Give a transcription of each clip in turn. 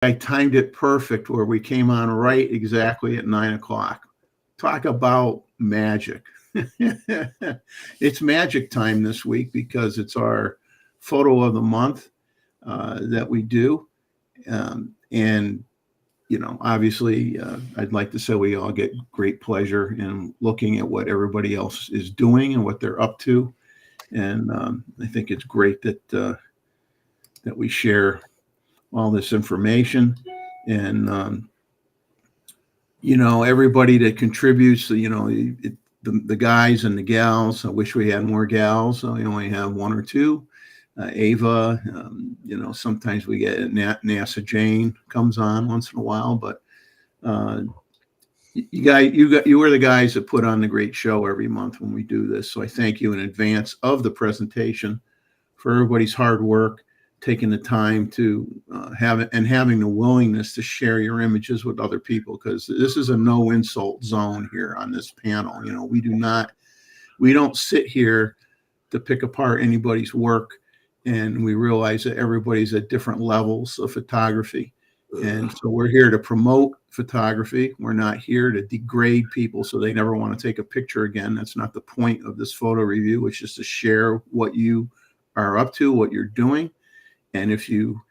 I timed it perfect where we came on right exactly at 9 o'clock. Talk about magic. It's magic time this week because it's our photo of the month that we do. And, obviously, I'd like to say we all get great pleasure in looking at what everybody else is doing and what they're up to. And I think it's great that we share all this information. And everybody that contributes, the guys and the gals. I wish we had more gals. We only have one or two. Ava, sometimes we get NASA Jane comes on once in a while, but you are the guys that put on the great show every month when we do this. So I thank you in advance of the presentation for everybody's hard work, taking the time to have it and having the willingness to share your images with other people, because this is a no insult zone here on this panel. We don't sit here to pick apart anybody's work, and we realize that everybody's at different levels of photography. And so we're here to promote photography. We're not here to degrade people so they never want to take a picture again. That's not the point of this photo review. It's just to share what you are up to, what you're doing. And if you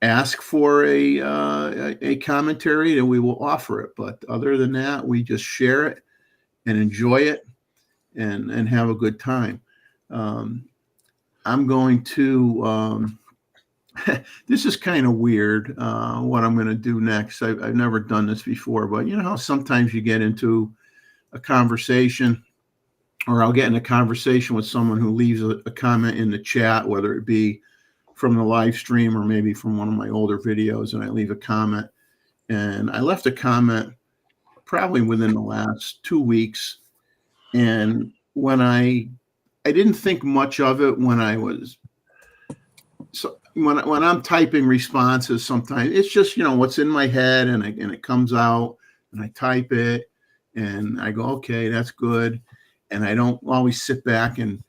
ask for a commentary, then we will offer it. But other than that, we just share it and enjoy it and have a good time. I'm going to, this is kind of weird, what I'm going to do next. I've never done this before, but you know how sometimes you get into a conversation, or I'll get in a conversation with someone who leaves a comment in the chat, whether it be from the live stream or maybe from one of my older videos, and I leave a comment. And I left a comment probably within the last 2 weeks. And when I didn't think much of it when I'm typing responses, sometimes it's just, what's in my head, and it comes out, and I type it and I go, okay, that's good. And I don't always sit back and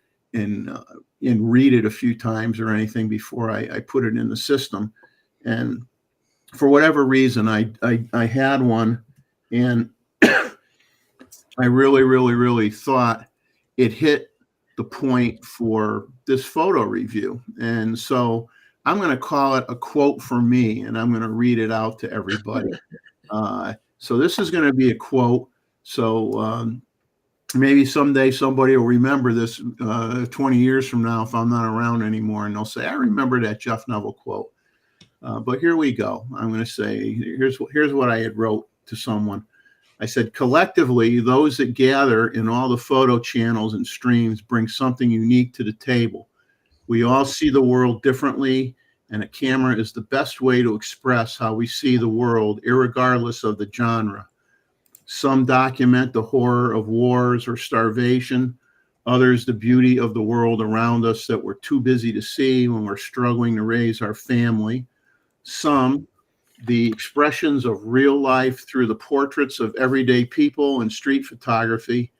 read it a few times or anything before I put it in the system. And for whatever reason, I had one, and I really, really, really thought it hit the point for this photo review. And so I'm going to call it a quote for me, and I'm going to read it out to everybody. So this is going to be a quote. So maybe someday somebody will remember this 20 years from now if I'm not around anymore, and they'll say, I remember that Jeff Neville quote. But here we go. I'm going to say, here's what I had wrote to someone. I said, collectively, those that gather in all the photo channels and streams bring something unique to the table. We all see the world differently, and a camera is the best way to express how we see the world, irregardless of the genre. Some document the horror of wars or starvation, others the beauty of the world around us that we're too busy to see when we're struggling to raise our family. Some the expressions of real life through the portraits of everyday people and street photography.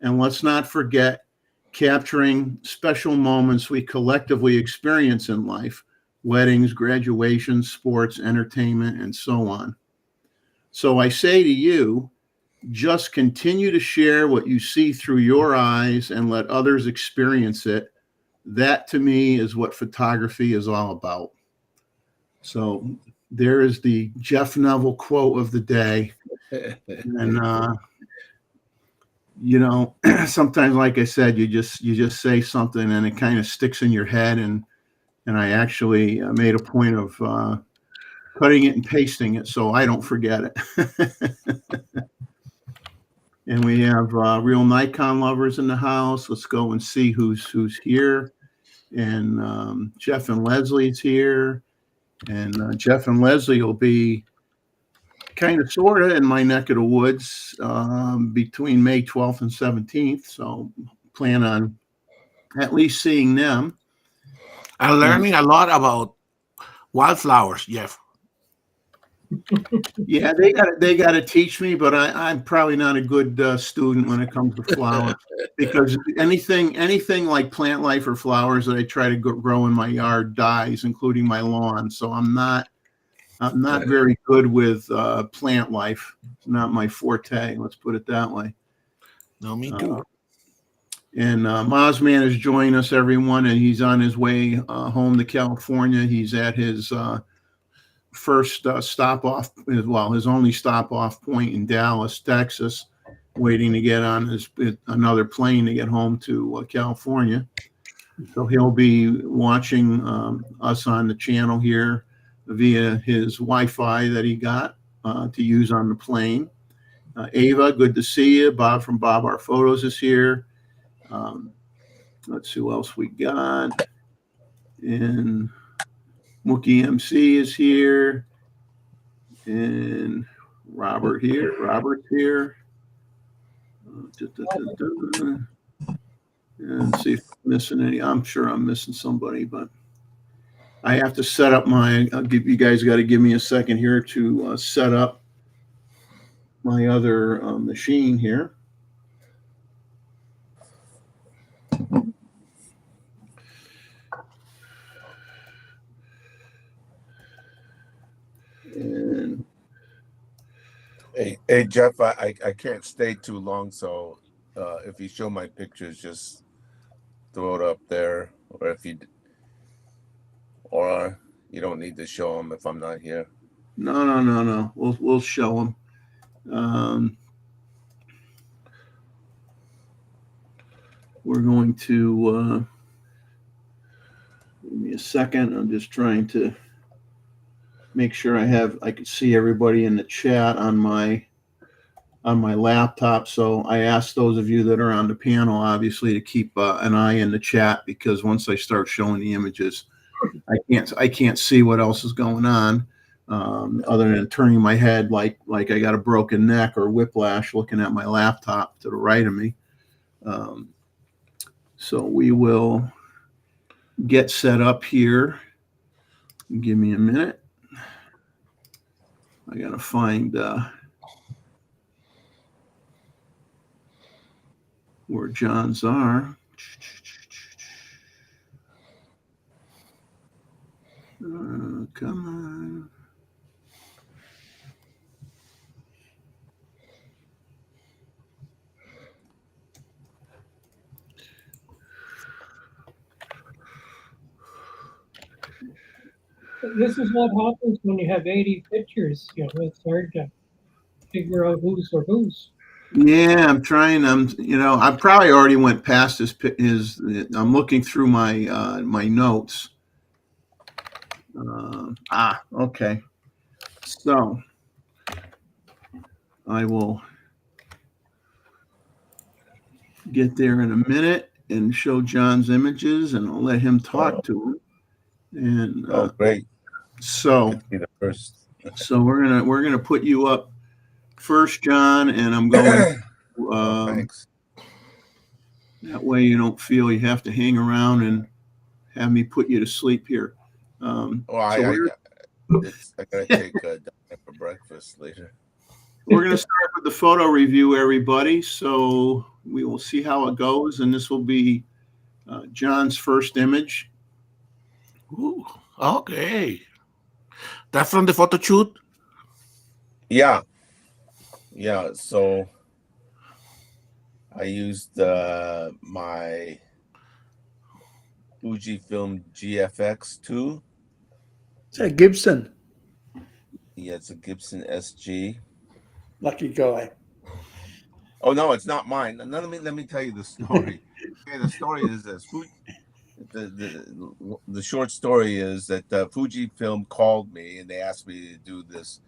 And let's not forget capturing special moments we collectively experience in life: weddings, graduations, sports, entertainment, and so on. So I say to you, just continue to share what you see through your eyes and let others experience it. That, to me, is what photography is all about. So there is the Jeff Neville quote of the day. And, sometimes, like I said, you just say something and it kind of sticks in your head. And I actually made a point of cutting it and pasting it so I don't forget it. And we have real Nikon lovers in the house. Let's go and see who's here. And Jeff and Leslie's here. And Jeff and Leslie will be kind of sort of in my neck of the woods between May 12th and 17th. So plan on at least seeing them. I'm learning a lot about wildflowers, Jeff. Yeah, they got to teach me, but I'm probably not a good student when it comes to flowers, because anything like plant life or flowers that I try to grow in my yard dies, including my lawn. So I'm not I'm not very good with plant life. It's not my forte. Let's put it that way. No, me too. And Mozman is joining us, everyone, and he's on his way home to California. He's at his first stop off, his only stop off point in Dallas, Texas, waiting to get on another plane to get home to California. So he'll be watching us on the channel here via his Wi-Fi that he got to use on the plane. Ava, good to see you. Bob from Bob Our Photos is here. Let's see who else we got. And Mookie MC is here. And Robert's here. And see if I'm missing any. I'm sure I'm missing somebody, but I have to set up you guys got to give me a second here to set up my other machine here. And hey Jeff, I can't stay too long, so if you show my pictures, just throw it up there, or you don't need to show them if I'm not here. No. We'll show them. We're going to give me a second. I'm just trying to make sure I can see everybody in the chat on my laptop. So I ask those of you that are on the panel, obviously, to keep an eye in the chat, because once I start showing the images, I can't see what else is going on, other than turning my head like I got a broken neck or whiplash looking at my laptop to the right of me. So we will get set up here. Give me a minute. I got to find where John's are. Come on. This is what happens when you have 80 pictures. It's hard to figure out who's or who's. Yeah, I'm trying. I probably already went past his. I'm looking through my my notes. Okay. So I will get there in a minute and show John's images, and I'll let him talk to him. And Great. So be the first. So we're gonna put you up first, John, and I'm going. Thanks. That way you don't feel you have to hang around and have me put you to sleep here. I gotta take dinner for breakfast later. We're going to start with the photo review, everybody. So we will see how it goes, and this will be John's first image. Ooh, okay. That's from the photo shoot? Yeah. So I used my Fujifilm GFX2. It's a Gibson. Yeah, it's a Gibson SG. Lucky guy. Oh no, it's not mine. Let me tell you the story. Okay, the story is this. The short story is that Fujifilm called me and they asked me to do this.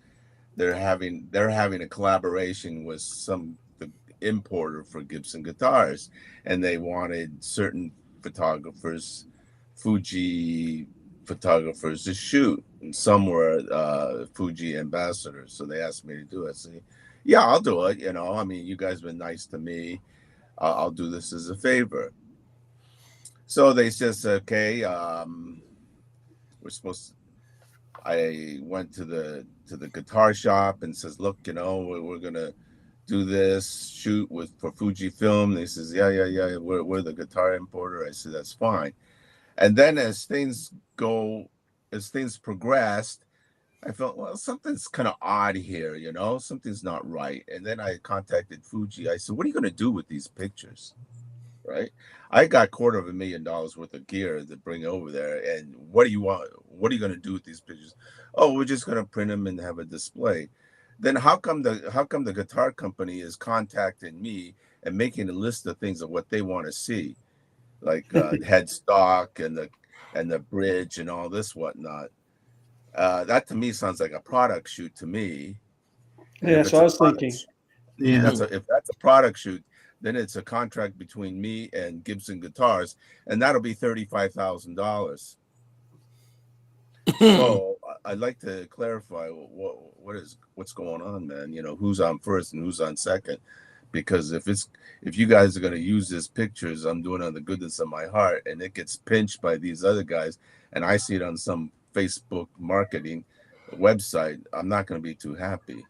They're having a collaboration with the importer for Gibson guitars, and they wanted certain photographers, Fuji photographers, to shoot, and some were Fuji ambassadors. So they asked me to do it. So yeah, I'll do it. I mean, you guys have been nice to me. I'll do this as a favor. So they says, okay, we're supposed to. I went to the guitar shop and says, look, we're gonna do this shoot for Fujifilm. They says, yeah, we're the guitar importer. I said, that's fine. And then as things progressed, I felt, well, something's kind of odd here, you know, something's not right. And then I contacted Fuji. I said, what are you going to do with these pictures? Right. I got $250,000 worth of gear to bring over there. And what do you want? What are you going to do with these pictures? Oh, we're just going to print them and have a display. Then how come the guitar company is contacting me and making a list of things of what they want to see, like headstock and the bridge and all this whatnot? That to me sounds like a product shoot to me. And Yeah, if that's it's what a I was product thinking. Yeah. if that's a product shoot, then it's a contract between me and Gibson Guitars, and that'll be $35,000. So I'd like to clarify what's going on, man. You know, who's on first and who's on second, because if you guys are going to use these pictures, I'm doing it on the goodness of my heart, and it gets pinched by these other guys, and I see it on some Facebook marketing website, I'm not going to be too happy.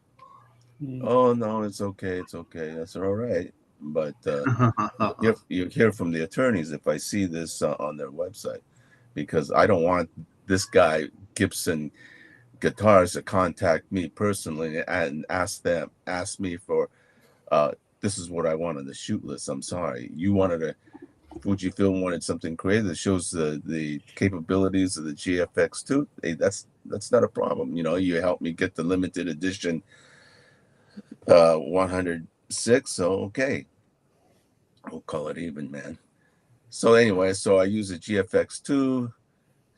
Oh no, it's okay. It's okay. That's all right. But you hear from the attorneys if I see this on their website, because I don't want this guy Gibson Guitars to contact me personally and ask me for this is what I want on the shoot list. I'm sorry, you wanted a Fujifilm wanted something creative that shows the capabilities of the GFX2. Hey, that's not a problem. You know, you help me get the limited edition 106. So okay, we'll call it even, man. So anyway, so I use a GFX2,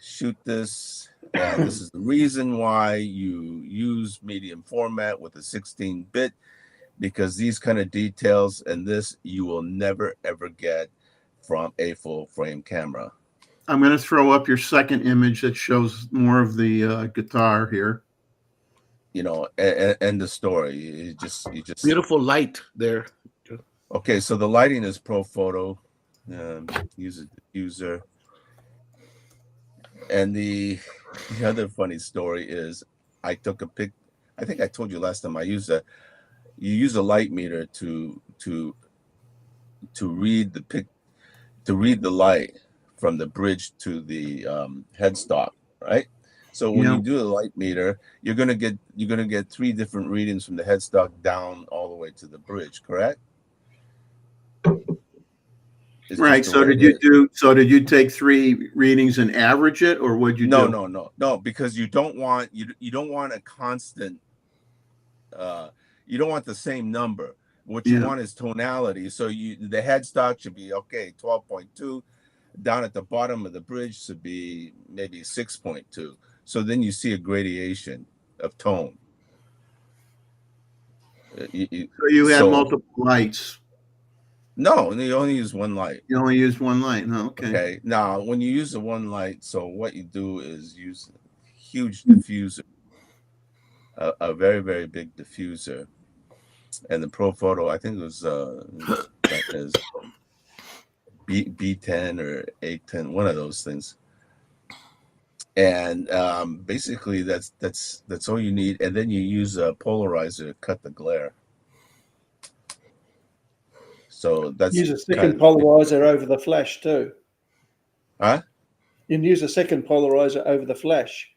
shoot this, and this is the reason why you use medium format with a 16-bit, because these kind of details and this you will never ever get from a full frame camera. I'm going to throw up your second image that shows more of the guitar here. You know, and the story. You just beautiful light there. Okay, so the lighting is Pro Photo. Use a diffuser. And the other funny story is I took a pic. I think I told you last time you use a light meter to read the light from the bridge to the headstock, right? So when you do a light meter, you're gonna get 3 different readings from the headstock down all the way to the bridge, correct? It's right. So did you take 3 readings and average it, or what'd you do? No, because you don't want a constant. You don't want the same number. What you want is tonality. So the headstock should be 12.2. Down at the bottom of the bridge should be maybe 6.2. So then you see a gradation of tone. So you had multiple lights. No, you only use one light. You only used one light. No, Okay. Now, when you use the one light, so what you do is use a huge diffuser, a very, very big diffuser. And the Pro Photo, I think it was B10 or A10, one of those things. And basically, that's all you need. And then you use a polarizer to cut the glare. So that's use a second polarizer over the flash too. Huh? You can use a second polarizer over the flash.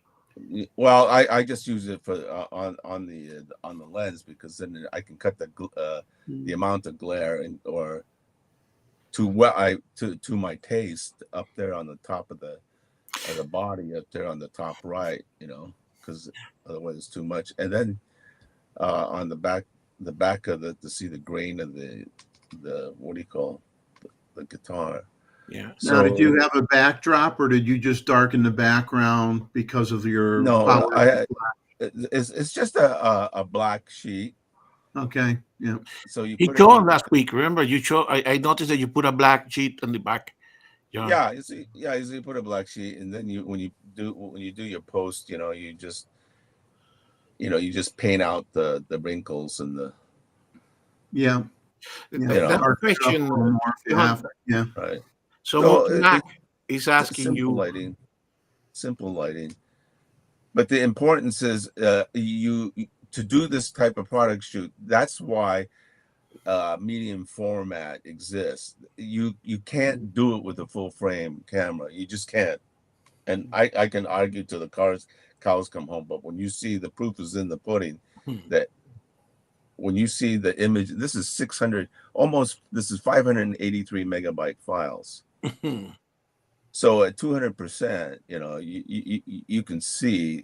Well, I just use it for on the lens, because then I can cut the amount of glare or to my taste up there on the top of the body up there on the top right, you know, because otherwise it's too much. And then on the back of to see the grain of the what do you call the guitar. Yeah. So, now, did you have a backdrop, or did you just darken the background because of your power? It's just a black sheet. Okay. Yeah. So you showed last week. Remember, you showed. I noticed that you put a black sheet on the back. Yeah. You see, you put a black sheet, and then when you do your post, you know, you just paint out the wrinkles and the. Yeah. That question. Right. So Mac is asking you. Simple lighting. But the importance is you to do this type of product shoot. That's why medium format exists. You can't do it with a full frame camera. You just can't. And I can argue to the cows come home. But when you see the proof is in the pudding, Hmm. that when you see the image, this is 583 megabyte files. So at 200%, you can see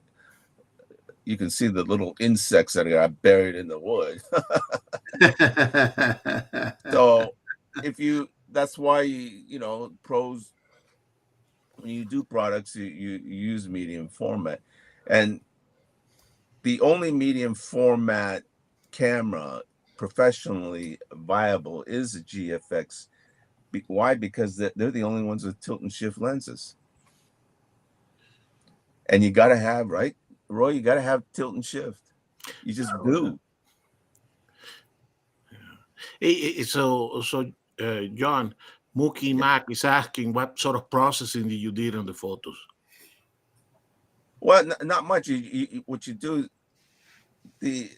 the little insects that got buried in the wood. So that's why pros, when you do products, you use medium format, and the only medium format camera professionally viable is a GFX. Why? Because they're the only ones with tilt and shift lenses. And you got to have, right, Roy, you got to have tilt and shift. You just do. So John, Mookie Mac is asking what sort of processing did you did on the photos? Well, not much. What you do, the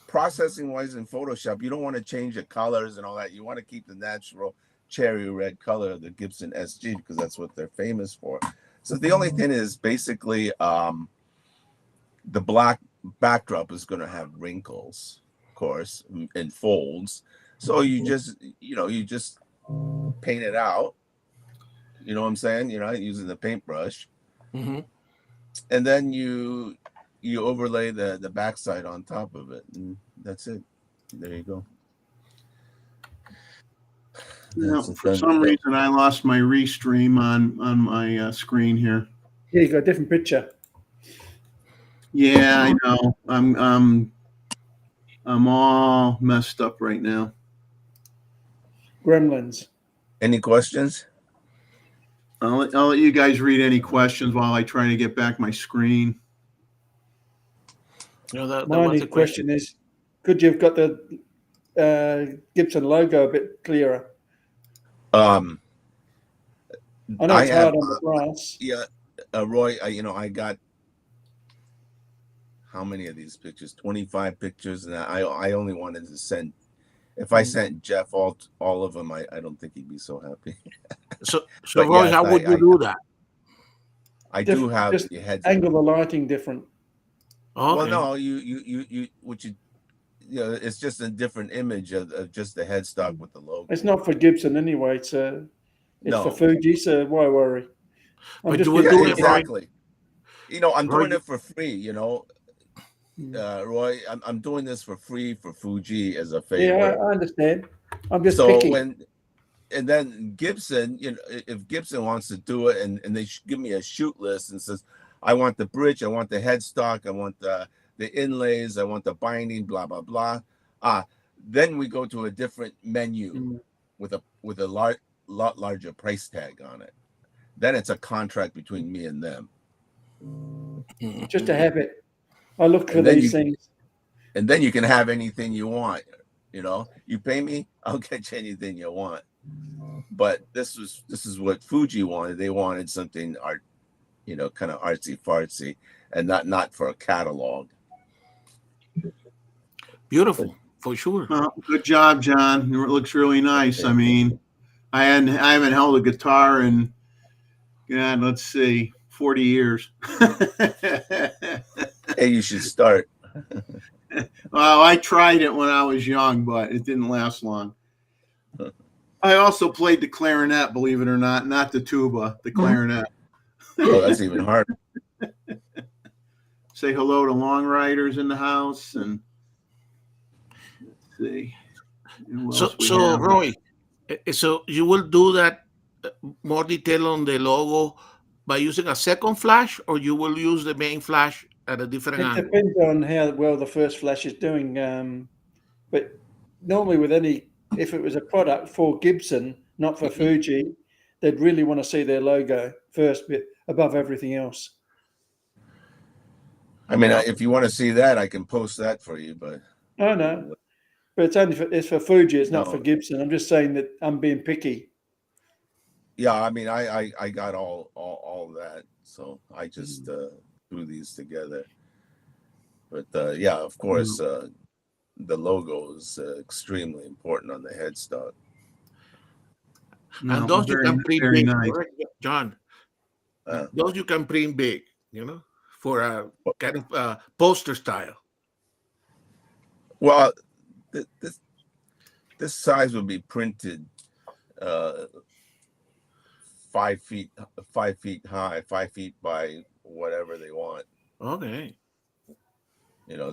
processing wise in Photoshop, you don't want to change the colors and all that. You want to keep the natural cherry red color of the Gibson SG because that's what they're famous for. So the only thing is basically the black backdrop is going to have wrinkles, of course, and folds. So you just paint it out. You know what I'm saying? You're not using the paintbrush. Mm-hmm. And then you overlay the backside on top of it, and that's it. There you go. For some reason, I lost my restream on my screen here. Yeah, you got a different picture. Yeah, I know. I'm all messed up right now. Gremlins. Any questions? I'll let you guys read any questions while I try to get back my screen. That My was only the question is, could you have got the Gibson logo a bit clearer? I know it's hard on the glass. Yeah, Roy. I got how many of these pictures? 25 pictures, and I only wanted to send. If I sent Jeff all of them, I don't think he'd be so happy. So Roy, how would you do that? I do have just the heads. Angle the lighting different. Okay. Well, no, it's just a different image of just the headstock with the logo. It's not for Gibson anyway. It's for Fuji. So why worry? But you would do it exactly. I'm doing it for free. Roy, I'm doing this for free for Fuji as a favor. Yeah, I understand. I'm just so picky. And then Gibson, if Gibson wants to do it and they give me a shoot list and says, I want the bridge, I want the headstock, I want the inlays, I want the binding, blah, blah, blah. Then we go to a different menu with a lot larger price tag on it. Then it's a contract between me and them. Just a habit. I look for these things. And then you can have anything you want. You pay me, I'll get you anything you want. But this is what Fuji wanted. They wanted something kind of artsy fartsy, and not for a catalog. Beautiful, for sure. Well, good job, John. It looks really nice. I mean, I haven't held a guitar in, God, let's see, 40 years. Hey, you should start. Well, I tried it when I was young, but it didn't last long. I also played the clarinet, believe it or not the tuba, the clarinet. Oh, that's even harder. Say hello to long riders in the house, and let's see. So Roy, so you will do that more detail on the logo by using a second flash, or you will use the main flash at a different It angle? depends on how well the first flash is doing. But normally with if it was a product for Gibson, not for Fuji, they'd really want to see their logo first, bit above everything else. I mean, if you want to see that, I can post that for you. But I know, but it's for Fuji. It's not for Gibson. I'm just saying that I'm being picky. Yeah, I mean, I got all that, so I just threw these together. But yeah, of course, the logo is extremely important on the headstock. And those you can print big, nice. John. Those you can print big, for a kind of poster style? Well, this size would be printed 5 feet high, 5 feet by whatever they want. Okay.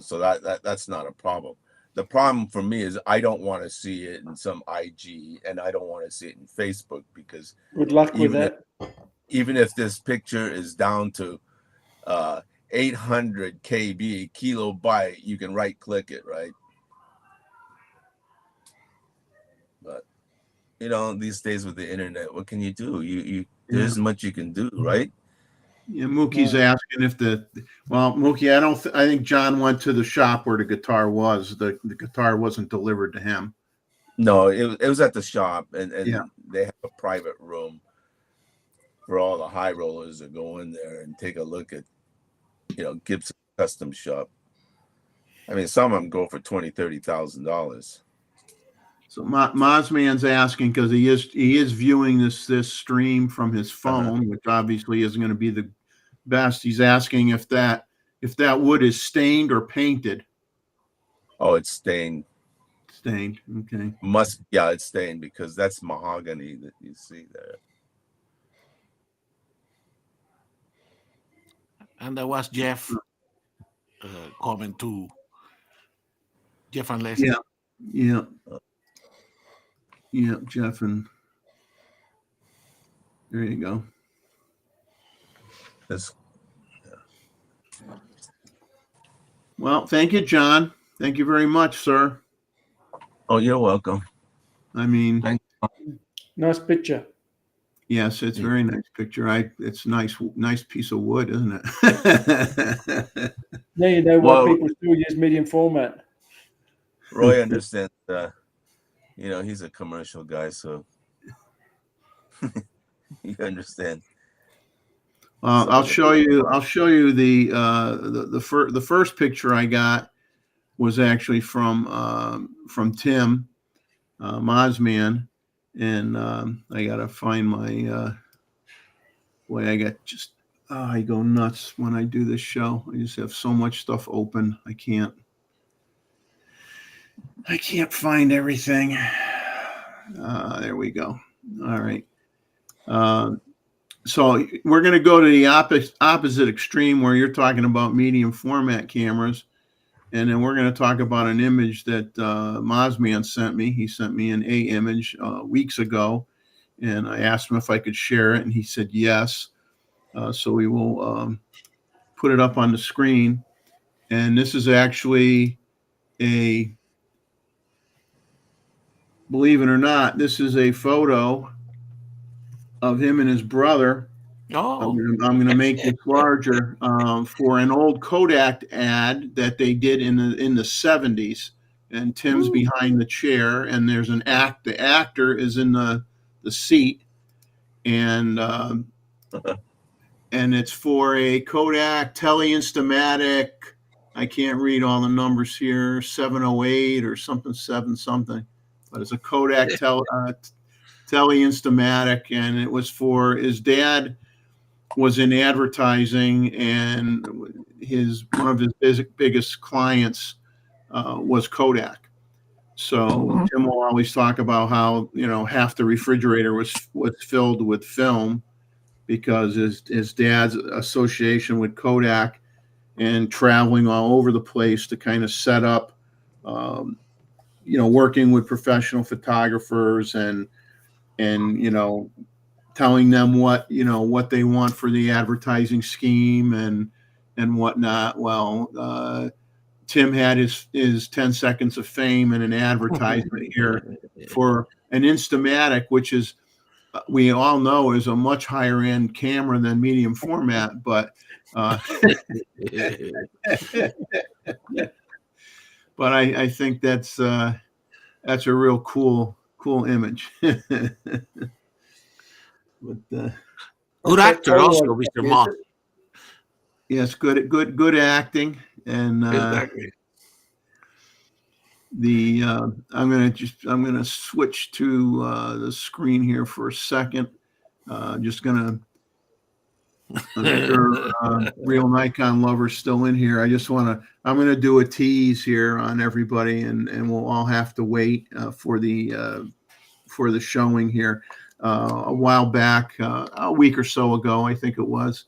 So that's not a problem. The problem for me is I don't want to see it in some IG, and I don't want to see it in Facebook, because Good luck with that. Even if this picture is down to 800 KB kilobyte, you can right click it, right? But these days with the internet, what can you do? There isn't much you can do, right? Yeah, Mookie's asking if Mookie, I think John went to the shop where the guitar was. The guitar wasn't delivered to him. No, it was at the shop, and Yeah. they have a private room for all the high rollers to go in there and take a look at, Gibson custom shop. I mean, some of them go for $20,000-$30,000. So Mozman's asking because he is viewing this stream from his phone, which obviously isn't going to be the best. He's asking if that wood is stained or painted. Oh, it's stained. Stained. Okay. It's stained, because that's mahogany that you see there. And there was Jeff comment too. Jeff and Leslie. Yeah. Yeah, Jeff, and there you go. Well, thank you, John. Thank you very much, sir. Oh, you're welcome. I mean, Nice picture. Yes, it's a very nice picture. It's nice piece of wood, isn't it? Now you know why people still use medium format. Roy understands. He's a commercial guy, so you understand. I'll show you the first picture I got was actually from Tim Mozman, and I gotta find my boy. I go nuts when I do this show. I just have so much stuff open. I can't find everything. There we go. All right. So we're going to go to the opposite extreme where you're talking about medium format cameras. And then we're going to talk about an image that Mozman sent me. He sent me an A image weeks ago. And I asked him if I could share it. And he said yes. So we will put it up on the screen. And this is actually believe it or not, this is a photo of him and his brother. Oh, I'm going to make this larger for an old Kodak ad that they did in the 70s. And Tim's behind the chair, and there's the actor is in the seat, and it's for a Kodak Tele-Instamatic. I can't read all the numbers here, 708 or something. But it's a Kodak Tele-Instamatic, and it was for his dad was in advertising, and one of his biggest clients was Kodak. So Tim will always talk about how half the refrigerator was filled with film because his dad's association with Kodak and traveling all over the place to kind of set up working with professional photographers and telling them what they want for the advertising scheme and whatnot. Well, Tim had his 10 seconds of fame in an advertisement here for an Instamatic, which is we all know is a much higher end camera than medium format, but but I think that's a real cool image. But, good actor also, Mr. Moss. Yes, good acting, and Exactly. I'm gonna switch to the screen here for a second. Just gonna I'm sure real Nikon lovers still in here. I'm going to do a tease here on everybody, and we'll all have to wait for the showing here. A while back, a week or so ago, I think it was,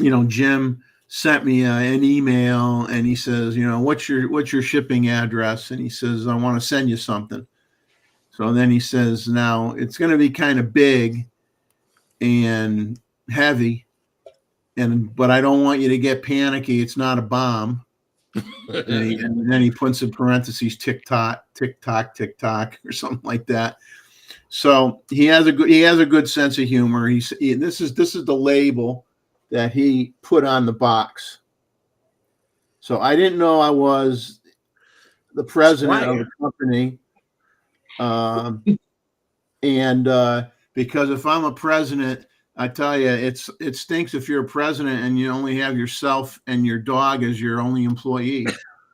Jim sent me an email, and he says, what's your shipping address? And he says, I want to send you something. So then he says, now it's going to be kind of big and heavy, but I don't want you to get panicky. It's not a bomb. And then he puts in parentheses, tick tock, or something like that. So he has a good sense of humor. This is the label that he put on the box. So I didn't know I was the president of the company, and because if I'm a president, I tell you, it stinks if you're a president and you only have yourself and your dog as your only employee.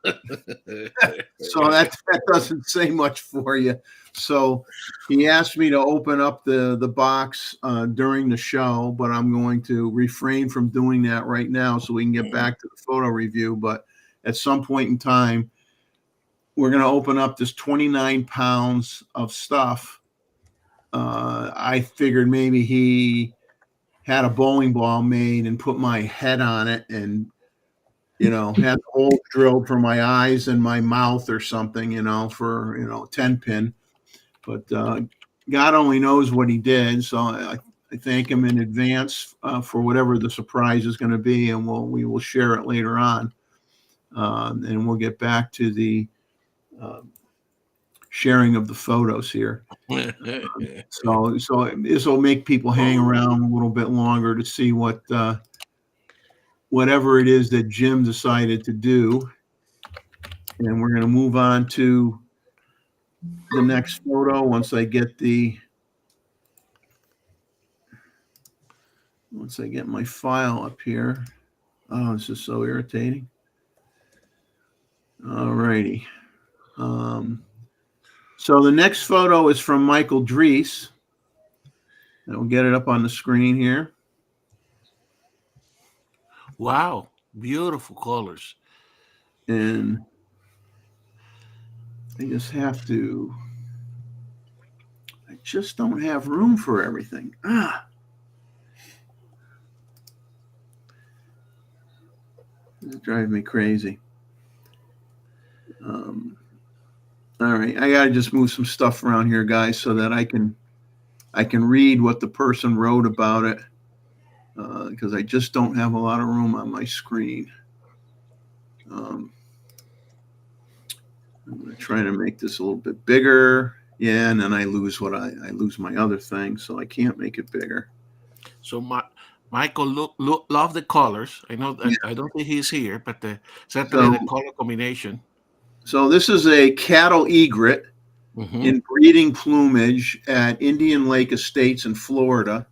So that doesn't say much for you. So he asked me to open up the box during the show, but I'm going to refrain from doing that right now so we can get back to the photo review. But at some point in time, we're going to open up this 29 pounds of stuff. I figured maybe he had a bowling ball made and put my head on it and, had holes drilled for my eyes and my mouth or something, for, 10 pin. But God only knows what he did. So I thank him in advance for whatever the surprise is going to be. And we will share it later on. And we'll get back to the sharing of the photos here. So this will make people hang around a little bit longer to see whatever it is that Jim decided to do. And we're going to move on to the next photo once I get my file up here. Oh, this is so irritating. All righty. So the next photo is from Michael Dries. And we'll get it up on the screen here. Wow, beautiful colors. And I just don't have room for everything. This is driving me crazy. All right, I gotta just move some stuff around here, guys, so that I can read what the person wrote about it, because I just don't have a lot of room on my screen. I'm gonna try to make this a little bit bigger. Yeah, and then I lose my other thing, so I can't make it bigger. So Michael love the colors. I know that I don't think he's here, but certainly the color combination. So this is a cattle egret in breeding plumage at Indian Lake Estates in Florida.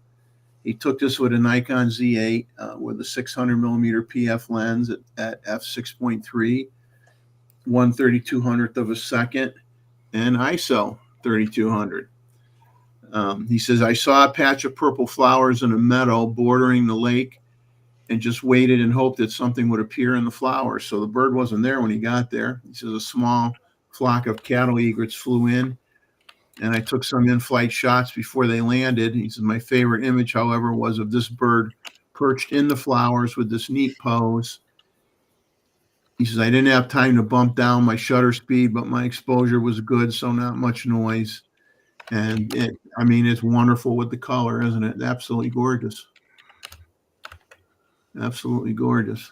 He took this with a Nikon Z8 with a 600 millimeter PF lens at f6.3, 1/3200th of a second, and ISO 3200. He says, I saw a patch of purple flowers in a meadow bordering the lake and just waited and hoped that something would appear in the flowers. So the bird wasn't there when he got there. He says a small flock of cattle egrets flew in, and I took some in-flight shots before they landed. He says, my favorite image, however, was of this bird perched in the flowers with this neat pose. He says, I didn't have time to bump down my shutter speed, but my exposure was good, so not much noise. And it's wonderful with the color, isn't it? Absolutely gorgeous. Absolutely gorgeous.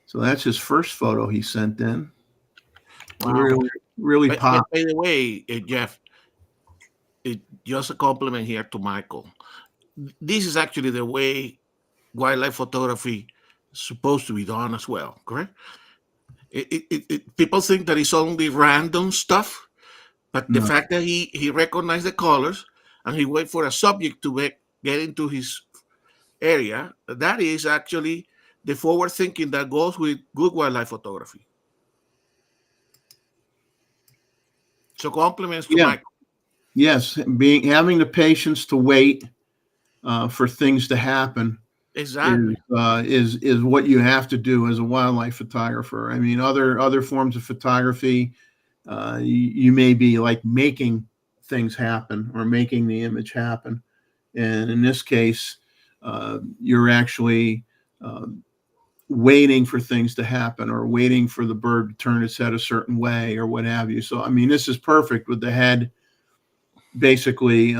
So that's his first photo he sent in. Wow. Really pop. By the way, Jeff, just a compliment here to Michael. This is actually the way wildlife photography is supposed to be done as well, correct? People think that it's only random stuff, but the fact that he recognized the colors and he wait for a subject to get into his area, that is actually the forward thinking that goes with good wildlife photography. So compliments to Michael. Yes, having the patience to wait for things to happen Exactly. is what you have to do as a wildlife photographer. I mean, other forms of photography, you may be like making things happen or making the image happen, and in this case, you're actually waiting for things to happen or waiting for the bird to turn its head a certain way or what have you. So, I mean, this is perfect with the head basically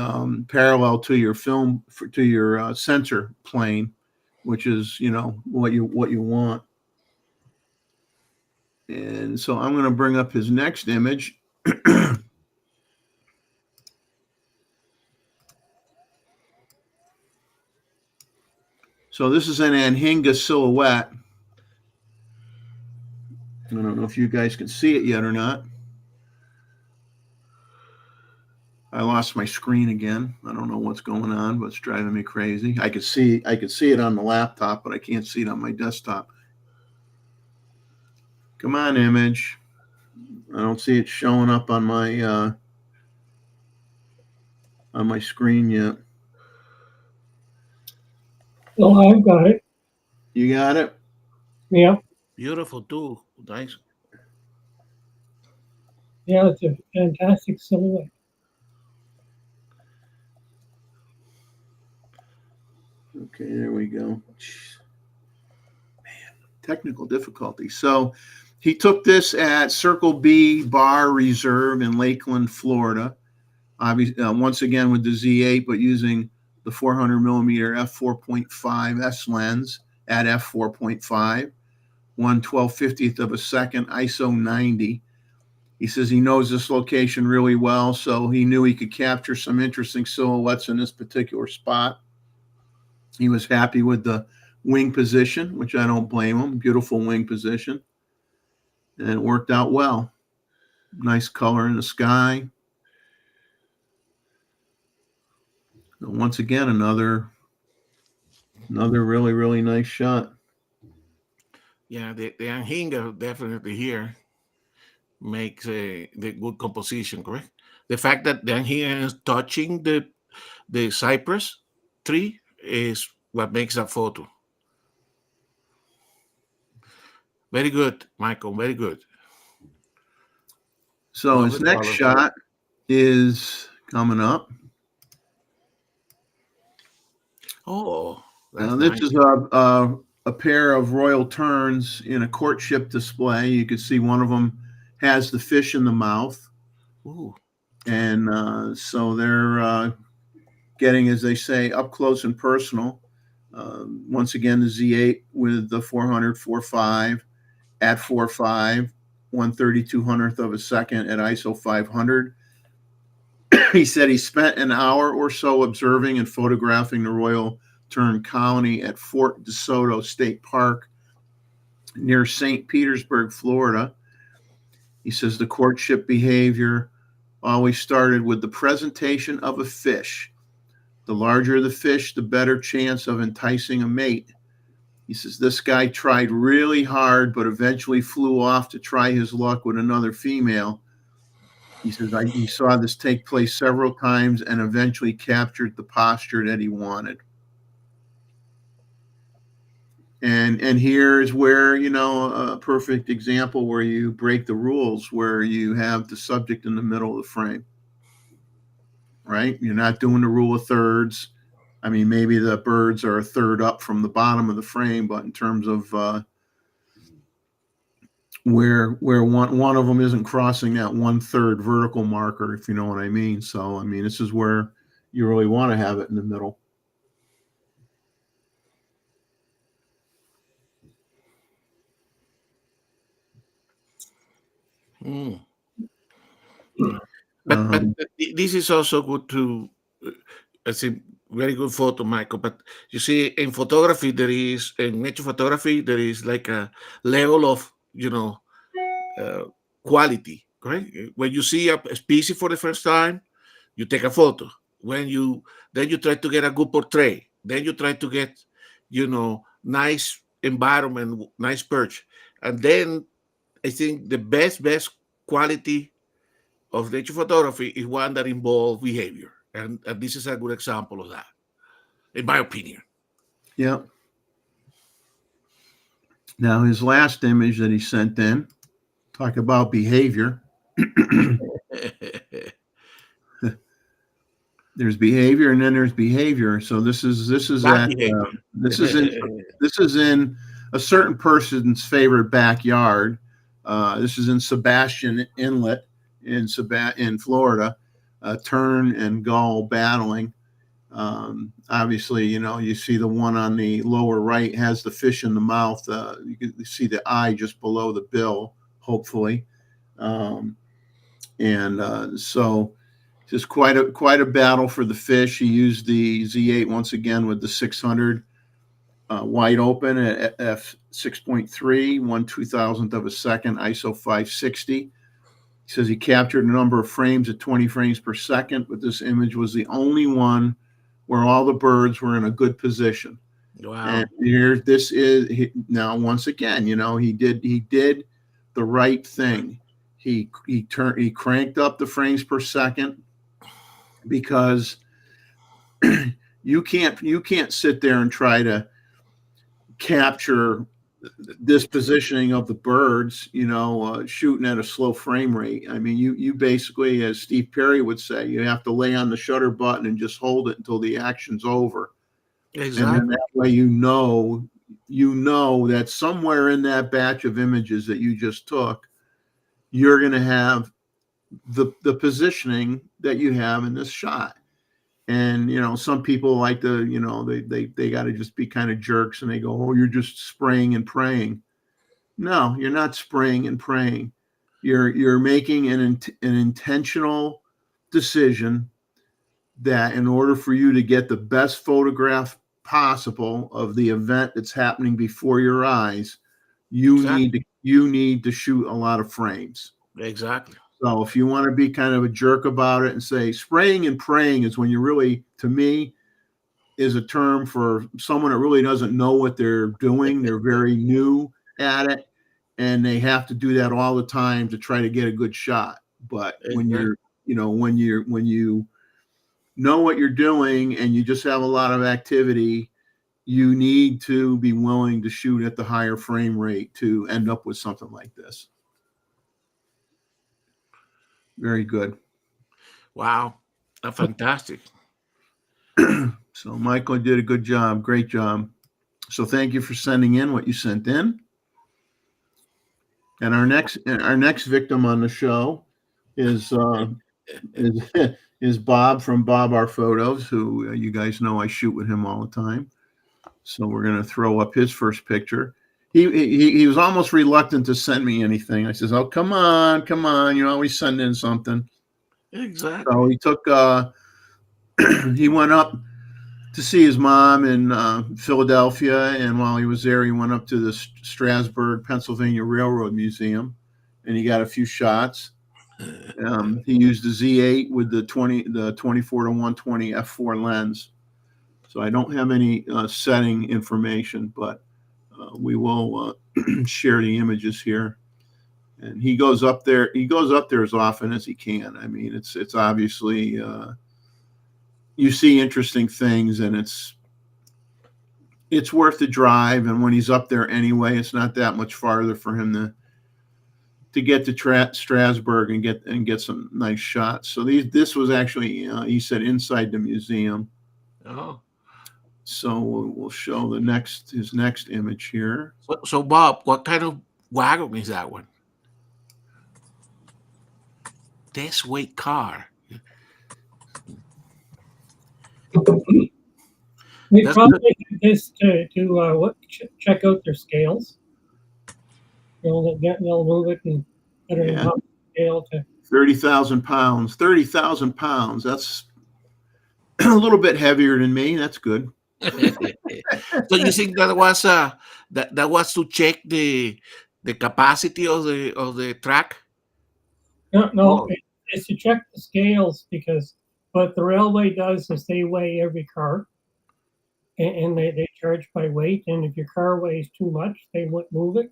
parallel to your to your sensor plane, which is what you want. And so I'm going to bring up his next image. So this is an Anhinga silhouette. I don't know if you guys can see it yet or not. I lost my screen again. I don't know what's going on, but it's driving me crazy. I could see it on the laptop, but I can't see it on my desktop. Come on, image. I don't see it showing up on my screen yet. Oh, I've got it. You got it? Yeah. Beautiful too. Nice. Yeah, it's a fantastic silhouette. Okay, there we go. Man, technical difficulty. So he took this at Circle B Bar Reserve in Lakeland, Florida. Obviously, once again with the Z8, but using the 400 millimeter f4.5 S lens at f4.5, 1/1250th of a second, ISO 90. He says he knows this location really well, so he knew he could capture some interesting silhouettes in this particular spot. He was happy with the wing position, which I don't blame him. Beautiful wing position. And it worked out well. Nice color in the sky. And once again, another really, really nice shot. Yeah, the Anhinga definitely here makes the good composition, correct? The fact that the Anhinga is touching the cypress tree is what makes that photo. Very good, Michael. Very good. So Love his the next colors. shot is coming up. Oh, Now that's this nice. is a pair of royal terns in a courtship display. You can see one of them has the fish in the mouth. Ooh. And so they're getting, as they say, up close and personal. Once again, the Z8 with the 400 4.5 at 4.5, 1/3200th of a second at ISO 500. He said he spent an hour or so observing and photographing the royal tern colony at Fort DeSoto State Park near St. Petersburg, Florida. He says the courtship behavior always started with the presentation of a fish. The larger the fish, the better chance of enticing a mate. He says this guy tried really hard, but eventually flew off to try his luck with another female. He says he saw this take place several times and eventually captured the posture that he wanted. And here is where, a perfect example where you break the rules, where you have the subject in the middle of the frame, right? You're not doing the rule of thirds. I mean, maybe the birds are a third up from the bottom of the frame, but in terms of where one of them isn't crossing that 1/3 vertical marker, if you know what I mean. So, I mean, this is where you really want to have it in the middle. Mm. But this is also good to, I think, very good photo, Michael. But you see, in photography, in nature photography, there is like a level of, quality, correct? When you see a species for the first time, you take a photo. Then you try to get a good portrait. Then you try to get, nice environment, nice perch. And then I think the best quality of nature photography is one that involves behavior, and this is a good example of that, in my opinion. Yep. Now his last image that he sent in, talk about behavior. There's behavior and then there's behavior. So this is Bad at behavior. this is in a certain person's favorite backyard. This is in Sebastian Inlet in Florida. Tern and gull battling. Obviously, you see the one on the lower right has the fish in the mouth. You can see the eye just below the bill, hopefully. So just quite a battle for the fish. He used the Z8 once again with the 600 wide open at f6.3, 1/2000th of a second, ISO 560. He says he captured a number of frames at 20 frames per second, but this image was the only one where all the birds were in a good position. Wow. And here, now once again, he did the right thing. He cranked up the frames per second, because you can't sit there and try to capture this positioning of the birds, shooting at a slow frame rate. I mean, you basically, as Steve Perry would say, you have to lay on the shutter button and just hold it until the action's over. Exactly. And then that way, you know that somewhere in that batch of images that you just took, you're going to have the positioning that you have in this shot. And, some people like to, they got to just be kind of jerks and they go, oh, you're just spraying and praying. No, you're not spraying and praying. You're making an intentional decision that in order for you to get the best photograph possible of the event that's happening before your eyes, you need to shoot a lot of frames. Exactly. So if you want to be kind of a jerk about it and say spraying and praying is when you really, to me, is a term for someone that really doesn't know what they're doing. They're very new at it, and they have to do that all the time to try to get a good shot. But when you know what you're doing and you just have a lot of activity, you need to be willing to shoot at the higher frame rate to end up with something like this. Very good. Wow. Fantastic. So Michael did a good job. Great job. So thank you for sending in what you sent in. And our next victim on the show is Bob from Bob Our Photos, who you guys know I shoot with him all the time. So we're going to throw up his first picture. He was almost reluctant to send me anything. I says, "Oh, come on. You always send in something." Exactly. So he took he went up to see his mom in Philadelphia, and while he was there, he went up to the Strasburg, Pennsylvania Railroad Museum, and he got a few shots. He used the Z8 with the 24-120 f4 lens. So I don't have any setting information, but we will share the images here. And he goes up there. He goes up there as often as he can. I mean, it's obviously you see interesting things, and it's worth the drive. And when he's up there anyway, it's not that much farther for him to get to Strasburg and get some nice shots. So this was actually he said inside the museum. Oh. So we'll show his next image here. So Bob, what kind of wagon is that one? This weight car. We That's probably did this to check out their scales. They'll move it and put it Yeah. on scale to 30,000 pounds. 30,000 pounds. That's a little bit heavier than me. That's good. So you think that was that was to check the capacity of the track? No, Oh. it's to check the scales, because what the railway does is they weigh every car, and they charge by weight. And if your car weighs too much, they won't move it.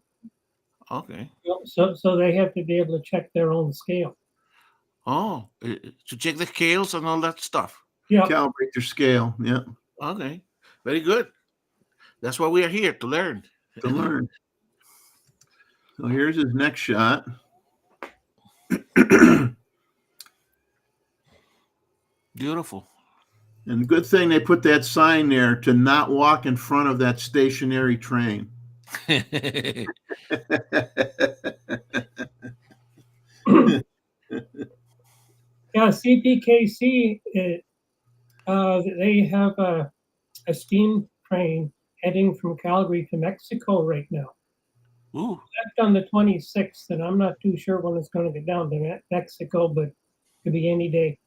Okay. So they have to be able to check their own scale. Oh, to check the scales and all that stuff. Yeah. Calibrate your scale. Yeah. Okay, very good. That's why we are here to learn. To learn. So here's his next shot. Beautiful. And good thing they put that sign there to not walk in front of that stationary train. Yeah, CPKC, they have a steam train heading from Calgary to Mexico right now. Ooh, That's on the 26th, and I'm not too sure when it's going to get down to Mexico, but it could be any day,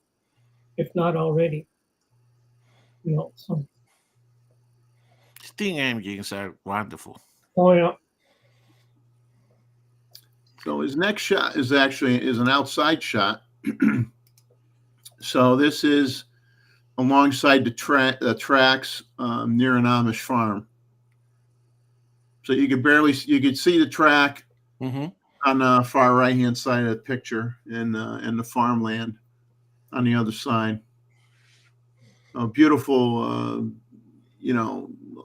if not already. You know, so, steam engines are wonderful. oh yeah. So his next shot is an outside shot. So this is alongside the tracks near an Amish farm. So you could see the track Mm-hmm. on the far right hand side of the picture and the farmland on the other side. A beautiful, a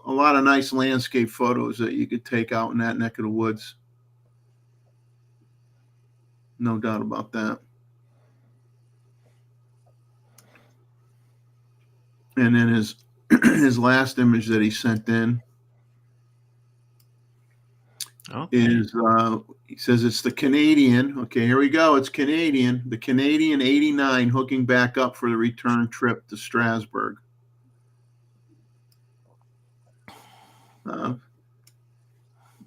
lot of nice landscape photos that you could take out in that neck of the woods. No doubt about that. And then his last image that he sent in is he says it's the Canadian. Okay, here we go. It's Canadian. The Canadian 89 hooking back up for the return trip to Strasbourg. Blowing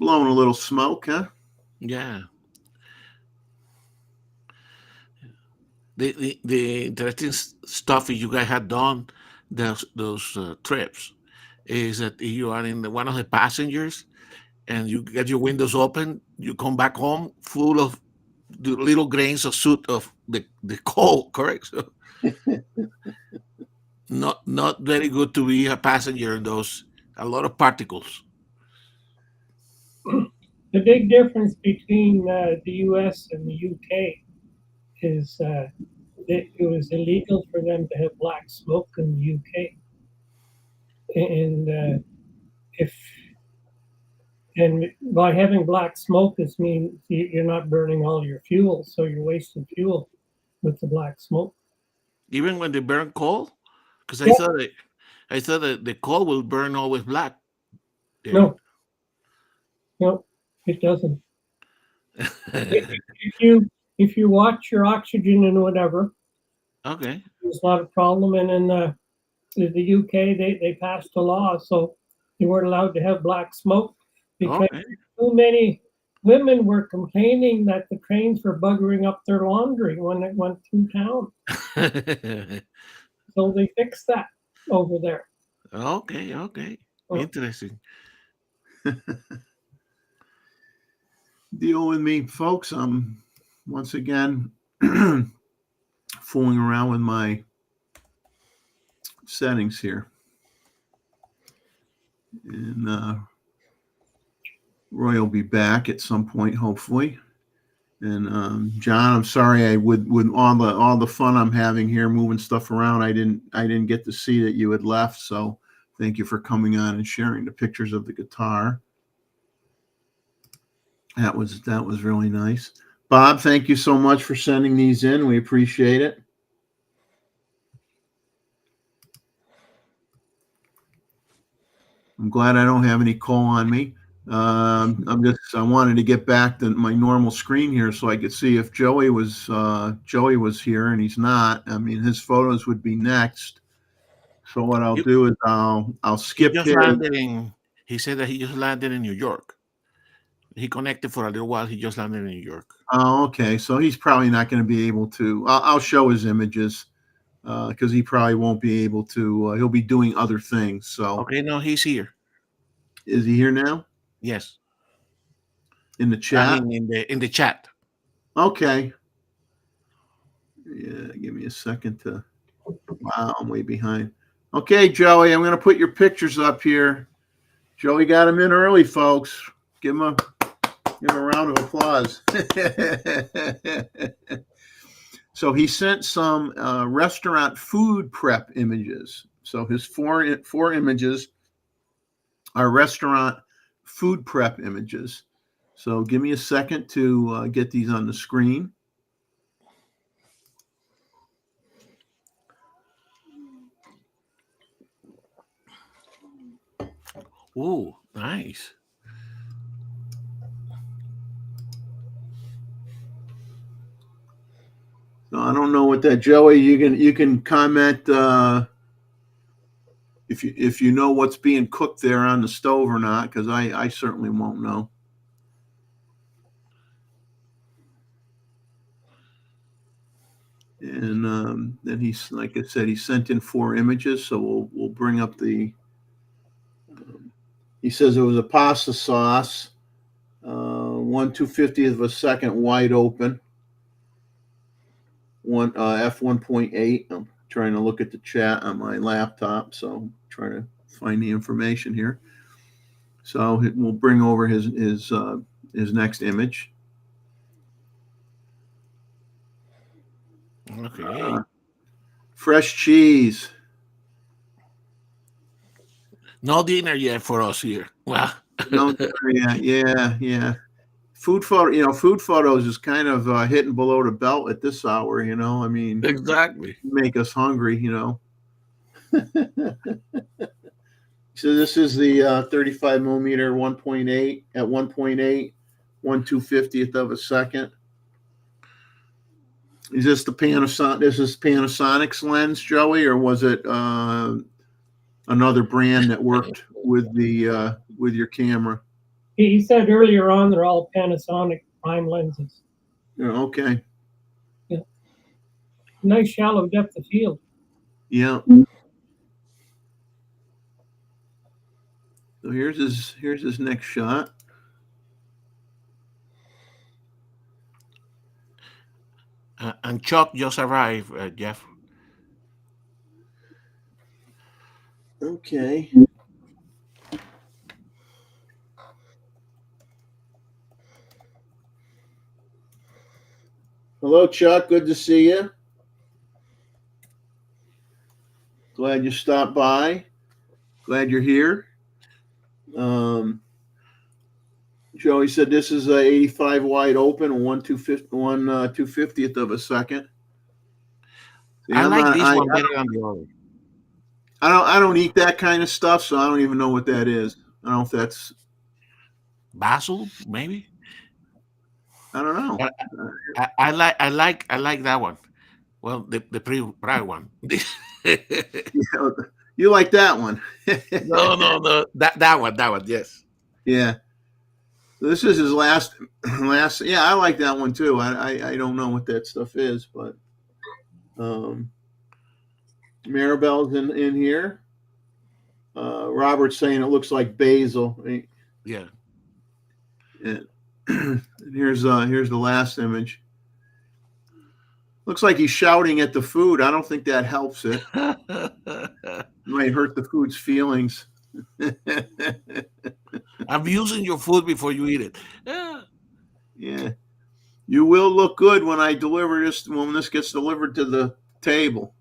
a little smoke, huh? Yeah. The interesting stuff you guys had done those trips is that you are in one of the passengers and you get your windows open, you come back home full of the little grains of soot of the coal, correct? So not very good to be a passenger in those. A lot of particles. The big difference between the U.S. and the U.K. is that it was illegal for them to have black smoke in the U.K. And by having black smoke, this means you're not burning all your fuel, so you're wasting fuel with the black smoke. Even when they burn coal, because Yeah. I thought that the coal will burn always black. No, it doesn't. If you watch your oxygen and whatever, Okay. it's not a problem. And in the UK, they passed a law, so they weren't allowed to have black smoke because Okay. too many women were complaining that the trains were buggering up their laundry when it went through town. So they fixed that over there. Okay. Oh. Interesting. Deal with me, folks. I'm once again fooling around with my settings here. And Roy will be back at some point, hopefully. And John, I'm sorry, I with all the fun I'm having here, moving stuff around, I didn't get to see that you had left. So thank you for coming on and sharing the pictures of the guitar. That was really nice. Bob, thank you so much for sending these in. We appreciate it. I'm glad I don't have any coal on me. I wanted to get back to my normal screen here so I could see if Joey was here, and he's not. I mean, his photos would be next. So what I'll do is I'll skip his. He said that he just landed in New York. He connected for a little while. He just landed in New York. Oh, okay. So he's probably not going to be able to. I'll show his images because he probably won't be able to. He'll be doing other things. So okay, no, he's here. Is he here now? Yes. In the chat? I mean, in the chat. Okay. Yeah, give me a second to. Wow, I'm way behind. Okay, Joey, I'm going to put your pictures up here. Joey got him in early, folks. Give him a round of applause. So he sent some restaurant food prep images. So his four images are restaurant food prep images. So give me a second to get these on the screen. Ooh, nice. So I don't know what that, Joey. You can comment if you know what's being cooked there on the stove or not, because I certainly won't know. And then he's, like I said, he sent in 4 images, so we'll bring up the. He says it was a pasta sauce, 1/250th of a second wide open. F1.8. I'm trying to look at the chat on my laptop, so I'm trying to find the information here. So we'll bring over his next image. Okay. Fresh cheese. No dinner yet for us here. Well, No, yeah. Food photos is kind of hitting below the belt at this hour. I mean, exactly. make us hungry. So this is the 35 millimeter 1.8 at 1.8, 1/250th of a second. Is this the Panasonic? This is Panasonic's lens, Joey, or was it another brand that worked with your camera? He said earlier on they're all Panasonic prime lenses. Okay. Yeah. Nice shallow depth of field. Yeah. So here's his next shot. And Chuck just arrived, Jeff. Okay. Hello, Chuck. Good to see you. Glad you stopped by. Glad you're here. Joey said this is a 85 wide open, 1/250th of a second. See, I like this one better than the other. I don't eat that kind of stuff, so I don't even know what that is. I don't know if that's basil, maybe. I don't know. I like that one. Well, the prior one. You like that one? No. That one. Yes. Yeah. This is his last. Yeah, I like that one too. I don't know what that stuff is, but Maribel's in here. Robert's saying it looks like basil. Yeah. And here's the last image. Looks like he's shouting at the food. I don't think that helps it. Might hurt the food's feelings. I'm using your food before you eat it. Yeah. You will look good when I deliver this, when this gets delivered to the table.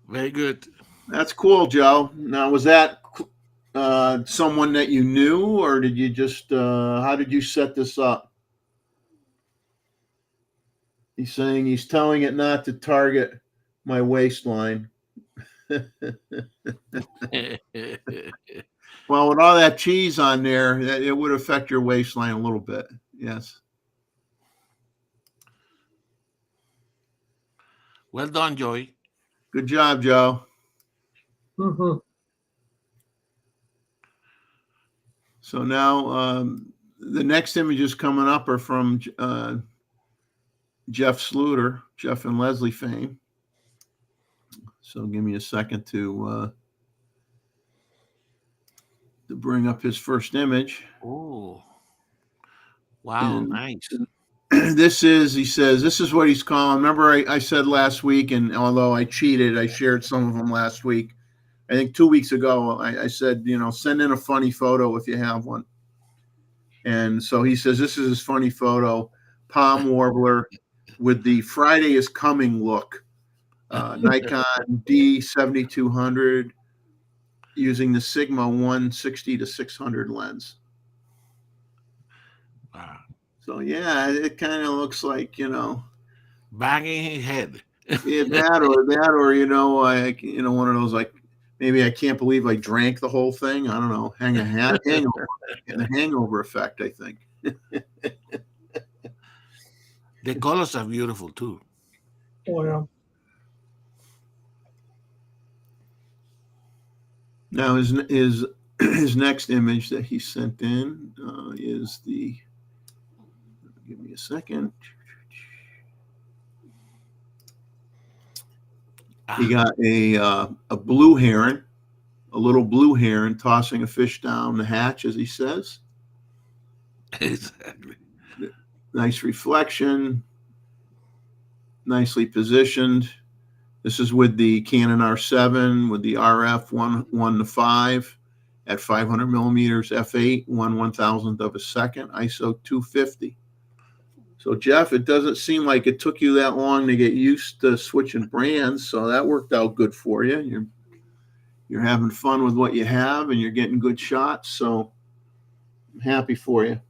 Very good. That's cool, Joe. Now, was that someone that you knew, or did you just, how did you set this up? He's saying he's telling it not to target my waistline. Well, with all that cheese on there, it would affect your waistline a little bit. Yes. Well done, Joey. Good job, Joe. Mm-hmm. So now the next images coming up are from Jeff Sluter, Jeff and Leslie fame. So give me a second to bring up his first image. Oh, wow, And nice. This is, he says, this is what he's calling. Remember I said last week, and although I cheated, I shared some of them last week. I think 2 weeks ago, I said, send in a funny photo if you have one. And so he says this is his funny photo: palm warbler with the Friday is coming look. Nikon D7200 using the Sigma 160 to 600 lens. Wow. So yeah, it kind of looks like, Banging his head. yeah, that or one of those, like, maybe I can't believe I drank the whole thing. I don't know, hangover, getting the hangover effect, I think. The colors are beautiful too. Well, Now his next image that he sent in is the. Give me a second. He got a blue heron, a little blue heron tossing a fish down the hatch, as he says. Exactly. Nice reflection, nicely positioned. This is with the Canon R7 with the RF 1 to 5 at 500 millimeters f8, 1/1000th of a second, ISO 250. So Jeff, it doesn't seem like it took you that long to get used to switching brands, so that worked out good for you. You're having fun with what you have, and you're getting good shots. So I'm happy for you.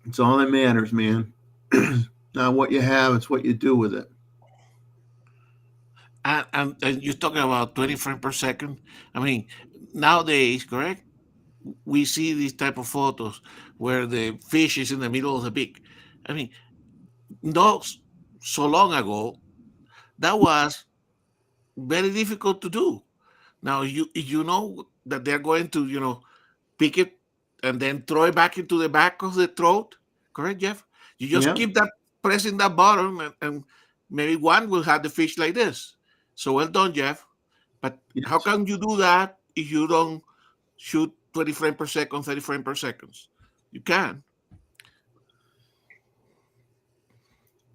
It's all that matters, man. Not what you have, it's what you do with it. And you're talking about 20 frames per second. I mean, nowadays, correct? We see these type of photos where the fish is in the middle of the beak. I mean, not so long ago, that was very difficult to do. Now you know that they're going to pick it and then throw it back into the back of the throat. Correct, Jeff? You just Yeah. keep that pressing that button, and maybe one will have the fish like this. So well done, Jeff. But Yes. how can you do that if you don't shoot 20 frames per second, 30 frames per second? You can.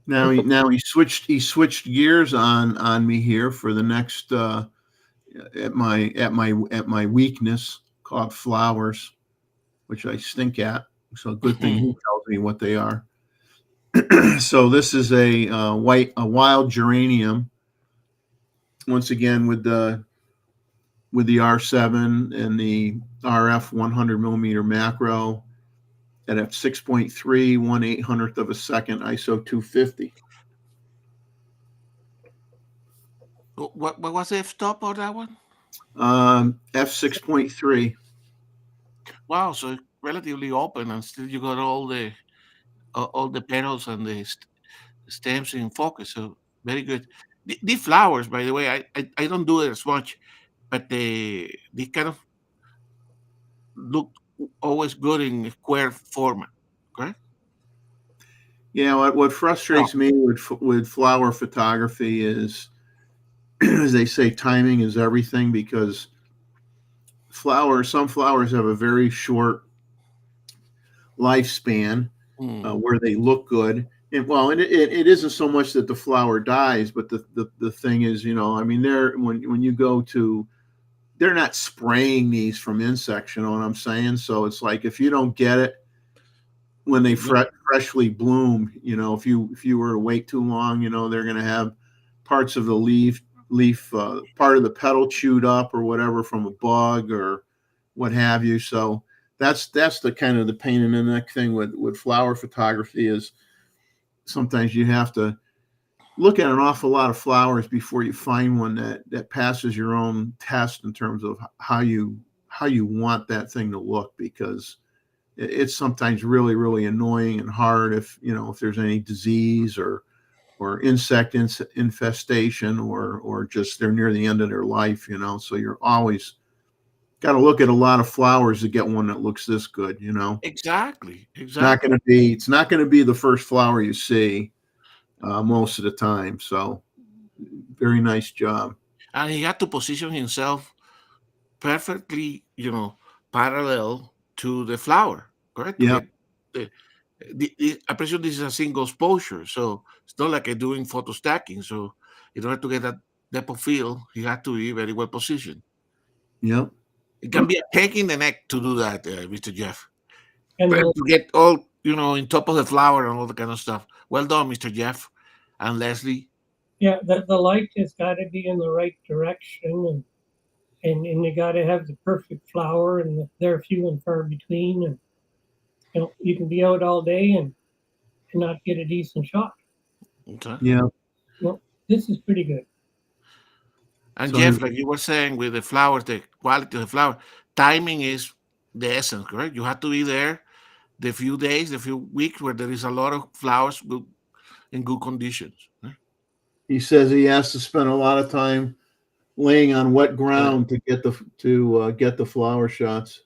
Now he switched gears on me here for the next at my weakness called flowers, which I stink at. So good thing he tells me what they are. So this is a wild geranium. Once again with the R7 and the RF 100 millimeter macro at f6.3, 1/800th of a second, ISO 250. What was the f-stop on that one? F6.3. Wow, so relatively open, and still you got all the petals and the stems in focus. So very good. The flowers, by the way, I don't do it as much, but they kind of look always good in square format, correct? Yeah, what frustrates me with flower photography is, as they say, timing is everything, because some flowers have a very short lifespan where they look good. And it isn't so much that the flower dies, but the thing is, I mean, when you go to, they're not spraying these from insects, you know what I'm saying? So it's like, if you don't get it when they freshly bloom, if you were to wait too long, they're going to have parts of the leaf part of the petal chewed up or whatever from a bug or what have you. So that's the kind of the pain in the neck thing with flower photography, is sometimes you have to look at an awful lot of flowers before you find one that passes your own test in terms of how you want that thing to look, because it's sometimes really, really annoying and hard if there's any disease or insect infestation or just they're near the end of their life, so you're always got to look at a lot of flowers to get one that looks this good. Exactly. It's not going to be the first flower you see most of the time. So very nice job. And he had to position himself perfectly, parallel to the flower, correct? Yeah. I presume this is a single exposure, so it's not like doing photo stacking. So in order to get that depth of field, he had to be very well positioned. Yep. It can be a cake in the neck to do that, Mr. Jeff. And But the, to get all, in top of the flower and all the kind of stuff. Well done, Mr. Jeff and Leslie. yeah, the light has got to be in the right direction, and you got to have the perfect flower, and they're few and far between, and you can be out all day and not get a decent shot. Okay. Yeah. Well, this is pretty good. And So Jeff, like you were saying with the flowers, the quality of the flower, timing is the essence, correct? You have to be there the few days, the few weeks where there is a lot of flowers in good conditions. he says he has to spend a lot of time laying on wet ground to get the flower shots.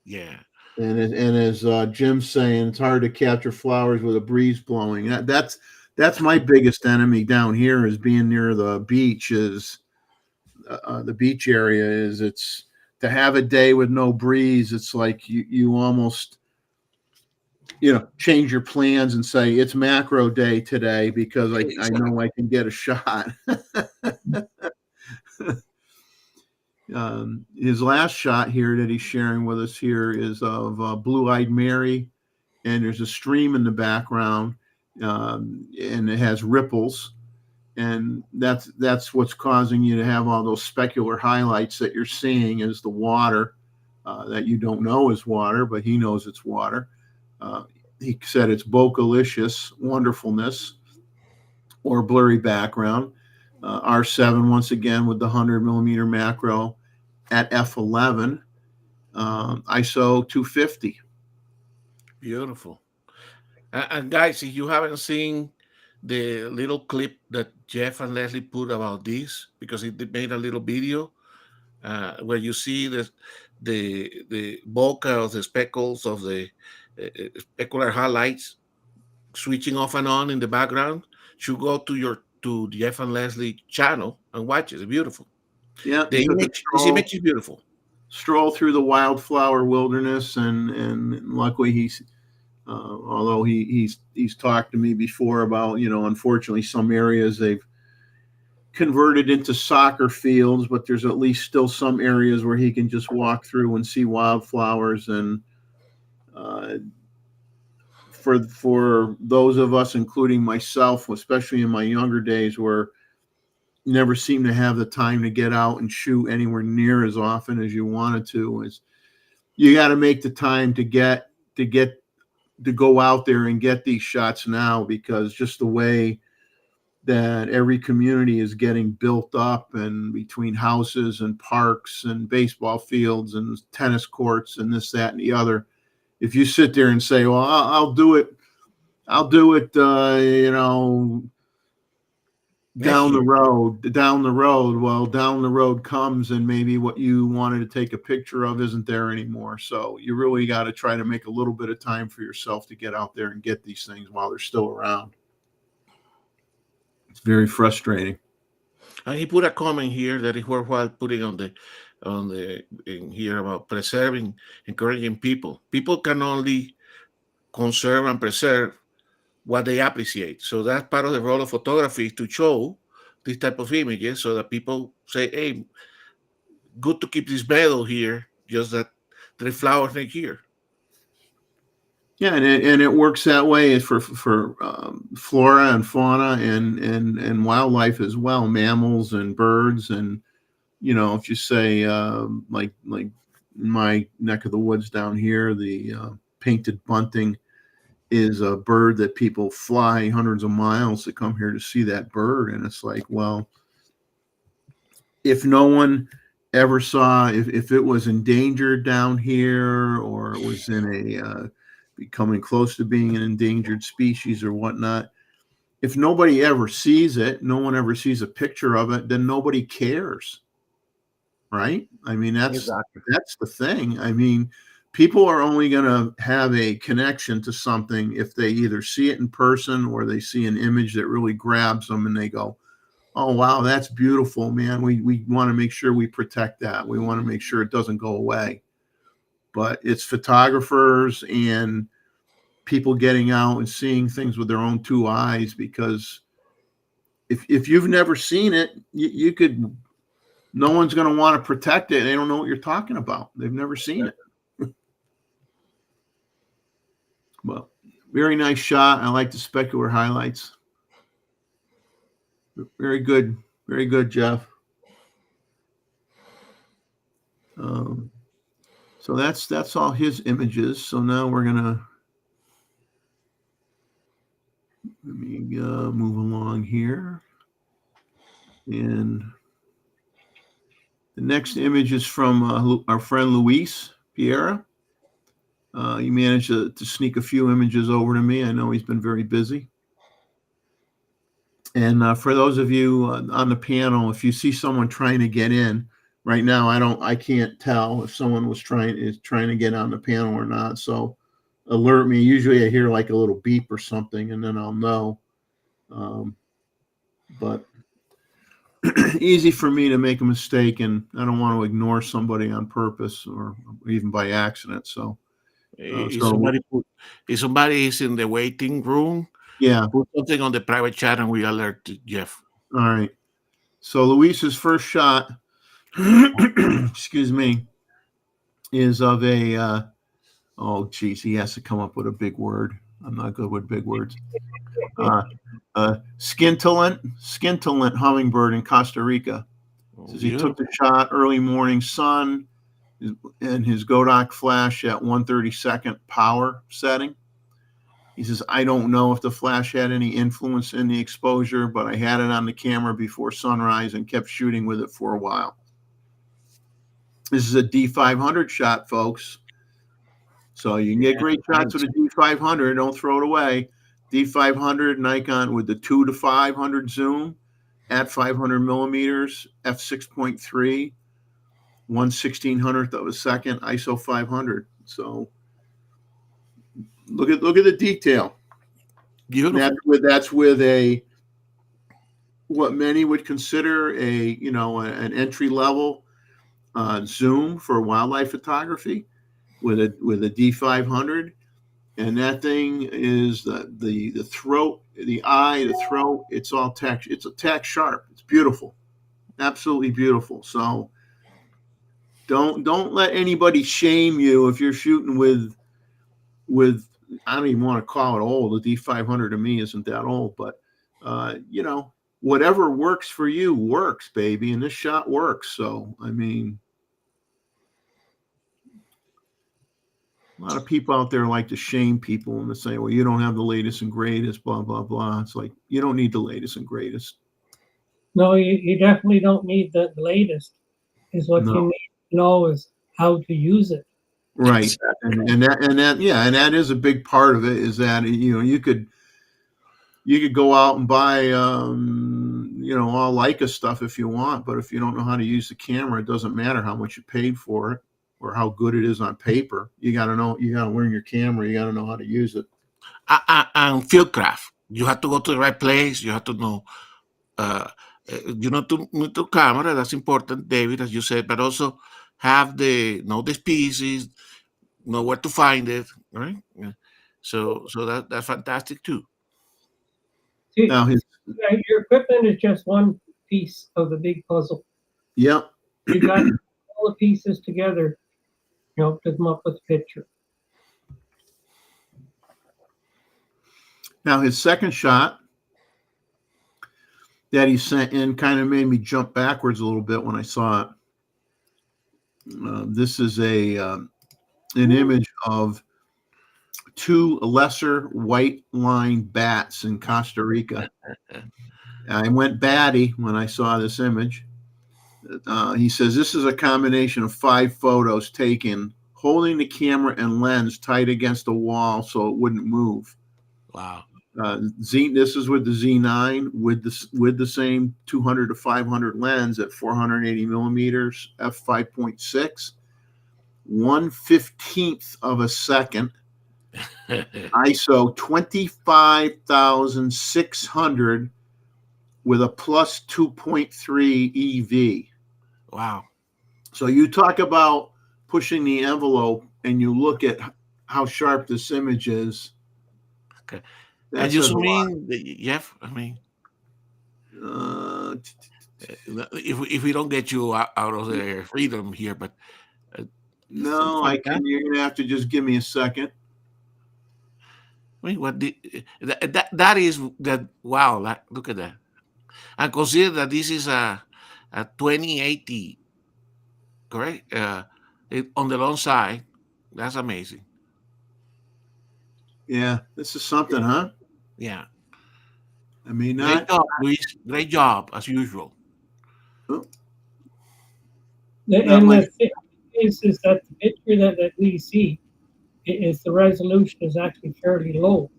Yeah. And as Jim's saying, it's hard to capture flowers with a breeze blowing. That's my biggest enemy down here, is being near the beach. Is the beach area is it's to have a day with no breeze. It's like you almost change your plans and say it's macro day today because I know I can get a shot. His last shot here that he's sharing with us here is of Blue-Eyed Mary, and there's a stream in the background, and it has ripples, and that's what's causing you to have all those specular highlights that you're seeing is the water that you don't know is water, but he knows it's water. He said it's bocalicious wonderfulness or blurry background. R7 once again with the 100 millimeter macro at f11, ISO 250. Beautiful. And guys, if you haven't seen the little clip that Jeff and Leslie put about this, because they made a little video where you see the bokeh of the speckles of the specular highlights switching off and on in the background, should go to Jeff and Leslie channel and watch it. It's beautiful. Yeah, This image is beautiful. Stroll through the wildflower wilderness, and luckily he's although he's talked to me before about unfortunately some areas they've converted into soccer fields, but there's at least still some areas where he can just walk through and see wildflowers. And for those of us, including myself, especially in my younger days, where you never seem to have the time to get out and shoot anywhere near as often as you wanted to, is you got to make the time to go out there and get these shots now, because just the way that every community is getting built up, and between houses and parks and baseball fields and tennis courts and this, that, and the other, if you sit there and say, well, I'll do it, down the road. Well, down the road comes, and maybe what you wanted to take a picture of isn't there anymore. So you really got to try to make a little bit of time for yourself to get out there and get these things while they're still around. It's very frustrating. And he put a comment here that is worthwhile putting on in here about preserving, encouraging people. People can only conserve and preserve what they appreciate. So that's part of the role of photography, is to show this type of images so that people say, hey, good to keep this meadow here, just that there are flowers next here. Yeah, and it works that way for flora and fauna and wildlife as well, mammals and birds. And if you say like in my neck of the woods down here, the painted bunting is a bird that people fly hundreds of miles to come here to see that bird. And it's like, well, if no one ever saw, if it was endangered down here, or it was in a becoming close to being an endangered species or whatnot, if nobody ever sees it, no one ever sees a picture of it, then nobody cares, right? I mean, that's the thing. I mean, people are only going to have a connection to something if they either see it in person or they see an image that really grabs them and they go, oh, wow, that's beautiful, man. We want to make sure we protect that. We want to make sure it doesn't go away. But it's photographers and people getting out and seeing things with their own two eyes, because if you've never seen it, you could no one's going to want to protect it. They don't know what you're talking about. They've never seen it. Well, very nice shot. I like the specular highlights. Very good. Very good, Jeff. So that's all his images. So now we're gonna let me move along here, and the next image is from our friend Luis Piera. He managed to sneak a few images over to me. I know he's been very busy. And for those of you on the panel, if you see someone trying to get in right now, I can't tell if someone is trying to get on the panel or not. So alert me. Usually I hear like a little beep or something, and then I'll know. But easy for me to make a mistake, and I don't want to ignore somebody on purpose or even by accident. So if somebody is in the waiting room, yeah, put something on the private chat and we alert Jeff. All right. So Luis's first shot, excuse me, is of a oh geez, he has to come up with a big word. I'm not good with big words. Scintillant hummingbird in Costa Rica. Says he took the shot early morning sun and his Kodak flash at 1/32 power setting. He says, I don't know if the flash had any influence in the exposure, but I had it on the camera before sunrise and kept shooting with it for a while. This is a D500 shot, folks. So you can get great shots with a D500. Don't throw it away. D500 Nikon with the 2 to 500 zoom at 500 millimeters, f6.3, 1/1600th of a second, ISO 500. So look at the detail. That's with a what many would consider an entry level zoom for wildlife photography with a D500, and that thing is the throat, the eye, the throat. It's all tack. It's a tack sharp. It's beautiful, absolutely beautiful. So don't let anybody shame you if you're shooting with I don't even want to call it old. The D500 to me isn't that old, but whatever works for you works, baby. And this shot works. So, I mean, a lot of people out there like to shame people and to say, well, you don't have the latest and greatest, blah, blah, blah. It's like, you don't need the latest and greatest. No, you definitely don't need the latest. Is what you need to know is how to use it. Right. And that is a big part of it, is that, you could go out and buy, all Leica stuff if you want, but if you don't know how to use the camera, it doesn't matter how much you paid for it or how good it is on paper. You got to learn your camera. You got to know how to use it. And fieldcraft. You have to go to the right place. You have to know, to camera. That's important, David, as you said, but also know the species, know where to find it, right? So that's fantastic too. Now your equipment is just one piece of the big puzzle. Yep. You got all the pieces together, to come up with a picture. Now his second shot that he sent in kind of made me jump backwards a little bit when I saw it. This is an image of 2 lesser white line bats in Costa Rica. I went batty when I saw this image. He says this is a combination of 5 photos taken holding the camera and lens tight against a wall so it wouldn't move. Wow. This is with the Z9 with the same 200 to 500 lens at 480 millimeters, f5.6, 1/15th of a second, ISO 25,600 with a plus 2.3 EV. Wow. So you talk about pushing the envelope and you look at how sharp this image is. Okay. And you mean, Jeff? I mean, If we don't get you out of their freedom here, but No, I can. You're gonna have to just give me a second. I mean, that is that. Wow, look at that. And consider that this is a 2080, correct? On the long side, that's amazing. Yeah, this is something, huh? Yeah, I mean, great not. job, Luis. Great job as usual. Oh, not And my. the thing is that the picture that we see is the resolution is actually fairly low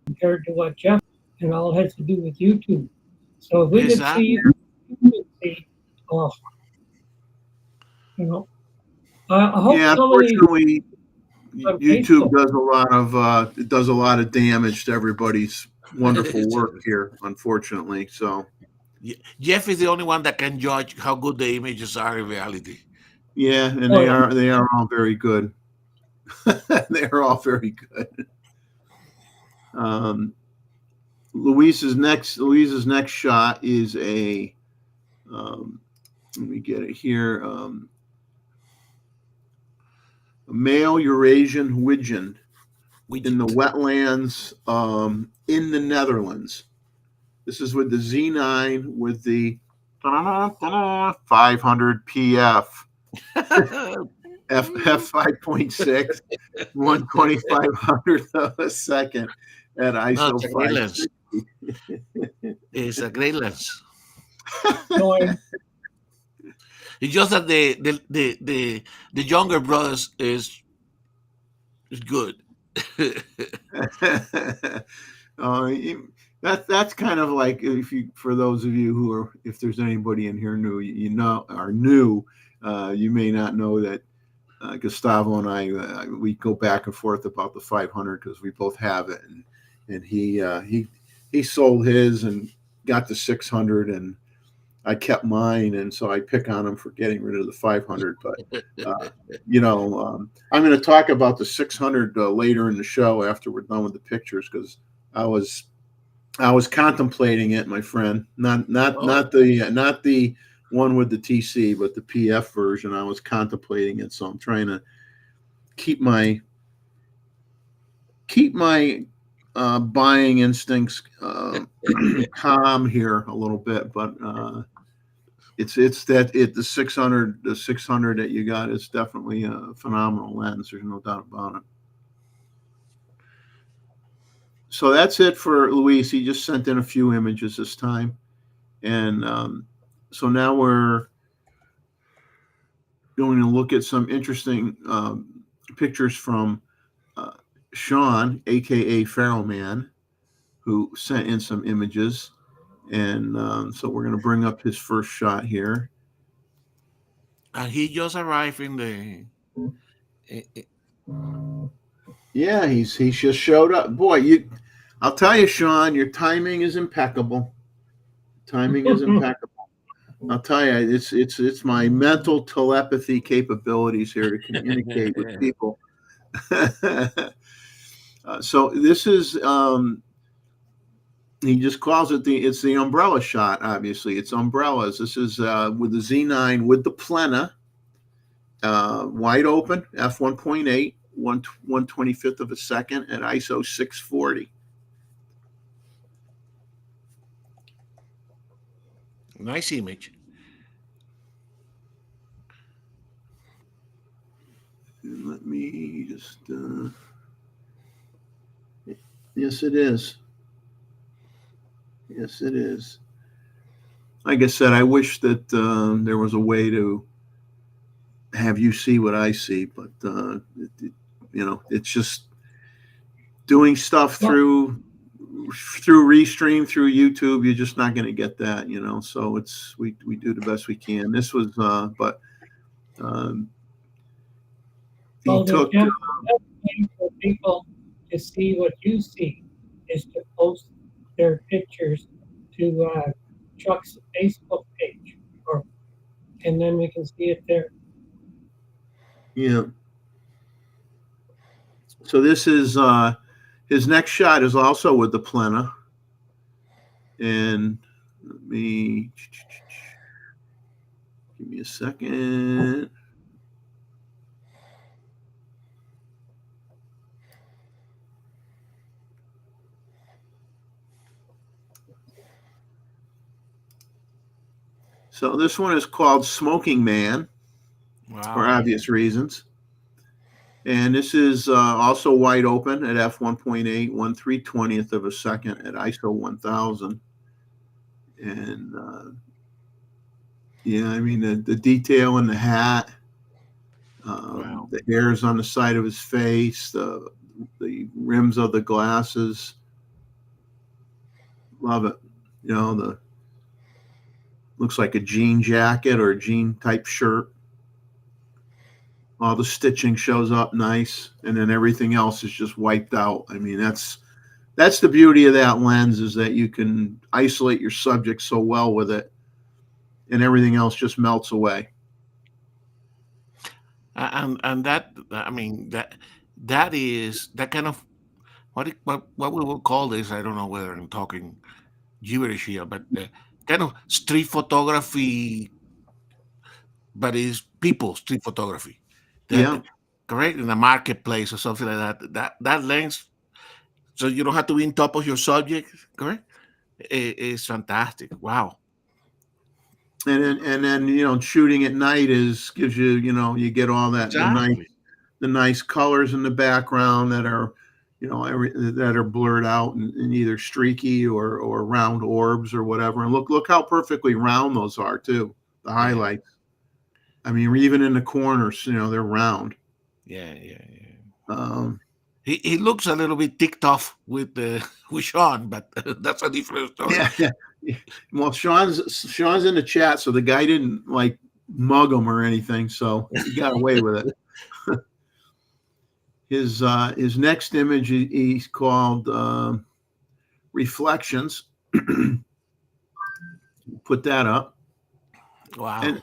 compared to what Jeff, and all has to do with YouTube. So if we could Exactly. see, oh, you know, I hope Yeah, some of these unfortunately, on YouTube Facebook. does a lot of damage to everybody's wonderful work here. Unfortunately, so Jeff is the only one that can judge how good the images are in reality. yeah, and Oh, they are all very good. They are all very good. Louise's next shot is a let me get it here. A male Eurasian widgeon in the wetlands in the Netherlands. This is with the Z9 with the 500 PF f5.6 1/2500th of a second at ISO it's a great lens. 560. It's a great lens. no, It's just that the younger brothers is good. That's kind of like, if you, for those of you who are, if there's anybody in here new, you may not know that Gustavo and I we go back and forth about the 500 because we both have it, and he sold his and got the 600, and I kept mine, and so I pick on him for getting rid of the 500. But I'm going to talk about the 600 later in the show after we're done with the pictures, because I was contemplating it, my friend. Not the one with the TC, but the PF version. I was contemplating it, so I'm trying to keep my buying instincts calm here a little bit. But the 600 that you got is definitely a phenomenal lens. There's no doubt about it. So that's it for Luis. He just sent in a few images this time, and so now we're going to look at some interesting pictures from Sean, aka Feral Man, who sent in some images, and so we're going to bring up his first shot here. And he just arrived in the. Yeah, he just showed up. Boy, I'll tell you, Sean, your timing is impeccable. I'll tell you, it's my mental telepathy capabilities here to communicate with people. So this is he just calls it it's the umbrella shot. Obviously, it's umbrellas. This is with the Z9 with the Plena, wide open, f1.8, 1/25th of a second at ISO 640. Nice image. And let me just. Yes, it is. Yes, it is. Like I said, I wish that there was a way to have you see what I see, but it's just doing stuff through Restream, through YouTube. You're just not going to get that, So we do the best we can. This was, but he took. The best way for people to see what you see is to post their pictures to Chuck's Facebook page, and then we can see it there. Yeah. So this is his next shot is also with the Plena, and Let me give me a second. So this one is called Smoking Man for Wow. obvious reasons. And this is also wide open at f1.8, 1/320th of a second at ISO 1000. And yeah, I mean, the detail in the hat, Wow. the hairs on the side of his face, the rims of the glasses. Love it. You know, the looks like a jean jacket or a jean type shirt. All the stitching shows up nice, and then everything else is just wiped out. I mean, that's the beauty of that lens, is that you can isolate your subject so well with it, and everything else just melts away. And that, I mean, that is that kind of what we will call this. I don't know whether I'm talking gibberish here, but kind of street photography, but it's people street photography. Yeah. That correct in the marketplace or something like that. That lens, so you don't have to be in top of your subject. Correct. It's fantastic. Wow. And then you know, shooting at night gives you, you know, you get all that Exactly. the nice colors in the background that are, you know, that are blurred out in either streaky or round orbs or whatever. And look how perfectly round those are too. The Yeah. highlights. I mean, even in the corners, you know, they're round. Yeah. Yeah. Yeah. Um, He looks a little bit ticked off with with Sean, but that's a different story. yeah. Well, Sean's in the chat, so the guy didn't like mug him or anything, so he got away with it. His next image he's called Reflections. Put that up. Wow. And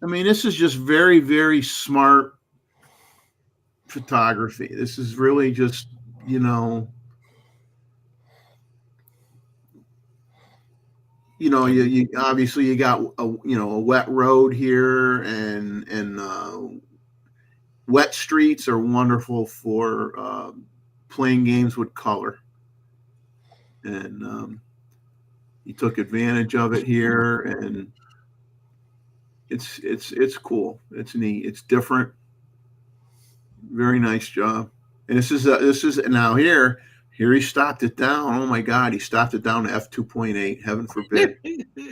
I mean, this is just very, very smart photography. This is really just, you know, you obviously you got a wet road here, and wet streets are wonderful for playing games with color, and he took advantage of it here, and it's cool. It's neat. It's different. Very nice job. And this is now here he stopped it down. Oh my God, he stopped it down to f2.8. Heaven forbid.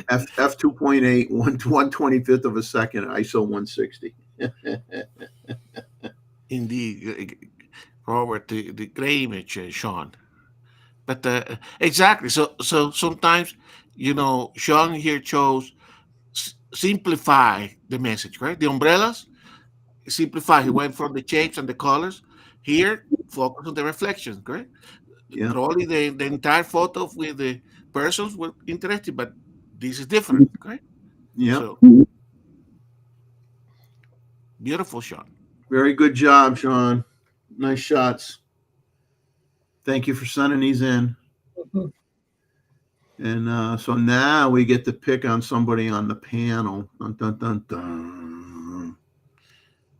f2.8, 1/25th of a second, ISO 160. Indeed, Robert, the great image, Sean. But exactly. So sometimes, you know, Sean here chose simplify the message, right? The umbrellas simplify. He went from the shapes and the colors. Here, focus on the reflections, correct? Yeah. Probably the entire photo with the persons were interesting, but this is different, correct? Yeah. So beautiful, Sean. Very good job, Sean. Nice shots. Thank you for sending these in. Mhm. And so now we get to pick on somebody on the panel. Dun, dun, dun, dun.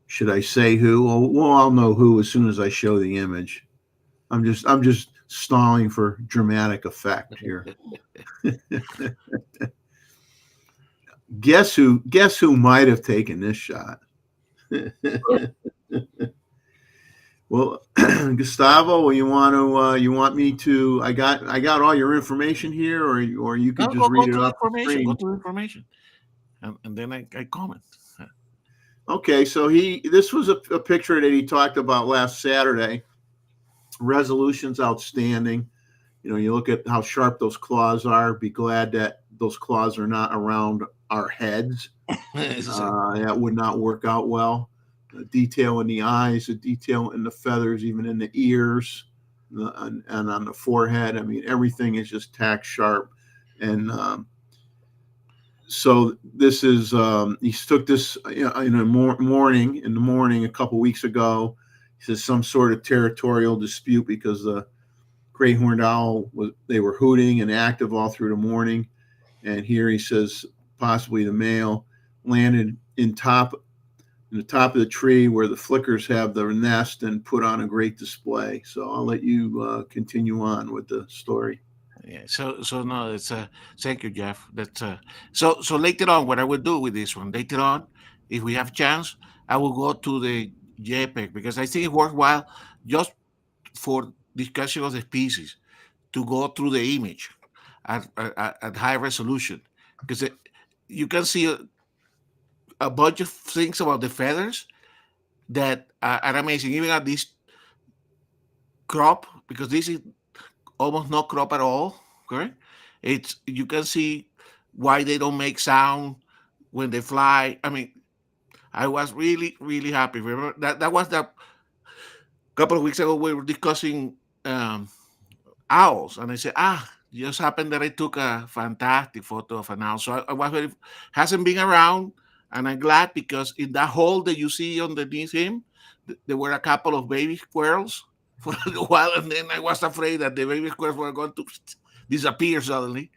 Should I say who? Well, I'll know who as soon as I show the image. I'm just stalling for dramatic effect here. Guess who might have taken this shot? Well, Gustavo, you want me to? I got all your information here, or you could just read it off the screen. Go to the information, and then I comment. Okay, so this was a picture that he talked about last Saturday. Resolution's outstanding. You know, you look at how sharp those claws are. Be glad that those claws are not around our heads. That would not work out well. The detail in the eyes, the detail in the feathers, even in the ears, and on the forehead. I mean, everything is just tack sharp. And so this is he took this in the morning a couple weeks ago. He says some sort of territorial dispute because the great horned owl they were hooting and active all through the morning. And here he says possibly the male landed in the top of the tree where the flickers have their nest and put on a great display. So I'll let you continue on with the story. Yeah. So no, it's thank you, Jeff. That's so later on, what I will do with this one later on, if we have chance, I will go to the JPEG because I think it's worthwhile just for discussion of the species to go through the image at high resolution because you can see a bunch of things about the feathers that are amazing, even at this crop, because this is almost no crop at all. Correct? It's you can see why they don't make sound when they fly. I mean, I was really happy. Remember that was the couple of weeks ago we were discussing owls, and I said, just happened that I took a fantastic photo of an owl. So I was very hasn't been around, and I'm glad because in that hole that you see underneath him, there were a couple of baby squirrels for a while, and then I was afraid that the baby squirrels were going to disappear suddenly.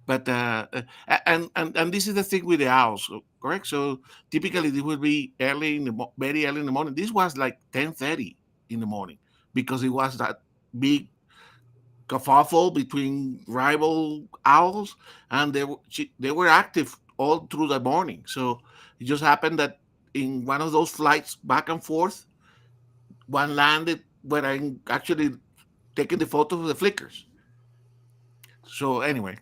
But and this is the thing with the owls, correct? So typically this would be early in the very early in the morning. This was like 10:30 in the morning because it was that big kerfuffle between rival owls, and they were active all through the morning. So it just happened that in one of those flights back and forth, one landed where I'm actually taking the photo of the flickers. So anyway,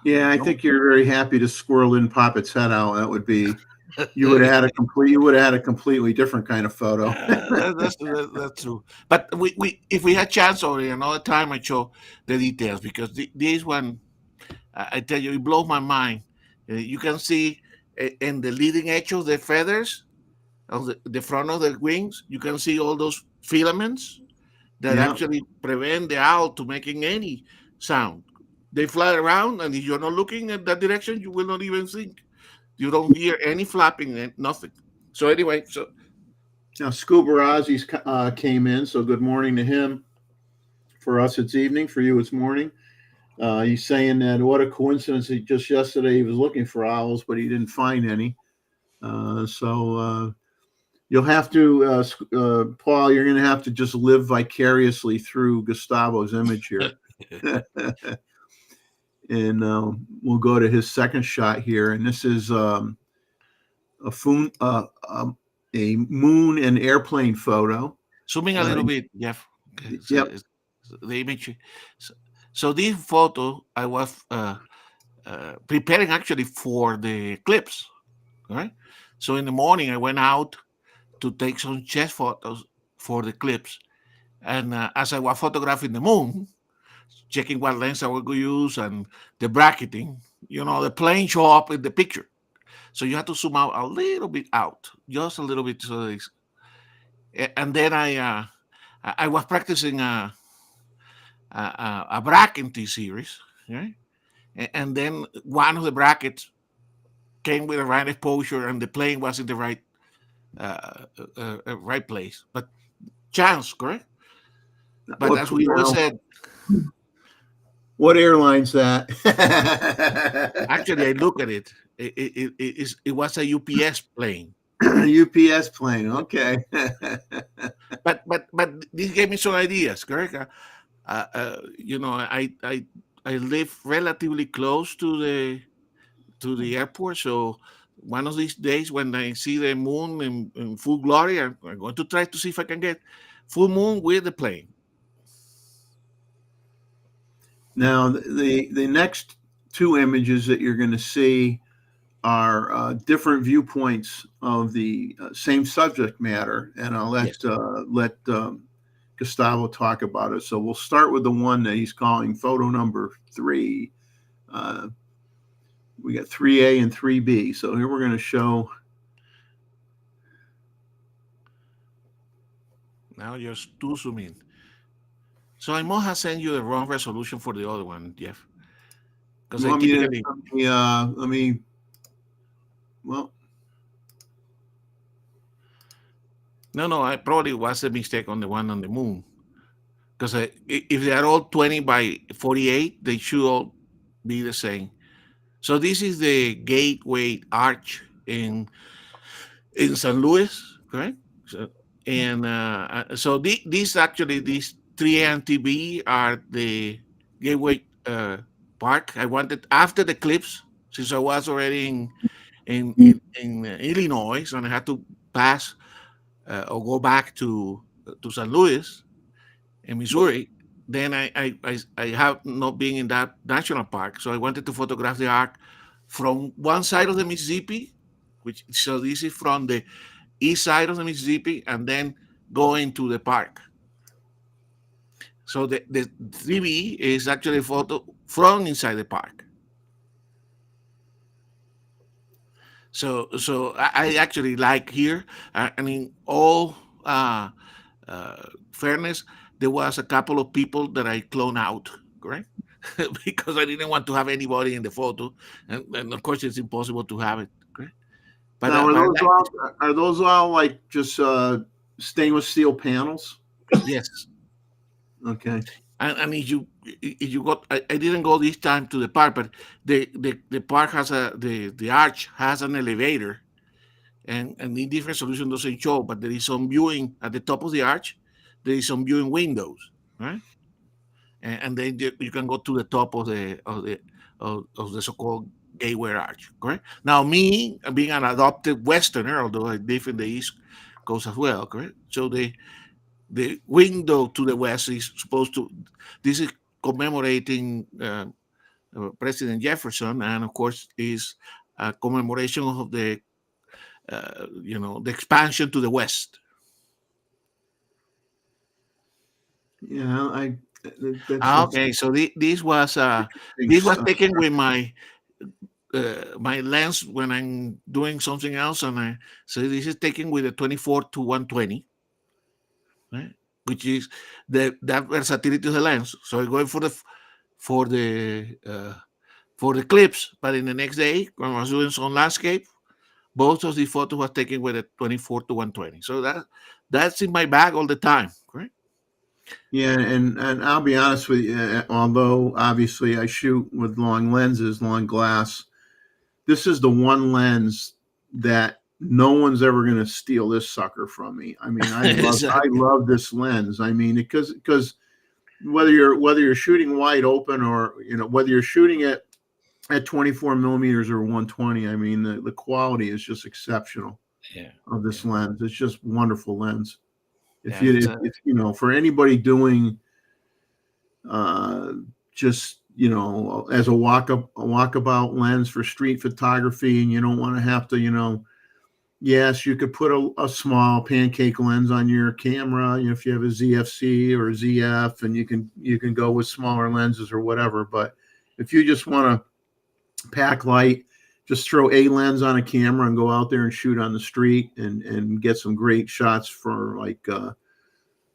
Yeah, I think you're very happy to squirrel in pop its head out. That would be you would have had a completely different kind of photo. That's true. But we if we had chance or another time, I show the details because this one, I tell you, it blows my mind. You can see in the leading edge of the feathers of the front of the wings, you can see all those filaments that Yeah. actually prevent the owl to making any sound. They fly around, and if you're not looking at that direction, you will not even think. You don't hear any flapping and nothing. So anyway, so Now Scuba Ozzy's came in, so good morning to him. For us, it's evening. For you, it's morning. He's saying that what a coincidence. Just yesterday he was looking for owls, but he didn't find any. So you'll have to, Paul, you're going to have to just live vicariously through Gustavo's image here. And we'll go to his second shot here. And this is a moon and airplane photo. zooming a little bit, Jeff. Okay, so Yep. the image. So this photo, I was preparing actually for the clips. All right. So in the morning, I went out to take some chest photos for the clips. And as I was photographing the moon, checking what lens I would use and the bracketing, the plane show up in the picture. So you have to zoom out a little bit out, just a little bit. And then I was practicing a bracketing series, right? And then one of the brackets came with the right exposure, and the plane was in the right place. But chance, correct? But as we always said, what airline's that? actually, I look at it. It was a UPS plane. UPS plane. Okay. but this gave me some ideas, correct? I live relatively close to the airport, so one of these days when I see the moon in full glory, I'm going to try to see if I can get full moon with the plane. Now, the next two images that you're going to see are different viewpoints of the same subject matter, and I'll let Gustavo talk about it. So we'll start with the one that he's calling photo number 3. We got 3A and 3B. So here we're going to show. Now just to zoom in. So I must have sent you the wrong resolution for the other one, Jeff. Because I typically well. No, I probably was a mistake on the one on the moon. because if they are all 20 by 48, they should all be the same. So this is the Gateway Arch in San Luis, correct? So, and so these three MTB are the Gateway Park. I wanted after the clips, since I was already in Illinois, and I had to pass or go back to San Luis in Missouri. Then I have not been in that national park, so I wanted to photograph the arc from one side of the Mississippi, which so this is from the east side of the Mississippi, and then go into the park. So the 3B is actually a photo from inside the park. So I actually like here. I mean, all fairness, there was a couple of people that I clone out, correct? Because I didn't want to have anybody in the photo, and of course it's impossible to have it, correct? Now, But I like this. are those all like just stainless steel panels? Yes. Okay. And if you got I didn't go this time to the park, but the park has the arch has an elevator, and the different solution doesn't show, but there is some viewing at the top of the arch. There is some viewing windows, right? And then you can go to the top of the so-called gateway arch. Correct. Now, me being an adopted Westerner, although I live in the East Coast as well, correct. So the window to the west is supposed to. This is commemorating President Jefferson, and of course is a commemoration of the the expansion to the west. Yeah, Okay, so this was taken with my lens when I'm doing something else, and so this is taken with a 24 to 120, right? Which is that versatility of the lens. So I'm going for the clips, but in the next day when I was doing some landscape, both of the photos was taken with a 24 to 120. So that's in my bag all the time, right? Yeah, and I'll be honest with you. Although obviously I shoot with long lenses, long glass, this is the one lens that no one's ever going to steal this sucker from me. I mean, I Exactly. love this lens. I mean, because whether you're shooting wide open or whether you're shooting it at 24 millimeters or 120, I mean the quality is just exceptional Yeah. of this lens. It's just wonderful lens. If Yeah, you for anybody doing just as a walkabout lens for street photography, and you don't want to have to yes, you could put a small pancake lens on your camera, if you have a ZFC or a ZF, and you can go with smaller lenses or whatever. But if you just want to pack light, just throw a lens on a camera and go out there and shoot on the street and get some great shots for like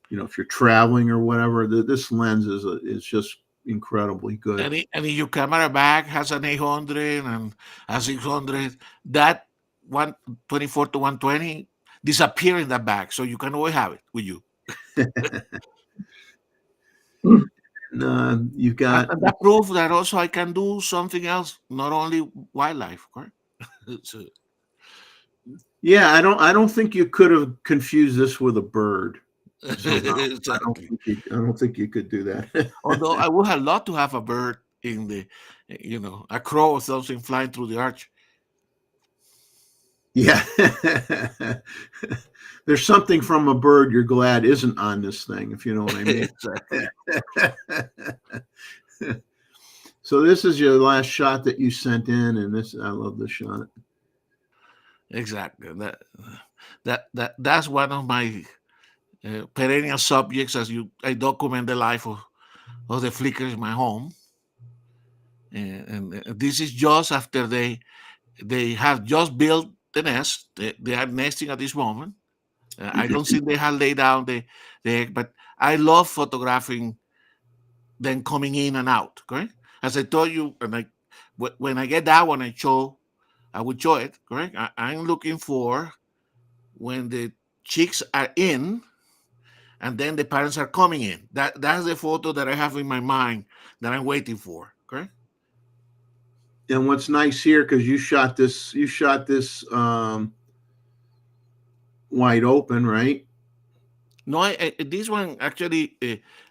if you're traveling or whatever. This lens is just incredibly good. and if your camera bag has an 800 and a 600, that 124 to 120 disappear in that bag, so you can always have it with you. You've got And that proof that also I can do something else, not only wildlife, correct? So, yeah. I don't think you could have confused this with a bird. Somehow. exactly. I don't think you could do that. Although I would have loved to have a bird in the, a crow or something flying through the arch. Yeah. There's something from a bird you're glad isn't on this thing, if you know what I mean. Exactly. So this is your last shot that you sent in, and I love this shot. Exactly. That's one of my perennial subjects as I document the life of the flickers in my home. And this is just after they have just built the nest. They are nesting at this moment. I don't think they have laid down the egg, but I love photographing them coming in and out. Correct? As I told you, and when I get that one, I would show it. Correct? I'm looking for when the chicks are in, and then the parents are coming in. That's the photo that I have in my mind that I'm waiting for. Okay. And what's nice here, because you shot this wide open, right? No, this one actually,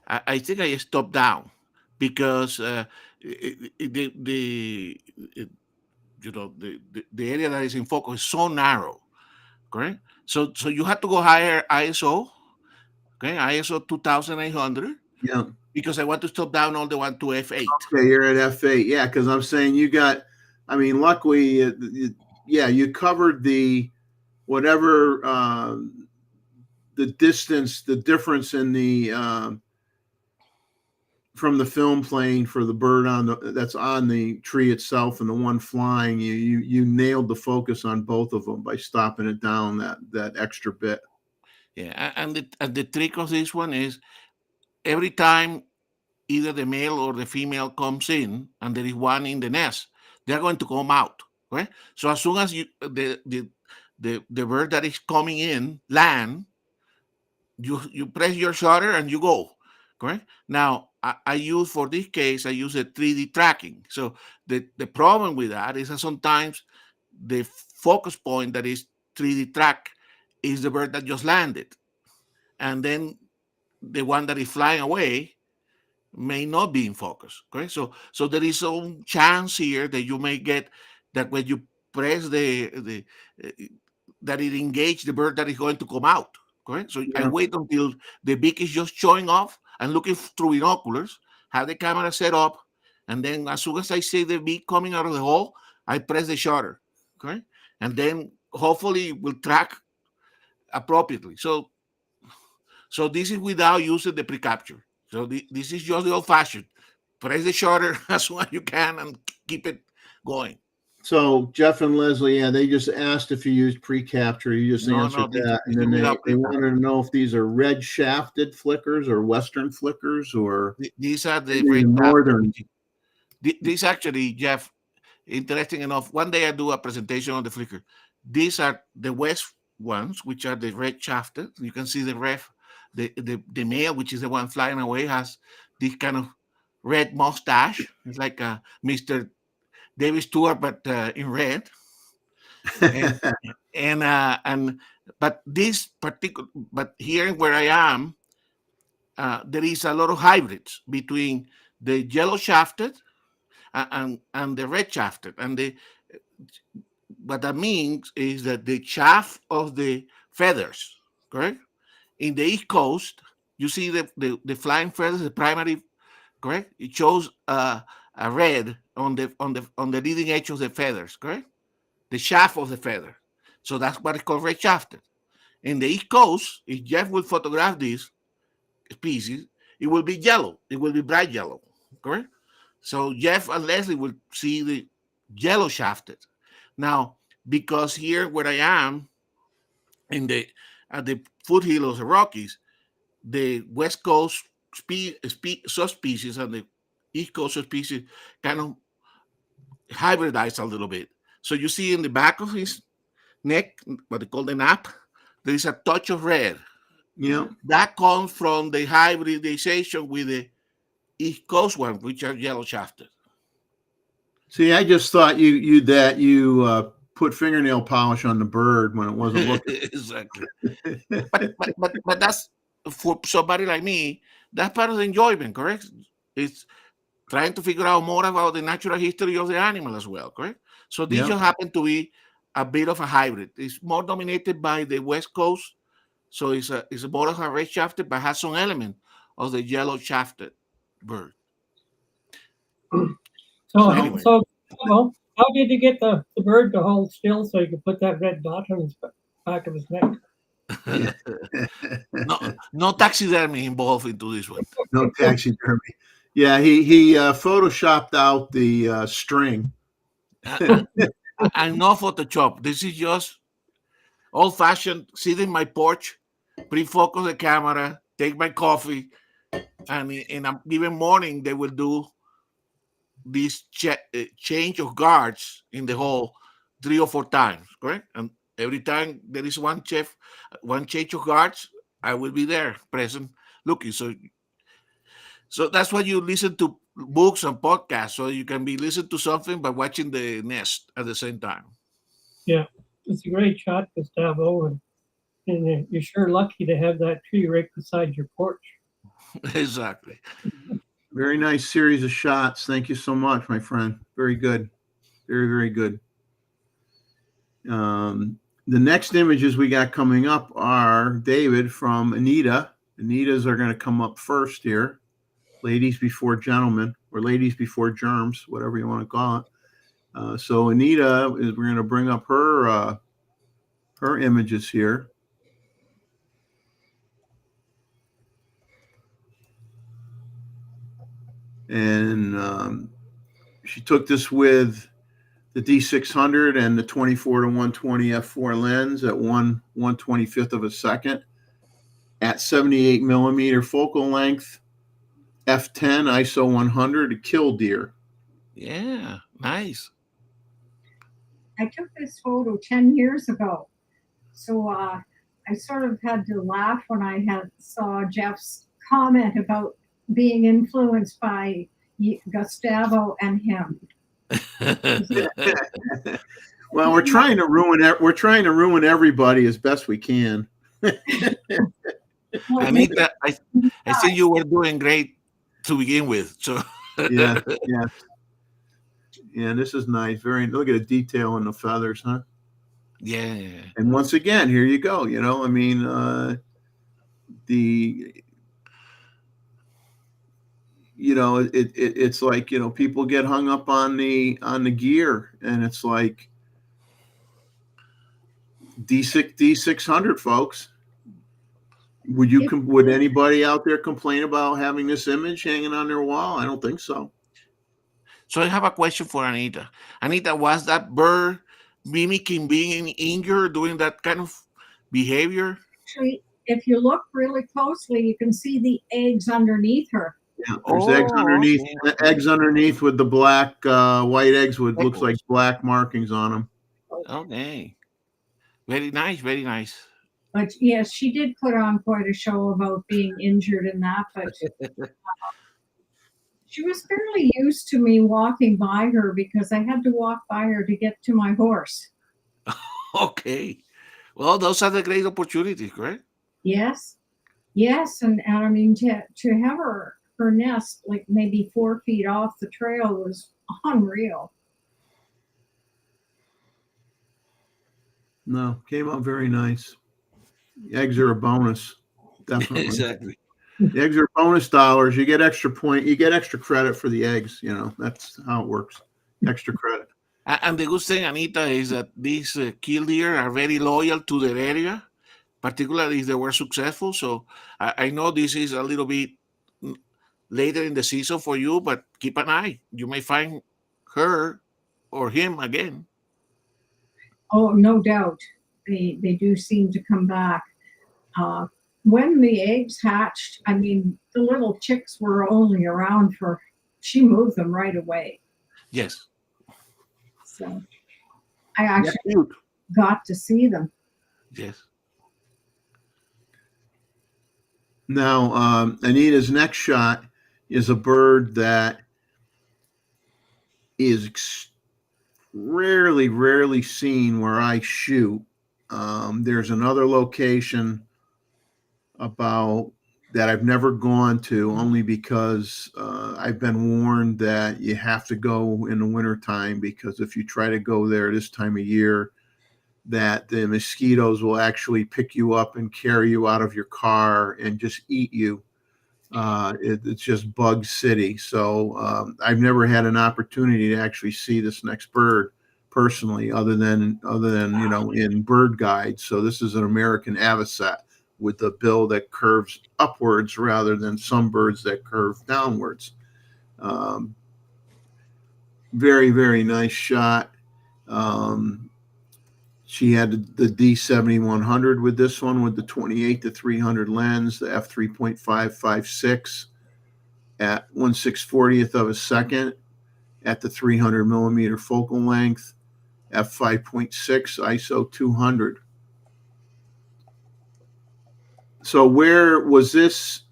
I think I stopped down because the the area that is in focus is so narrow. Okay, so you have to go higher ISO. Okay, ISO 2800 Yeah. because I want to stop down all the one to f8. Okay, you're at F8. Yeah, because I'm saying you got. I mean, luckily, yeah, you covered the whatever the distance, the difference in the from the film plane for the bird that's on the tree itself and the one flying. You nailed the focus on both of them by stopping it down that extra bit. Yeah, and the trick of this one is every time either the male or the female comes in and there is one in the nest, they're going to come out. Right? So as soon as the bird that is coming in land, you press your shutter and you go. Correct? Now I use, for this case, I use a 3D tracking. So the problem with that is that sometimes the focus point that is 3D track is the bird that just landed, and then the one that is flying away may not be in focus. Okay, so there is some chance here that you may get that when you press the uh, that it engage the bird that is going to come out. Correct. So I Yeah. wait until the beak is just showing off and looking through binoculars, have the camera set up, and then as soon as I see the beak coming out of the hole, I press the shutter. Okay, and then hopefully it will track appropriately. So this is without using the pre-capture. So this is just the old-fashioned. Press the shutter as soon as you can and keep it going. So Jeff and Leslie, yeah, they just asked if you used pre-capture. You just answered This, that, this and is then without they pre-capture. wanted to know if these are red shafted flickers or western flickers or These are the maybe red northern. These actually, Jeff, interesting enough, one day I do a presentation on the flicker. These are the west ones, which are the red shafted. You can see the male, which is the one flying away, has this kind of red mustache. It's like a Mr. David Stewart, but in red. And and but this particular, but here where I am, there is a lot of hybrids between the yellow shafted and the red shafted, and the what that means is that the chaff of the feathers, correct? In the East Coast, you see the flying feathers, the primary, correct? It shows a red on the leading edge of the feathers, correct? The shaft of the feather. So that's what is called red shafted. In the East Coast, if Jeff will photograph this species, it will be yellow. It will be bright yellow, correct? So Jeff and Leslie will see the yellow shafted. Now, because here where I am in the at the foothill of the Rockies, the West Coast subspecies and the East Coast subspecies kind of hybridize a little bit. So you see in the back of his neck, what they call the nap, there is a touch of red. Yeah. That comes from the hybridization with the East Coast one, which are yellow shafted. See, I just thought you put fingernail polish on the bird when it wasn't looking. Exactly. But that's, for somebody like me, that's part of the enjoyment, correct? It's trying to figure out more about the natural history of the animal as well, correct? So this just happened to be a bit of a hybrid. It's more dominated by the West Coast, so it's more of a red shafted, but has some element of the yellow shafted bird. So, well, how did you get the bird to hold still so you could put that red dot on his back of his neck? No taxidermy involved into this one. No taxidermy. Yeah, he photoshopped out the string. And no Photoshop. This is just old-fashioned. Sit in my porch, pre-focus the camera, take my coffee, and in a given morning they will do this change of guards in the hole 3 or 4 times, correct? And every time there is one change of guards, I will be there present looking. So that's why you listen to books and podcasts, so you can be listening to something by watching the nest at the same time. Yeah, it's a great shot, Gustavo, and you're sure lucky to have that tree right beside your porch. Exactly. Very nice series of shots. Thank you so much, my friend. Very good. Very, very good. The next images we got coming up are David from Anita. Anitas are going to come up first here. Ladies before gentlemen, or ladies before germs, whatever you want to call it. So Anita we're going to bring up her images here. And she took this with the D600 and the 24 to 120 f4 lens at 1/125th of a second at 78 millimeter focal length, f10 ISO 100 to kill deer. Yeah, nice. I took this photo 10 years ago. So I sort of had to laugh when I saw Jeff's comment about being influenced by Gustavo and him. Well, we're trying to ruin everybody as best we can. Anita, I think you were doing great to begin with. So Yeah. This is nice. Look at the detail in the feathers, huh? yeah. And once again, here you go. I mean, it's like, people get hung up on the gear, and it's like D600, folks. Would anybody out there complain about having this image hanging on their wall? I don't think so. So I have a question for Anita. Anita, was that bird mimicking being injured, doing that kind of behavior? Actually, if you look really closely, you can see the eggs underneath her. Yeah, there's eggs underneath. Okay. Eggs underneath with the black, white eggs with looks like black markings on them. Okay. Very nice. Very nice. But yes, she did put on quite a show about being injured in that, but she was fairly used to me walking by her because I had to walk by her to get to my horse. Okay. Well, those are the great opportunities, correct? Yes. And I mean, to have her nest like maybe 4 feet off the trail was unreal. No, came out very nice. The eggs are a bonus, definitely. Exactly. The eggs are bonus dollars. You get extra credit for the eggs. That's how it works. Extra credit. And the good thing, Anita, is that these killdeer are very loyal to their area, particularly if they were successful. So I know this is a little bit later in the season for you, but keep an eye. You may find her or him again. Oh, no doubt. They do seem to come back. When the eggs hatched, I mean, the little chicks were only around she moved them right away. Yes. So I actually got to see them. Yes. Now, Anita's next shot is a bird that is rarely seen where I shoot. There's another location that I've never gone to, only because I've been warned that you have to go in the wintertime, because if you try to go there this time of year, that the mosquitoes will actually pick you up and carry you out of your car and just eat you. It's just bug city. So I've never had an opportunity to actually see this next bird personally, other than in bird guides. So this is an American avocet with a bill that curves upwards rather than some birds that curve downwards. Very, very nice shot. She had the D7100 with this one, with the 28 to 300 lens, the f3.556 at 1/640th of a second at the 300 millimeter focal length, f5.6 ISO 200. So where was this?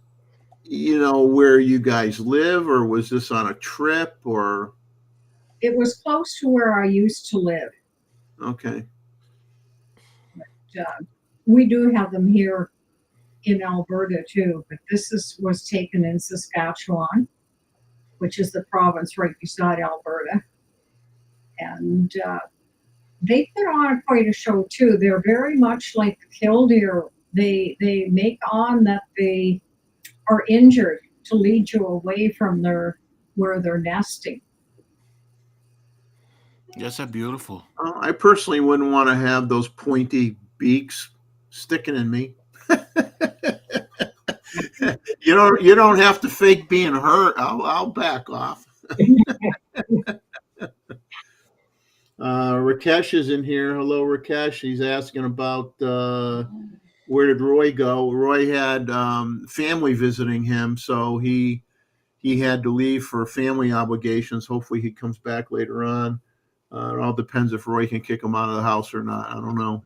Where you guys live, or was this on a trip, or? It was close to where I used to live. Okay. We do have them here in Alberta too, but was taken in Saskatchewan, which is the province right beside Alberta. And they put on quite a show too. They're very much like the killdeer. They make on that they are injured to lead you away from where they're nesting. Yes, they're beautiful. I personally wouldn't want to have those pointy beaks sticking in me. You don't have to fake being hurt. I'll back off. Rakesh is in here. Hello, Rakesh. He's asking about where did Roy go. Roy had family visiting him, so he had to leave for family obligations. Hopefully he comes back later on. It all depends if Roy can kick him out of the house or not. I don't know.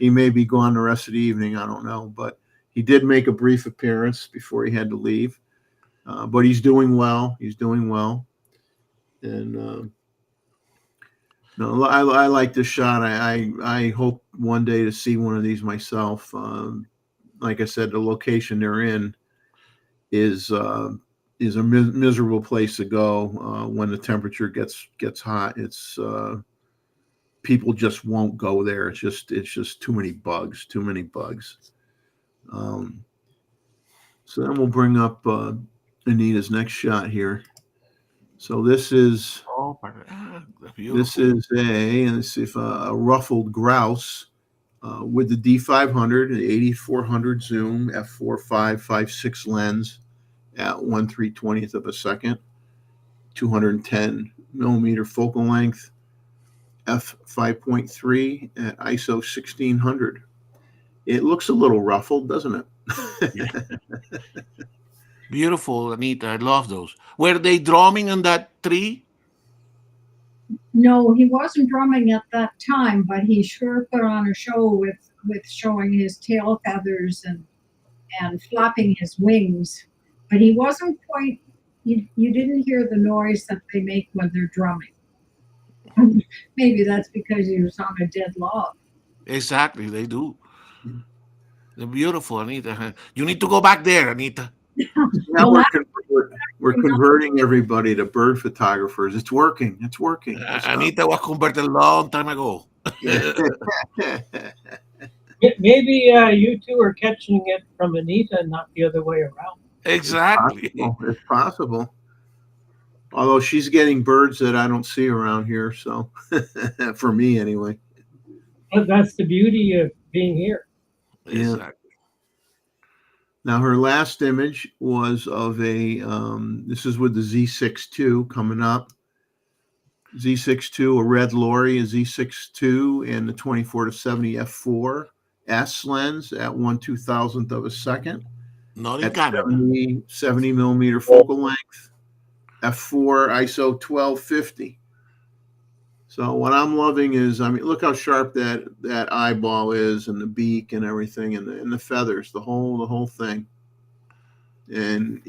He may be gone the rest of the evening. I don't know, but he did make a brief appearance before he had to leave. But he's doing well. He's doing well, and no, I like this shot. I hope one day to see one of these myself. Like I said, the location they're in is a miserable place to go when the temperature gets hot. It's people just won't go there. It's just too many bugs. So then we'll bring up Anita's next shot here. So this is let's see if a ruffled grouse with the D500 and 8400 zoom f4.556 lens at 1/320th of a second, 210 millimeter focal length, f5.3 at ISO 1600. It looks a little ruffled, doesn't it? Beautiful, Anita. I love those. Were they drumming on that tree? No, he wasn't drumming at that time, but he sure put on a show with showing his tail feathers and flapping his wings. But he wasn't quite. You didn't hear the noise that they make when they're drumming. Maybe that's because he was on a dead log. Exactly, they do. They're beautiful, Anita. You need to go back there, Anita. Now we're converting everybody to bird photographers. It's working. Anita was converted a long time ago. Maybe you two are catching it from Anita and not the other way around. Exactly. It's possible. Although she's getting birds that I don't see around here, so for me anyway. But that's the beauty of being here. Exactly. Now her last image was of this is with the Z6 II coming up. Z6 II, a red lorry, a Z6 II, and the 24-70 f4 S lens at 1/2000th of a second. Not in at Canada. 70 millimeter focal length, f4 ISO 1250. So what I'm loving is, look how sharp that eyeball is, and the beak and everything, and the feathers, the whole thing. And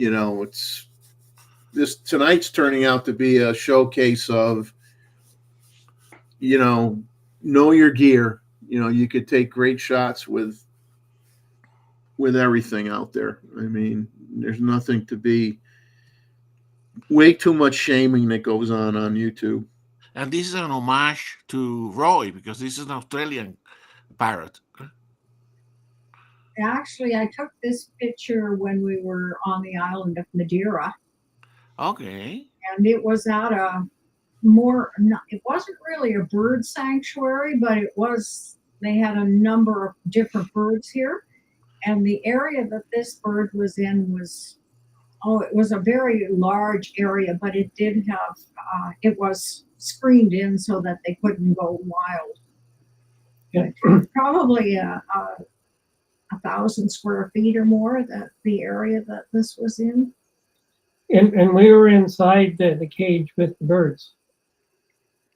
tonight's turning out to be a showcase of, know your gear. You could take great shots with everything out there. There's nothing to be way too much shaming that goes on YouTube. And this is an homage to Roy, because this is an Australian parrot. Actually, I took this picture when we were on the island of Madeira. Okay. And it was at it wasn't really a bird sanctuary, but they had a number of different birds here. And the area that this bird was in it was a very large area, but it did have, it was screened in so that they couldn't go wild. Yeah. Probably 1,000 square feet or more, the area that this was in. And we were inside the cage with the birds.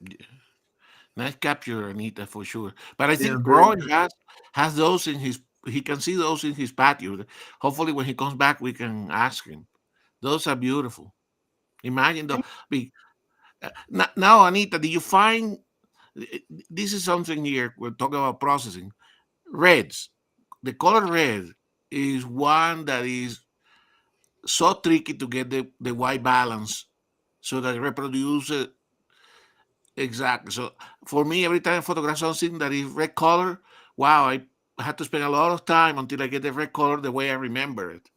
Yeah. Nice capture, Anita, for sure. But I think Yeah, Roy has those in his he can see those in his patio. Hopefully, when he comes back, we can ask him. Those are beautiful. Imagine though. Now, Anita, do you find this is something here? We're talking about processing reds. The color red is one that is so tricky to get the white balance so that it reproduces exactly. So for me, every time I photograph something that is red color, wow, I had to spend a lot of time until I get the red color the way I remember it.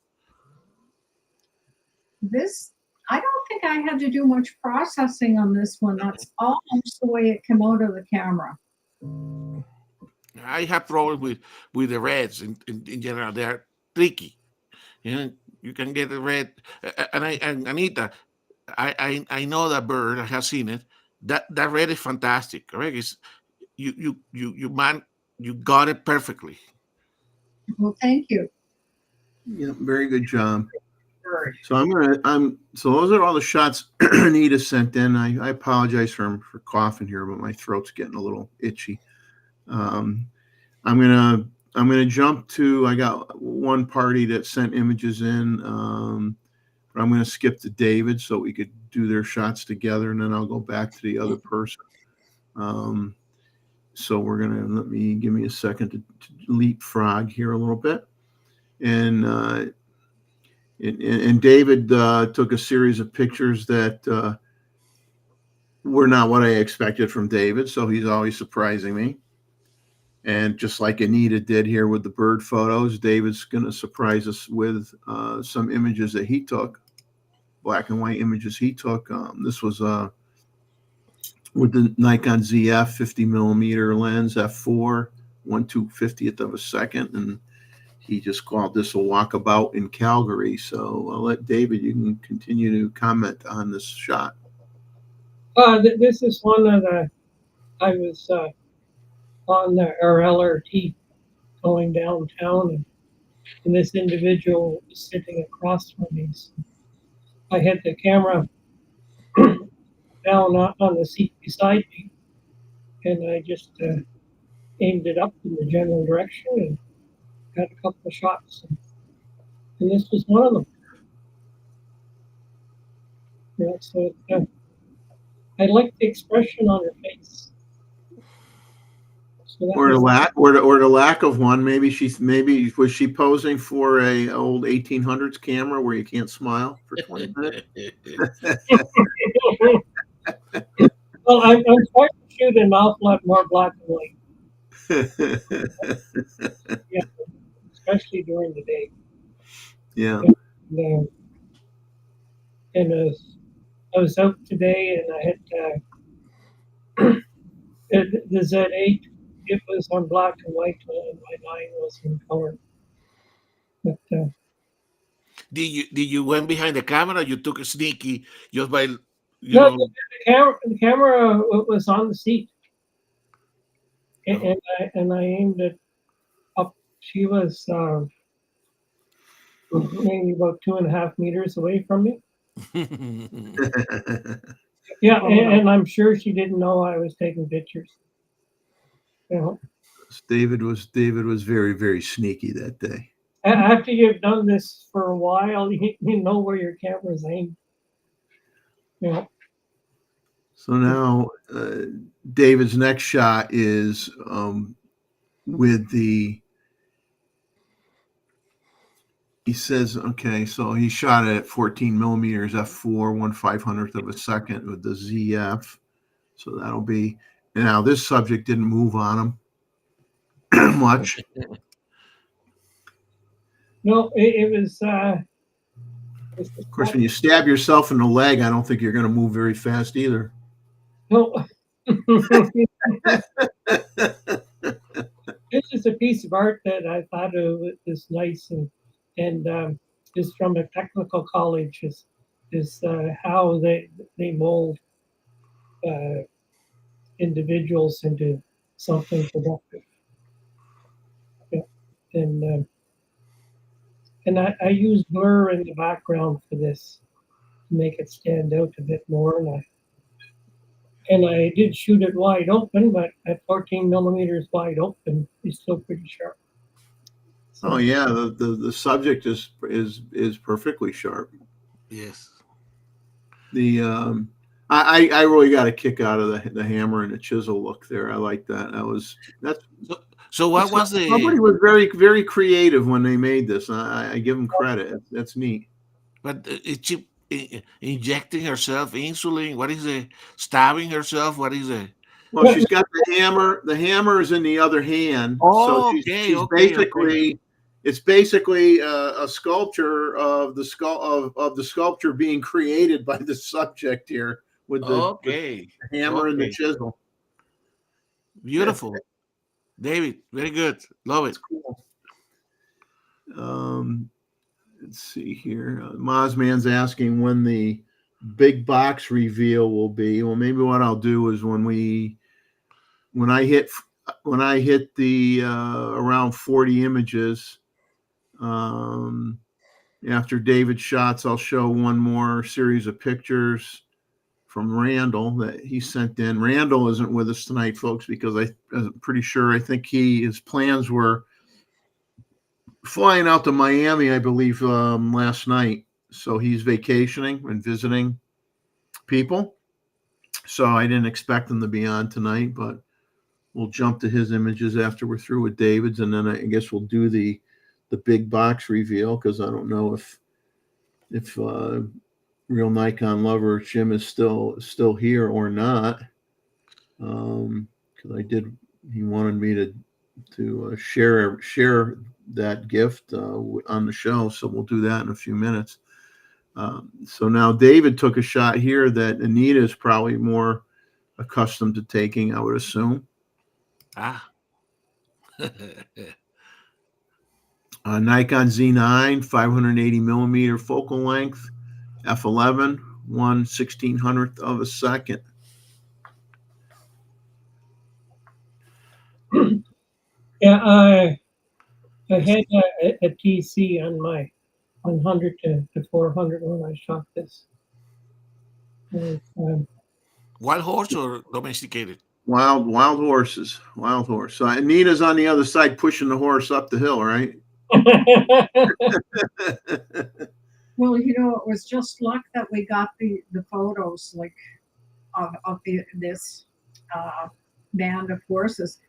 This, I don't think I had to do much processing on this one. That's almost the way it came out of the camera. I have problems with the reds in general. They are tricky. You know, you can get the red, and Anita, I know that bird. I have seen it. That red is fantastic. Correct? It's you man, you got it perfectly. Well, thank you. Yeah, very good job. Bird. So so those are all the shots Anita sent in. I apologize for coughing here, but my throat's getting a little itchy. I'm gonna jump to, I got one party that sent images in. But I'm gonna skip to David so we could do their shots together, and then I'll go back to the other person. So we're gonna give me a second to leapfrog here a little bit. And David took a series of pictures that were not what I expected from David, so he's always surprising me. And just like Anita did here with the bird photos, David's going to surprise us with some images that he took, black and white images he took. This was with the Nikon ZF 50 millimeter lens, f4, 1/250th of a second, and he just called this a walkabout in Calgary. So I'll let David, you can continue to comment on this shot. This is one of the, I was on our LRT going downtown, and this individual was sitting across from me. So I had the camera down on the seat beside me, and I just aimed it up in the general direction and got a couple of shots. And this was one of them. Yeah, so I like the expression on her face. So Or the lack of one. Maybe was she posing for a old 1800s camera where you can't smile for 20 minutes? Well, I'm trying to shoot an awful lot more black and white. Yeah, especially during the day. Yeah. And I was out today, and I had the Z8. It was on black and white, and my 9 was in color. But Did you went behind the camera? You took a sneaky just by no, the camera was on the seat, and I aimed it up. She was maybe about 2.5 meters away from me. Yeah, and I'm sure she didn't know I was taking pictures. You know, David was very, very sneaky that day. after you've done this for a while, you know where your camera's aimed. You know. So now David's next shot is with the. He says, okay, so he shot it at 14 millimeters f4, 1/500th of a second with the ZF. So that'll be, now this subject didn't move on him much. No, it was. Of course, when you stab yourself in the leg, I don't think you're going to move very fast either. No. This is a piece of art that I thought was nice and is from a technical college. Is how they mold individuals into something productive. Yeah. And I use blur in the background for this to make it stand out a bit more. And I did shoot it wide open, but at 14 millimeters wide open, it's still pretty sharp. So, Oh yeah, the subject is perfectly sharp. Yes. The I really got a kick out of the hammer and the chisel look there. I like that. That's So what was somebody the? was very creative when they made this. I give them credit. That's neat. But is she injecting herself insulin? What is it? Stabbing herself? What is it? Well, she's got the hammer. The hammer is in the other hand, so Oh, she's okay, she's okay, okay. basically it's basically a sculpture of the sculpture being created by the subject here with the Okay. hammer and the Okay. chisel. Beautiful. David, very good. Love it. Cool. Let's see here. Mozman's asking when the big box reveal will be. Well, maybe what I'll do is when I hit the around 40 images, after David shots, I'll show one more series of pictures from Randall that he sent in. Randall isn't with us tonight, folks, because I'm pretty sure I think his plans were flying out to Miami, I believe, last night. So he's vacationing and visiting people. So I didn't expect him to be on tonight, but we'll jump to his images after we're through with David's, and then I guess we'll do the big box reveal, because I don't know if Real Nikon Lover Jim is still here or not. Because he wanted me to share that gift on the show, so we'll do that in a few minutes. So now David took a shot here that Anita is probably more accustomed to taking, I would assume. Ah. Nikon Z9, 580 millimeter focal length, f11, 1/1600th of a second. yeah, I had a TC on my 100 to 400 when I shot this. Wild horse or domesticated? Wild horses, wild horse. So Anita's on the other side pushing the horse up the hill, right? Well, it was just luck that we got the photos like of this band of horses,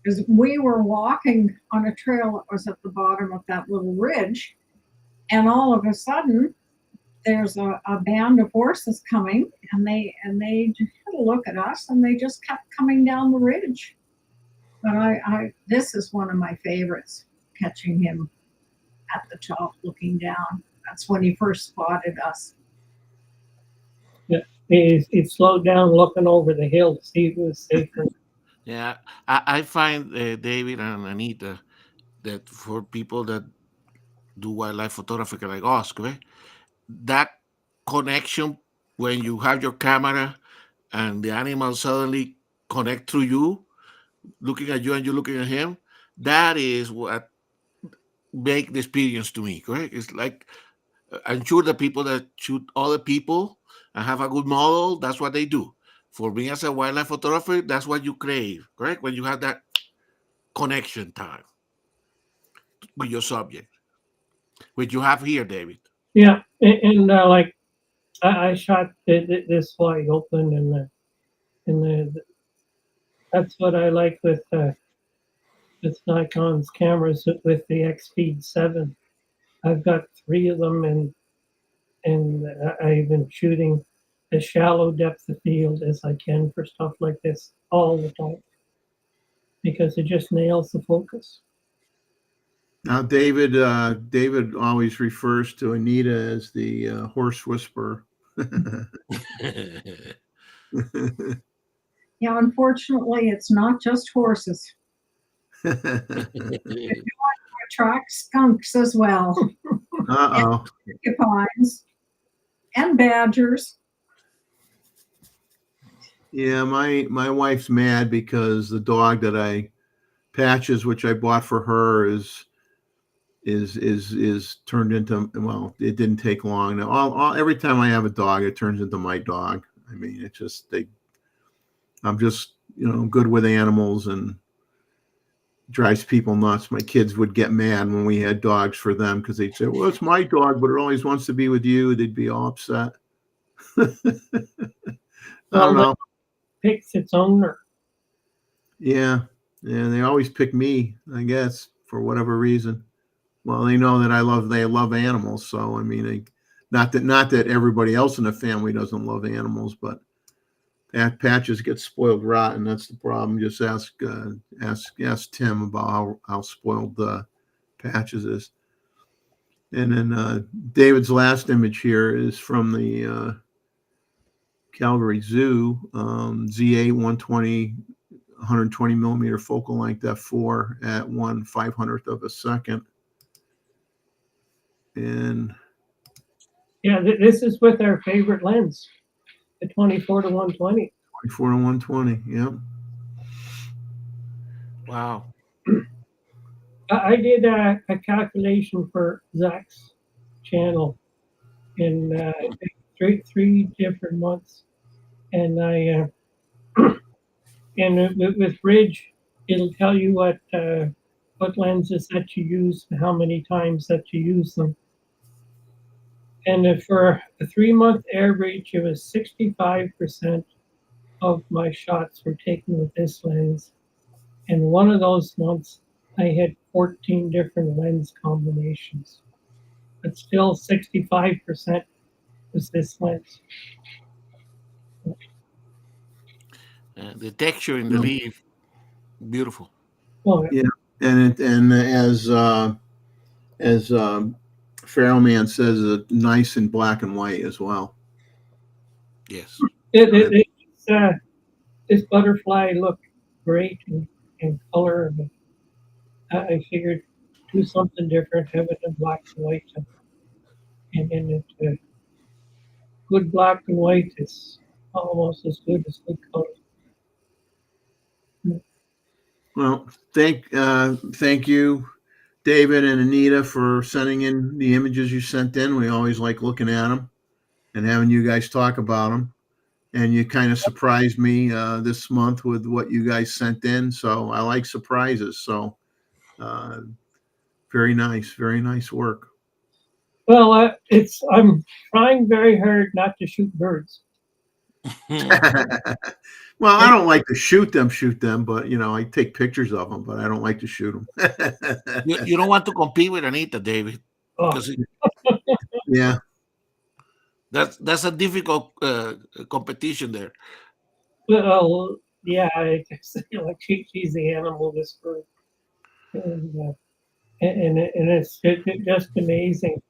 because we were walking on a trail that was at the bottom of that little ridge, and all of a sudden there's a band of horses coming, and they just had a look at us, and they just kept coming down the ridge. But this is one of my favorites, catching him at the top looking down. That's when he first spotted us. Yeah, he slowed down looking over the hill to see if it was safer. Yeah, I find David and Anita that for people that do wildlife photography like us, okay, that connection when you have your camera and the animal suddenly connect through you, looking at you and you looking at him, that is what make the experience to me, correct? It's like I'm sure the people that shoot other people and have a good model, that's what they do. For me as a wildlife photographer, that's what you crave, correct? When you have that connection time with your subject, which you have here, David. Yeah, and like I shot this wide open, and that's what I like with Nikon's cameras with the X-Speed 7. I've got 3 of them, and I've been shooting as shallow depth of field as I can for stuff like this all the time, because it just nails the focus. Now, David always refers to Anita as the horse whisperer. Yeah, unfortunately, it's not just horses. It attracts skunks as well. Uh-oh. Porcupines and badgers. Yeah, my wife's mad because the dog that Patches, which I bought for her, is turned into, well, it didn't take long. Every time I have a dog, it turns into my dog. I mean, I'm just good with animals, and drives people nuts. My kids would get mad when we had dogs for them because they'd say, well, it's my dog, but it always wants to be with you. They'd be all upset. I don't know. Picks its owner. Yeah. Yeah. They always pick me, I guess, for whatever reason. Well, they know that they love animals. So, I mean, not that everybody else in the family doesn't love animals, but Patches gets spoiled rotten. That's the problem. Just ask Tim about how spoiled Patches is. And then David's last image here is from the Calgary Zoo, Z8 120 120 millimeter focal length f4 at 1/500th of a second. And yeah, this is with our favorite lens, the 24 to 120. 24 to 120. Yep. Wow. I did a calculation for Zach's channel in three different months, and I and with Bridge, it'll tell you what lenses that you use and how many times that you use them. And for a 3-month average, it was 65% of my shots were taken with this lens. And one of those months, I had 14 different lens combinations. But still 65% was this lens. The texture in the leaf, beautiful. Well, Yeah. And as Feral Man says, nice in black and white as well. Yes. This butterfly looked great in color. I figured do something different, have it in black and white. And then good black and white is almost as good as good color. Well, thank you, David and Anita, for sending in the images you sent in. We always like looking at them and having you guys talk about them. And you kind of surprised me this month with what you guys sent in. So I like surprises. So very nice work. Well, I'm trying very hard not to shoot birds. Well, I don't like to shoot them, but I take pictures of them, but I don't like to shoot them. You don't want to compete with Anita, David, because yeah, that's a difficult competition there. Well, yeah, she's the animal whisperer, and it's just amazing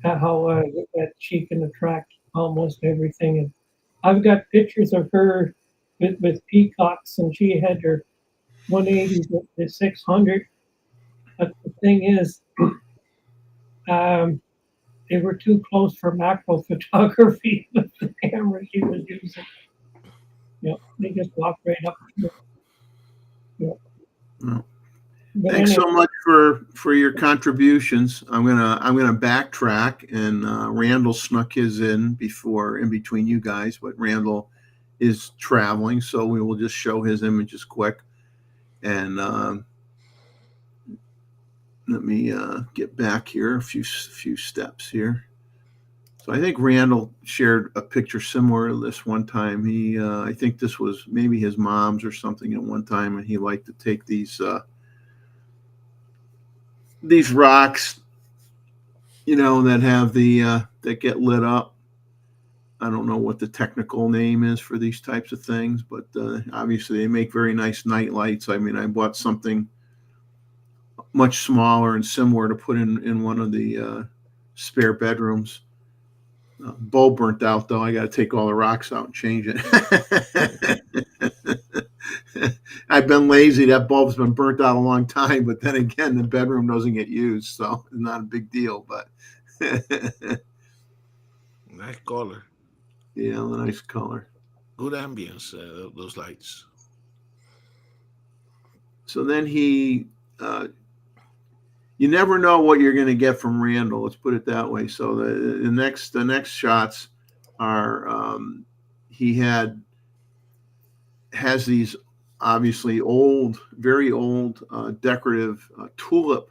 how that she can attract almost everything. And I've got pictures of her with peacocks, and she had her 180 to 600. But the thing is, they were too close for macro photography with the camera she was using. They just walked right up to it. Well, thanks so much for your contributions. I'm gonna backtrack, and Randall snuck his in between you guys, but Randall is traveling, so we will just show his images quick. And let me get back here a few steps here. So I think Randall shared a picture similar to this one time. I think this was maybe his mom's or something at one time, and he liked to take these rocks, that have that get lit up. I don't know what the technical name is for these types of things, but obviously they make very nice night lights. I mean, I bought something much smaller and similar to put in one of the spare bedrooms. Bulb burnt out, though. I got to take all the rocks out and change it. I've been lazy. That bulb's been burnt out a long time, but then again, the bedroom doesn't get used, so it's not a big deal. But nice color. Yeah, nice color. Good ambience, those lights. So then you never know what you're going to get from Randall. Let's put it that way. So the next shots are he has these obviously old, very old, decorative tulip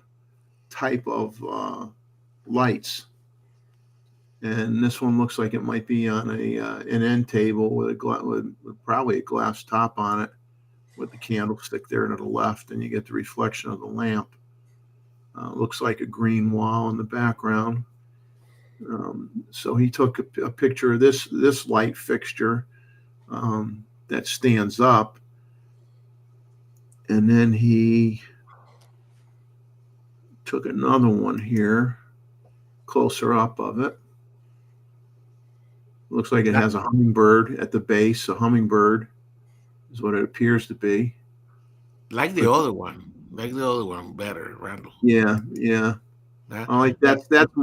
type of lights. And this one looks like it might be on an end table with probably a glass top on it, with the candlestick there to the left, and you get the reflection of the lamp. Looks like a green wall in the background. So he took a picture of this light fixture that stands up, and then he took another one here, closer up of it. Looks like it has a hummingbird at the base. A hummingbird is what it appears to be. Like the other one. Like the other one better, Randall. Yeah. I like that. That's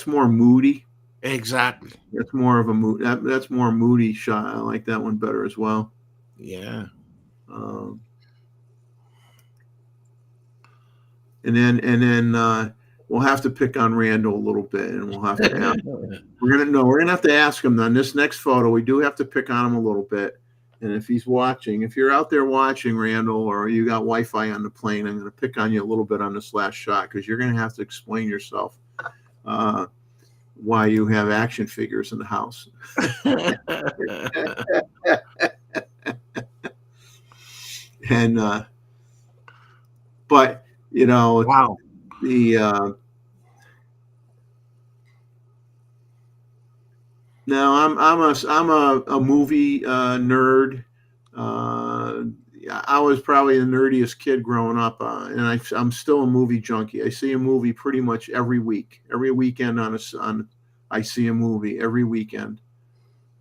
more moody. Exactly. That's more of a mood. That's more moody shot. I like that one better as well. Yeah. And then we'll have to pick on Randall a little bit, and we'll have to ask. We're gonna have to ask him on this next photo. We do have to pick on him a little bit. And if he's watching, if you're out there watching, Randall, or you got Wi-Fi on the plane, I'm going to pick on you a little bit on this last shot, because you're going to have to explain yourself why you have action figures in the house. And but you know, wow. Now I'm a movie nerd. I was probably the nerdiest kid growing up, and I'm still a movie junkie. I see a movie pretty much every week. Every weekend I see a movie every weekend,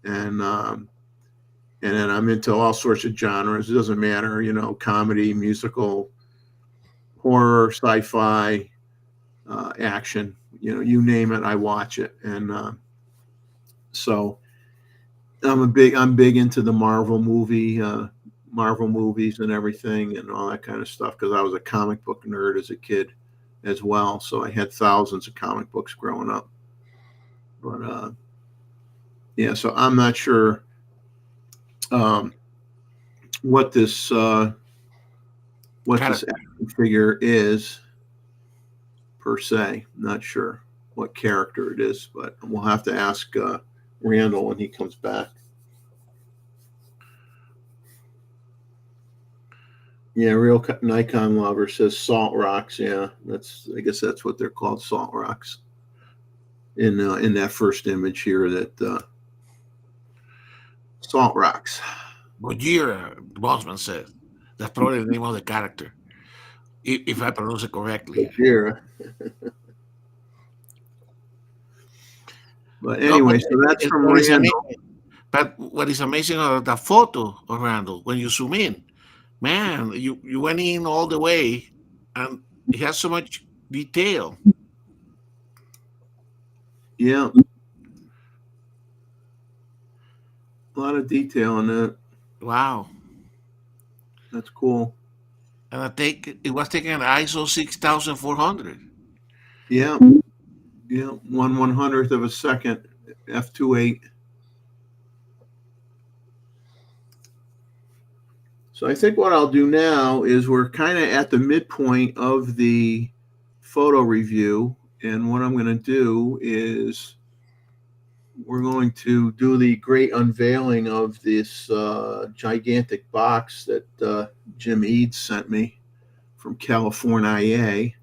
and then I'm into all sorts of genres. It doesn't matter, comedy, musical, horror, sci-fi, action. You name it, I watch it, and so I'm big into the Marvel movies and everything and all that kind of stuff, because I was a comic book nerd as a kid as well. So I had thousands of comic books growing up. But yeah, so I'm not sure what this action figure is per se. I'm not sure what character it is, but we'll have to ask Randall when he comes back. Yeah, real Nikon lover says salt rocks. Yeah, I guess that's what they're called, salt rocks. In that first image here, that salt rocks. Gojira, Bosman said. That's probably the name of the character, if I pronounce it correctly. Gojira. But anyway, so that's from Randall. But what is amazing about the photo of Randall, when you zoom in, man, you went in all the way, and it has so much detail. Yeah. A lot of detail in that. Wow. That's cool. And I think it was taken at ISO 6400. Yeah. Yeah. 1/100th of a second, f2.8. So I think what I'll do now is we're kind of at the midpoint of the photo review. And what I'm going to do is we're going to do the great unveiling of this gigantic box that Jim Eads sent me from California.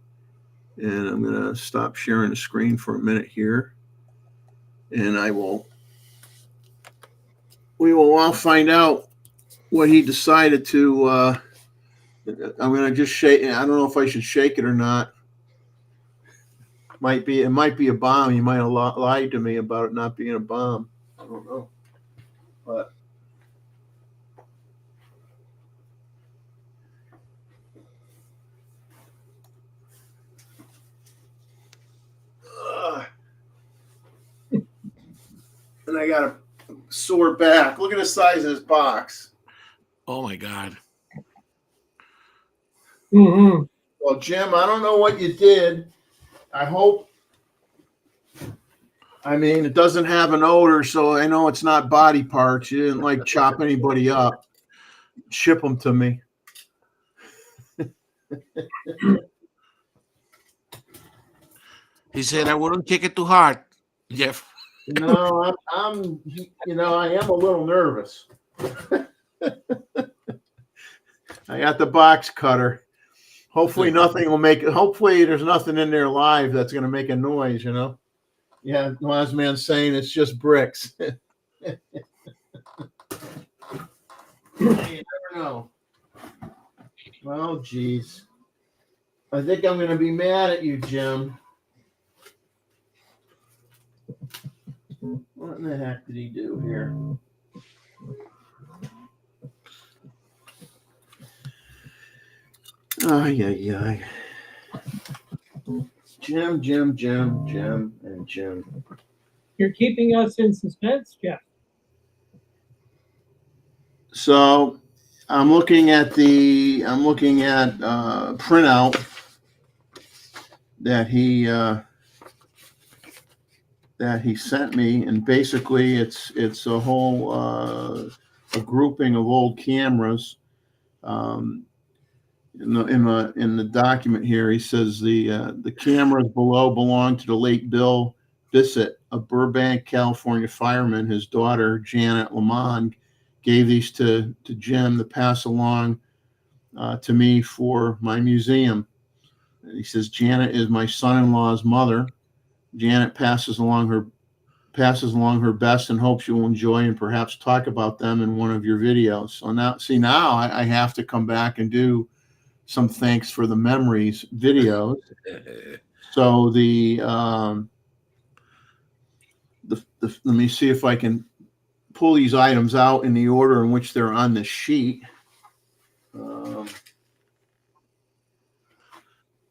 And I'm going to stop sharing the screen for a minute here. And we will all find out what he decided to. I'm going to just shake. I don't know if I should shake it or not. It might be a bomb. He might have lied to me about it not being a bomb. I don't know. But and I got a sore back. Look at the size of this box. Oh my God. Mm-hmm. Well, Jim, I don't know what you did. I hope. I mean, it doesn't have an odor, so I know it's not body parts. You didn't chop anybody up. ship them to me. He said I wouldn't take it too hard, Jeff. No, I'm I am a little nervous. I got the box cutter. Hopefully nothing will make. Hopefully there's nothing in there live that's going to make a noise. Yeah, wise man saying it's just bricks. You never know. Oh, geez. I think I'm going to be mad at you, Jim. What in the heck did he do here? Oh, yeah. Jim, and Jim. You're keeping us in suspense, Jeff. So I'm looking at printout that he sent me, and basically it's a whole a grouping of old cameras. In the document here, he says the cameras below belong to the late Bill Bissett, a Burbank, California fireman. His daughter Janet Lamond gave these to Jim to pass along to me for my museum. He says Janet is my son-in-law's mother. Janet passes along her best and hopes you will enjoy and perhaps talk about them in one of your videos. So now I have to come back and do some thanks for the memories videos. So let me see if I can pull these items out in the order in which they're on the sheet.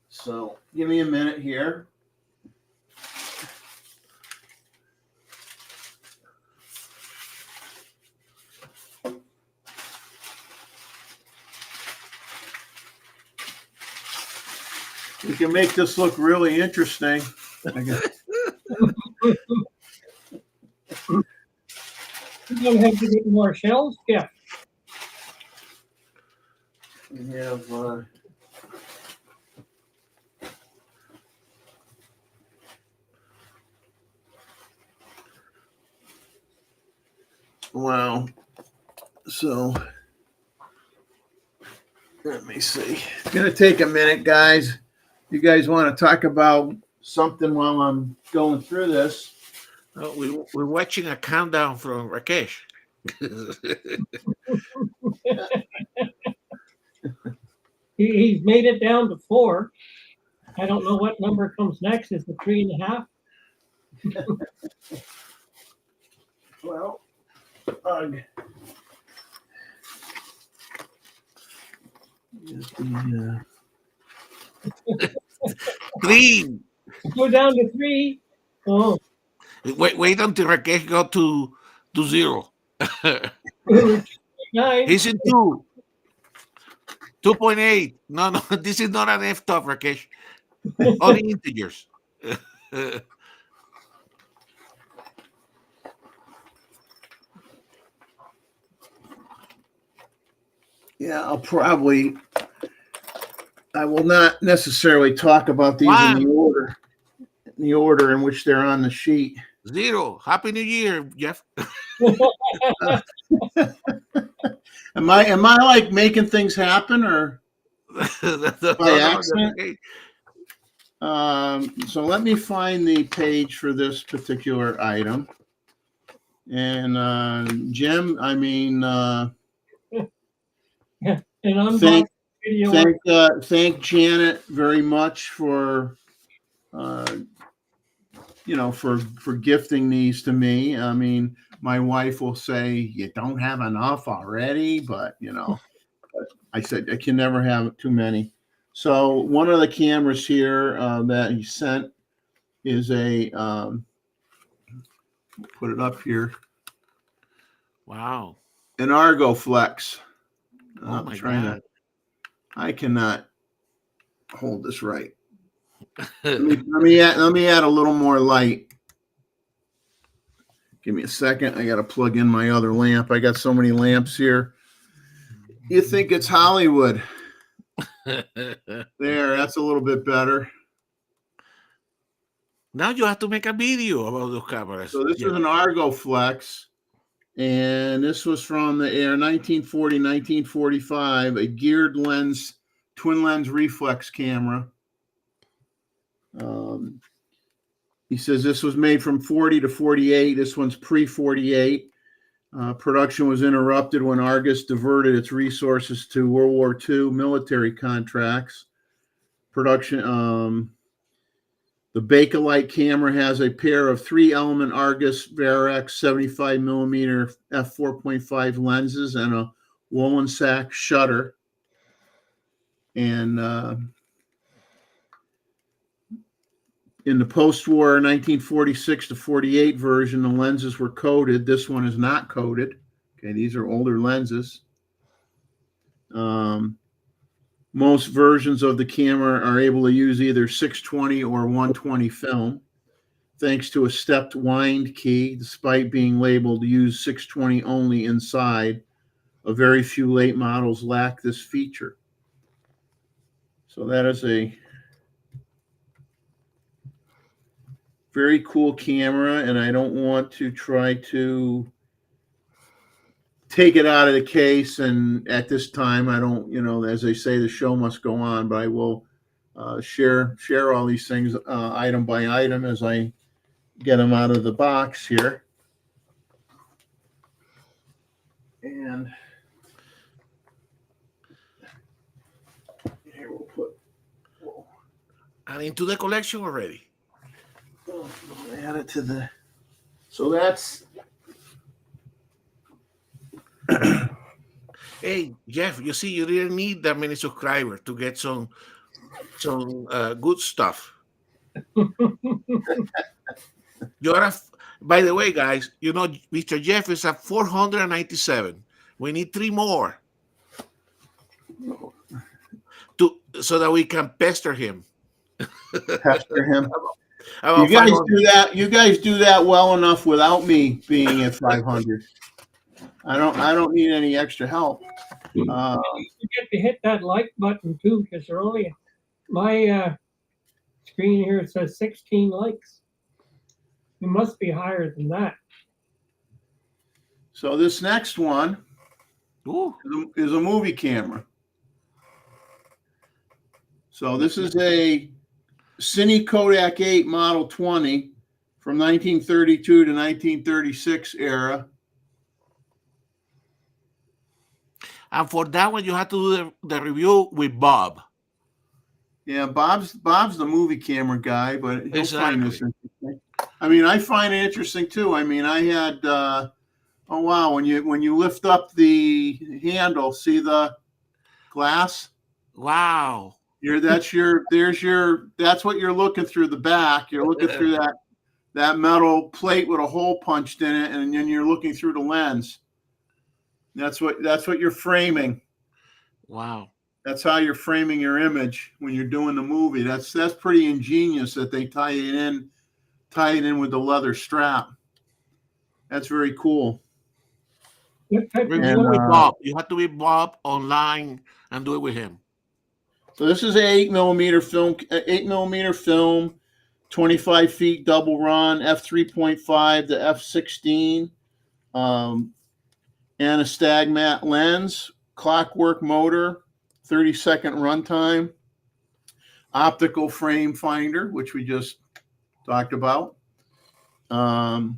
So give me a minute here. We can make this look really interesting. You're gonna have to get more shells, Jeff. We have wow. So let me see. It's gonna take a minute, guys. You guys want to talk about something while I'm going through this? We're watching a countdown from Rakesh. He's made it down to 4. I don't know what number comes next. Is it 3.5? Well, Three. Go down to 3. Oh, Wait until Rakesh go to 0. 9. He's in 2. 2.8. No, this is not an F-top, Rakesh. Only integers. yeah, I will not necessarily talk about these in the order in which they're on the sheet. 0. Happy New Year, Jeff. Am I like making things happen or by accident? So let me find the page for this particular item. And Jim, I mean, thank Janet very much for for gifting these to me. I mean, my wife will say you don't have enough already, but I said I can never have too many. So one of the cameras here that he sent is a put it up here. Wow. An Argo Flex. Oh my God. I cannot hold this right. let me add a little more light. Give me a second. I got to plug in my other lamp. I got so many lamps here. You think it's Hollywood. There, that's a little bit better. Now you have to make a video about those cameras. So this is an Argo Flex, and this was from the air 1940, 1945, a geared lens, twin lens reflex camera. He says this was made from 40 to 48. This one's pre-48. Production was interrupted when Argus diverted its resources to World War II military contracts. Production, the Bakelite camera has a pair of 3-element Argus Varex 75 millimeter f4.5 lenses and a woolen sack shutter. And in the post-war 1946 to 48 version, the lenses were coated. This one is not coated. Okay, these are older lenses. Most versions of the camera are able to use either 620 or 120 film, thanks to a stepped wind key, despite being labeled use 620 only inside. A very few late models lack this feature. So that is a very cool camera, and I don't want to try to take it out of the case. And at this time, I don't, as they say, the show must go on, but I will share all these things item by item as I get them out of the box here. And here we'll put. And into the collection already. Add it to the. So that's. Hey, Jeff, you see, you didn't need that many subscribers to get some good stuff. By the way, guys, Mr. Jeff is at 497. We need 3 more so that we can pester him. Pester him. You guys do that well enough without me being at 500. I don't need any extra help. You get to hit that like button too, because they're only my screen here. It says 16 likes. It must be higher than that. So this next one is a movie camera. So this is a Cine Kodak 8 Model 20 from 1932 to 1936 era. And for that one, you have to do the review with Bob. Yeah, Bob's the movie camera guy, but he'll find this interesting. I mean, I find it interesting too. I mean, I had oh wow, when you lift up the handle, see the glass? Wow. That's what you're looking through the back. You're looking through that metal plate with a hole punched in it, and then you're looking through the lens. That's what you're framing. Wow. That's how you're framing your image when you're doing the movie. That's pretty ingenious that they tie it in with the leather strap. That's very cool. Review with Bob. You have to be Bob online and do it with him. So this is an 8mm film, 25 feet double run, f3.5 to f16, and a Stagmat lens, clockwork motor, 30-second runtime, optical frame finder, which we just talked about, and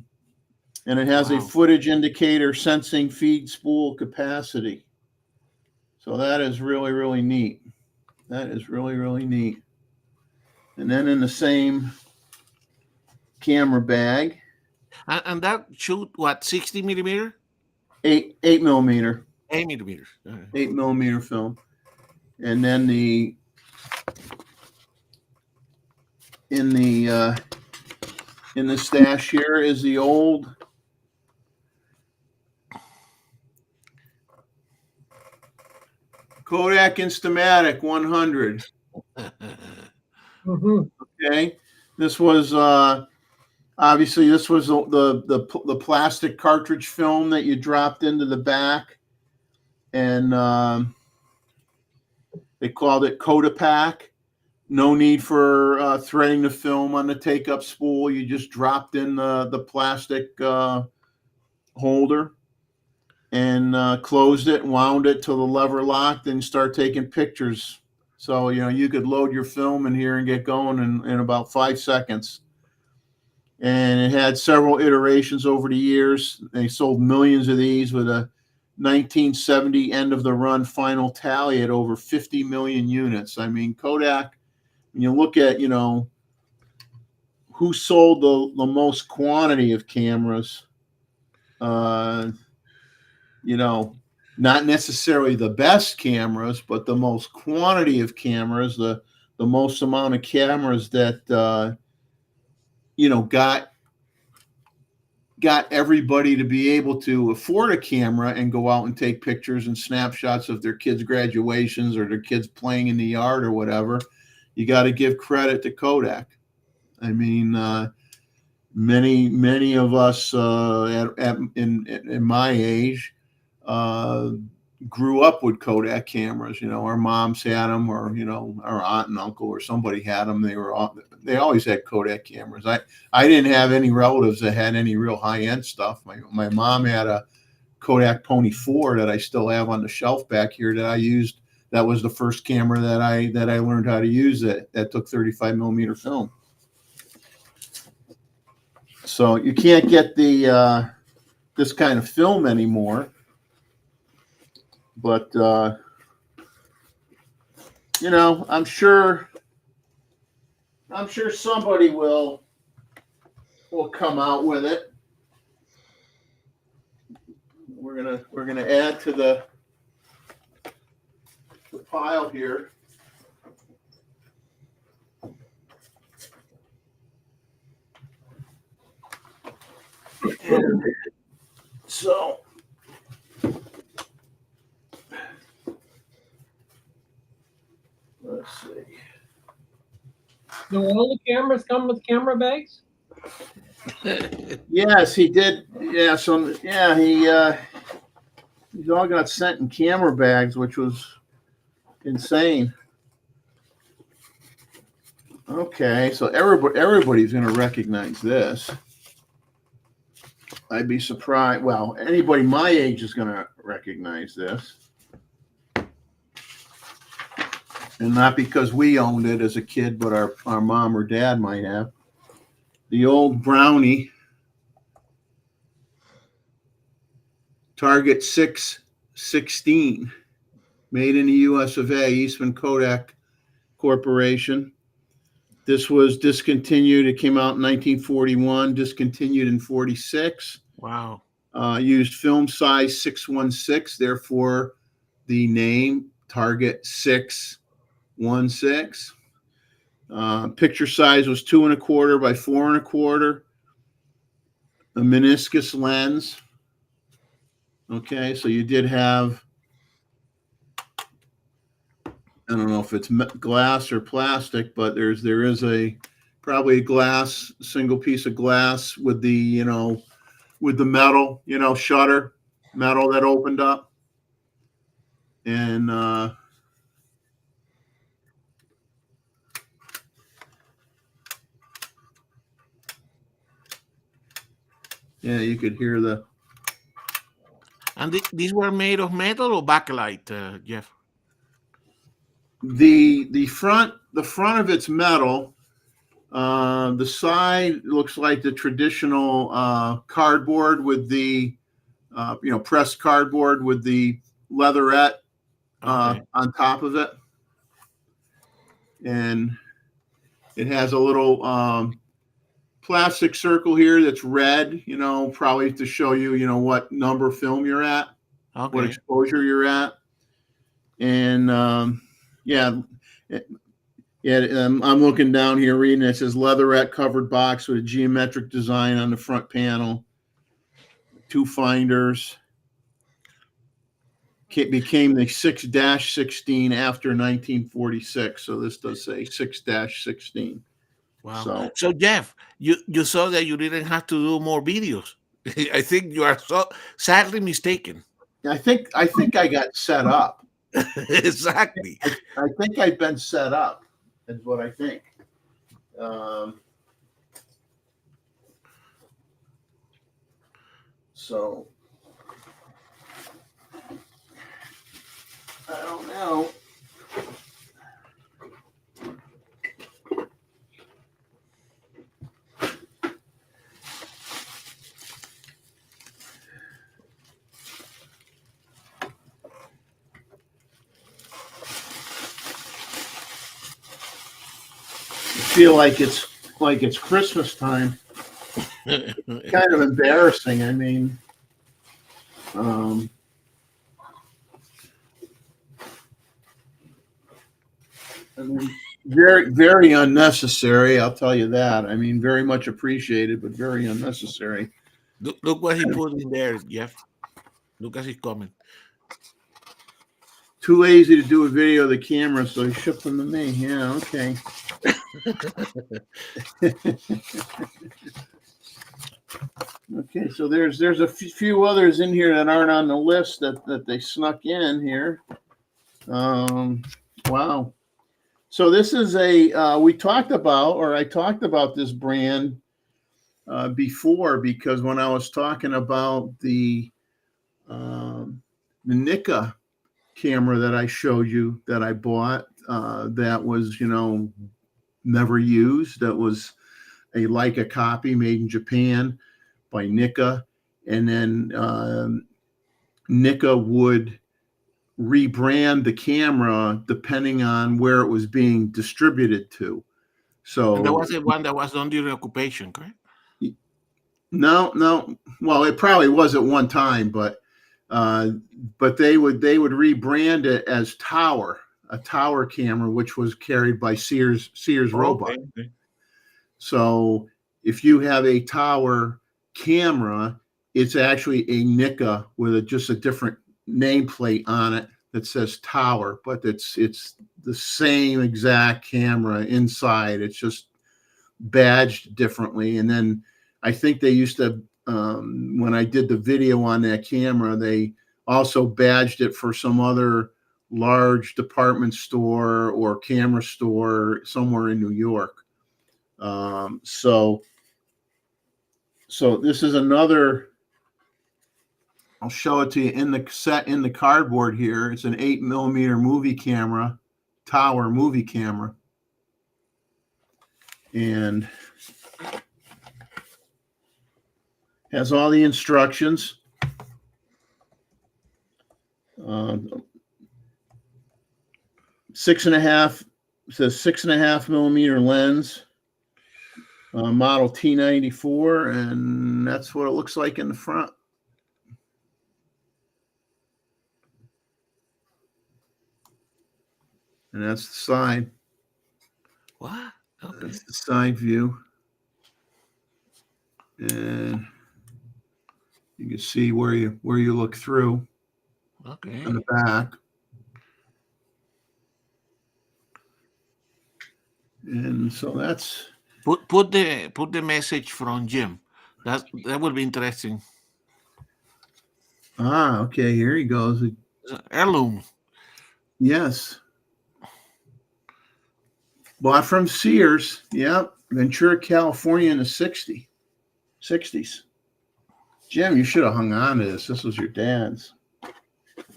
it has a footage indicator sensing feed spool capacity. So that is really, really neat. That is really, really neat. And then in the same camera bag. And that shoot, what, 60 millimeter? 8 millimeter. 8 millimeters. 8 millimeter film. And then in the stash here is the old Kodak Instamatic 100. Mm-hmm. Okay, this was obviously the plastic cartridge film that you dropped into the back and they called it Kodapack. No need for threading the film on the take-up spool. You just dropped in the plastic holder and closed it, wound it till the lever locked, and start taking pictures. So, you could load your film in here and get going in about 5 seconds. And it had several iterations over the years. They sold millions of these with a 1970 end of the run final tally at over 50 million units. I mean, Kodak, when you look at, who sold the most quantity of cameras, not necessarily the best cameras, but the most quantity of cameras, the most amount of cameras that, got everybody to be able to afford a camera and go out and take pictures and snapshots of their kids' graduations or their kids playing in the yard or whatever. You got to give credit to Kodak. I mean, many of us in my age grew up with Kodak cameras. Our moms had them, or our aunt and uncle or somebody had them. They always had Kodak cameras. I didn't have any relatives that had any real high end stuff. My mom had a Kodak Pony 4 that I still have on the shelf back here that I used. That was the first camera that I learned how to use that took 35 millimeter film. So you can't get this kind of film anymore. But I'm sure somebody will come out with it. We're gonna add to the pile here. So let's see. Do all the cameras come with camera bags? Yes, he did. Yeah, he's all got sent in camera bags, which was insane. Okay, so everybody's going to recognize this. I'd be surprised. Well, anybody my age is going to recognize this. And not because we owned it as a kid, but our mom or dad might have. The old Brownie Target 616, made in the US of A, Eastman Kodak Corporation. This was discontinued. It came out in 1941, discontinued in 46. Wow. Used film size 616, therefore the name Target 616. Picture size was 2.25 by 4.25. A meniscus lens. Okay, so you did have, I don't know if it's glass or plastic, but there is probably a glass, single piece of glass with the with the metal shutter, metal that opened up, and yeah, you could hear the. And these were made of metal or bakelite, Jeff? The front of it's metal. The side looks like the traditional cardboard with the pressed cardboard with the leatherette on top of it, and it has a little plastic circle here that's red, probably to show you, what number film you're at, what exposure you're at. And I'm looking down here reading it. It says leatherette covered box with a geometric design on the front panel, 2 finders. It became the 6-16 after 1946. So this does say 6-16. Wow. So Jeff, you saw that you didn't have to do more videos. I think you are so sadly mistaken. I think I got set up. Exactly. I think I've been set up. Is what I think. So I don't know. I feel like it's Christmas time. Kind of embarrassing. I mean, very, very unnecessary. I'll tell you that. I mean, very much appreciated, but very unnecessary. Look what he put in there, Jeff. Look at his comment. Too lazy to do a video of the camera, so he shipped them to me. Yeah, okay. Okay, so there's a few others in here that aren't on the list that they snuck in here. Wow. So this is I talked about this brand before, because when I was talking about the Nikon camera that I showed you that I bought, that was, never used. That was a Leica copy made in Japan by Nikon, and then Nikon would rebrand the camera depending on where it was being distributed to. So And that was the one that was done during occupation, correct? No. Well, it probably was at one time, but they would rebrand it as a tower camera, which was carried by Sears Roebuck. Okay. So if you have a tower camera, it's actually a Nikon with just a different nameplate on it that says tower, but it's the same exact camera inside. It's just badged differently. And then I think they used to, when I did the video on that camera, they also badged it for some other large department store or camera store somewhere in New York. So this is another. I'll show it to you in the cardboard here. It's an 8mm movie camera, tower movie camera, and has all the instructions. Says 6.5mm lens, model T94, and that's what it looks like in the front. And that's the side. What? Okay. That's the side view. And you can see where you look through. Okay. On the back. And so that's put the message from Jim. That would be interesting. Okay, here he goes. Heirloom. Yes. Bought from Sears. Yep. Ventura, California in the 60s. Jim, you should have hung on to this. This was your dad's.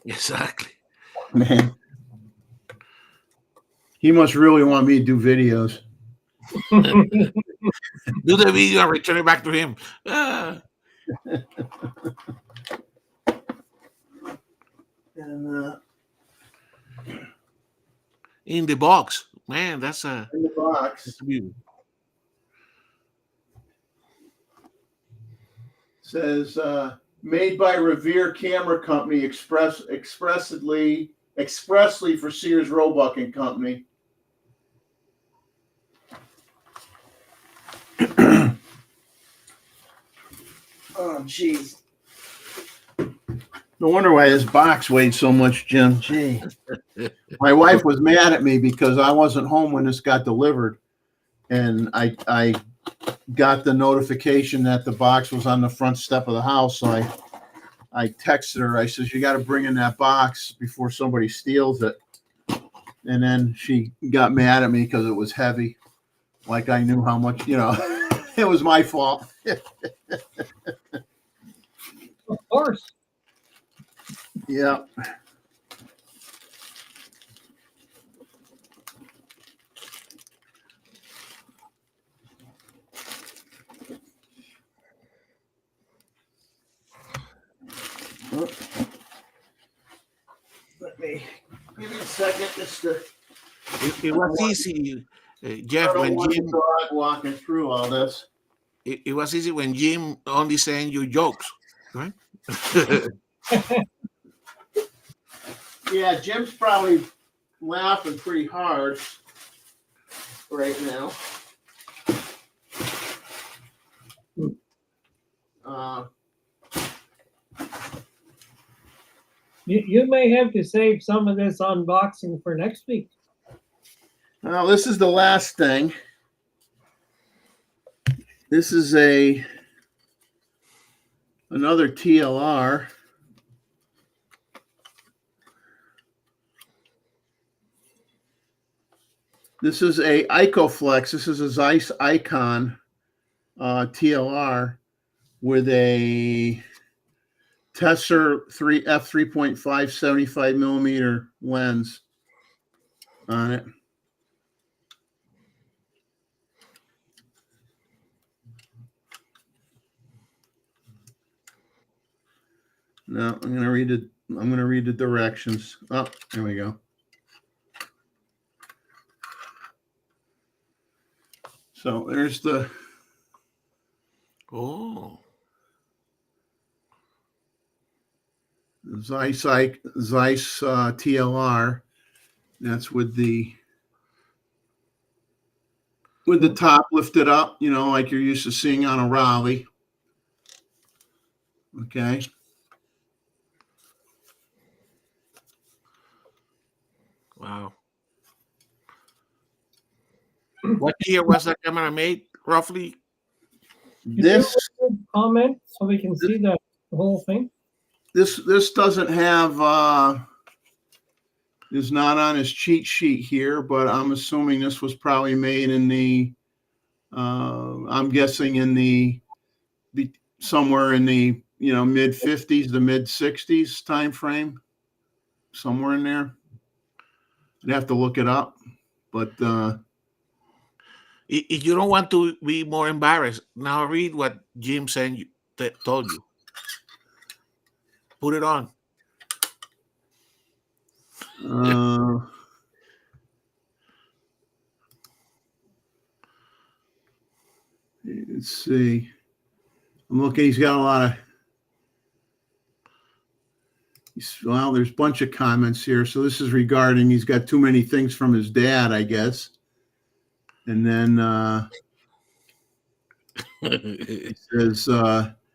Exactly. Man. He must really want me to do videos. Do the video and return it back to him. And, in the box. Man, that's a in the box. that's beautiful. Says made by Revere Camera Company, expressly for Sears Roebuck and Company. Oh, jeez. No wonder why this box weighed so much, Jim. Gee. My wife was mad at me because I wasn't home when this got delivered. And I got the notification that the box was on the front step of the house. So I texted her. I says, you got to bring in that box before somebody steals it. And then she got mad at me because it was heavy. Like I knew how much, it was my fault. Of course. Yeah. Let me give me a second just to. It was easy, Jeff, I don't when want Jim. the dog walking through all this. It was easy when Jim only saying you jokes, right? Yeah, Jim's probably laughing pretty hard right now. You may have to save some of this unboxing for next week. Well, this is the last thing. This is another TLR. This is a IcoFlex. This is a Zeiss Icon TLR with a Tessar f3.5 75 millimeter lens on it. Now I'm gonna read the directions. Oh, there we go. So there's the Zeiss TLR. That's with the top lifted up, like you're used to seeing on a Raleigh. Okay. Wow. What year was that camera made, roughly? This comment so we can see the whole thing. This doesn't have is not on his cheat sheet here, but I'm assuming this was probably made in the I'm guessing in the somewhere in the mid 50s to mid 60s time frame, somewhere in there. I'd have to look it up, but if you don't want to be more embarrassed, now read what Jim told you. Put it on. Let's see. I'm looking. He's got a lot of. Well, there's a bunch of comments here. So this is regarding. He's got too many things from his dad, I guess. And then he says,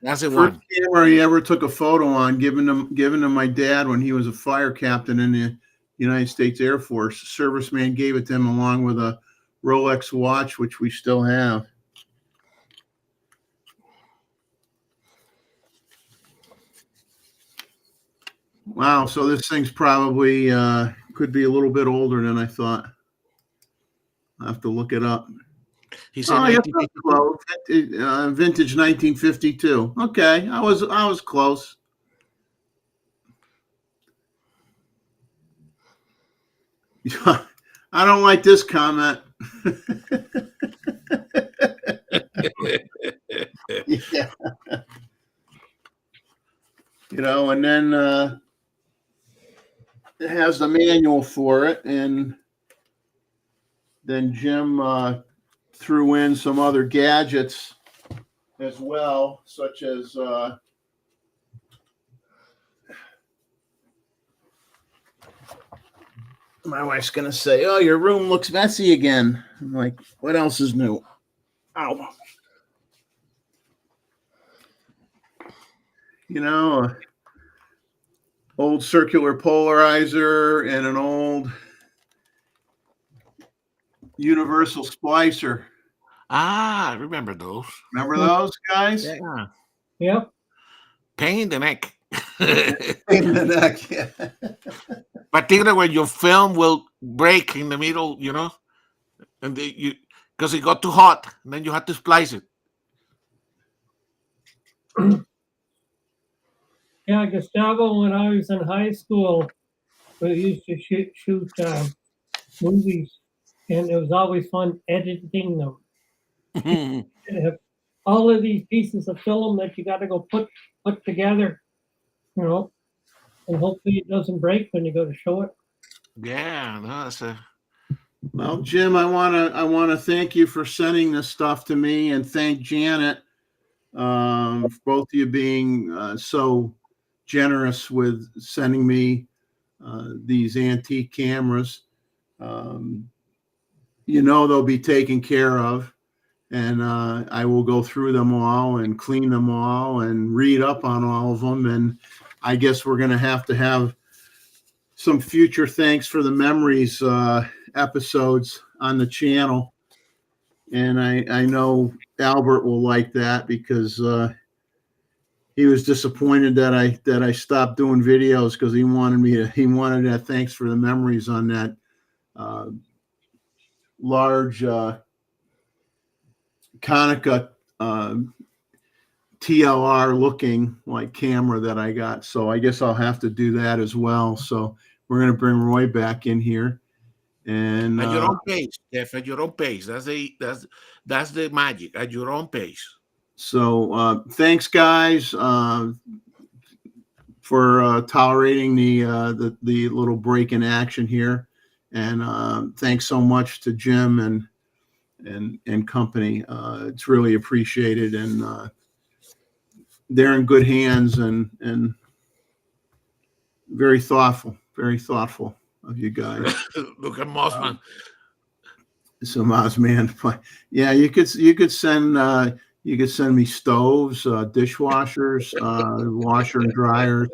"That's the first one camera he ever took a photo on, given to my dad when he was a fire captain in the United States Air Force. The serviceman gave it to him along with a Rolex watch, which we still have." Wow, so this thing's probably could be a little bit older than I thought. I'll have to look it up. He said, vintage 1952. Okay, I was close. I don't like this comment. Yeah. And then it has the manual for it, and then Jim threw in some other gadgets as well, such as my wife's gonna say, "Oh, your room looks messy again." I'm like, "What else is new?" Ow. Old circular polarizer and an old universal splicer. I remember those. Remember those guys? Yeah. Yep. Pain in the neck. Pain in the neck. Yeah. Particularly when your film will break in the middle, and you because it got too hot, and then you had to splice it. Yeah, Gustavo, when I was in high school, we used to shoot movies, and it was always fun editing them. And have all of these pieces of film that you got to go put together, and hopefully it doesn't break when you go to show it. Yeah, no, that's a Well, Jim, I wanna thank you for sending this stuff to me, and thank Janet, for both of you being so generous with sending me these antique cameras. Um, they'll be taken care of, and I will go through them all and clean them all and read up on all of them. And I guess we're going to have some future thanks for the memories episodes on the channel. And I know Albert will like that because he was disappointed that I stopped doing videos because he wanted that thanks for the memories on that large Konica TLR looking like camera that I got. So I guess I'll have to do that as well. So we're going to bring Roy back in here. And at your own pace, Jeff, at your own pace. That's the magic, at your own pace. So thanks, guys, for tolerating the little break in action here. And thanks so much to Jim and company. It's really appreciated, and they're in good hands and very thoughtful of you guys. Look at Mossman. So Mossman, yeah, you could send me stoves, dishwashers, washer and dryers,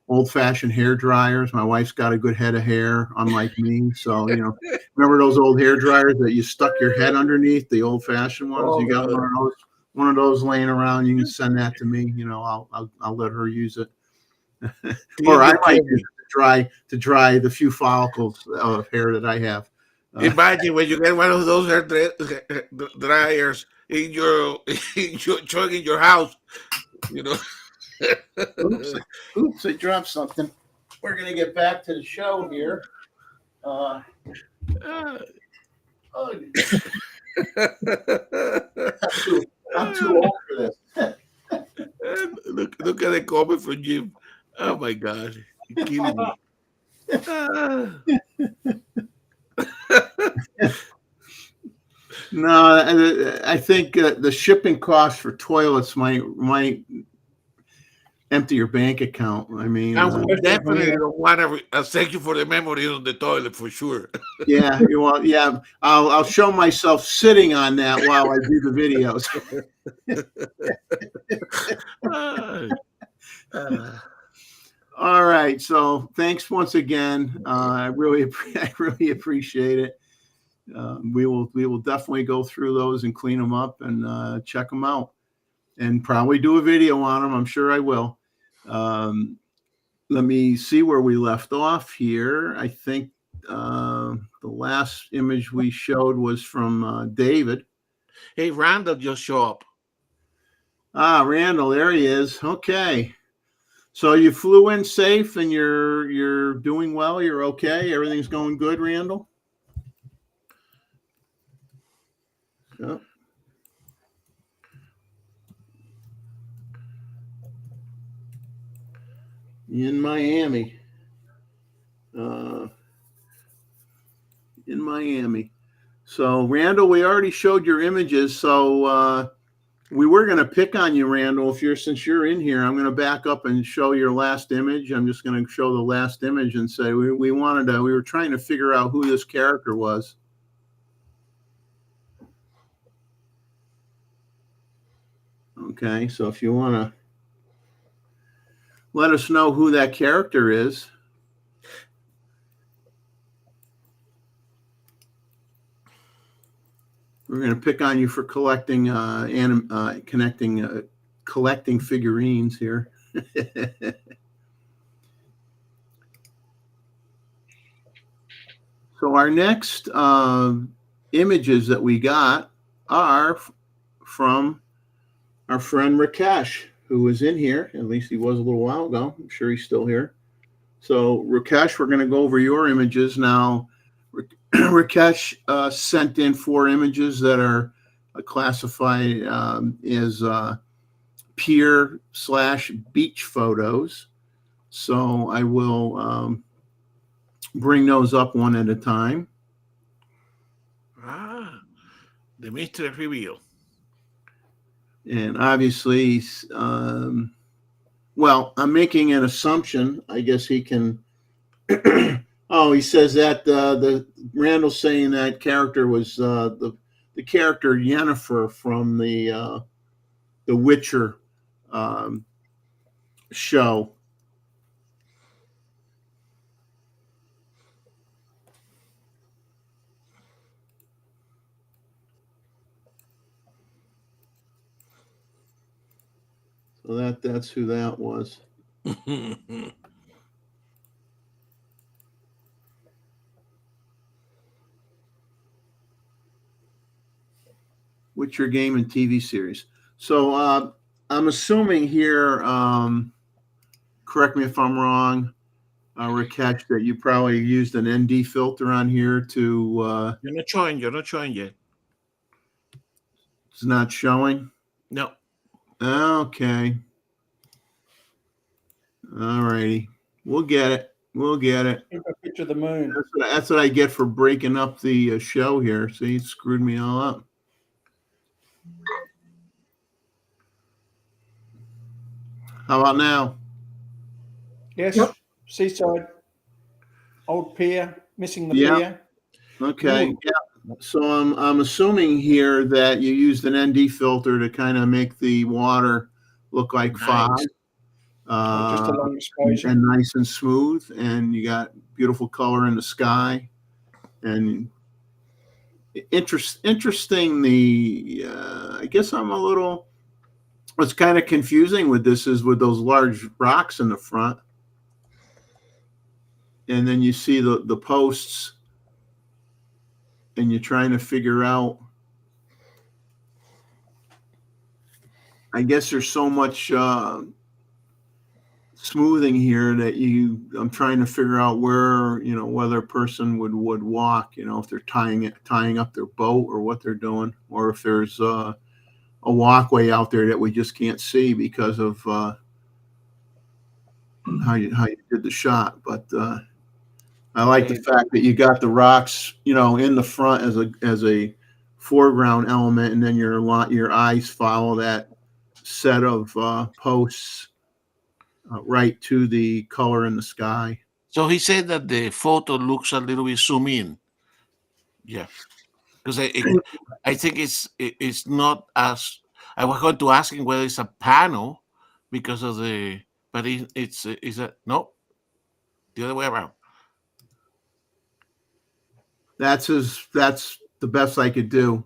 old-fashioned hair dryers. My wife's got a good head of hair, unlike me. So remember those old hair dryers that you stuck your head underneath, the old-fashioned ones? Oh, you got one of those laying around. You can send that to me. I'll let her use it, or I might use it to dry the few follicles of hair that I have. Imagine when you get one of those hair dryers in your truck in your house. Oops, I dropped something. We're gonna get back to the show here. I'm too old for this. Look at the comment from Jim. Oh my God, you're killing me. No, I think the shipping cost for toilets might empty your bank account. I mean, and we definitely don't want to thank you for the memory on the toilet for sure. Yeah, yeah. I'll show myself sitting on that while I do the videos. All right. So thanks once again. I really appreciate it. We will definitely go through those and clean them up and check them out, and probably do a video on them. I'm sure I will. Let me see where we left off here. I think the last image we showed was from David. Hey, Randall just show up. Randall, there he is. Okay. So you flew in safe and you're doing well. You're okay. Everything's going good, Randall. Yep. In Miami. So Randall, we already showed your images. So we were going to pick on you, Randall. Since you're in here, I'm going to back up and show your last image. I'm just going to show the last image and say we were trying to figure out who this character was. Okay, so if you want to let us know who that character is. We're going to pick on you for collecting collecting figurines here. So our next images that we got are from our friend Rakesh, who was in here. At least he was a little while ago. I'm sure he's still here. So Rakesh, we're going to go over your images now. Rakesh sent in 4 images that are classified as pier/beach photos. So I will bring those up one at a time. The mystery reveal. And obviously, well, I'm making an assumption. I guess he can. Oh, he says that the Randall's saying that character was the character Yennefer from the Witcher show. So that's who that was. Witcher game and TV series. So I'm assuming here, correct me if I'm wrong, Rakesh, that you probably used an ND filter on here to. You're not showing yet. It's not showing. No. Okay. All righty. We'll get it. Take a picture of the moon. That's what I get for breaking up the show here. See, it screwed me all up. How about now? Yes, Yep. seaside, old pier, missing the Yeah. pier. Okay. Ooh. Yeah. So I'm assuming here that you used an ND filter to kind of make the water look like Nice. fog. Just a long exposure. And nice and smooth, and you got beautiful color in the sky, and interesting. I guess I'm a little. What's kind of confusing with this is with those large rocks in the front, and then you see the posts, and you're trying to figure out. I guess there's so much smoothing here that I'm trying to figure out where, whether a person would walk, if they're tying up their boat or what they're doing, or if there's a walkway out there that we just can't see because of how you did the shot. But I like the fact that you got the rocks, in the front as a foreground element, and then your eyes follow that set of posts right to the color in the sky. So he said that the photo looks a little bit zoom in. Yeah, because I think it's not as. I was going to ask him whether it's a panel because of the, but it's a no, the other way around. That's the best I could do.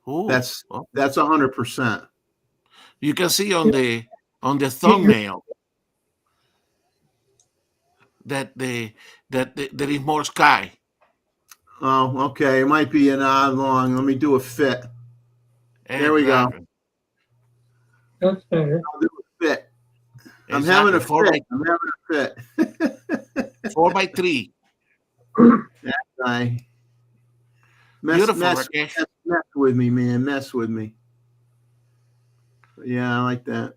Ooh, That's 100%. You can see on the thumbnail that there is more sky. Oh, okay. It might be an odd long. Let me do a fit. There we go. That's better. I'll do a fit. I'm Exactly. having a fit. 4x3. I Beautiful, mess Rakesh. with me, man. Mess with me. Yeah, I like that.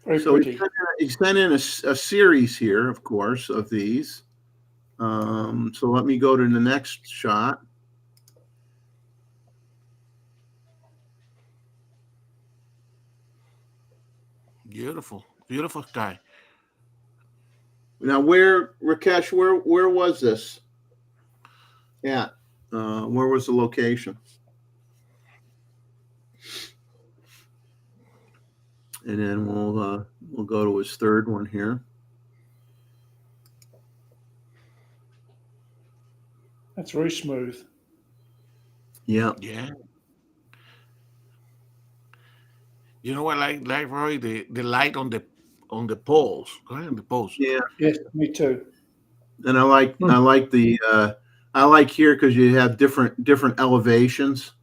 Very So pretty. he sent in a series here, of course, of these. So let me go to the next shot. Beautiful sky. Now, Rakesh, where was this? Yeah, where was the location? And then we'll go to his third one here. That's very smooth. Yeah. Yeah. You know what I like Roy? The light on the poles. Go ahead, on the poles. Yeah, Yes, me too. and I like the I like here because you have different elevations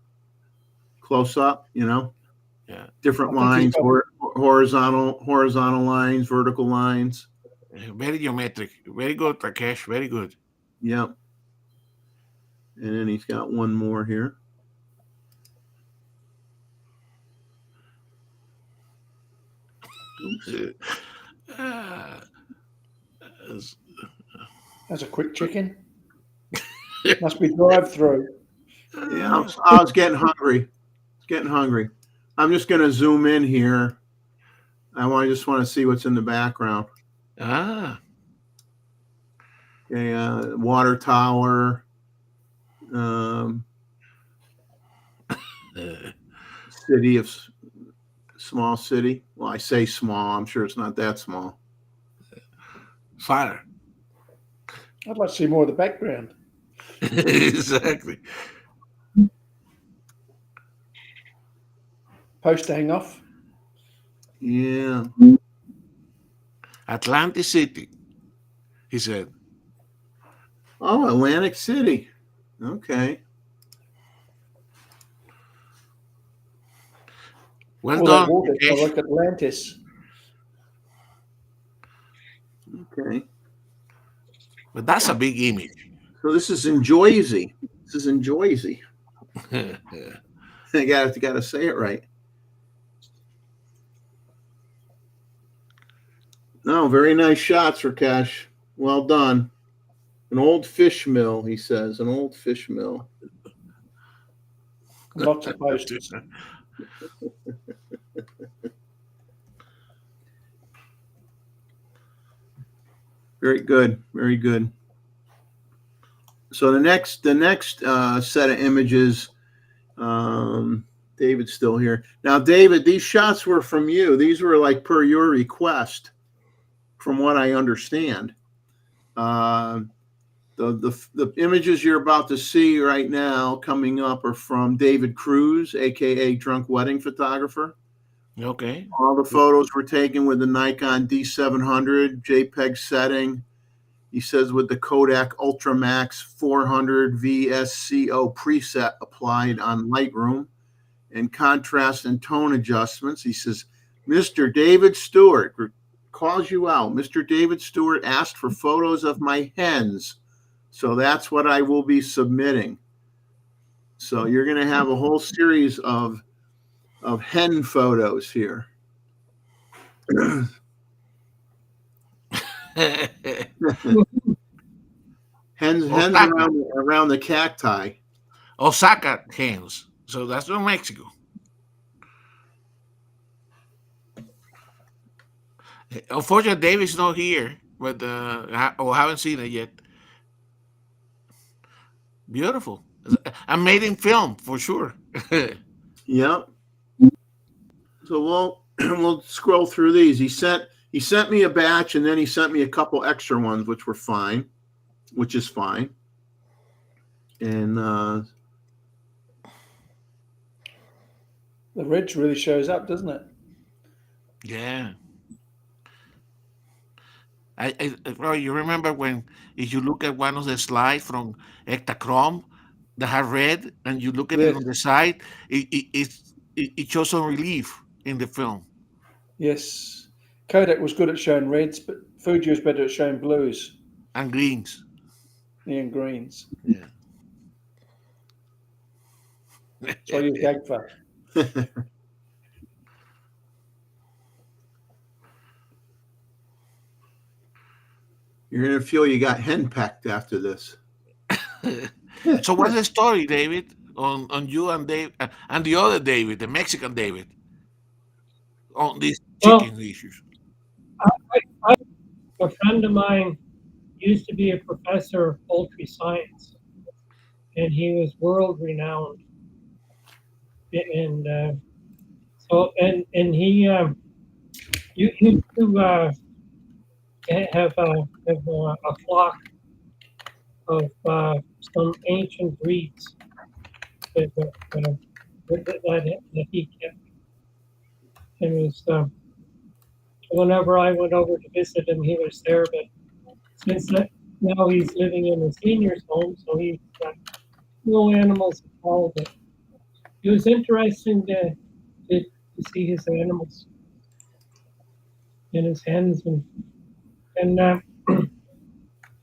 close up. Yeah. Different I think he's lines, got horizontal lines, vertical lines. Very geometric. Very good, Rakesh. Very good. Yep. And then he's got one more here. Oops. Uh, That's a quick chicken. Must be drive-through. Yeah, I was getting hungry. It's getting hungry. I'm just going to zoom in here. Just want to see what's in the background. ah. Okay, water tower, um, city of small city. Well, I say small. I'm sure it's not that small. Fire. I'd like to see more of the background. Exactly. Post to hang off. Yeah. Atlantic City, he said. Oh, Atlantic City. Okay. Well All that done, water, I Rakesh. like Atlantis. Okay. But that's a big image. So this is in Jersey. This is in Jersey. I gotta say it right. No, very nice shots, Rakesh. Well done. An old fish mill, he says. An old fish mill. Lots of posts. Very good. Very good. So the next set of images, David's still here. Now, David, these shots were from you. These were like per your request, from what I understand. The images you're about to see right now coming up are from David Cruz, aka Drunk Wedding Photographer. Okay. All the photos were taken with the Nikon D700 JPEG setting. He says with the Kodak Ultramax 400 VSCO preset applied on Lightroom and contrast and tone adjustments. He says, Mr. David Stewart calls you out. Mr. David Stewart asked for photos of my hens. So that's what I will be submitting. So you're going to have a whole series of hen photos here. hens Osaka. around the cacti. Osaka hens. So that's from Mexico. Unfortunately, David's not here, but haven't seen it yet. Beautiful. I made in film for sure. Yep. So we'll scroll through these. He sent me a batch, and then he sent me a couple extra ones, which is fine. And The ridge really shows up, doesn't it? Yeah. Roy, you remember when if you look at one of the slides from Ektachrome that have red, and you look at it Yes. on the side, it shows some relief in the film. Yes. Kodak was good at showing reds, but Fuji was better at showing blues And greens. and greens. Yeah. So I used Agfa. you're gonna feel you got henpecked after this. So what's the story, David, on you and Dave and the other David, the Mexican David, on these Well, chicken issues? a friend of mine used to be a professor of poultry science, and he was world renowned. And he used to have a flock of some ancient breeds that he kept. And it was, whenever I went over to visit him, he was there. But since now he's living in a senior's home, so he's got no animals at all. But it was interesting to see his animals and his hens, and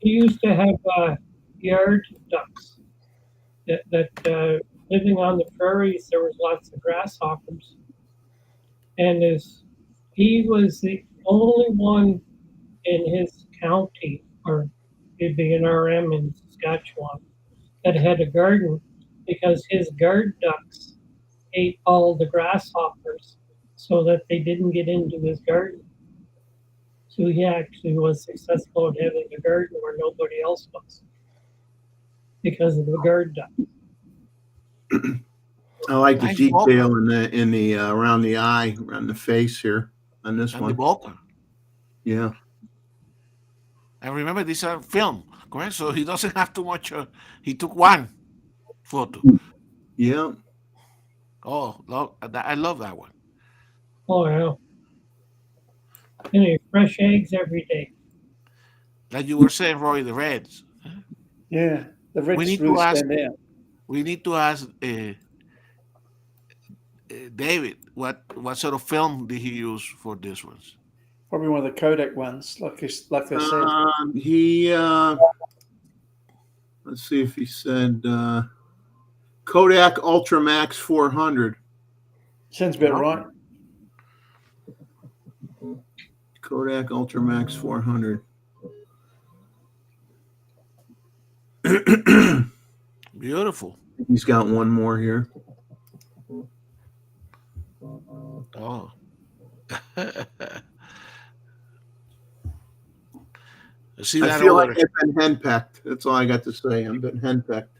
he used to have yard ducks that living on the prairies. There was lots of grasshoppers, and he was the only one in his county, or he'd be an RM in Saskatchewan, that had a garden, because his guard ducks ate all the grasshoppers so that they didn't get into his garden. So he actually was successful at having a garden where nobody else was because of the guard duck. I like the Nice detail boca. in the around the eye, around the face here on this And the one. boca. Yeah. And remember, this is a film, correct? So he doesn't have too much. He took one photo. Yeah. Oh, I love that one. Oh yeah. And fresh eggs every day. Like you were saying, Roy, the Reds. Yeah, the We Reds need really to ask. stand out. We need to ask David what sort of film did he use for this ones? Probably one of the Kodak ones, like I said. He let's see if he said Kodak Ultramax 400. Sounds about No. right. Kodak Ultramax 400. Beautiful. He's got one more here. Oh. See I that feel over like I've been henpecked. That's all I got to say. I've been henpecked.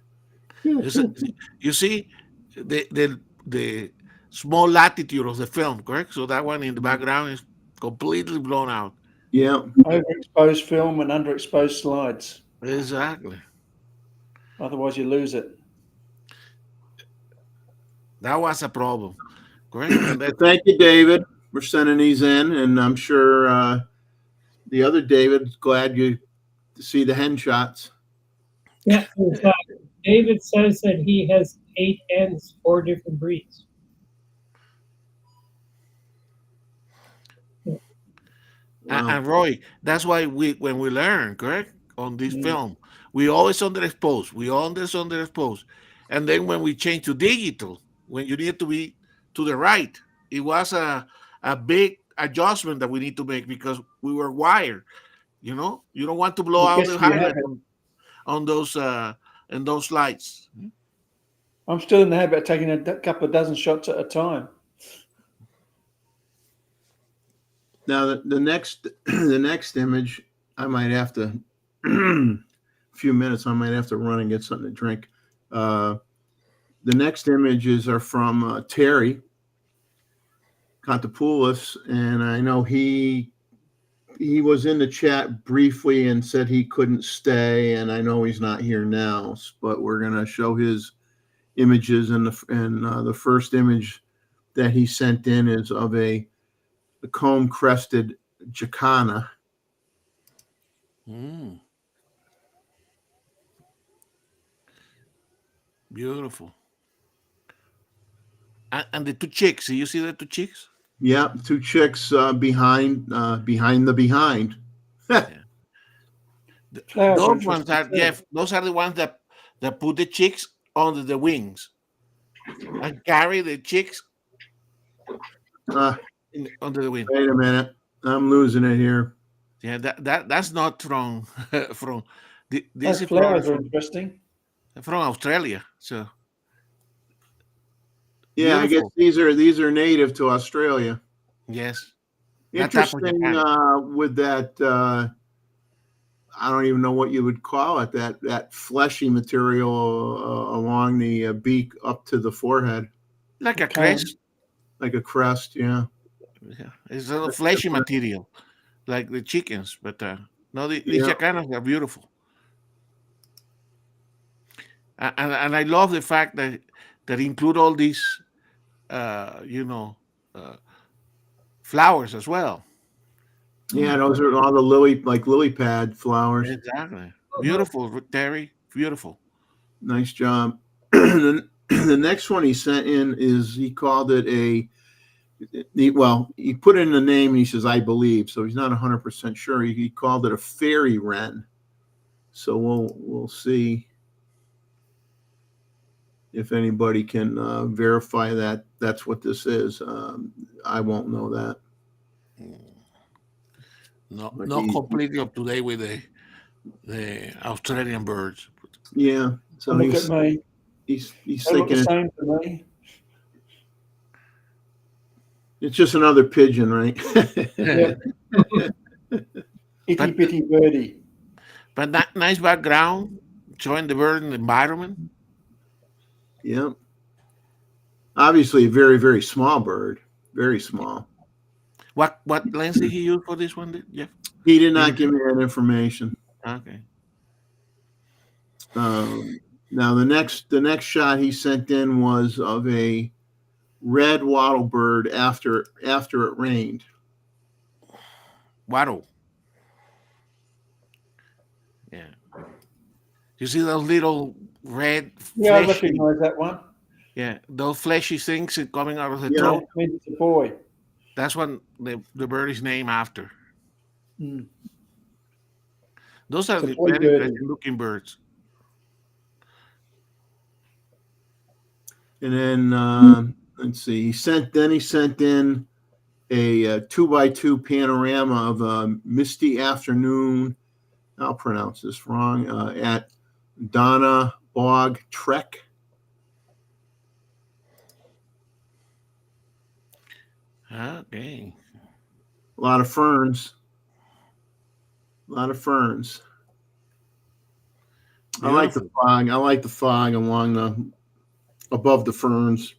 You see the small latitude of the film, correct? So that one in the background is completely blown out. Yeah. Overexposed film and underexposed slides. Exactly. Otherwise, you lose it. That was a problem, correct? And then, Thank you, David, for sending these in, and I'm sure the other David's glad you to see the hen shots. Yeah, David says that he has 8 hens, 4 different breeds. Wow. and Roy, that's why when we learn, correct, on this film, we always underexpose. We always underexpose. And then when we change to digital, when you need to be to the right, it was a big adjustment that we need to make because we were wired. You know, you don't want to blow I out guess the we highlight have. on those in those lights. I'm still in the habit of taking a couple of dozen shots at a time. Now the next the next image, I might have to a few minutes. I might have to run and get something to drink. The next images are from Terry Contopoulos, and I know he was in the chat briefly and said he couldn't stay, and I know he's not here now. But we're gonna show his images, and the first image that he sent in is of a comb-crested jacana. Beautiful. And the 2 chicks. You see the 2 chicks? Yeah, 2 chicks behind the behind. Those ones are those are the ones that put the chicks under the wings and carry the chicks under the wing. Wait a minute, I'm losing it here. Yeah, that's not from from this Those is flowers are interesting. from Australia. So yeah, beautiful. I guess these are native to Australia. Yes. Interesting with that. I don't even know what you would call it. That fleshy material along the beak up to the forehead, Like a crest. like a crest. Yeah. Yeah. It's a fleshy material, like the chickens. But no, these jacanas are beautiful. And I love the fact that include all these, flowers as well. Yeah, those are all the lily pad flowers. Exactly. Beautiful, Terry. Beautiful. Nice job. The next one he sent in is he called it he put in the name and he says I believe, so he's not 100% sure. He called it a fairy wren. So we'll see if anybody can verify that that's what this is. I won't know that. Not completely up to date with the Australian birds. Yeah. So look at me. He's They look the thinking same to me. it's just another pigeon, right? Yeah. Itty bitty birdie. But that nice background showing the bird in the environment. Yeah. Obviously, a very, very small bird. Very small. What lens did he use for this one, Jeff? He did not give me that information. Okay. Now the next shot he sent in was of a red wattle bird after it rained. Wattle. Yeah. You see those little red Yeah, I fleshy, recognise that one. yeah, those fleshy things coming out of the Yeah. throat. It's a boy. That's what the bird is named after. Mm. Those are It's a the boy very birdie. interesting looking birds. And then let's see. He sent in a 2x2 panorama of a misty afternoon. I'll pronounce this wrong. At Donna Bog Trek. Okay. A lot of ferns. I like the fog. I like the fog along above the ferns.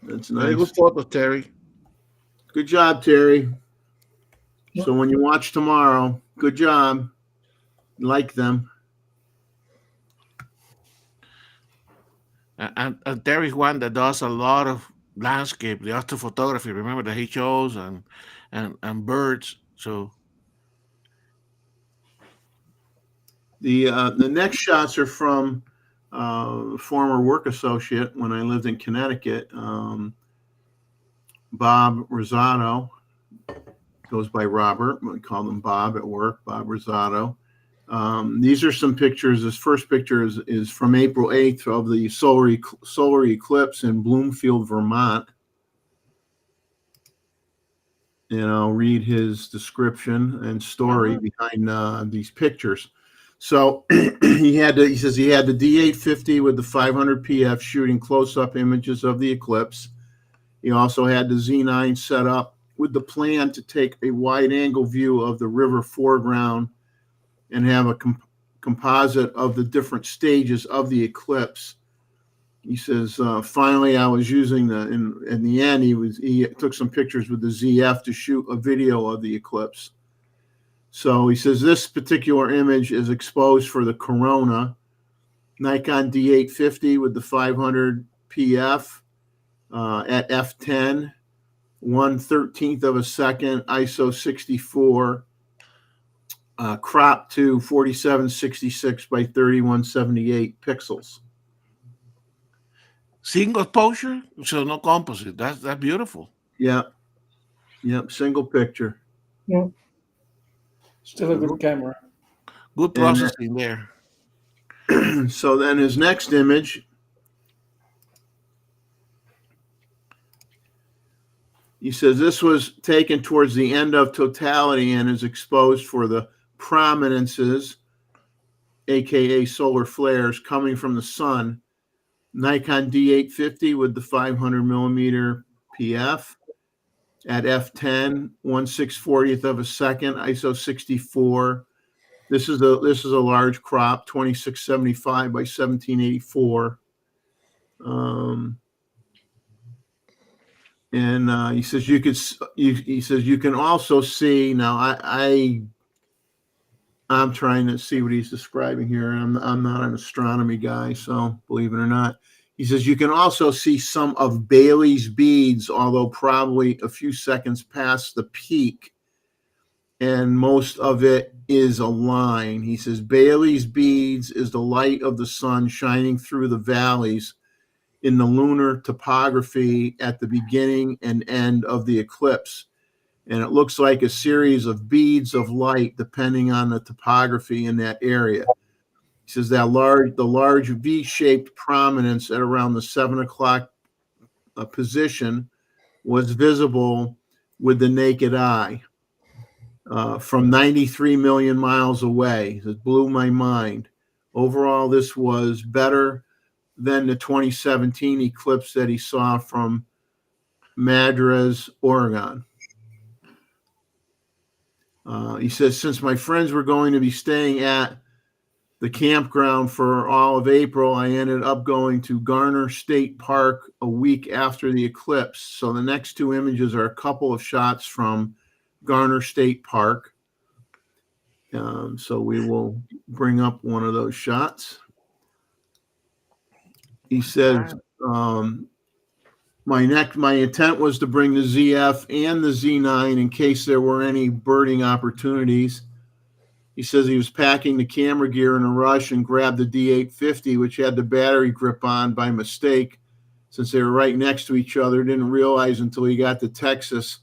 That's Very nice. good photo, Terry. Good job, Terry. So when you watch tomorrow, good job. Like them. And Terry's one that does a lot of landscape, the astrophotography. Remember that he shows and birds. So The next shots are from former work associate when I lived in Connecticut, Bob Rosado. Goes by Robert. We call him Bob at work, Bob Rosado. These are some pictures. This first picture is from April 8th of the solar eclipse in Bloomfield, Vermont. And I'll read his description and story behind these pictures. So he says he had the D850 with the 500 PF shooting close-up images of the eclipse. He also had the Z9 set up with the plan to take a wide-angle view of the river foreground and have a composite of the different stages of the eclipse. He says, finally, I was using in the end, he took some pictures with the ZF to shoot a video of the eclipse. So he says this particular image is exposed for the Corona Nikon D850 with the 500 PF at f10, 1/13 of a second, ISO 64, cropped to 4766 by 3178 pixels. single exposure, so no composite. That's beautiful. Yeah. Yep. Single picture. Yeah. Still a good camera. Good processing there. So then his next image, he says this was taken towards the end of totality and is exposed for the prominences, aka solar flares, coming from the sun. Nikon D850 with the 500 millimeter PF at f10, 1/640th of a second, ISO 64. This is a large crop, 2675 by 1784. And he says you can also see now. I'm trying to see what he's describing here. I'm not an astronomy guy, so believe it or not, He says you can also see some of Bailey's beads, although probably a few seconds past the peak, and most of it is a line. He says Bailey's beads is the light of the sun shining through the valleys in the lunar topography at the beginning and end of the eclipse. And it looks like a series of beads of light depending on the topography in that area. He says that the large V-shaped prominence at around the 7 o'clock position was visible with the naked eye from 93 million miles away. It blew my mind. Overall, this was better than the 2017 eclipse that he saw from Madras, Oregon. He says, since my friends were going to be staying at the campground for all of April, I ended up going to Garner State Park a week after the eclipse. So the next two images are a couple of shots from Garner State Park. So we will bring up one of those shots. He says, my intent was to bring the ZF and the Z9 in case there were any birding opportunities. He says he was packing the camera gear in a rush and grabbed the D850, which had the battery grip on by mistake, since they were right next to each other. Didn't realize until he got to Texas,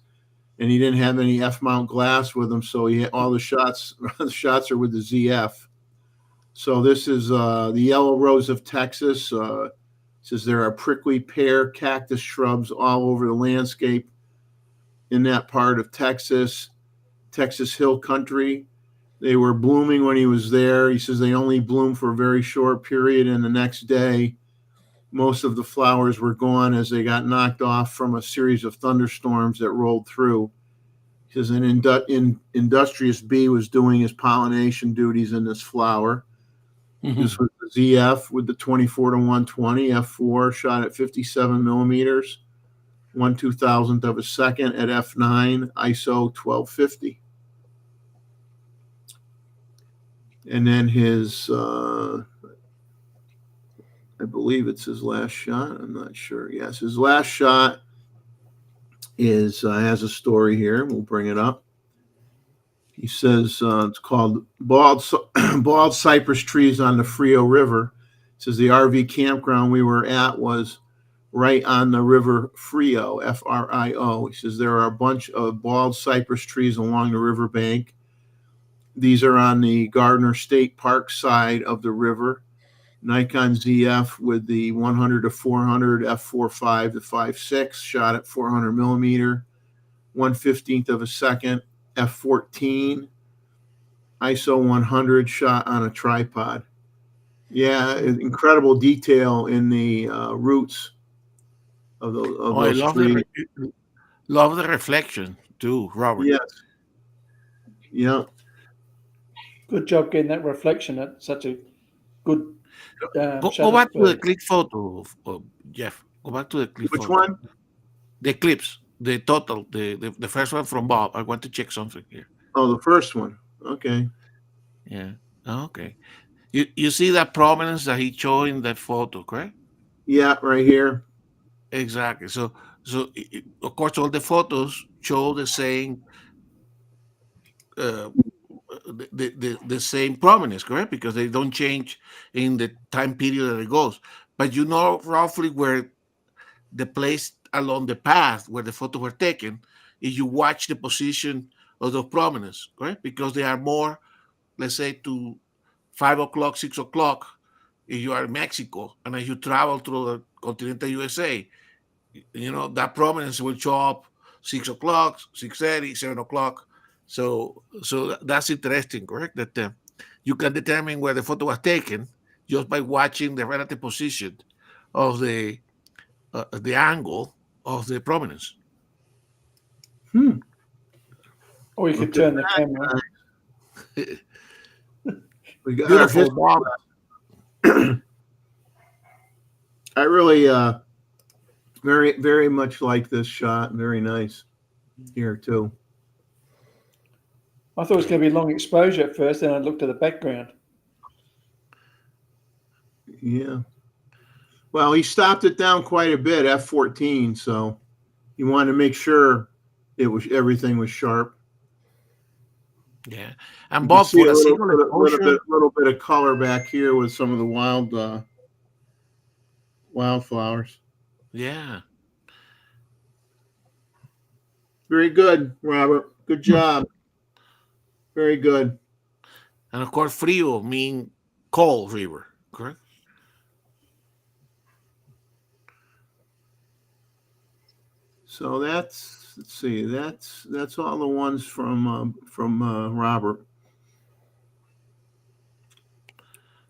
and he didn't have any F-mount glass with him, so he had all the shots. The shots are with the ZF. So this is the Yellow Rose of Texas. Says there are prickly pear cactus shrubs all over the landscape in that part of Texas, Texas Hill Country. They were blooming when he was there. He says they only bloomed for a very short period, and the next day, most of the flowers were gone as they got knocked off from a series of thunderstorms that rolled through. He says an industrious bee was doing his pollination duties in this flower. Mm-hmm. This was the ZF with the 24-120 f4 shot at 57 millimeters, 1/2000th of a second at f9, ISO 1250. And then his, I believe it's his last shot. I'm not sure. Yes, his last shot is has a story here. We'll bring it up. He says it's called Bald Cypress Trees on the Frio River. It says the RV campground we were at was right on the river Frio, F-R-I-O. He says there are a bunch of bald cypress trees along the riverbank. These are on the Gardner State Park side of the river. Nikon ZF with the 100-400 f4.5 to 5.6 shot at 400 millimeter, 1/15th of a second, f14, ISO 100 shot on a tripod. Yeah, incredible detail in the roots of those trees. Love the reflection too, Robert. Yes. Yeah. Good job getting that reflection at such a good go back to the click photo, Jeff. Go back to the click Which photo. one? The clips, the total, the first one from Bob. I want to check something here. Oh, the first one. Okay. Yeah. Okay. You see that prominence that he showed in that photo, correct? Yeah, right here. Exactly. So of course, all the photos show the same the same prominence, correct? Because they don't change in the time period that it goes. But you know roughly where the place along the path where the photos were taken if you watch the position of the prominence, correct? Because they are more, let's say, to 5 o'clock, 6 o'clock if you are in Mexico, and as you travel through the continental USA, you know, that prominence will show up 6 o'clock, 6:30, 7 o'clock. So that's interesting, correct? That you can determine where the photo was taken just by watching the relative position of the angle of the prominence. Or you could turn the camera. We got Beautiful, Bob. I really very, very much like this shot. Very nice here too. I thought it was going to be long exposure at first, then I looked at the background. Yeah. Well, he stopped it down quite a bit, f14. So he wanted to make sure everything was sharp. Yeah, and You can Bob, see for a a single exposure, little bit of color back here with some of the wildflowers. yeah. Very good, Robert. Good job. Very good. And of course, frío mean cold river, correct? So let's see, that's all the ones from Robert.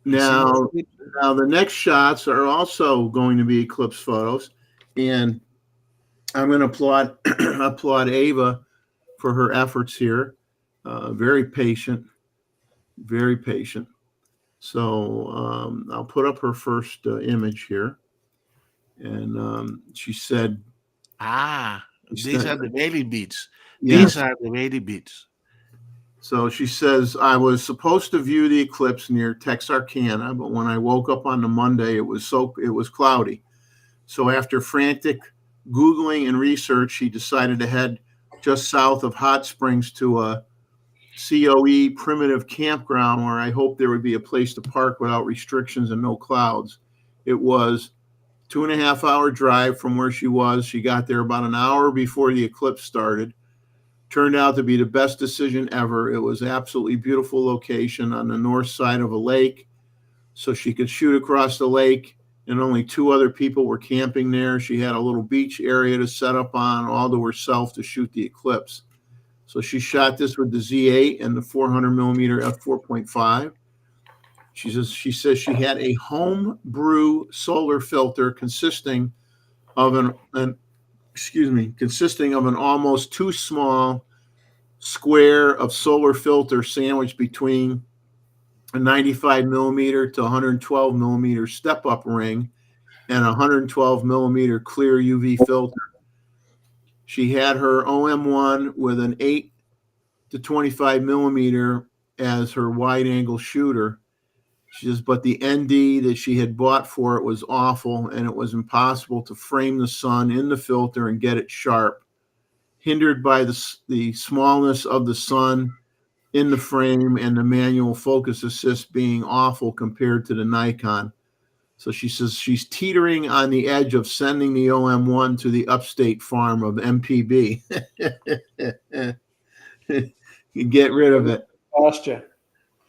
Now, the next shots are also going to be eclipse photos, and I'm going to applaud applaud Ava for her efforts here. Very patient, very patient. So I'll put up her first image here, and she said, these are the Bailey beads. Yes. These are the Bailey beads. So she says, I was supposed to view the eclipse near Texarkana, but when I woke up on the Monday, it was cloudy. So after frantic Googling and research, she decided to head just south of Hot Springs to a COE primitive campground where I hoped there would be a place to park without restrictions and no clouds. It was 2.5 hour drive from where she was. She got there about an hour before the eclipse started. Turned out to be the best decision ever. It was absolutely beautiful location on the north side of a lake, so she could shoot across the lake, and only 2 other people were camping there. She had a little beach area to set up on, all to herself to shoot the eclipse. So she shot this with the Z8 and the 400 millimeter f4.5. She says she had a home brew solar filter consisting of an almost too small square of solar filter sandwiched between a 95 millimeter to 112 millimeter step up ring and a 112 millimeter clear UV filter. She had her OM1 with an 8 to 25 millimeter as her wide angle shooter. She says, but the ND that she had bought for it was awful, and it was impossible to frame the sun in the filter and get it sharp, hindered by the smallness of the sun in the frame and the manual focus assist being awful compared to the Nikon. So she says she's teetering on the edge of sending the OM1 to the upstate farm of MPB. You get rid of it. Pasture.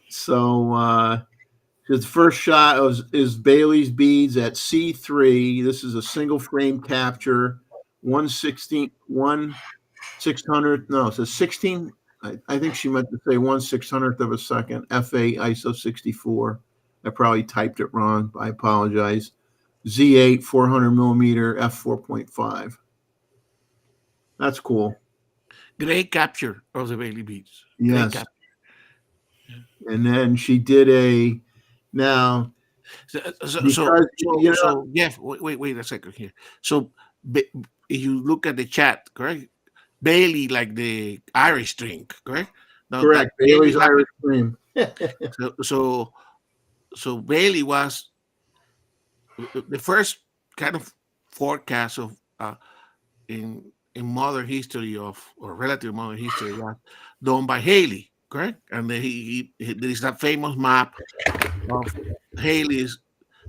So his first shot is Bailey's beads at C3. This is a single frame capture, 1/16, 1/600. No, it says 16. I think she meant to say 1/600th of a second. F8 ISO 64. I probably typed it wrong. I apologize. Z8 400 millimeter f4.5. That's cool. Great capture of the Bailey beads. Yes. And then she did a now. So Jeff, wait a second here. So if you look at the chat, correct? Bailey, like the Irish drink, correct? Now, correct. Bailey's Irish cream. So Bailey was the first kind of forecast of in modern history or relative modern history was done by Halley, correct? And there is that famous map of Halley's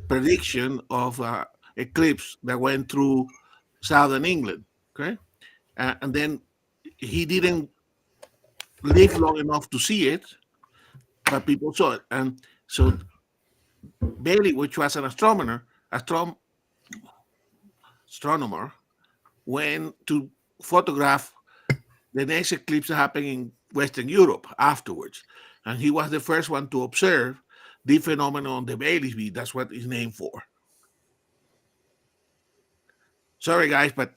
prediction of eclipse that went through southern England, correct? And then he didn't live long enough to see it, but people saw it. And so Bailey, which was an astronomer, went to photograph the next eclipse that happened in Western Europe afterwards. And he was the first one to observe the phenomenon, the Bailey's bead. That's what it's named for. Sorry, guys, but,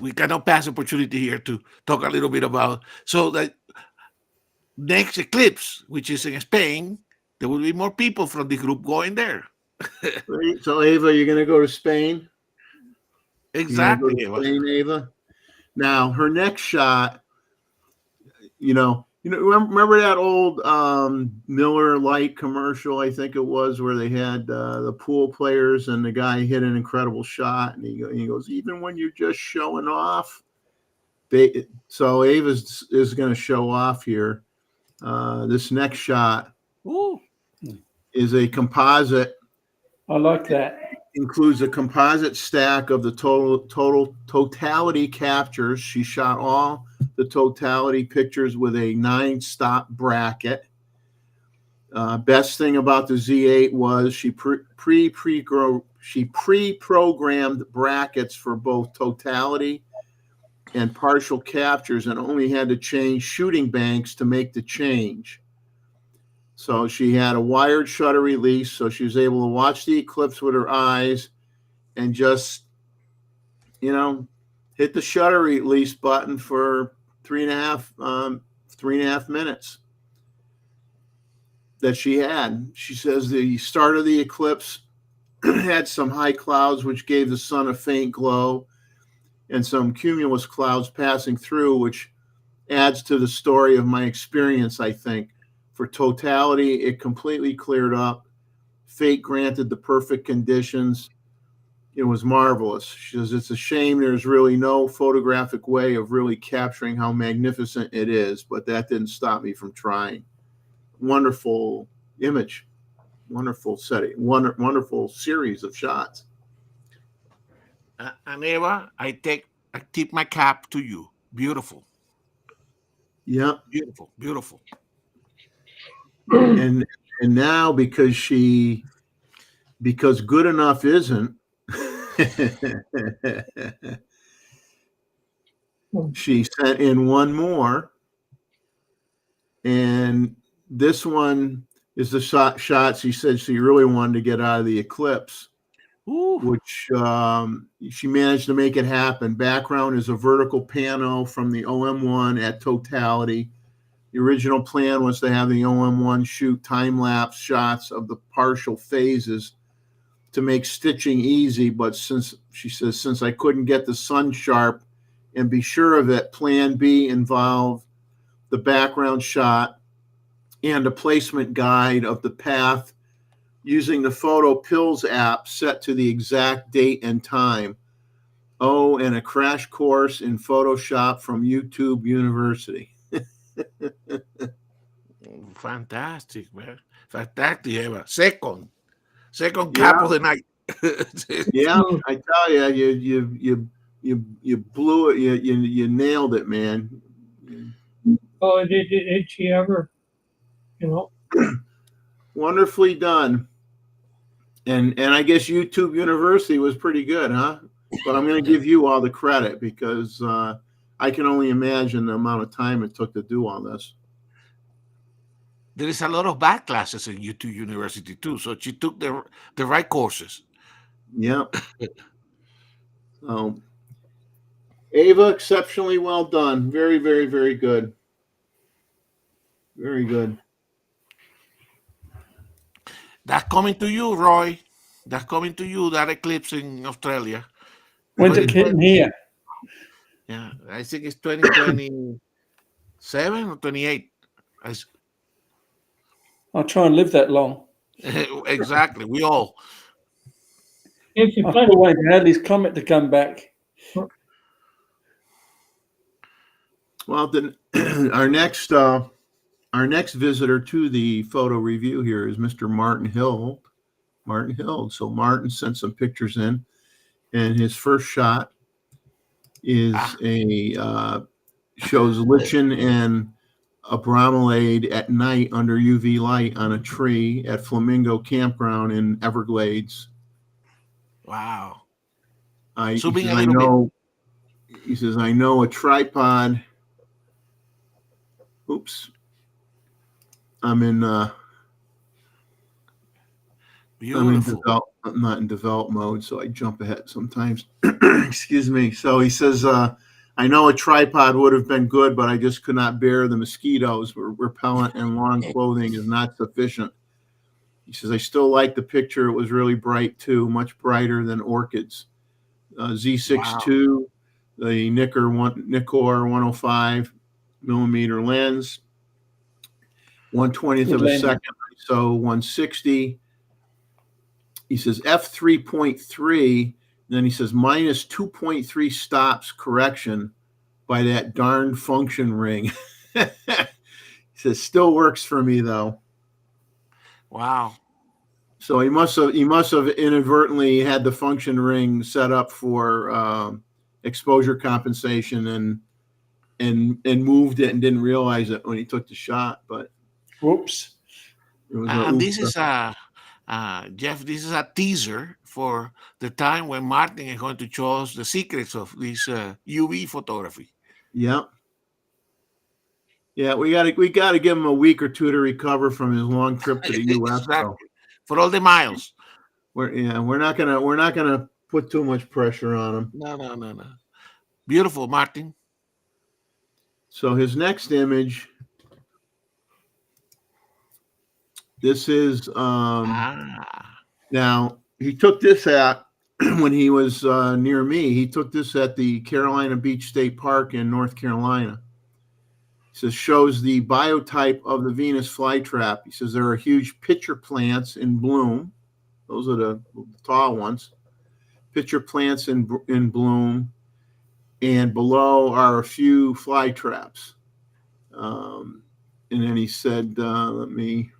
we cannot pass opportunity here to talk a little bit about. So the next eclipse, which is in Spain, there will be more people from the group going there. So, Ava, you're going to go to Spain? Exactly. Spain, Ava. Now, her next shot, You know, remember that old Miller Lite commercial, I think it was, where they had the pool players and the guy hit an incredible shot, and he goes, even when you're just showing off. So Ava is going to show off here. This next shot Ooh. is a composite. I like that. Includes a composite stack of the totality captures. She shot all the totality pictures with a 9-stop bracket. Best thing about the Z8 was she pre-programmed brackets for both totality and partial captures, and only had to change shooting banks to make the change. So she had a wired shutter release, so she was able to watch the eclipse with her eyes and just, hit the shutter release button for 3.5 minutes that she had. She says the start of the eclipse had some high clouds, which gave the sun a faint glow, and some cumulus clouds passing through, which adds to the story of my experience, I think. For totality, it completely cleared up. Fate granted the perfect conditions. It was marvelous. She says, it's a shame there's really no photographic way of really capturing how magnificent it is, but that didn't stop me from trying. Wonderful image, wonderful setting, wonderful series of shots. And Eva, I tip my cap to you. Beautiful. Yeah. Beautiful. And now because good enough isn't, she sent in one more, and this one is the shot she said she really wanted to get out of the eclipse. Ooh. Which she managed to make it happen. Background is a vertical pano from the OM1 at totality. The original plan was to have the OM1 shoot time-lapse shots of the partial phases to make stitching easy, but since I couldn't get the sun sharp and be sure of it, plan B involved the background shot and a placement guide of the path using the Photo Pills app set to the exact date and time. Oh, and a crash course in Photoshop from YouTube University. Fantastic, man. Fantastic, Eva. Second cap of the night. Yeah, I tell you blew it. You nailed it, man. Oh, did she ever? Wonderfully done. And I guess YouTube University was pretty good, huh? But I'm going to give you all the credit because I can only imagine the amount of time it took to do all this. There is a lot of bad classes in YouTube University too, so she took the right courses. Yeah. So, Ava, exceptionally well done. Very, very, very good. Very good. That's coming to you, Roy. That's coming to you, that eclipse in Australia. When's it hitting here? Yeah, I think it's 2027 or 28. I'll try and live that long. Exactly, we all. I'm still waiting for Hadley's comet to come back. Well, then our next visitor to the photo review here is Mr. Martin Hill. So Martin sent some pictures in, and his first shot is shows lichen and a bromelade at night under UV light on a tree at Flamingo Campground in Everglades. Wow. He says, I know a tripod. Oops. I'm not in develop mode, so I jump ahead sometimes. Excuse me. So he says, I know a tripod would have been good, but I just could not bear the mosquitoes. Repellent and long clothing is not sufficient. He says, I still like the picture. It was really bright too, much brighter than orchids. Z6 II, the Nikkor 105 millimeter lens. 1/20th of a Good second, ISO 160. He says f3.3, and then he says minus 2.3 stops correction by that darn function ring. He says still works for me though. Wow. So he must have inadvertently had the function ring set up for exposure compensation and moved it and didn't realize it when he took the shot. But Whoops. it was And this is Jeff, this is a teaser for the time when Martin is going to show us the secrets of this UV photography. Yeah. Yeah, we gotta give him a week or two to recover from his long trip to the US. Exactly. For all the miles. We're not gonna put too much pressure on him. No. Beautiful, Martin. So his next image, this is now he took this at when he was near me. He took this at the Carolina Beach State Park in North Carolina. He says shows the biotype of the Venus flytrap. He says there are huge pitcher plants in bloom. Those are the tall ones. Pitcher plants in bloom, and below are a few fly traps. And then he said, let me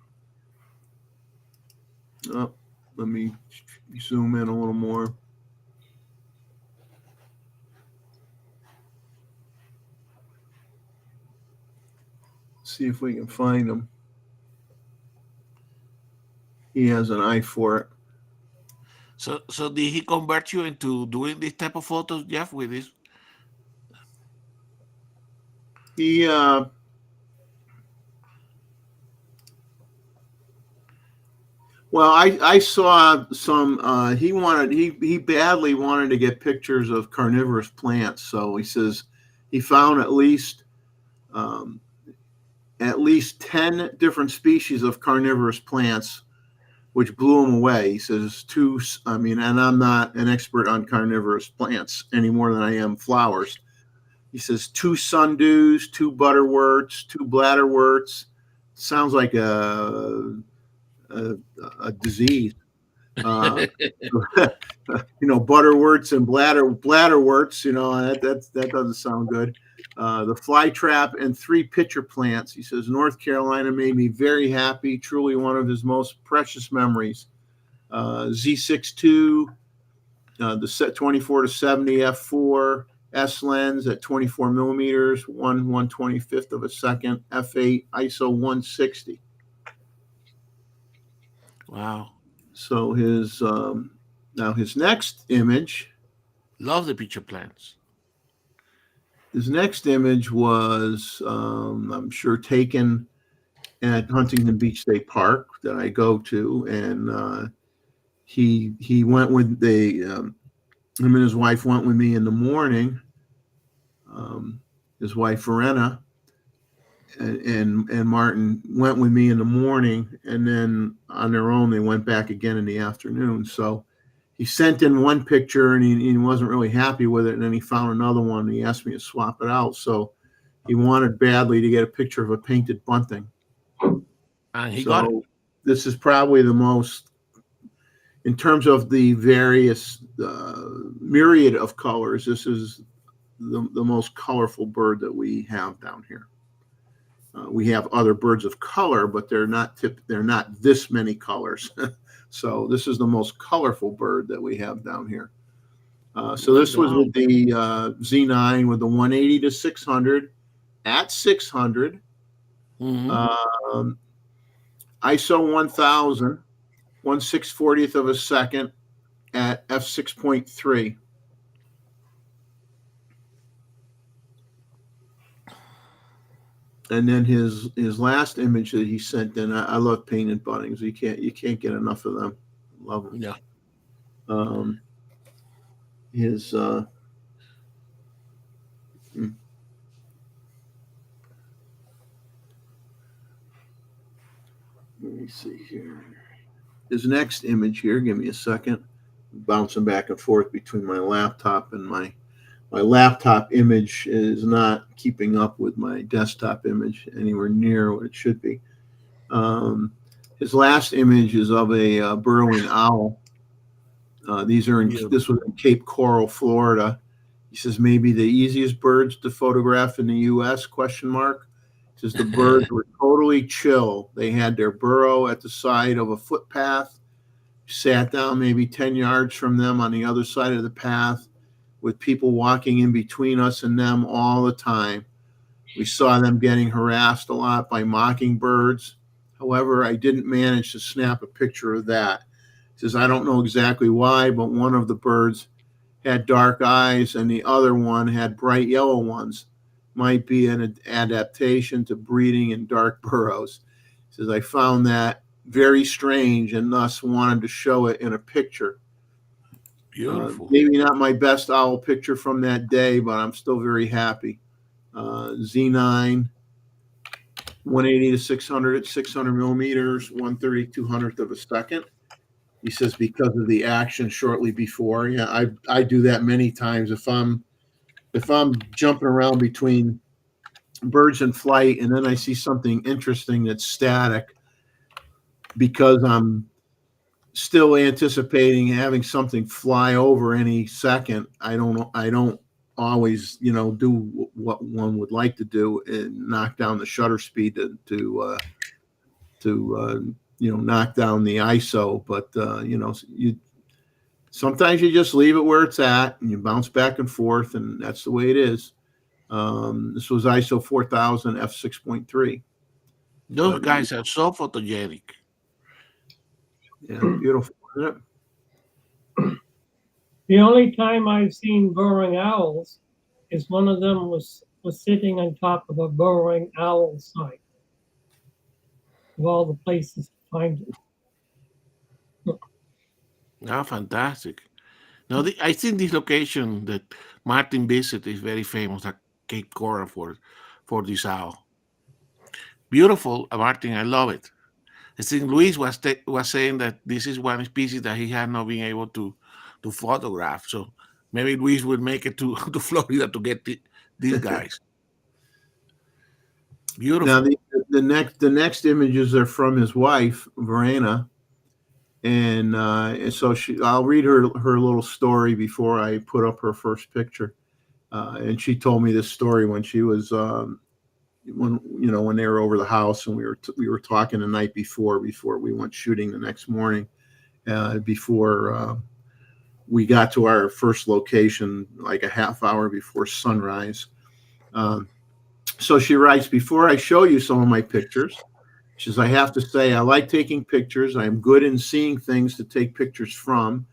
zoom in a little more. See if we can find him. He has an eye for it. So did he convert you into doing this type of photos, Jeff, with this? He well, I saw some he badly wanted to get pictures of carnivorous plants. So he says he found at least 10 different species of carnivorous plants, which blew him away. He says and I'm not an expert on carnivorous plants any more than I am flowers. He says 2 sundews, 2 butterworts, 2 bladderworts. Sounds like a disease. Butterworts and bladderworts. That doesn't sound good. The fly trap and 3 pitcher plants. He says North Carolina made me very happy. Truly one of his most precious memories. Z6-2, the set 24 to 70 f4 S lens at 24 millimeters, 1/125th of a second, f8 ISO 160. Wow. So his next image. Love the picture plants. His next image was, I'm sure, taken at Huntington Beach State Park that I go to, and he went with him and his wife went with me in the morning. His wife Verena and Martin went with me in the morning, and then on their own they went back again in the afternoon. So he sent in one picture and he wasn't really happy with it, and then he found another one and he asked me to swap it out. So he wanted badly to get a picture of a painted bunting. And he got it. This is probably the most, in terms of the various myriad of colors, this is the most colorful bird that we have down here. We have other birds of color, but they're not this many colors. So this is the most colorful bird that we have down here. So this was with the Z9 with the 180 to 600 at 600. Mm-hmm. ISO 1000, 1/640th of a second at f6.3. And then his last image that he sent in, I love painted buntings. You can't get enough of them. Love them. Yeah. Let me see here. His next image here, give me a second. Bouncing back and forth between my laptop and my laptop image is not keeping up with my desktop image anywhere near what it should be. His last image is of a burrowing owl. This was in Cape Coral, Florida. He says maybe the easiest birds to photograph in the U.S. ? He says the birds were totally chill. They had their burrow at the side of a footpath. Sat down maybe 10 yards from them on the other side of the path, with people walking in between us and them all the time. We saw them getting harassed a lot by mockingbirds. However, I didn't manage to snap a picture of that. He says, I don't know exactly why, but one of the birds had dark eyes and the other one had bright yellow ones. Might be an adaptation to breeding in dark burrows. He says, I found that very strange and thus wanted to show it in a picture. Beautiful. Maybe not my best owl picture from that day, but I'm still very happy. Z9, 180 to 600 at 600 millimeters, 1/3200th of a second. He says because of the action shortly before. Yeah, I do that many times. If I'm jumping around between birds in flight and then I see something interesting that's static, because I'm still anticipating having something fly over any second, I don't always, do what one would like to do and knock down the shutter speed to knock down the ISO. But sometimes you just leave it where it's at and you bounce back and forth, and that's the way it is. This was ISO 4000 f6.3. Those guys are so photogenic. Yeah, beautiful, isn't it? The only time I've seen burrowing owls is one of them was sitting on top of a burrowing owl site. Of all the places to find it. Oh, fantastic. Now, I think this location that Martin visited is very famous at Cape Coral for this owl. Beautiful, Martin. I love it. I think Luis was saying that this is one species that he had not been able to photograph. So maybe Luis will make it to Florida to get these guys. Beautiful. Now the next images are from his wife, Verena, and so I'll read her little story before I put up her first picture. And she told me this story when she was when they were over the house, and we were talking the night before we went shooting the next morning, before we got to our first location, like a half hour before sunrise. So she writes, before I show you some of my pictures, she says, I have to say I like taking pictures. I am good in seeing things to take pictures from,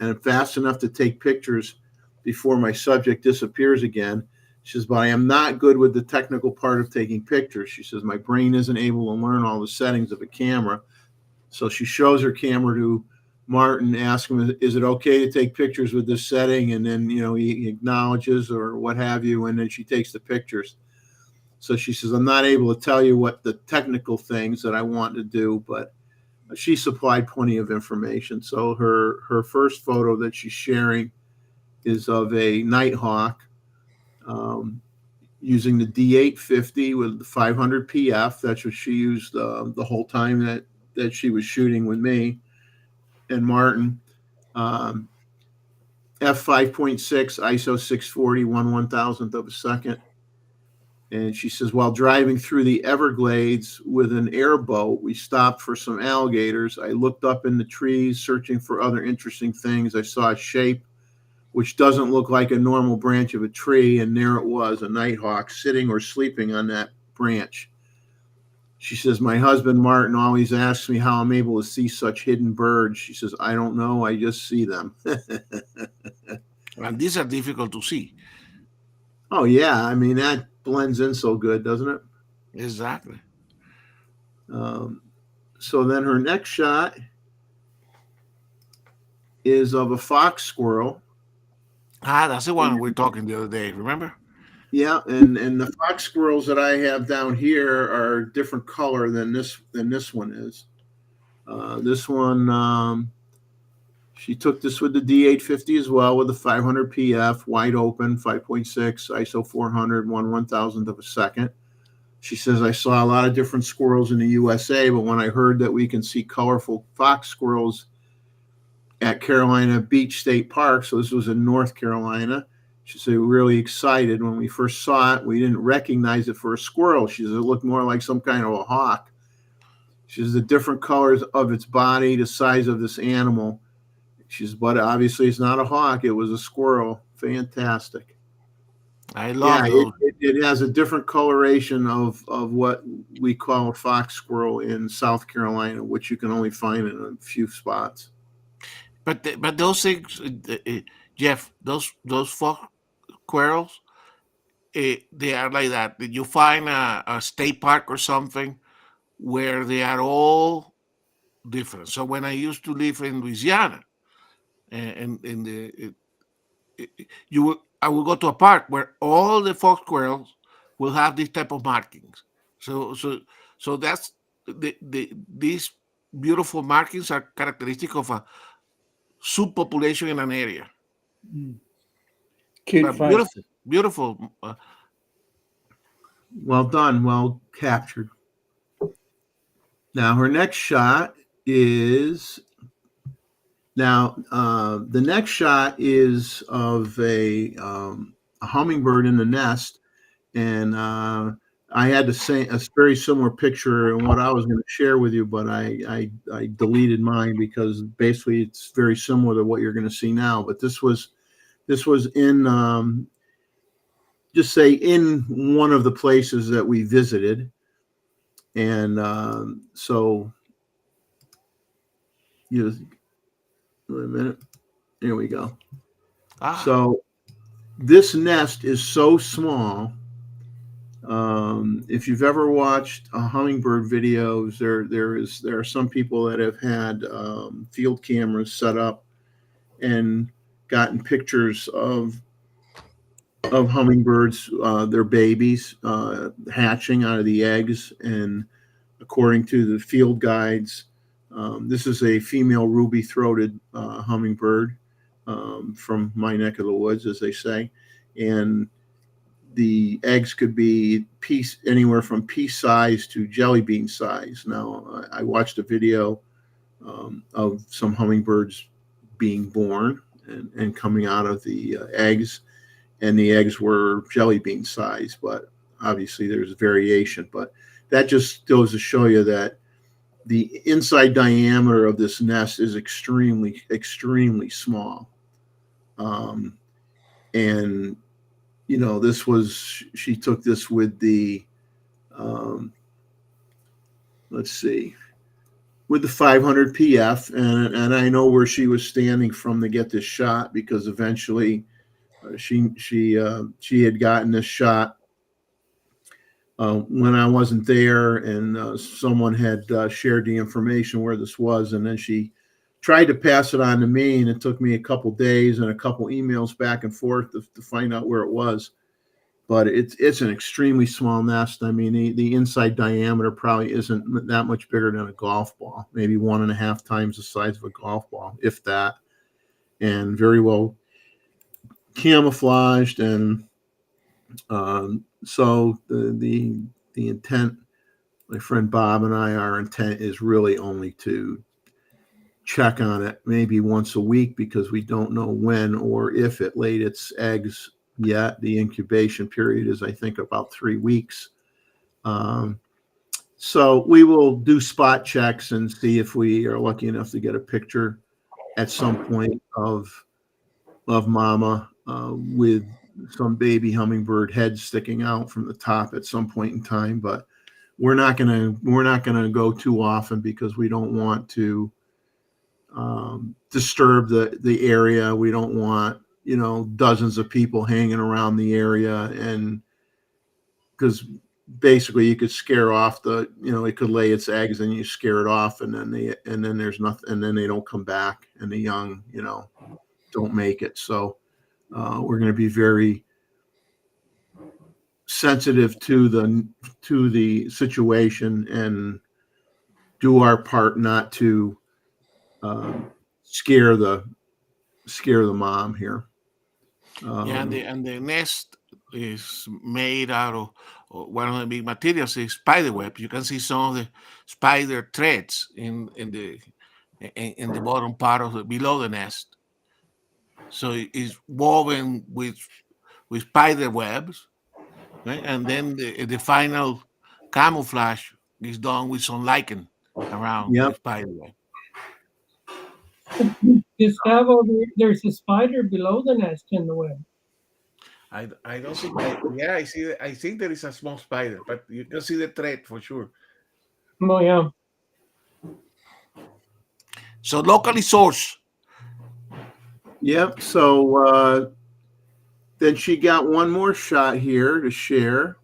and I'm fast enough to take pictures before my subject disappears again. She says, but I am not good with the technical part of taking pictures. She says, my brain isn't able to learn all the settings of a camera. So she shows her camera to Martin, asks him, is it okay to take pictures with this setting? And then, he acknowledges or what have you, and then she takes the pictures. So she says, I'm not able to tell you what the technical things that I want to do, but she supplied plenty of information. So her first photo that she's sharing is of a nighthawk, using the D850 with the 500 PF. That's what she used the whole time that she was shooting with me and Martin. F5.6, ISO 640, 1/1000th of a second. And she says, while driving through the Everglades with an airboat, we stopped for some alligators. I looked up in the trees, searching for other interesting things. I saw a shape which doesn't look like a normal branch of a tree, and there it was, a nighthawk sitting or sleeping on that branch. She says, my husband, Martin, always asks me how I'm able to see such hidden birds. She says, I don't know. I just see them. And these are difficult to see. Oh, yeah. I mean, that blends in so good, doesn't it? Exactly. So then her next shot is of a fox squirrel. That's the one we were talking the other day, remember? Yeah, and the fox squirrels that I have down here are different color than this one is. This one, she took this with the D850 as well, with the 500 PF, wide open, 5.6, ISO 400, 1/1000th of a second. She says, I saw a lot of different squirrels in the USA, but when I heard that we can see colorful fox squirrels at Carolina Beach State Park, so this was in North Carolina, she said, we were really excited. When we first saw it, we didn't recognize it for a squirrel. She said, it looked more like some kind of a hawk. She says, the different colors of its body, the size of this animal. She says, but obviously it's not a hawk. It was a squirrel. Fantastic. I love Yeah, those. it has a different coloration of what we call a fox squirrel in South Carolina, which you can only find in a few spots. But those things, Jeff, those fox squirrels, they are like that. You find a state park or something where they are all different. So when I used to live in Louisiana, and in the I will go to a park where all the fox squirrels will have this type of markings. So that's these beautiful markings are characteristic of a subpopulation in an area. Cute But face. beautiful. Well done, well captured. Now her next shot is the next shot is of a hummingbird in the nest, and I had to say a very similar picture in what I was going to share with you, but I deleted mine because basically it's very similar to what you're going to see now. But this was in just say in one of the places that we visited, and so you wait a minute. Here we go. So this nest is so small. If you've ever watched hummingbird videos, there are some people that have had field cameras set up and gotten pictures of hummingbirds, their babies hatching out of the eggs, and according to the field guides, this is a female ruby-throated hummingbird from my neck of the woods, as they say, and the eggs could be anywhere from pea size to jelly bean size. Now, I watched a video of some hummingbirds being born and coming out of the eggs, and the eggs were jelly bean size, but obviously there's variation. But that just goes to show you that the inside diameter of this nest is extremely, extremely small. And you know, she took this with the, let's see, with the 500 PF, and I know where she was standing from to get this shot, because eventually she had gotten this shot when I wasn't there, and someone had shared the information where this was, and then she tried to pass it on to me, and it took me a couple days and a couple emails back and forth to find out where it was. But it's an extremely small nest. I mean, the inside diameter probably isn't that much bigger than a golf ball, maybe 1.5 times the size of a golf ball, if that, and very well camouflaged. And so the intent, my friend Bob and our intent is really only to check on it maybe once a week, because we don't know when or if it laid its eggs yet. The incubation period is, I think, about 3 weeks. So we will do spot checks and see if we are lucky enough to get a picture at some point of mama with some baby hummingbird head sticking out from the top at some point in time. But we're not gonna go too often, because we don't want to disturb the area. We don't want, dozens of people hanging around the area, and because basically you could scare off it could lay its eggs and you scare it off, and then there's nothing, and then they don't come back, and the young, don't make it. So we're going to be very sensitive to the situation and do our part not to scare the mom here. And the nest is made out one of the big materials is spider web. You can see some of the spider threads in the bottom part of below the nest. So it's woven with spider webs, right? And then the final camouflage is done with some lichen around the Yep. spider web. Gustavo, there's a spider below the nest in the web. I don't think yeah, I see I think there is a small spider, but you can see the thread for sure. Oh yeah. So locally sourced. Yep. So then she got one more shot here to share.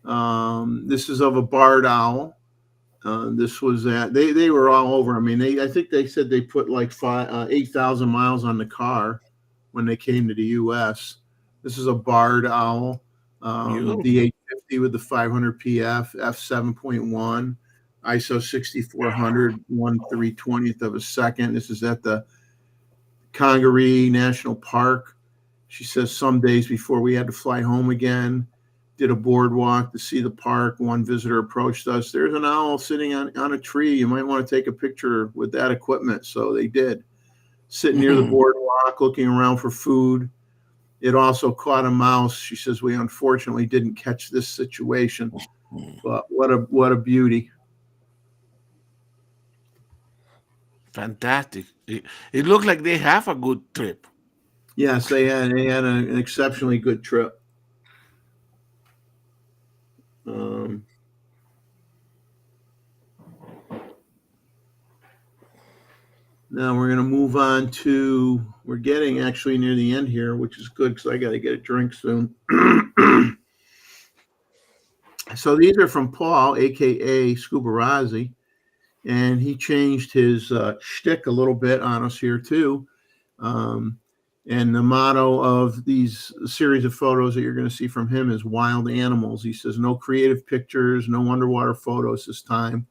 This is of a barred owl. This was at they were all over. I mean, I think they said they put like 8,000 miles on the car when they came to the U.S. This is a barred owl, Beautiful. D850 with the 500 PF, f7.1, ISO 6400, 1/320th of a second. This is at the Congaree National Park. She says some days before we had to fly home again, did a boardwalk to see the park. One visitor approached us. There's an owl sitting on a tree. You might want to take a picture with that equipment. So they did. Sitting near the boardwalk, looking around for food. It also caught a mouse. She says we unfortunately didn't catch this situation, but what a beauty. Fantastic. It looked like they have a good trip. Yes, they had an exceptionally good trip. Now we're going to move on to, we're getting actually near the end here, which is good because I got to get a drink soon. So these are from Paul, a.k.a. Scubarazzi, and he changed his shtick a little bit on us here too. And the motto of these series of photos that you're going to see from him is wild animals. He says no creative pictures, no underwater photos this time.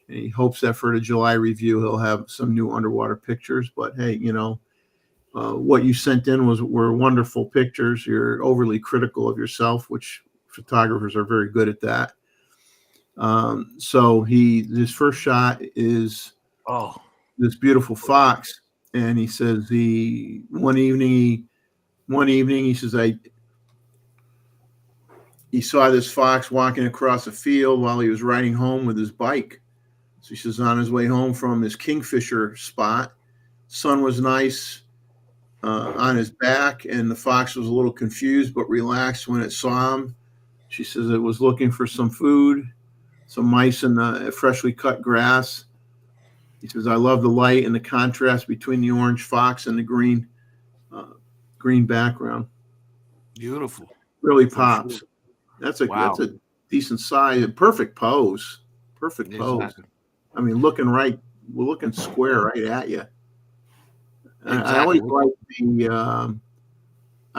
And he hopes that for the July review, he'll have some new underwater pictures. But hey, what you sent in were wonderful pictures. You're overly critical of yourself, which photographers are very good at that. So his first shot is this beautiful fox. And he says one evening he says he saw this fox walking across a field while he was riding home with his bike. So he says on his way home from his kingfisher spot, sun was nice on his back, and the fox was a little confused but relaxed when it saw him. She says it was looking for some food, some mice in the freshly cut grass. He says, I love the light and the contrast between the orange fox and the green background. Beautiful. Really pops. Sure. That's a decent size, perfect pose. Perfect pose. Exactly. I mean, we're looking square right at you. Exactly. I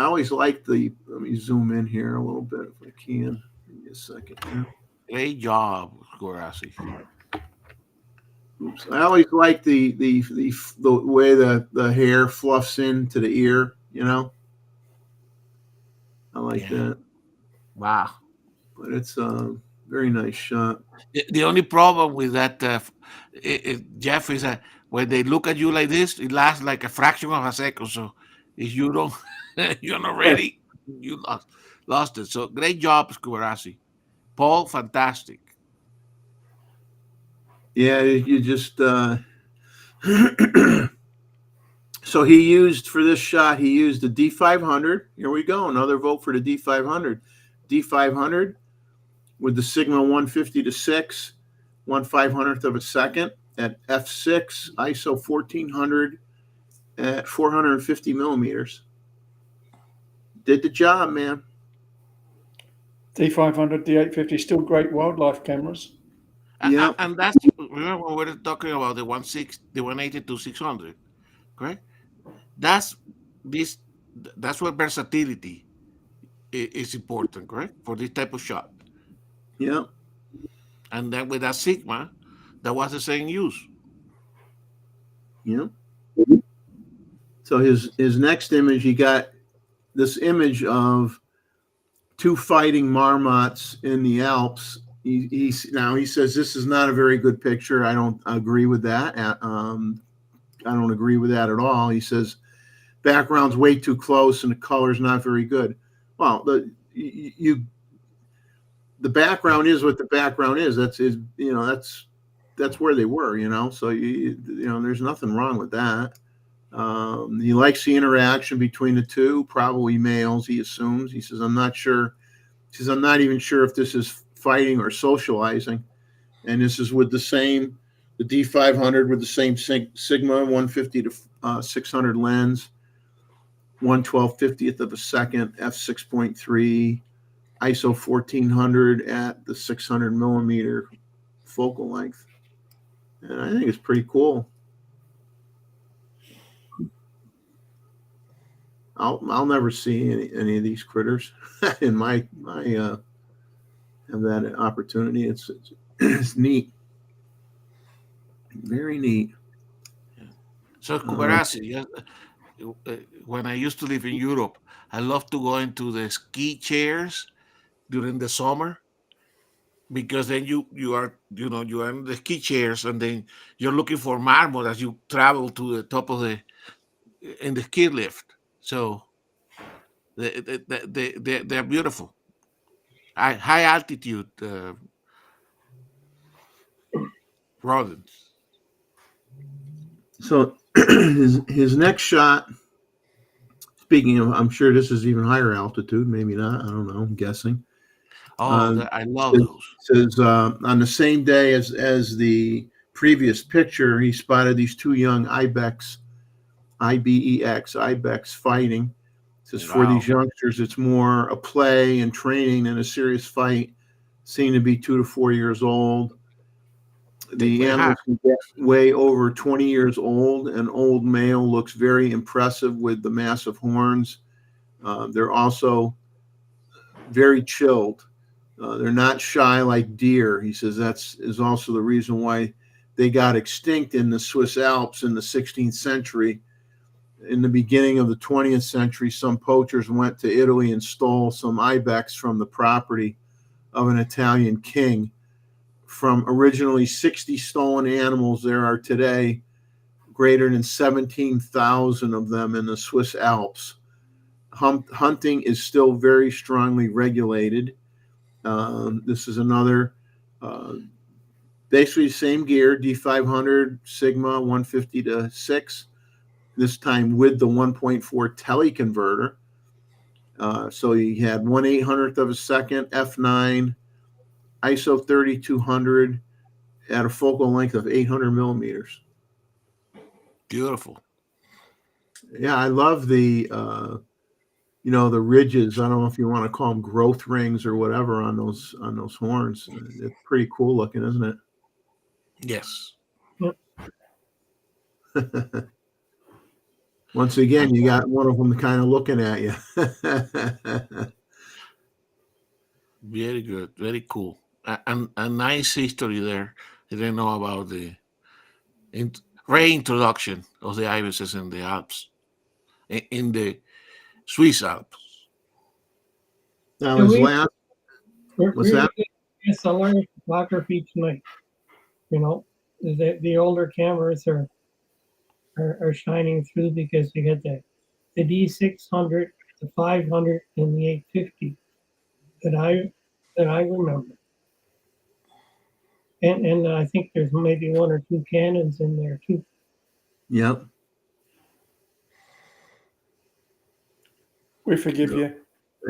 always like the, let me zoom in here a little bit if I can. Give me a second here. Great job, Gorasi. Oops. I always like the way the hair fluffs into the ear, I like that. Wow. But it's a very nice shot. The only problem with that, Jeff, is that when they look at you like this, it lasts like a fraction of a second. So if you don't, you're not ready, you lost it. So great job, Scubarasi. Paul, fantastic. Yeah, you just so he used for this shot, he used the D500. Here we go, another vote for the D500. D500 with the Sigma 150 to 6, 1/500th of a second at f6, ISO 1400 at 450 millimeters. Did the job, man. D500, D850, still great wildlife cameras. Yeah, and that's, remember we were talking about the 180 to 600, correct? That's where versatility is important, correct, for this type of shot. Yeah. And then with that Sigma, that was the same use. Yeah. So his next image, he got this image of two fighting marmots in the Alps. He says this is not a very good picture. I don't agree with that. I don't agree with that at all. He says background's way too close and the color's not very good. Well, the background is what the background is. That's where they were. So there's nothing wrong with that. He likes the interaction between the two, probably males, he assumes. He says, I'm not sure. He says, I'm not even sure if this is fighting or socializing. And this is with the D500 with the same Sigma 150 to 600 lens, 1/1250th of a second, f6.3, ISO 1400 at the 600 millimeter focal length. And I think it's pretty cool. I'll never see any of these critters in my have that opportunity. It's neat, very neat. So, Kubarasi, when I used to live in Europe, I love to go into the ski chairs during the summer, because then you are in the ski chairs, and then you're looking for marmot as you travel to the top of in the ski lift. So they're beautiful. High altitude rodents. So his next shot. Speaking of, I'm sure this is even higher altitude. Maybe not. I don't know. I'm guessing. I love those. Says on the same day as the previous picture, he spotted these two young ibex, ibex fighting. It says for these youngsters, it's more a play and training than a serious fight. Seem to be 2 to 4 years old. The animals can get way over 20 years old. An old male looks very impressive with the massive horns. They're also very chilled. They're not shy like deer. He says is also the reason why they got extinct in the Swiss Alps in the 16th century. In the beginning of the 20th century, some poachers went to Italy and stole some ibex from the property of an Italian king. From originally 60 stolen animals, there are today greater than 17,000 of them in the Swiss Alps. Hunting is still very strongly regulated. This is another, basically same gear, D500 Sigma 150 to 6, this time with the 1.4 teleconverter. So he had 1/800th of a second, f9, ISO 3200 at a focal length of 800 millimeters. Beautiful. Yeah, I love the the ridges. I don't know if you want to call them growth rings or whatever on those horns. It's pretty cool looking, isn't it? Yes. Yep. Once again, you got one of them kind of looking at you. Very good. Very cool. And a nice history there. I didn't know about the reintroduction of the ibises in the Alps, in the Swiss Alps. Now his last. What's that? DSLR photography tonight. The older cameras are shining through because you got the D600, the 500, and the 850 that I remember. And I think there's maybe one or two Canons in there too. Yep. We forgive you.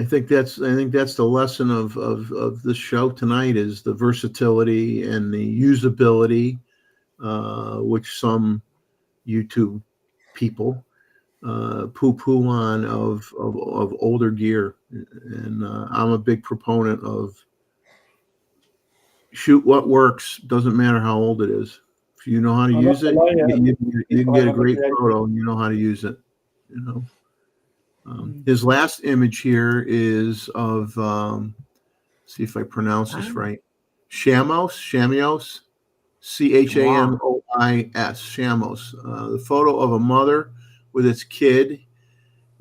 I think that's the lesson of this show tonight is the versatility and the usability, which some YouTube people poo-poo on of older gear, and I'm a big proponent of shoot what works. Doesn't matter how old it is. If you know how to use it, you can get a great photo, and you know how to use it. His last image here is of see if I pronounce this right. Chamos, Chamos, Chanois, Chamos. The photo of a mother with its kid.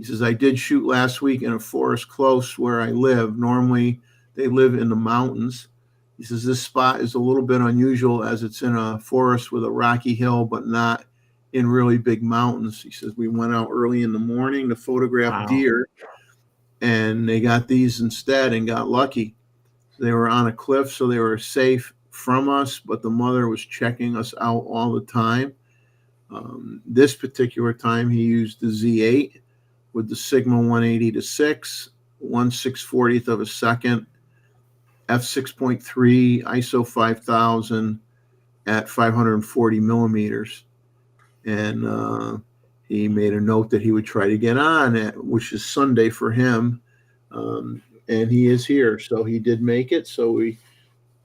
He says, I did shoot last week in a forest close where I live. Normally, they live in the mountains. He says, this spot is a little bit unusual as it's in a forest with a rocky hill, but not in really big mountains. He says, we went out early in the morning to photograph Wow. deer, and they got these instead and got lucky. They were on a cliff, so they were safe from us, but the mother was checking us out all the time. This particular time, he used the Z8 with the Sigma 180 to 6, 1/640th of a second, f6.3, ISO 5000 at 540 millimeters. And he made a note that he would try to get on it, which is Sunday for him. And he is here. So he did make it. So we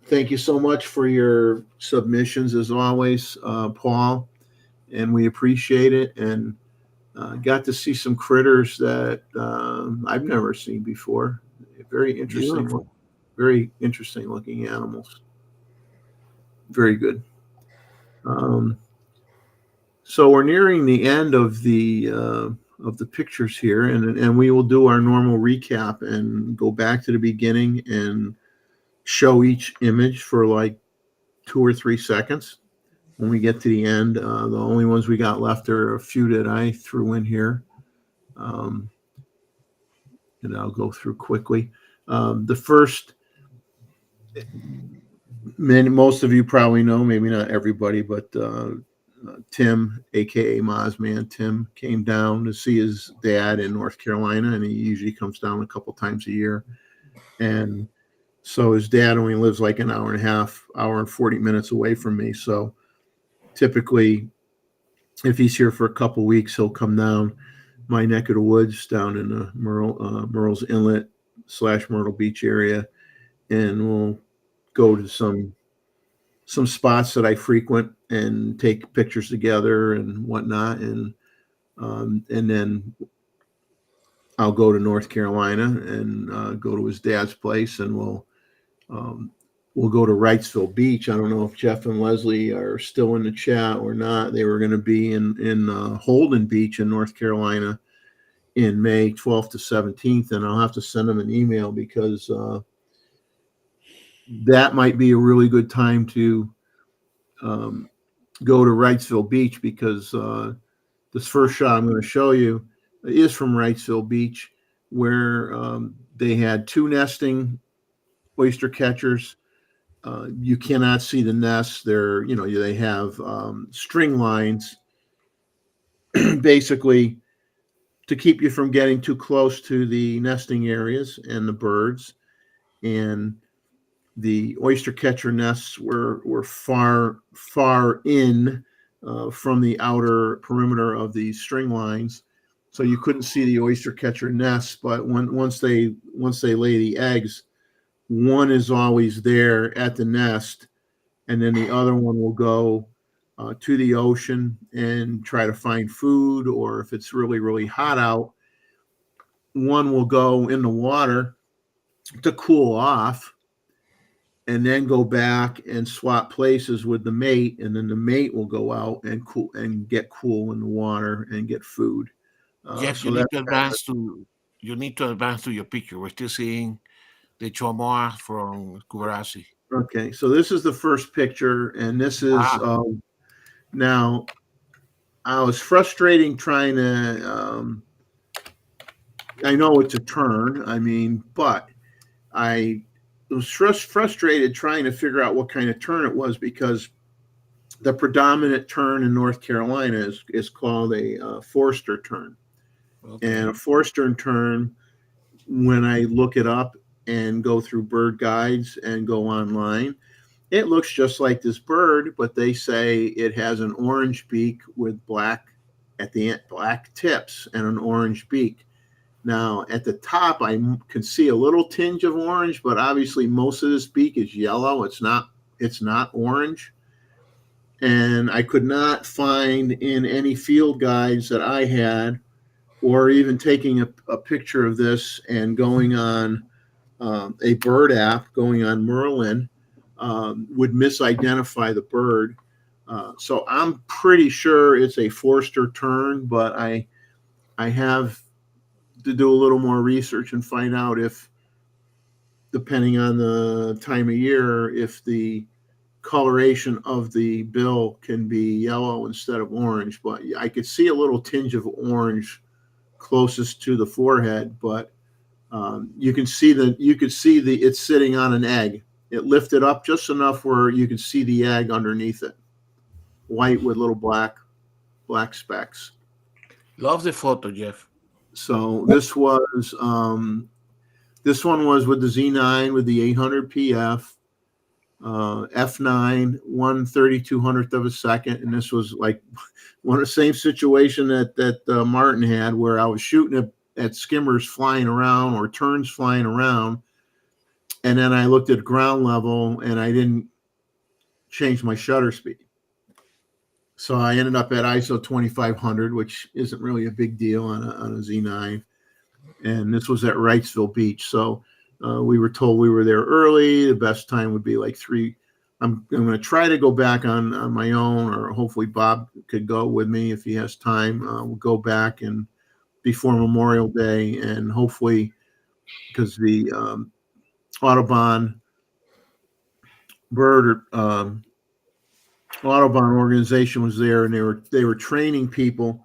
thank you so much for your submissions as always, Paul. And we appreciate it. And got to see some critters that I've never seen before. Very interesting. Beautiful. Very interesting looking animals. Very good. So we're nearing the end of the pictures here, and we will do our normal recap and go back to the beginning and show each image for like 2 or 3 seconds. When we get to the end, the only ones we got left are a few that I threw in here, and I'll go through quickly. The first, most of you probably know, maybe not everybody, but Tim, aka Mozman, Tim came down to see his dad in North Carolina, and he usually comes down a couple times a year. And so his dad only lives like an hour and a half, hour and 40 minutes away from me. So typically, if he's here for a couple weeks, he'll come down my neck of the woods down in the Murrells Inlet / Myrtle Beach area, and we'll go to some spots that I frequent and take pictures together and whatnot. And then I'll go to North Carolina and go to his dad's place, and we'll go to Wrightsville Beach. I don't know if Jeff and Leslie are still in the chat or not. They were going to be in Holden Beach in North Carolina in May 12th to 17th, and I'll have to send them an email because that might be a really good time to go to Wrightsville Beach, because this first shot I'm going to show you is from Wrightsville Beach, where they had 2 nesting oyster catchers. You cannot see the nests. They have string lines basically to keep you from getting too close to the nesting areas and the birds. And the oyster catcher nests were far in from the outer perimeter of these string lines, so you couldn't see the oyster catcher nests. But once they lay the eggs, one is always there at the nest, and then the other one will go to the ocean and try to find food, or if it's really, really hot out, one will go in the water to cool off and then go back and swap places with the mate, and then the mate will go out and cool and get cool in the water and get food. Yes, So you need to advance to your picture. We're still seeing the Chomoa from Kubarasi. Okay, so this is the first picture, and this is now. I was frustrating trying to. I know it's a turn. I mean, but I was frustrated trying to figure out what kind of turn it was, because the predominant turn in North Carolina is called a Forster turn. Okay. And a Forster turn, when I look it up and go through bird guides and go online, it looks just like this bird, but they say it has an orange beak with black at the end, black tips, and an orange beak. Now, at the top, I can see a little tinge of orange, but obviously most of this beak is yellow. It's not orange. And I could not find in any field guides that I had, or even taking a picture of this and going on a bird app, going on Merlin, would misidentify the bird. So I'm pretty sure it's a Forster tern, but I have to do a little more research and find out if, depending on the time of year, if the coloration of the bill can be yellow instead of orange. But I could see a little tinge of orange closest to the forehead, but you could see it's sitting on an egg. It lifted up just enough where you could see the egg underneath it, white with little black specks. Love the photo, Jeff. So this one was with the Z9 with the 800 PF, f9, 1/3200th of a second, and this was like one of the same situation that Martin had, where I was shooting at skimmers flying around or turns flying around, and then I looked at ground level and I didn't change my shutter speed. So I ended up at ISO 2500, which isn't really a big deal on a Z9. And this was at Wrightsville Beach. So we were told we were there early. The best time would be like 3. I'm going to try to go back on my own, or hopefully Bob could go with me if he has time. We'll go back and before Memorial Day, and hopefully, because the Audubon organization was there, and they were training people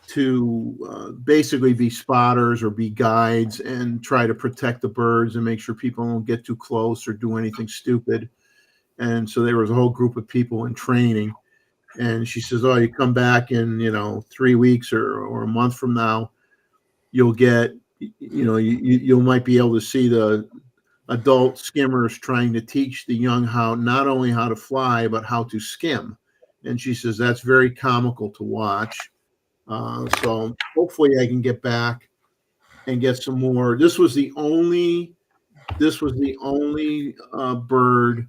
to basically be spotters or be guides and try to protect the birds and make sure people don't get too close or do anything stupid. And so there was a whole group of people in training. And she says, "Oh, you come back in 3 weeks or a month from now, you'll get you might be able to see the adult skimmers trying to teach the young not only how to fly but how to skim." And she says that's very comical to watch. So hopefully I can get back and get some more. This was the only bird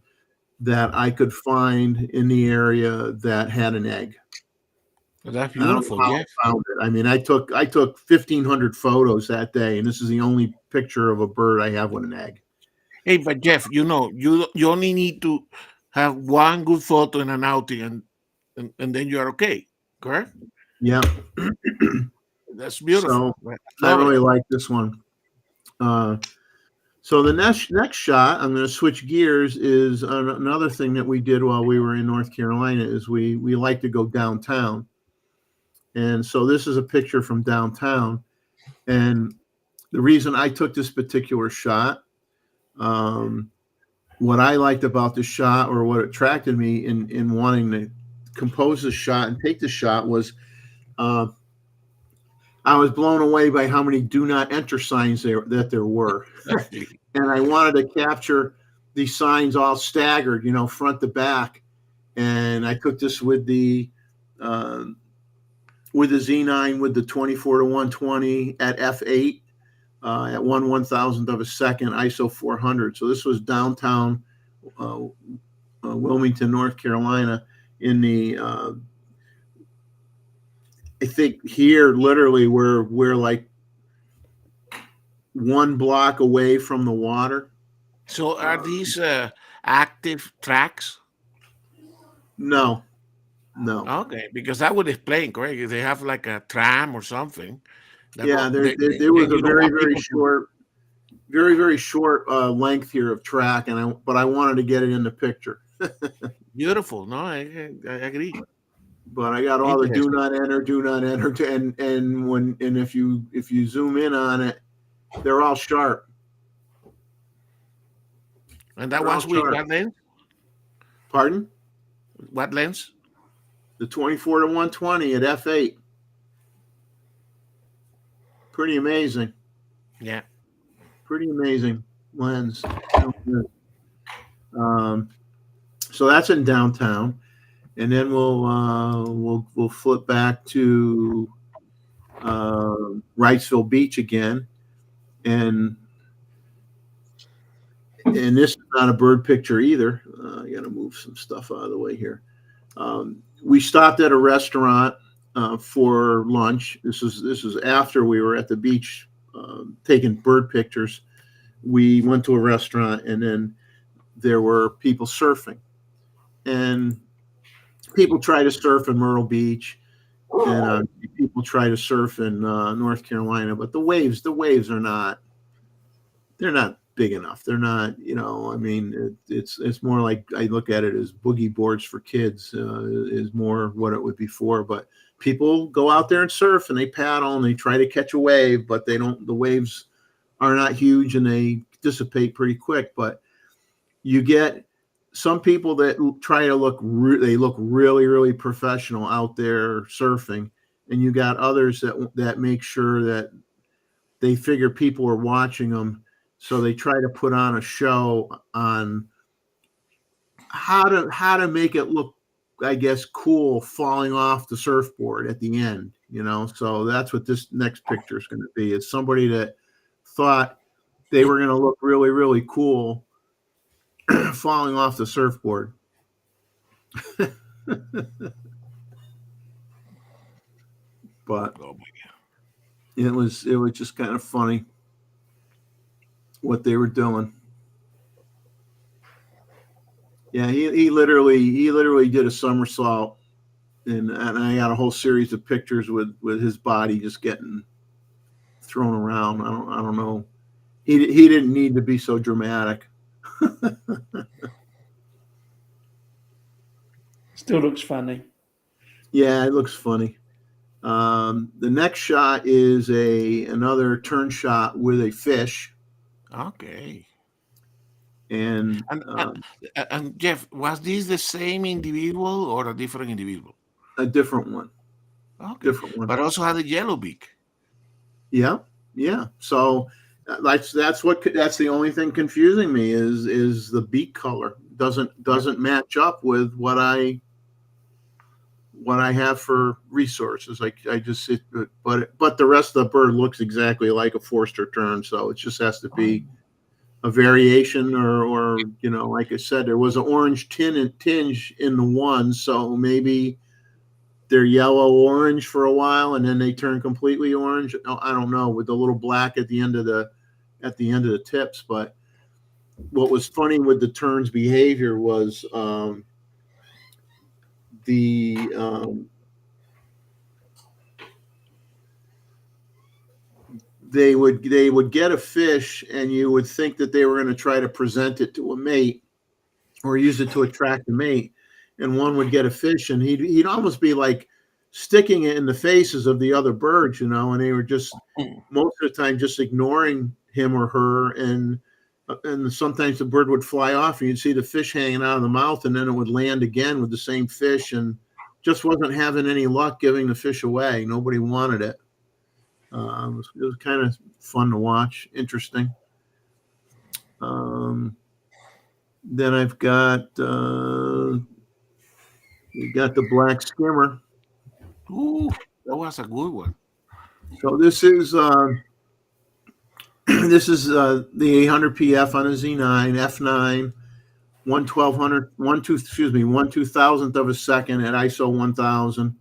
that I could find in the area that had an egg. Well, that's I don't know beautiful, how Jeff. I found it. I mean, I took 1,500 photos that day, and this is the only picture of a bird I have with an egg. Hey, but Jeff, you only need to have one good photo in an outing, and then you are okay, correct? Yeah. That's beautiful. So I really like this one. So the next shot, I'm going to switch gears, is another thing that we did while we were in North Carolina is we like to go downtown. And so this is a picture from downtown. And the reason I took this particular shot, what I liked about the shot, or what attracted me in wanting to compose the shot and take the shot, was I was blown away by how many do not enter signs that there were. And I wanted to capture these signs all staggered, front to back. And I took this with the Z9 with the 24-120 at f8 at 1/1000th of a second, ISO 400. So this was downtown Wilmington, North Carolina, in the I think here literally we're like 1 block away from the water. So are these active tracks? No. Okay, because that would explain, correct? If they have like a tram or something. Yeah, there was a very short length here of track, but I wanted to get it in the picture. Beautiful. No, I agree. But I got all the do not enter, and if you zoom in on it, they're all sharp. And that was with what lens? Pardon? What lens? The 24-120 at f8. Pretty amazing. Yeah. Pretty amazing lens. So that's in downtown, and then we'll flip back to Wrightsville Beach again, and this is not a bird picture either. I got to move some stuff out of the way here. We stopped at a restaurant for lunch. This is after we were at the beach taking bird pictures. We went to a restaurant, and then there were people surfing. And people try to surf in Myrtle Beach, and people try to surf in North Carolina, but the waves are not. They're not big enough. They're not. I mean, it's more like I look at it as boogie boards for kids. Is more what it would be for, but people go out there and surf and they paddle and they try to catch a wave, but they don't. The waves are not huge and they dissipate pretty quick. But you get some people that try to they look really, really professional out there surfing, and you got others that make sure that they figure people are watching them, so they try to put on a show on how to make it look, I guess, cool falling off the surfboard at the end. So that's what this next picture is going to be. It's somebody that thought they were going to look really, really cool falling off the surfboard. But it was just kind of funny what they were doing. Yeah, he literally did a somersault, and I got a whole series of pictures with his body just getting thrown around. I don't know. He didn't need to be so dramatic. Still looks funny. Yeah, it looks funny. The next shot is another turn shot with a fish. Okay. And Jeff, was this the same individual or a different individual? a different one. Okay. Different one. But also had a yellow beak. Yeah. So that's the only thing confusing me is the beak color doesn't match up with what I have for resources. But the rest of the bird looks exactly like a Forster tern, so it just has to be a variation or like I said, there was an orange tinge in the one, so maybe they're yellow orange for a while and then they turn completely orange. I don't know, with the little black at the end of the tips. But what was funny with the tern's behavior was they would get a fish and you would think that they were going to try to present it to a mate or use it to attract a mate, and one would get a fish and he'd almost be like sticking it in the faces of the other birds, and they were just most of the time just ignoring him or her, and sometimes the bird would fly off and you'd see the fish hanging out of the mouth, and then it would land again with the same fish and just wasn't having any luck giving the fish away. Nobody wanted it. It was kind of fun to watch, interesting. Then I've got we got the black skimmer. Ooh, that was a good one. So this is the 800 PF on a Z9 F9 1/2000th of a second at ISO 1000.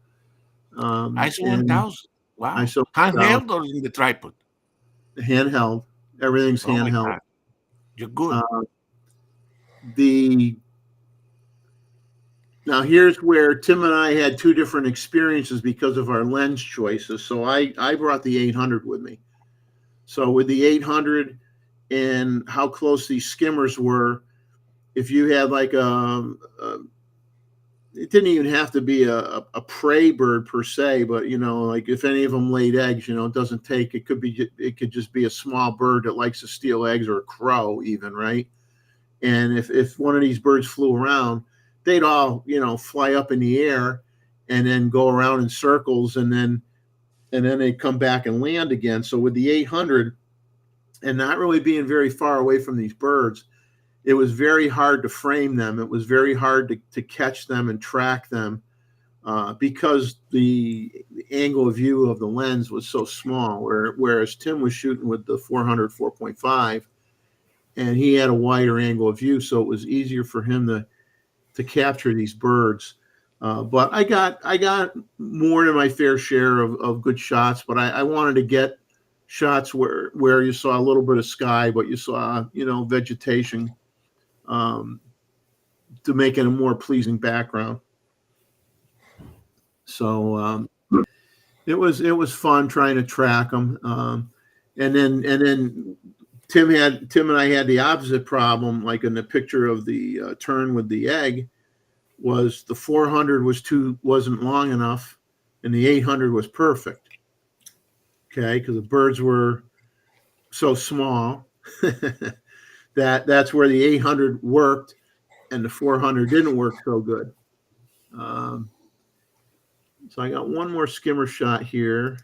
ISO 1000. Wow. ISO Handheld or in the tripod? Handheld. Everything's handheld. You're good. Now here's where Tim and I had two different experiences because of our lens choices. So I brought the 800 with me. So with the 800 and how close these skimmers were, if you had like it didn't even have to be a prey bird per se, but like if any of them laid eggs, it doesn't take. It could just be a small bird that likes to steal eggs, or a crow even, right? And if one of these birds flew around, they'd all fly up in the air and then go around in circles, and then they'd come back and land again. So with the 800 and not really being very far away from these birds, it was very hard to frame them. It was very hard to catch them and track them because the angle of view of the lens was so small, whereas Tim was shooting with the 400 4.5 and he had a wider angle of view, so it was easier for him to capture these birds. But I got more than my fair share of good shots, but I wanted to get shots where you saw a little bit of sky, but you saw vegetation to make it a more pleasing background. So It was fun trying to track them. And then Tim and I had the opposite problem. Like in the picture of the turn with the egg, was the 400 wasn't long enough, and the 800 was perfect. Okay, because the birds were so small that's where the 800 worked, and the 400 didn't work so good. So I got one more skimmer shot here.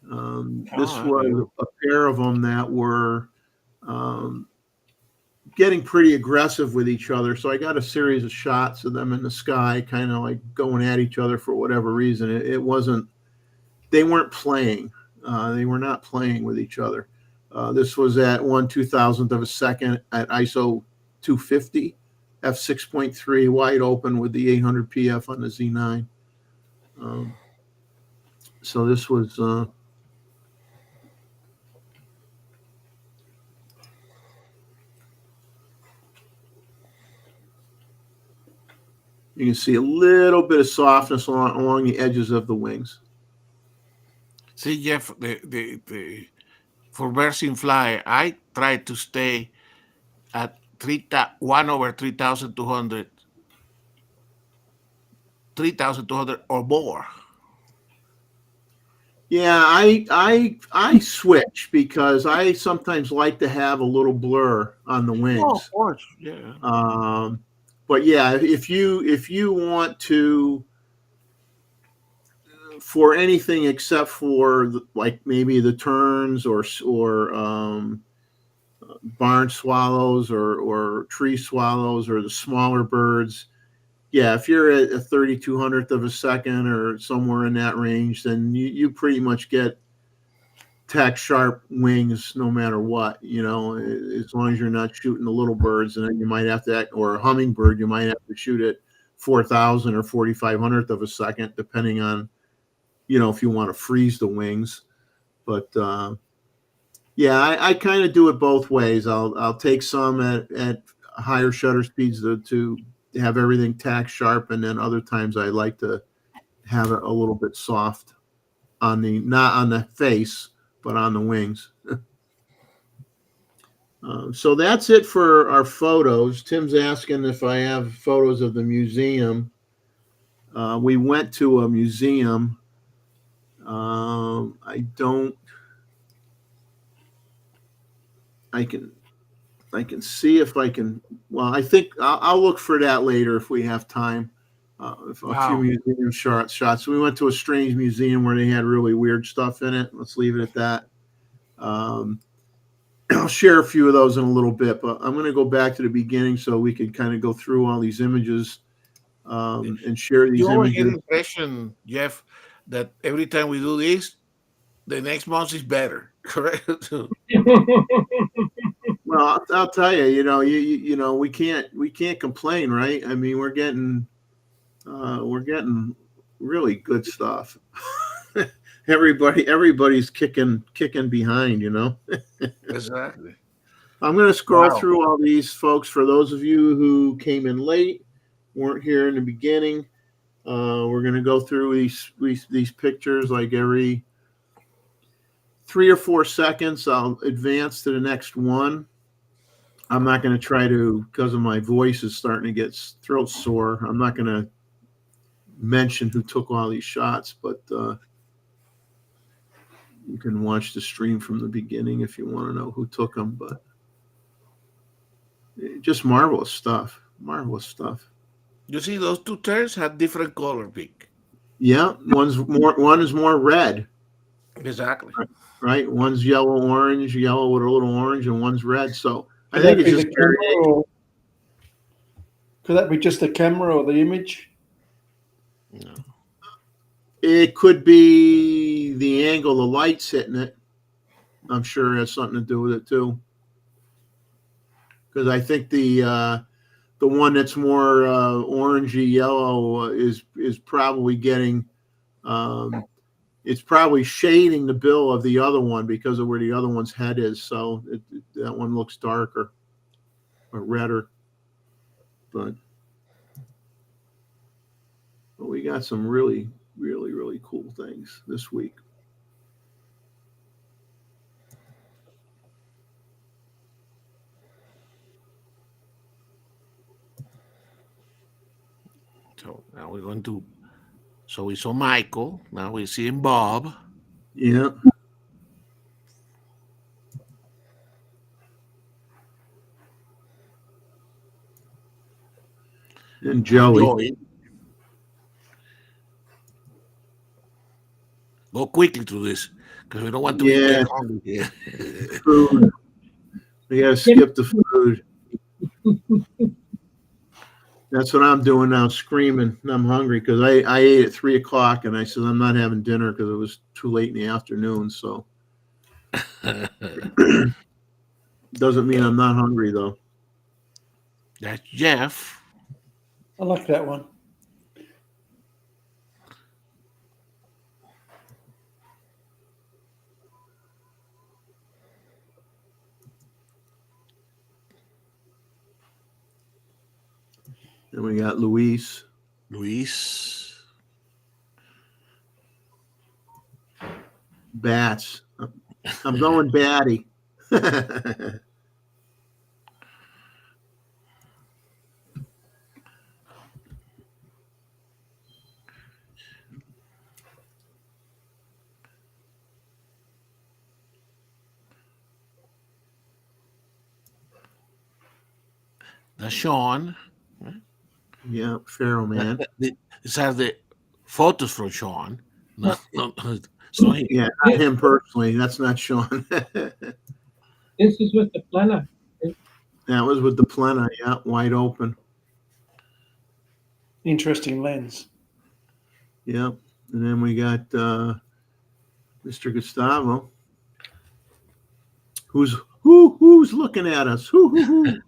This was a pair of them that were getting pretty aggressive with each other. So I got a series of shots of them in the sky, kind of like going at each other for whatever reason. It wasn't, they weren't playing. They were not playing with each other. This was at 1/2000th of a second at ISO 250, f6.3, wide open with the 800 PF on the Z9. So this was you can see a little bit of softness along the edges of the wings. See, Jeff, the for birds in fly, I try to stay at 1/3200, 3,200 or more. Yeah, I switch because I sometimes like to have a little blur on the wings. Oh, of course, yeah. But yeah, if you want to, for anything except for like maybe the terns or barn swallows or tree swallows or the smaller birds, yeah, if you're at a 3200th of a second or somewhere in that range, then you pretty much get tack sharp wings no matter what, as long as you're not shooting the little birds. And then you might have to, or a hummingbird, you might have to shoot at 4000 or 4500th of a second, depending on, if you want to freeze the wings. But yeah, I kind of do it both ways. I'll take some at higher shutter speeds to have everything tack sharp, and then other times I like to have it a little bit soft on not on the face, but on the wings. So that's it for our photos. Tim's asking if I have photos of the museum. We went to a museum. I can see if I can. Well, I think I'll look for that later if we have time. A few museum shots. We went to a strange museum where they had really weird stuff in it. Let's leave it at that. I'll share a few of those in a little bit, but I'm going to go back to the beginning so we can kind of go through all these images and share these You always get images. the impression, Jeff, that every time we do this, the next month is better. Correct? Well, I'll tell you, we can't complain, right? I mean, we're getting really good stuff. Everybody's kicking behind, Exactly. I'm going to scroll through all these folks. For those of you who came in late, weren't here in the beginning, we're going to go through these pictures like every 3 or 4 seconds. I'll advance to the next one. I'm not going to try to, because of my voice is starting to get throat sore, I'm not going to mention who took all these shots, but you can watch the stream from the beginning if you want to know who took them. But just marvelous stuff. Marvelous stuff. You see, those two terns had different color peak. Yeah, one is more red. Exactly. Right. One's yellow with a little orange, and one's red. So I think it's just could that be just the camera or the image? No. It could be the angle the light's hitting it. I'm sure it has something to do with it too. Because I think the one that's more orangey yellow is probably getting it's probably shading the bill of the other one because of where the other one's head is. So that one looks darker or redder. But we got some really, really, really cool couple things this week. So now we're going to. So we saw Michael. Now we're seeing Bob. Yeah. And Joey. Go quickly through this because we don't want to Yeah. get hungry here. Food. We gotta skip the food. That's what I'm doing now, screaming. I'm hungry because I ate at 3:00 and I said I'm not having dinner because it was too late in the afternoon. So doesn't mean I'm not hungry though. That's Jeff. I like that one. And we got Luis. Bats. I'm going batty. That's Sean. Yeah, Pharaoh man. This has the photos from Sean. No, so Yeah, not him personally. That's not Sean. This is with the Plena. That was with the Plena, yeah, wide open. Interesting lens. Yeah. And then we got Mr. Gustavo. Who's looking at us? Who?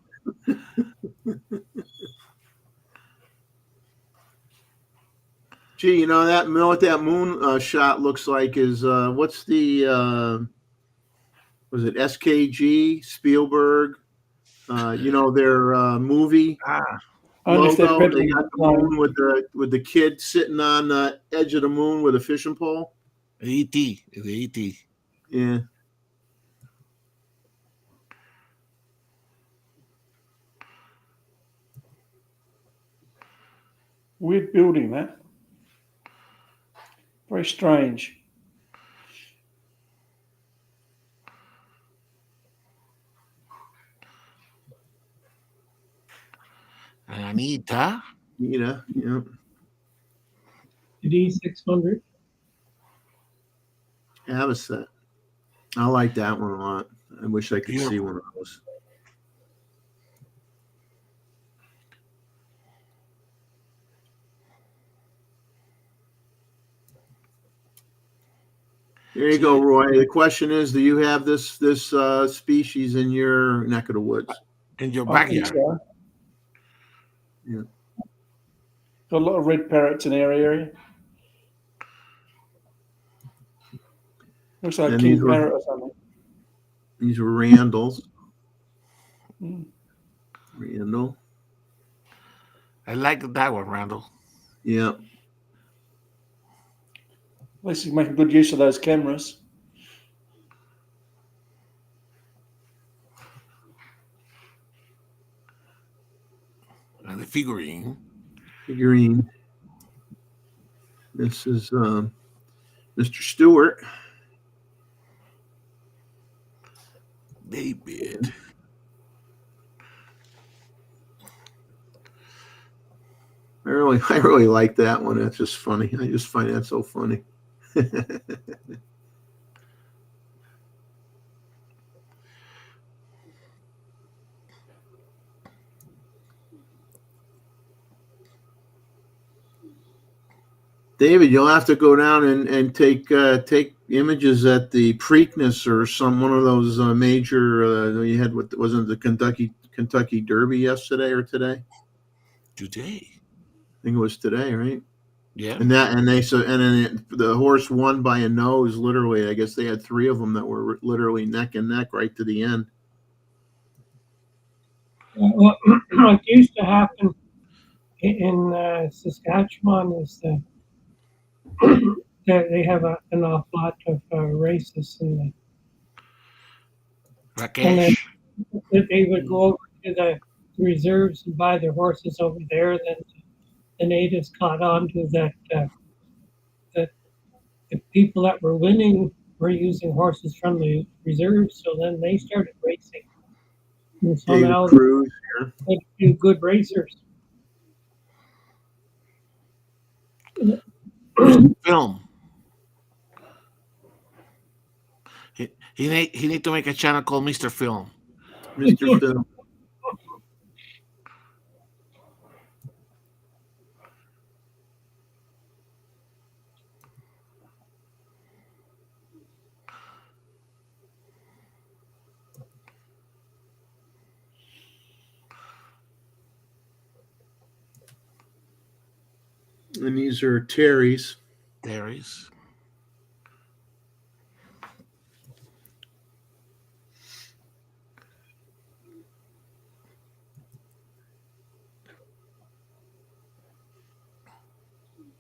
Gee, you know what that moon shot looks like is what's the was it SKG Spielberg? Their movie logo. They got the moon with the kid sitting on the edge of the moon with a fishing pole. E.T. The E.T. Yeah. Weird building, that. Very strange. And Anita. Yeah. The D600. I have a set. I like that one a lot. I wish I could see one of those. There you go, Roy. The question is, do you have this species in your neck of the woods? In your I think backyard. so. Yeah. Got a lot of red parrots in our area. Looks like a king parrot or something. These were Randall's. Mm. I Randall. like that one, Randall. Yeah. At least he's making good use of those cameras. And the figurine. This is Mr. Stewart. David. I really like that one. That's just funny. I just find that so funny. David, you'll have to go down and take images at the Preakness or one of those major. You had what wasn't the Kentucky Derby yesterday or today? Today. I think it was today, right? Yeah. And then the horse won by a nose. Literally, I guess they had 3 of them that were literally neck and neck right to the end. What used to happen in Saskatchewan is that they have an awful lot of races in the, and then Rakesh. they would go over to the reserves and buy their horses over there. Then the natives caught on to that that the people that were winning were using horses from the reserves, so then they started racing. And so David now Cruz. they do good racers. Film. He need to make a channel called Mr. Film. Mr. Phil. And these are Terry's. There is.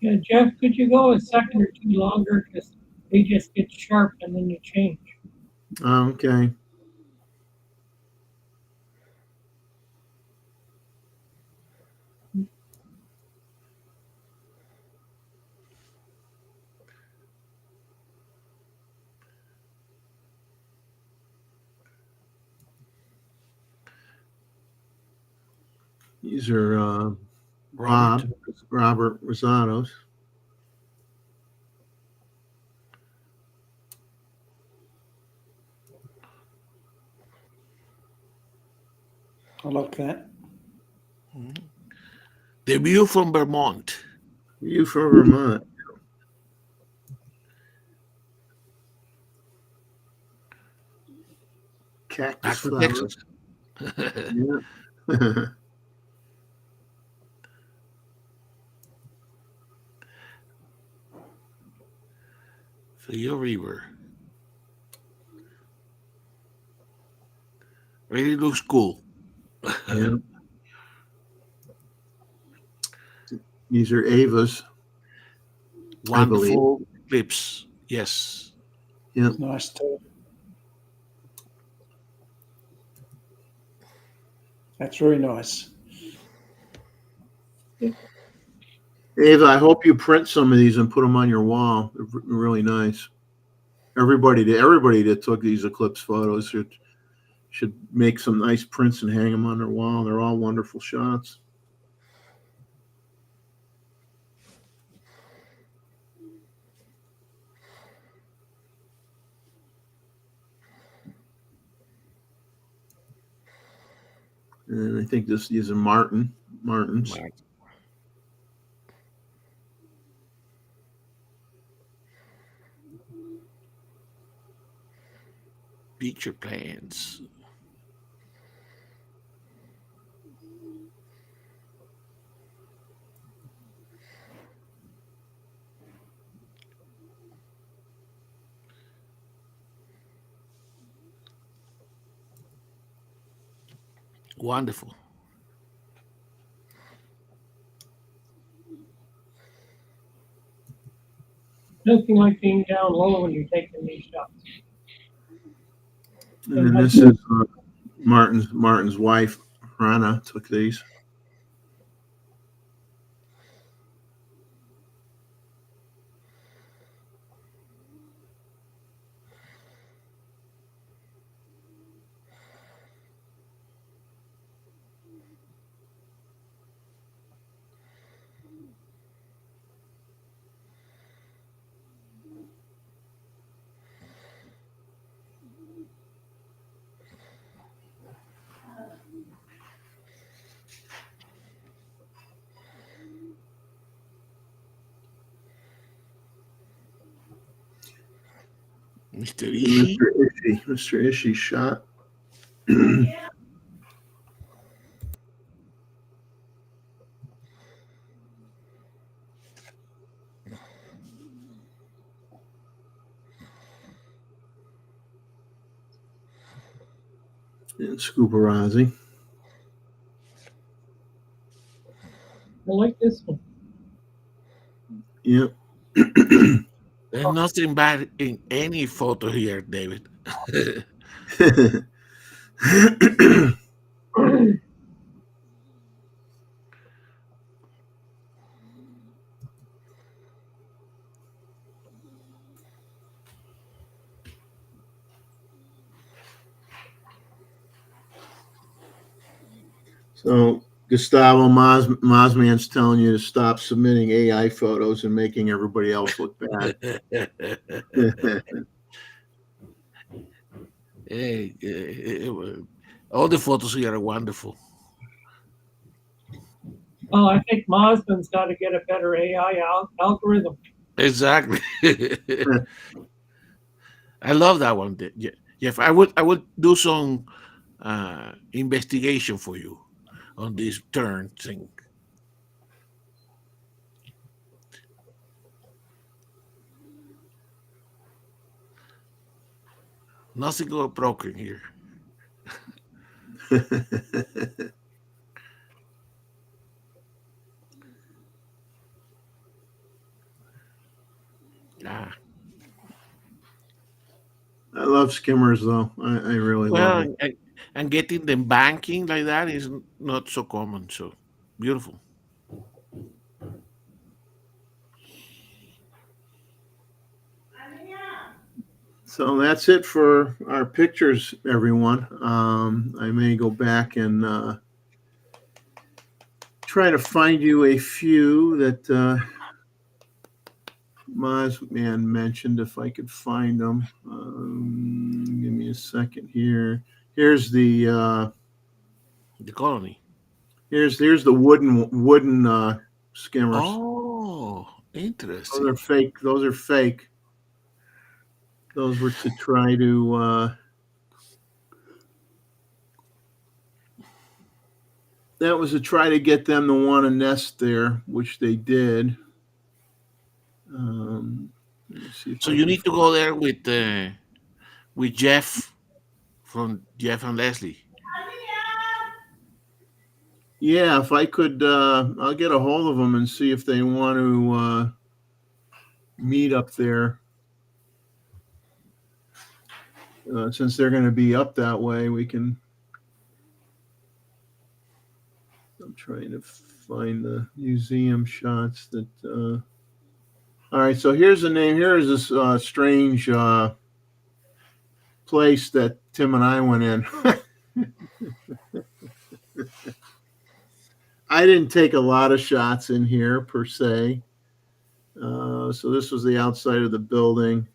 Yeah, Jeff, could you go a second or two longer? Because they just get sharp and then you change. Okay. These are Robert Rosados. I like that. The view from Vermont. You from Vermont. Back Cactus from flowers. Texas. Yeah. Feel River. Really looks cool. Yeah. These are Ava's. Wonderful clips. Yes. Yeah. It's nice too. That's very nice. Ava, I hope you print some of these and put them on your wall. They're really nice. Everybody that took these eclipse photos should make some nice prints and hang them on their wall. They're all wonderful shots. And I think these are Martins. Future plans. Wonderful. Nothing like being down low when you're taking these shots. And then this is Martin's wife, Rana, took these. Mr. Ishii. Mr. Ishii shot. And Scuparazzi. I like this one. Yep. There's nothing bad in any photo here, David. So Gustavo Mosman's telling you to stop submitting AI photos and making everybody else look bad. Hey, all the photos here are wonderful. Well, I think Mosman's got to get a better AI algorithm. Exactly. I love that one. Jeff, I would do some investigation for you on this turn thing. Nothing got broken here. Ah. I love skimmers though. I really love Well, it. and getting them banking like that is not so common. So beautiful. So that's it for our pictures, everyone. I may go back and try to find you a few that Mosman mentioned if I could find them. Give me a second here. Here's the colony. Here's the wooden skimmers. Oh, interesting. Those are fake. Those are fake. Those were to try to. That was to try to get them to want to nest there, which they did. So you need to go there with Jeff from Jeff and Leslie. Yeah, if I could, I'll get a hold of them and see if they want to meet up there. Since they're going to be up that way, we can. I'm trying to find the museum shots that. All right, so here's the name. Here is this strange place that Tim and I went in. I didn't take a lot of shots in here per se. So this was the outside of the building.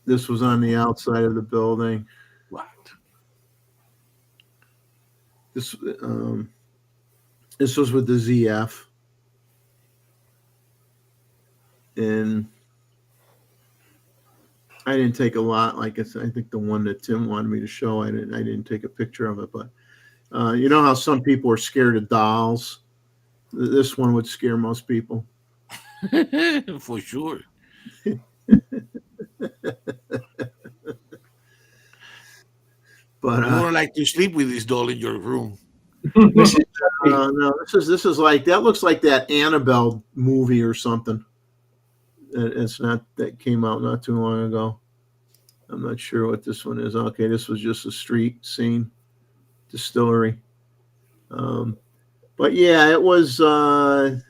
This was on the outside of the building. What? This was with the ZF. And I didn't take a lot. Like I said, I think the one that Tim wanted me to show, I didn't take a picture of it. But you know how some people are scared of dolls? This one would scare most people. For sure. But you would like to sleep with this doll in your room. No, this is like, that looks like that Annabelle movie or something. It's not, that came out not too long ago. I'm not sure what this one is. Okay, this was just a street scene, distillery. But yeah, it was. Let's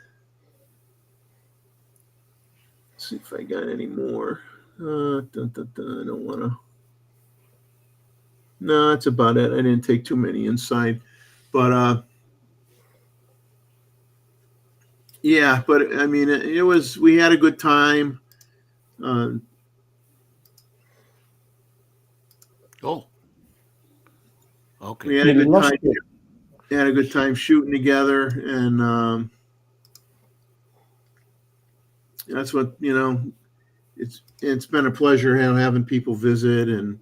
see if I got any more. I don't want to. No, that's about it. I didn't take too many inside, but yeah. But I mean, it was. We had a good time. Oh, okay. We had a good time. We had a good time shooting together, and that's what, you know. It's been a pleasure having people visit and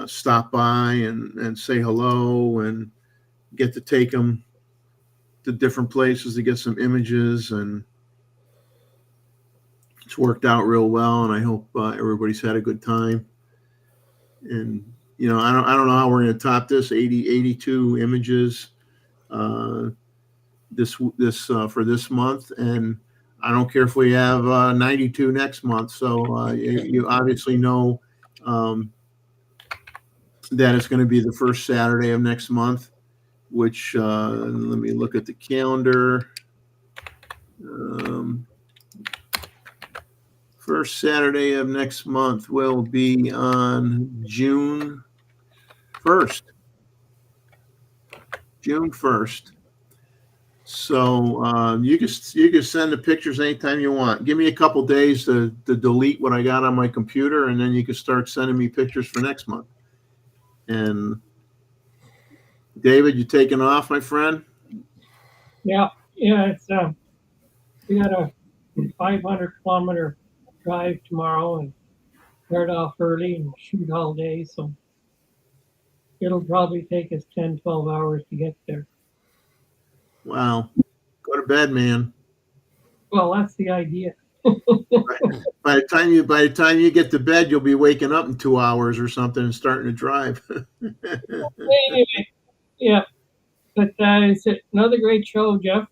stop by and say hello and get to take them to different places to get some images, and it's worked out real well. And I hope everybody's had a good time. And you know, I don't know how we're going to top this 82 images this for this month, and I don't care if we have 92 next month. So you obviously know that it's going to be the first Saturday of next month, which let me look at the calendar. First Saturday of next month will be on June 1st. June 1st. So you can send the pictures anytime you want. Give me a couple days to delete what I got on my computer, and then you can start sending me pictures for next month. And David, you taking off, my friend? Yeah, it's we got a 500-kilometer drive tomorrow and start off early and shoot all day, so it'll probably take us 10, 12 hours to get there. Wow. Go to bed, man. Well, that's the idea. By the time you get to bed, you'll be waking up in 2 hours or something and starting to drive. Anyway, yeah, but it's another great show, Jeff,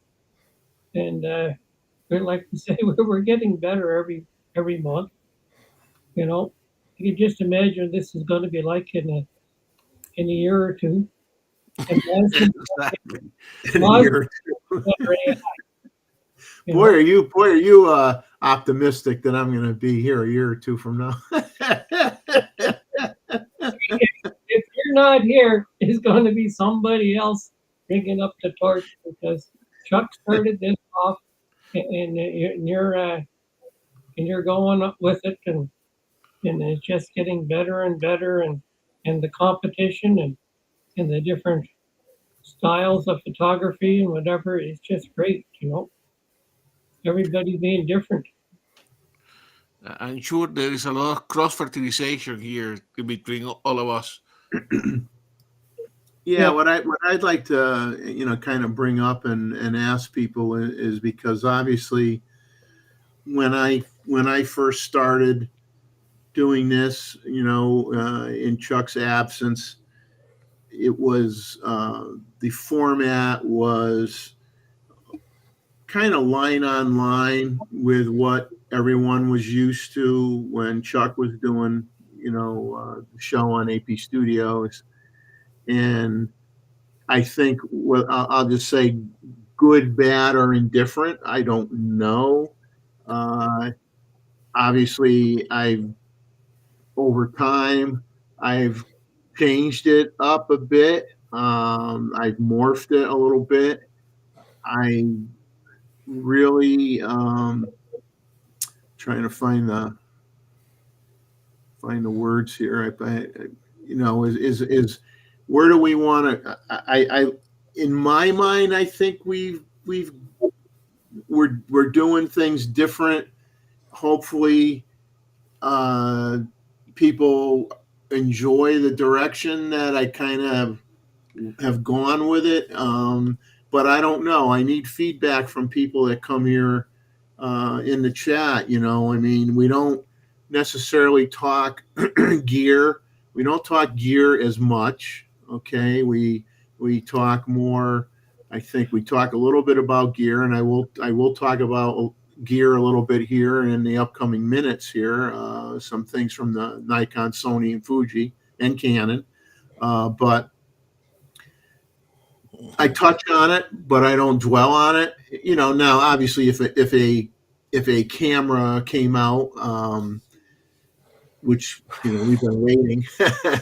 and I'd like to say we're getting better every month. You know, you can just imagine this is going to be like in a year or two. And Exactly. In a year or two. Boy, are you optimistic that I'm going to be here a year or two from now? If you're not here, it's going to be somebody else bringing up the torch because Chuck started this off, and you're going up with it, and it's just getting better and better, and the competition and the different styles of photography and whatever is just great, you know. Everybody being different. I'm sure there is a lot of cross fertilization here in between all of us. Yeah, what I'd like to kind of bring up and ask people is because obviously when I first started doing this, in Chuck's absence, it was the format was kind of line on line with what everyone was used to when Chuck was doing, the show on AP Studios. And I think I'll just say good, bad, or indifferent. I don't know. Obviously, over time, I've changed it up a bit. I've morphed it a little bit. I really trying to find the words here. Is where do we want to? I in my mind, I think we're doing things different. Hopefully, people enjoy the direction that I kind of have gone with it. But I don't know. I need feedback from people that come here in the chat. I mean, we don't necessarily talk gear. We don't talk gear as much. Okay, we talk more. I think we talk a little bit about gear, and I will talk about gear a little bit here in the upcoming minutes here. Some things from the Nikon, Sony, and Fuji, and Canon, but I touch on it, but I don't dwell on it. Now obviously, if a camera came out, which we've been waiting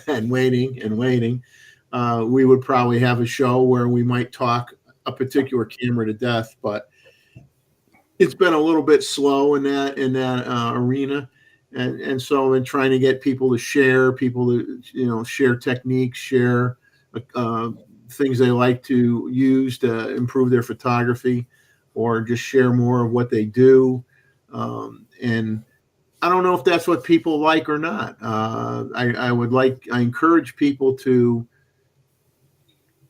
and waiting and waiting, we would probably have a show where we might talk a particular camera to death. But it's been a little bit slow in that arena, and so in trying to get people to share techniques, share things they like to use to improve their photography, or just share more of what they do. And I don't know if that's what people like or not. I encourage people to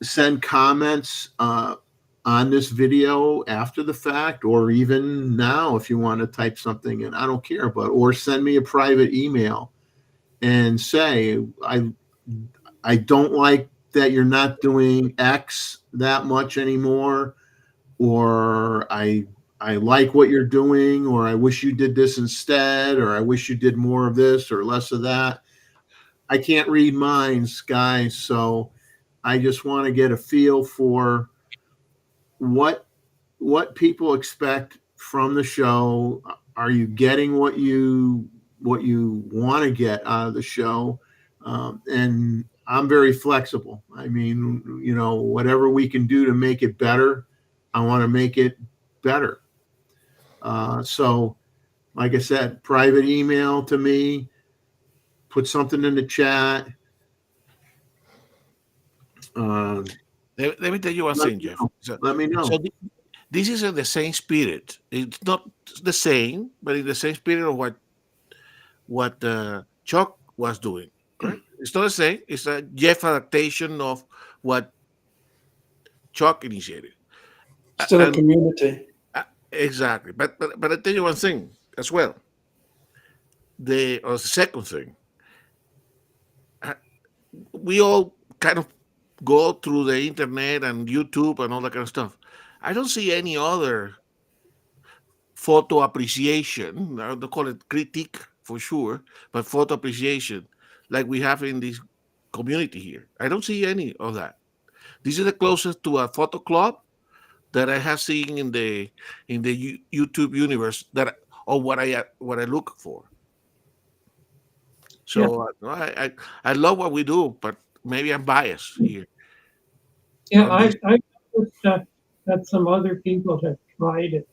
send comments on this video after the fact, or even now if you want to type something in. I don't care, or send me a private email and say, I don't like that you're not doing X that much anymore, or I I like what you're doing, or I wish you did this instead, or I wish you did more of this or less of that. I can't read minds, guys, so I just want to get a feel for what people expect from the show. Are you getting what you want to get out of the show? And I'm very flexible. I mean, whatever we can do to make it better, I want to make it better. So, like I said, private email to me, put something in the chat. Let me tell you one thing, Jeff. Let me know. So this is in the same spirit. It's not the same, but in the same spirit of what Chuck was doing. Correct? It's not the same. It's a Jeff adaptation of what Chuck initiated. Still a community. Exactly. But I tell you one thing as well. The second thing, we all kind of go through the internet and YouTube and all that kind of stuff. I don't see any other photo appreciation. I don't call it critique for sure, but photo appreciation like we have in this community here. I don't see any of that. This is the closest to a photo club that I have seen in the YouTube universe or what I look for. So I love what we do, but maybe I'm biased here. Yeah, I noticed that some other people have tried it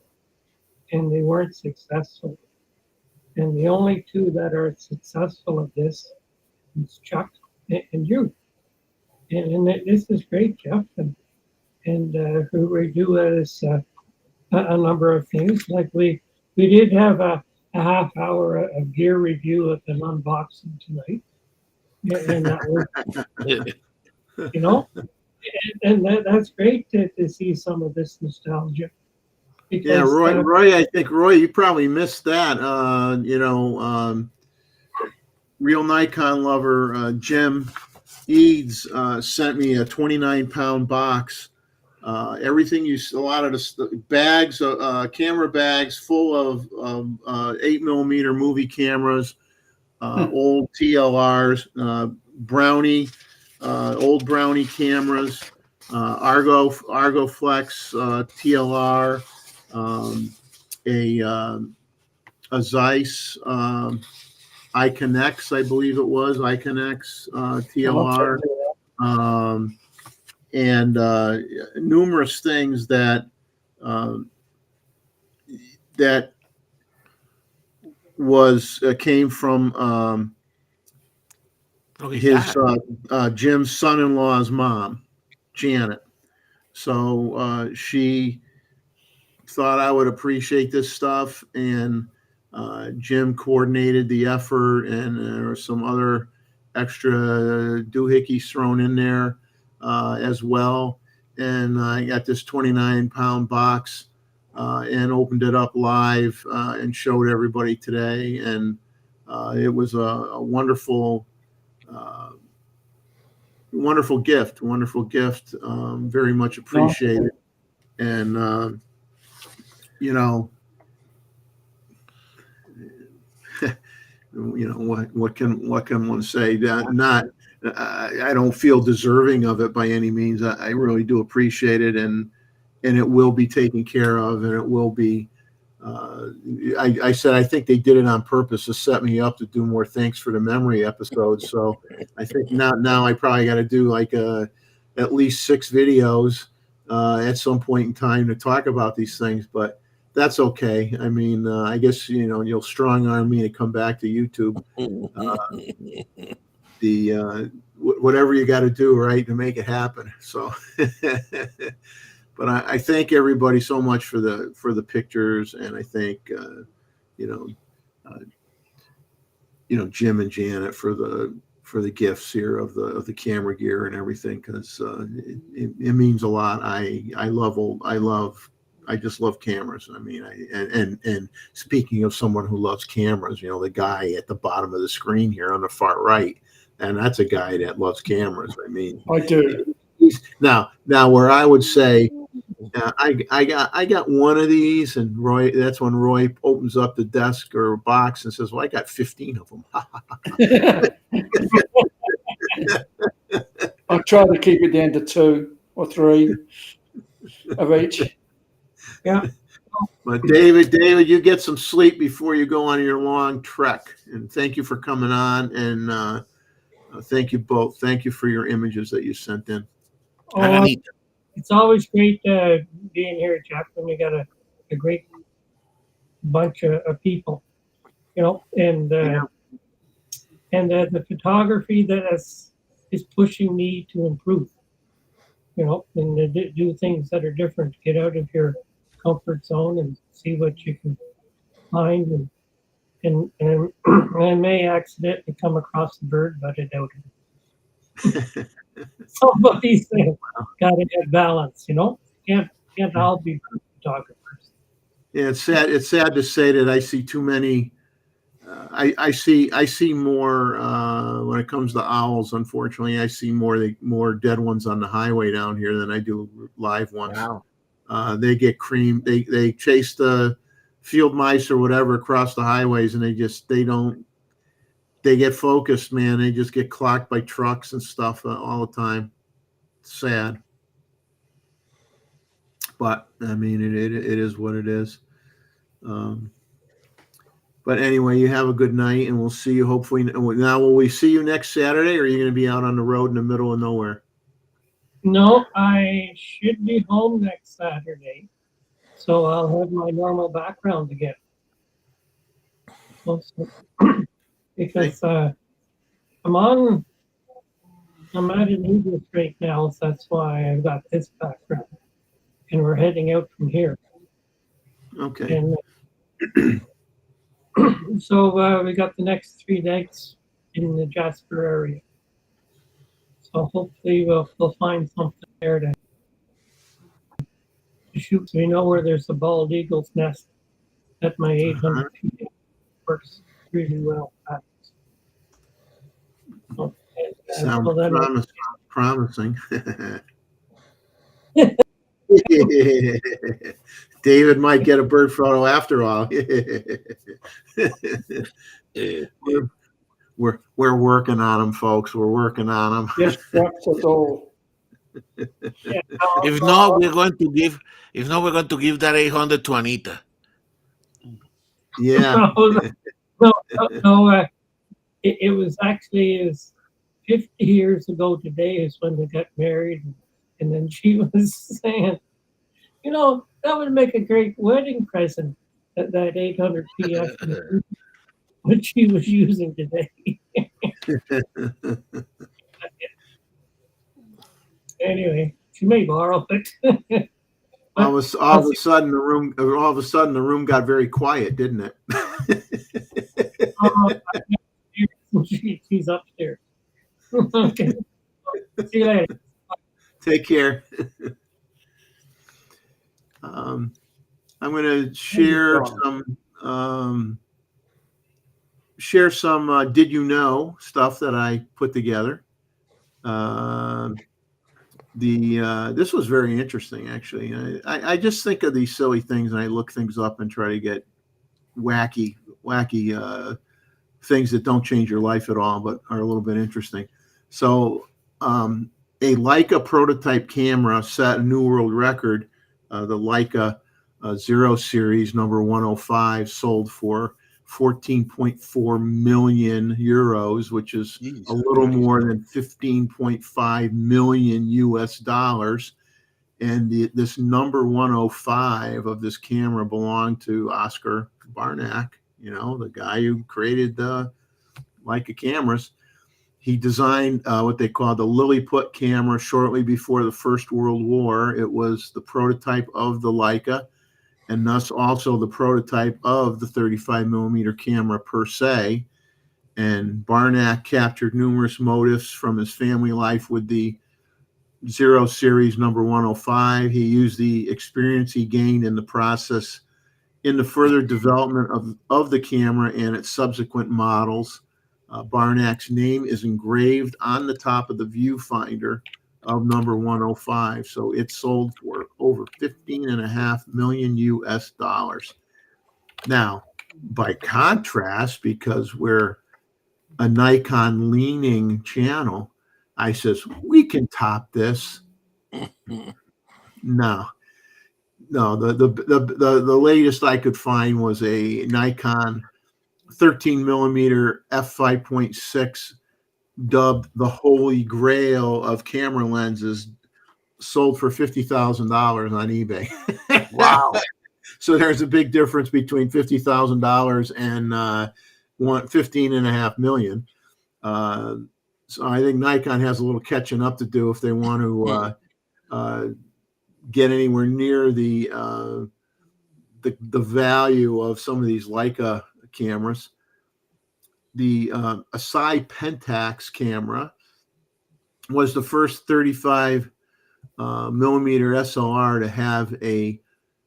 and they weren't successful. And the only two that are successful at this is Chuck and you. And this is great, Jeff. And who we do is a number of things. Like we did have a half hour of gear review of an unboxing tonight. And that was, and that's great to see some of this nostalgia. Because, yeah, Roy, I think you probably missed that. Real Nikon lover Jim Eads sent me a 29-pound box. Everything a lot of the bags, camera bags full of 8mm movie cameras, old TLRs, Brownie, old Brownie cameras, Argo Flex TLR, a Zeiss Iconex, I believe it was Iconex TLR, and numerous things that came from his Jim's son-in-law's mom, Janet. So she thought I would appreciate this stuff, and Jim coordinated the effort, and there were some other extra doohickeys thrown in there as well. And I got this 29-pound box and opened it up live and showed everybody today. And it was a wonderful gift, very much appreciated. And, what can one say? I don't feel deserving of it by any means. I really do appreciate it, and it will be taken care of, and it will be. I said I think they did it on purpose to set me up to do more thanks for the memory episodes. So I think now I probably got to do like at least 6 videos at some point in time to talk about these things, but that's okay. I mean, I guess, you'll strong arm me to come back to YouTube. Whatever you got to do, right, to make it happen. So, but I thank everybody so much for the pictures, and I thank Jim and Janet for the gifts here of the camera gear and everything, because it means a lot. I just love cameras. I mean, and speaking of someone who loves cameras, the guy at the bottom of the screen here on the far right, and that's a guy that loves cameras. I mean, I do. Now where I would say I got one of these, and Roy. That's when Roy opens up the desk or box and says, "Well, I got 15 of them." I try to keep it down to 2 or 3 of each. Yeah. But David, you get some sleep before you go on your long trek. And thank you for coming on. And thank you both. Thank you for your images that you sent in. Oh, it's always great being here, Jeff, and we got a great bunch of people, and the photography that is pushing me to improve, and to do things that are different, get out of your comfort zone and see what you can find, and I may accidentally come across the bird, but I doubt it. Somebody's got to have balance, can't all be photographers. Yeah, it's sad. It's sad to say that I see too many. I see more when it comes to owls. Unfortunately, I see more dead ones on the highway down here than I do live ones. Wow. They get creamed. They chase the field mice or whatever across the highways, and they get focused, man. They just get clocked by trucks and stuff all the time. It's sad. But I mean, it is what it is. But anyway, you have a good night, and we'll see you hopefully. Now, will we see you next Saturday, or are you going to be out on the road in the middle of nowhere? No, I should be home next Saturday, so I'll have my normal background again. Because I'm at an English right now, so that's why I've got this background, and we're heading out from here. Okay. And so we got the next 3 nights in the Jasper area. So hopefully we'll find something there to shoot. We know where there's a bald eagle's nest at my 800 feet. Works really well. Sounds promising. David might get a bird photo after all. We're working on them, folks. We're working on them. Yes, that's all. If not, we're going to give that 800 to Anita. Yeah. No, it was actually 50 years ago today is when they got married, and then she was saying, that would make a great wedding present, that 800 PF, what she was using today. Anyway, she may borrow it. all of a sudden the room got very quiet, didn't it? She's upstairs. Okay. See you later. Take care. I'm going to share some did you know stuff that I put together. This was very interesting, actually. I just think of these silly things, and I look things up and try to get wacky things that don't change your life at all, but are a little bit interesting. So a Leica prototype camera set a new world record. The Leica 0 series number 105 sold for 14.4 million euros, which is a little more than 15.5 million US dollars. And this number 105 of this camera belonged to Oscar Barnack, the guy who created the Leica cameras. He designed what they call the Lilliput camera shortly before the First World War. It was the prototype of the Leica, and thus also the prototype of the 35 millimeter camera per se. And Barnack captured numerous motifs from his family life with the 0 series number 105. He used the experience he gained in the process in the further development of the camera and its subsequent models. Barnack's name is engraved on the top of the viewfinder of number 105. So it sold for over 15.5 million US dollars. Now, by contrast, because we're a Nikon leaning channel, I says, we can top this. No, the latest I could find was a Nikon 13 millimeter f5.6, dubbed the holy grail of camera lenses, sold for $50,000 on eBay. Wow. So there's a big difference between $50,000 and 15.5 million. So I think Nikon has a little catching up to do if they want to get anywhere near the value of some of these Leica cameras. The Asai Pentax camera was the first 35 millimeter SLR to have a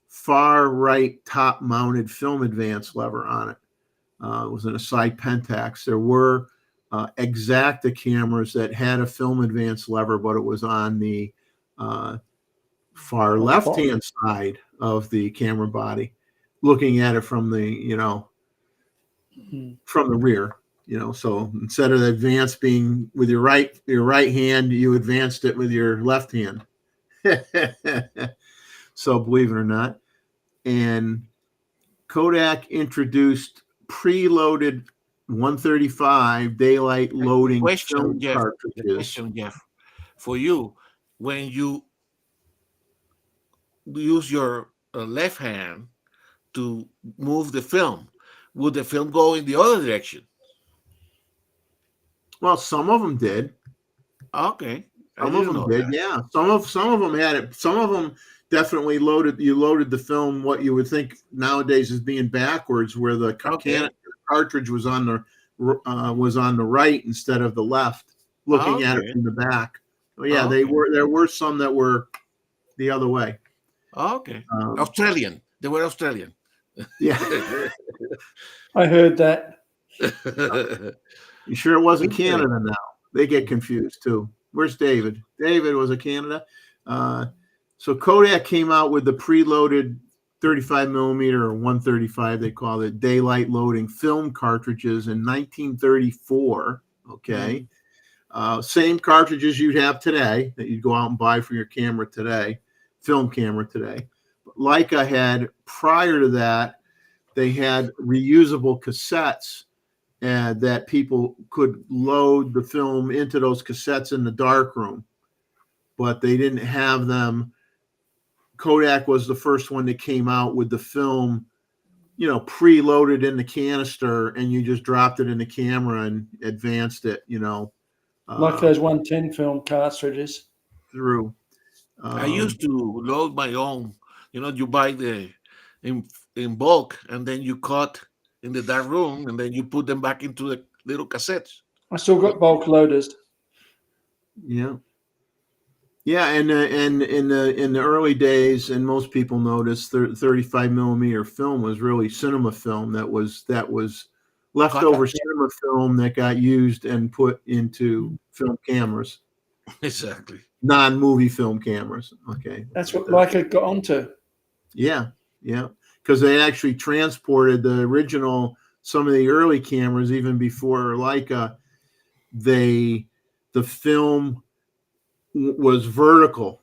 far right top mounted film advance lever on it. It was an Asai Pentax. There were Exacta cameras that had a film advance lever, but it was on the far left-hand side of the camera body, looking at it from the, from the rear, so instead of the advance being with your right hand, you advanced it with your left hand. So believe it or not. And Kodak introduced preloaded 135 daylight loading film cartridges. The question, Jeff, for you, when you use your left hand to move the film, would the film go in the other direction? Well, some of them did. Okay. Some of them did, yeah. Some of them had it. Some of them definitely loaded. You loaded the film what you would think nowadays is being backwards, where the cartridge was on the right instead of the left, looking at it from the back. Oh yeah, they were. There were some that were the other way. Okay. Australian. They were Australian. Yeah. I heard that. You sure it wasn't Canada now? They get confused too. Where's David? David was a Canada. So Kodak came out with the preloaded 35 millimeter or 135, they call it, daylight loading film cartridges in 1934. Okay. Same cartridges you'd have today that you'd go out and buy for your camera today, film camera today. Leica had, prior to that, they had reusable cassettes that people could load the film into those cassettes in the darkroom, but they didn't have them. Kodak was the first one that came out with the film, preloaded in the canister, and you just dropped it in the camera and advanced it, like those 110 film cartridges. Through. I used to load my own. You buy in bulk, and then you cut in the dark room, and then you put them back into the little cassettes. I still got bulk loaders. Yeah. Yeah, and in the early days, and most people noticed, 35 millimeter film was really cinema film that was leftover cinema film that got used and put into film cameras. Exactly. Non-movie film cameras. Okay. That's what Leica got onto. Yeah, yeah, because they actually transported some of the early cameras, even before Leica. The film was vertical.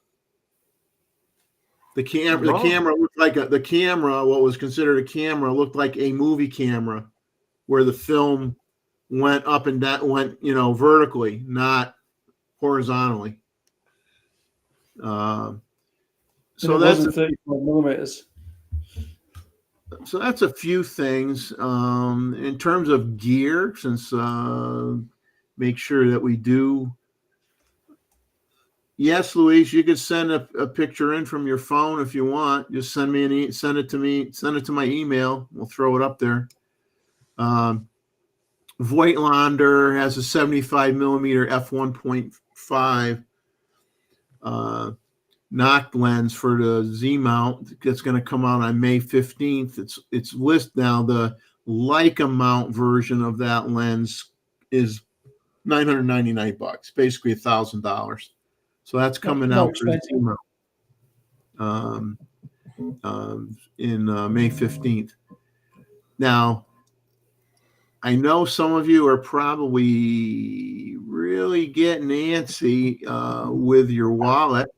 The camera looked like what was considered a camera looked like a movie camera, where the film went up and down, vertically, not horizontally. So that's 35 millimeters. So that's a few things. In terms of gear, since make sure that we do. Yes, Luis, you could send a picture in from your phone if you want. Just send it to me. Send it to my email. We'll throw it up there. Voigtlander has a 75 millimeter f1.5 knocked lens for the Z mount that's going to come out on May 15th. It's list now. The Leica mount version of that lens is $999, basically $1,000. So that's coming more out for expensive. SEMA, in May 15th. Now, I know some of you are probably really getting antsy with your wallet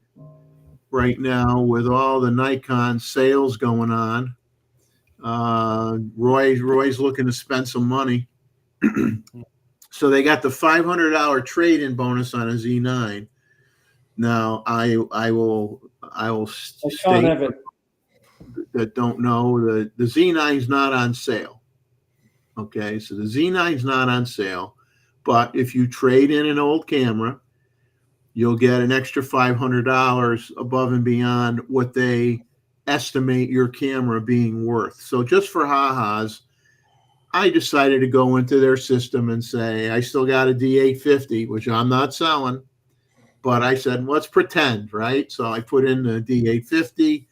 right now with all the Nikon sales going on. Roy's looking to spend some money. So they got the $500 trade-in bonus on a Z9. Now I will I can't state have it. that don't know the Z9 is not on sale. Okay, so the Z9 is not on sale, but if you trade in an old camera, you'll get an extra $500 above and beyond what they estimate your camera being worth. So just for ha-has, I decided to go into their system and say, I still got a D850, which I'm not selling, but I said, let's pretend, right? So I put in the D850.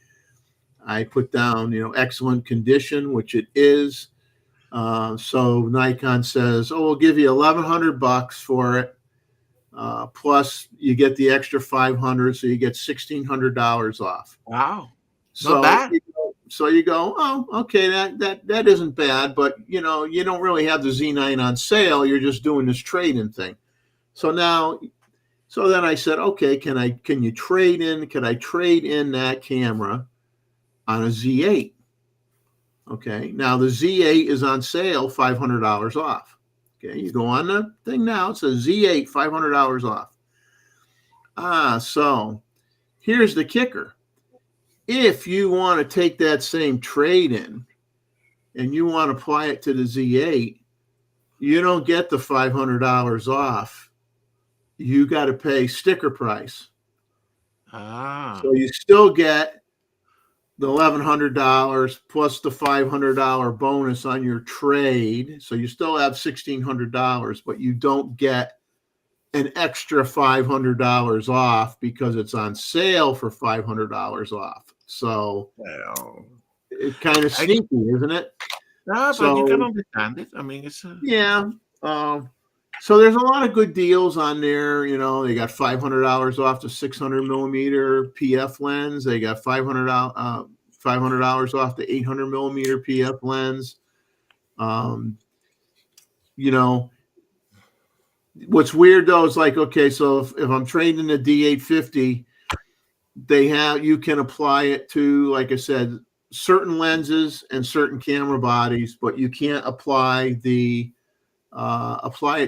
I put down, excellent condition, which it is. So Nikon says, oh, we'll give you $1,100 for it. Plus you get the extra 500, so you get $1,600 off. Wow. So, Not bad. You go, oh, okay, that isn't bad, but you don't really have the Z9 on sale. You're just doing this trade-in thing. So then I said, okay, can I trade in that camera on a Z8? Okay, now the Z8 is on sale, $500 off. Okay, you go on the thing now, it says Z8, $500 off. So here's the kicker. If you want to take that same trade in and you want to apply it to the Z8, you don't get the $500 off. You got to pay sticker price. So you still get the $1,100 plus the $500 bonus on your trade. So you still have $1,600, but you don't get an extra $500 off because it's on sale for $500 off. So it's kind of sneaky, isn't it? No, but you can understand it. I mean, it's yeah. So there's a lot of good deals on there. They got $500 off the 600 millimeter PF lens. They got $500 off the 800 millimeter PF lens. What's weird though is like, okay, so if I'm trading the D850, you can apply it to, like I said, certain lenses and certain camera bodies, but you can't apply it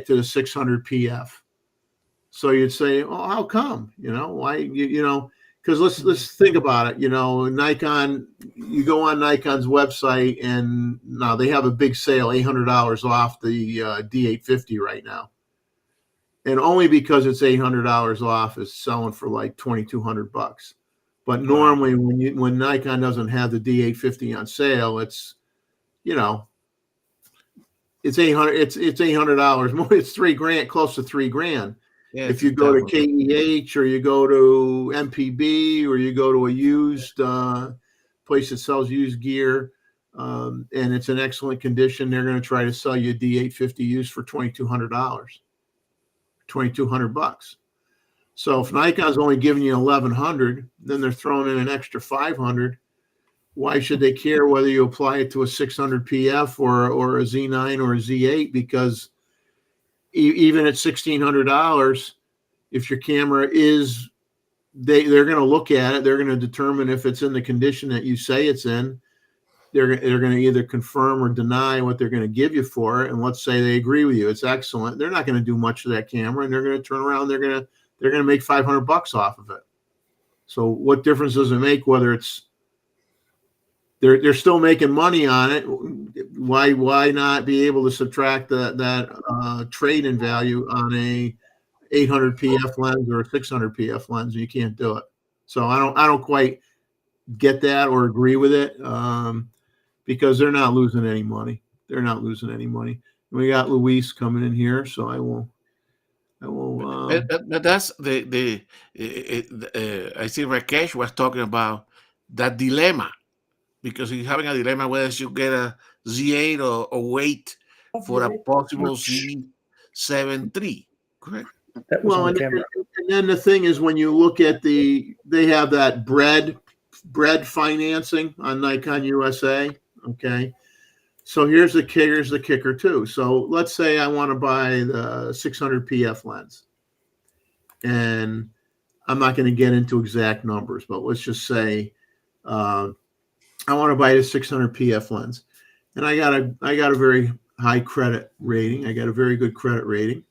to the 600 PF. So you'd say, oh, how come? Why? Because let's think about it. Nikon. You go on Nikon's website, and now they have a big sale, $800 off the D850 right now, and only because it's $800 off is selling for like $2,200. But normally, when Nikon doesn't have the D850 on sale, it's it's $800. It's $800 more. It's $3,000, close to $3,000. Yeah, if you go to KEH or you go to MPB or you go to a used place that sells used gear, and it's in excellent condition, they're going to try to sell you a D850 used for $2,200, $2,200. So if Nikon's only giving you $1,100, then they're throwing in an extra $500. Why should they care whether you apply it to a 600 PF or a Z9 or a Z8? Because even at $1,600, if your camera is, they're going to look at it. They're going to determine if it's in the condition that you say it's in. They're going to either confirm or deny what they're going to give you for it. And let's say they agree with you, it's excellent. They're not going to do much to that camera, and they're going to turn around. They're going to make $500 off of it. So what difference does it make whether it's they're still making money on it? Why not be able to subtract that trade-in value on a 800 PF lens or a 600 PF lens? You can't do it. So I don't quite get that or agree with it, because they're not losing any money. They're not losing any money. We got Luis coming in here, so I will. But that's I see Rakesh was talking about that dilemma, because he's having a dilemma whether you get a Z8 or wait for a possible Z7 III. Correct. That was on and camera. then the thing is, when you look at they have that bread financing on Nikon USA. Okay. So here's the kicker too. So let's say I want to buy the 600 PF lens, and I'm not going to get into exact numbers, but let's just say I want to buy a 600 PF lens, and I got a very high credit rating. I got a very good credit rating,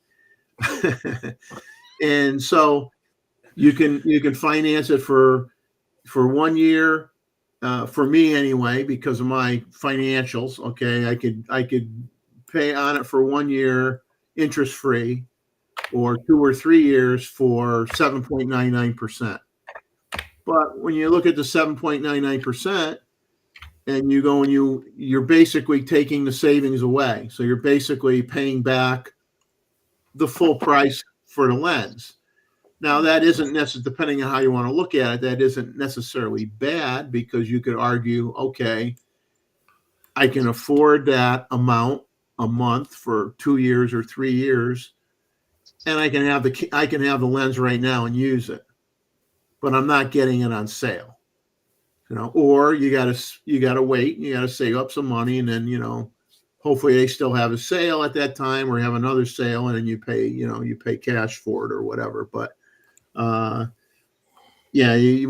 and so you can finance it for 1 year. For me anyway, because of my financials, okay, I could pay on it for 1 year interest free, or 2 or 3 years for 7.99%. But when you look at the 7.99%, and you go and you're basically taking the savings away, so you're basically paying back the full price for the lens. Now, that isn't necessarily, depending on how you want to look at it, that isn't necessarily bad, because you could argue, okay, I can afford that amount a month for 2 years or 3 years, and I can have the lens right now and use it, but I'm not getting it on sale, Or you gotta wait, you gotta save up some money, and then hopefully they still have a sale at that time, or have another sale, and then you pay cash for it or whatever, but. Yeah, it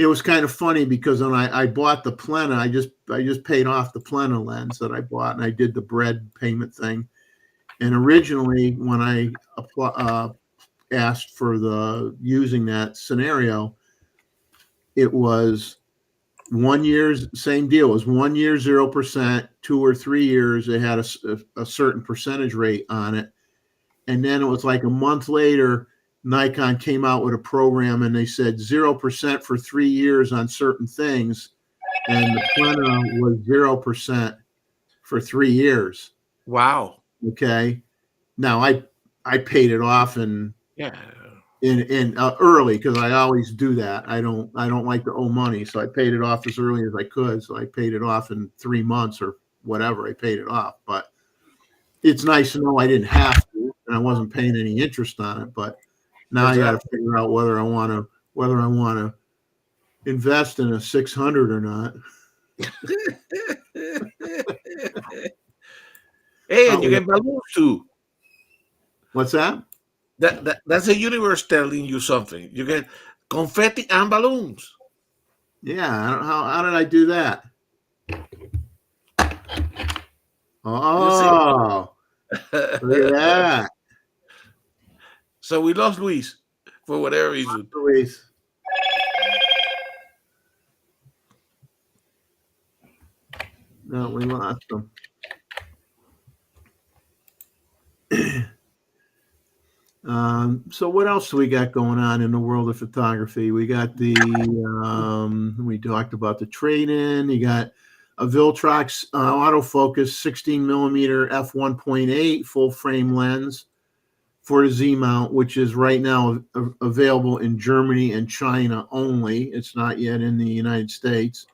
was kind of funny, because when I bought the Plena, I just paid off the Plena lens that I bought, and I did the bread payment thing. And originally, when I asked for using that scenario, it was 1 year, same deal. It was 1 year 0%, 2 or 3 years it had a certain percentage rate on it, and then it was like a month later, Nikon came out with a program, and they said 0% for 3 years on certain things, and the Plena was 0% for 3 years. Wow. Okay, now I paid it off in Yeah. early, because I always do that. I don't like to owe money, so I paid it off as early as I could. So I paid it off in 3 months or whatever. I paid it off, but it's nice to know I didn't have to, and I wasn't paying any interest on it, but. Now I got to figure out whether I want to invest in a 600 or not. Hey, and you get balloons too. What's that? That's the universe telling you something. You get confetti and balloons. Yeah, how did I do that? Oh, look at that. So we lost Luis for whatever reason. Luis. No, we lost him. So what else do we got going on in the world of photography? We got we talked about the trade-in. You got a Viltrox autofocus 16 millimeter f1.8 full frame lens for a Z mount, which is right now available in Germany and China only. It's not yet in the United States.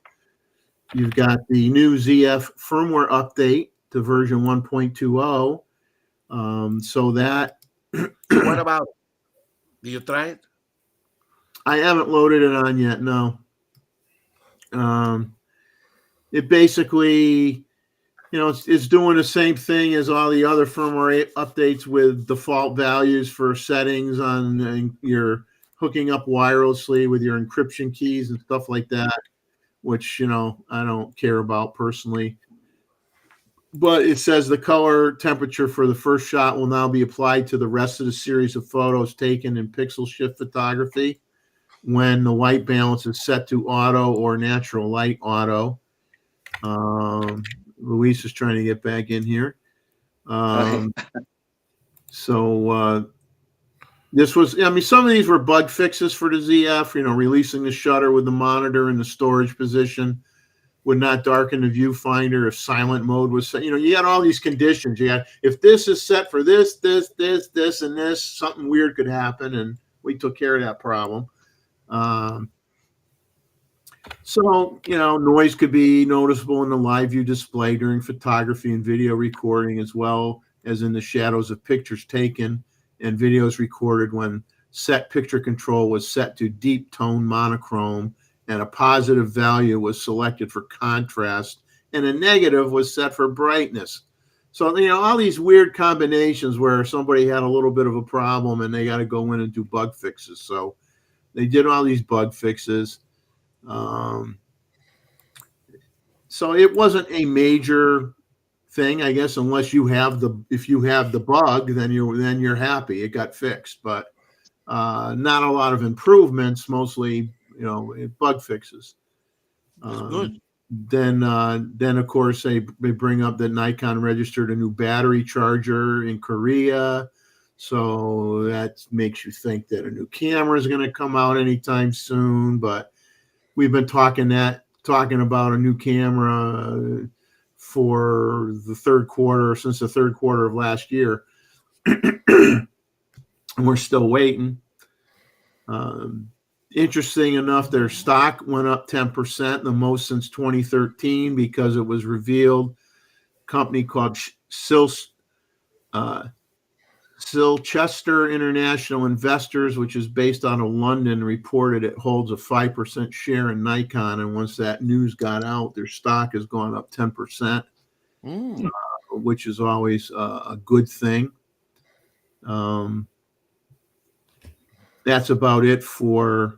You've got the new ZF firmware update to version 1.20. So that. What about it? Do you try it? I haven't loaded it on yet. No. It basically, it's doing the same thing as all the other firmware updates, with default values for settings on your hooking up wirelessly with your encryption keys and stuff like that, which, I don't care about personally. But it says the color temperature for the first shot will now be applied to the rest of the series of photos taken in pixel shift photography when the white balance is set to auto or natural light auto. Luis is trying to get back in here. So this was, some of these were bug fixes for the ZF, releasing the shutter with the monitor in the storage position would not darken the viewfinder if silent mode was set. You got all these conditions. You got, if this is set for this, and this, something weird could happen, and we took care of that problem. So, noise could be noticeable in the live view display during photography and video recording, as well as in the shadows of pictures taken and videos recorded when set picture control was set to deep tone monochrome, and a positive value was selected for contrast, and a negative was set for brightness. So, all these weird combinations where somebody had a little bit of a problem and they got to go in and do bug fixes. So they did all these bug fixes. So it wasn't a major thing, I guess, unless if you have the bug, then you're happy it got fixed. But not a lot of improvements, mostly bug fixes. Good. Then of course they bring up that Nikon registered a new battery charger in Korea, so that makes you think that a new camera is going to come out anytime soon. But we've been talking about a new camera for the third quarter, since the third quarter of last year. And we're still waiting. Interesting enough, their stock went up 10%, the most since 2013, because it was revealed a company called Silchester International Investors, which is based out of London, reported it holds a 5% share in Nikon. And once that news got out, their stock has gone up 10%, which is always a good thing. That's about it for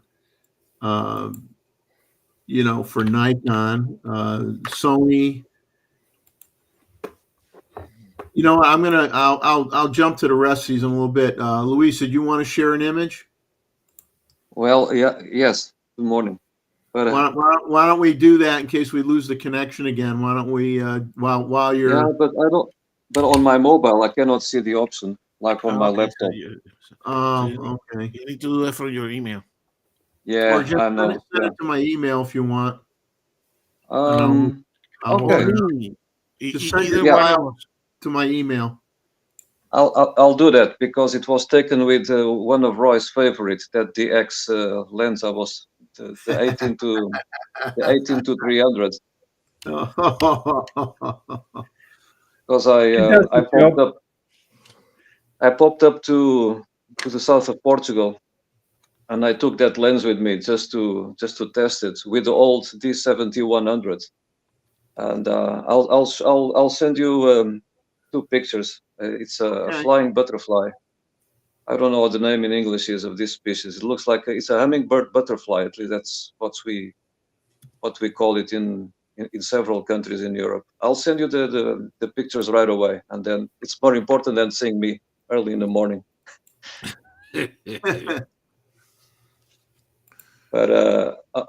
for Nikon. Sony. I'll jump to the rest of these in a little bit. Luis, did you want to share an image? Well, yes. Good morning. But why don't we do that in case we lose the connection again? Why don't we while you're? Yeah, but I don't. But on my mobile, I cannot see the option like on my laptop. Okay. You need to do that from your email. Yeah, or just I know. Send it to my email if you want. Okay. Just send your Yeah. file to my email. I'll do that because it was taken with one of Roy's favorites, that DX lens. I was the 18 to 300. Because I popped up to the south of Portugal, and I took that lens with me just to test it with the old D70-100. And I'll send you 2 pictures. It's a flying butterfly. I don't know what the name in English is of this species. It looks like it's a hummingbird butterfly. At least that's what we call it in several countries in Europe. I'll send you the pictures right away, and then it's more important than seeing me early in the morning. But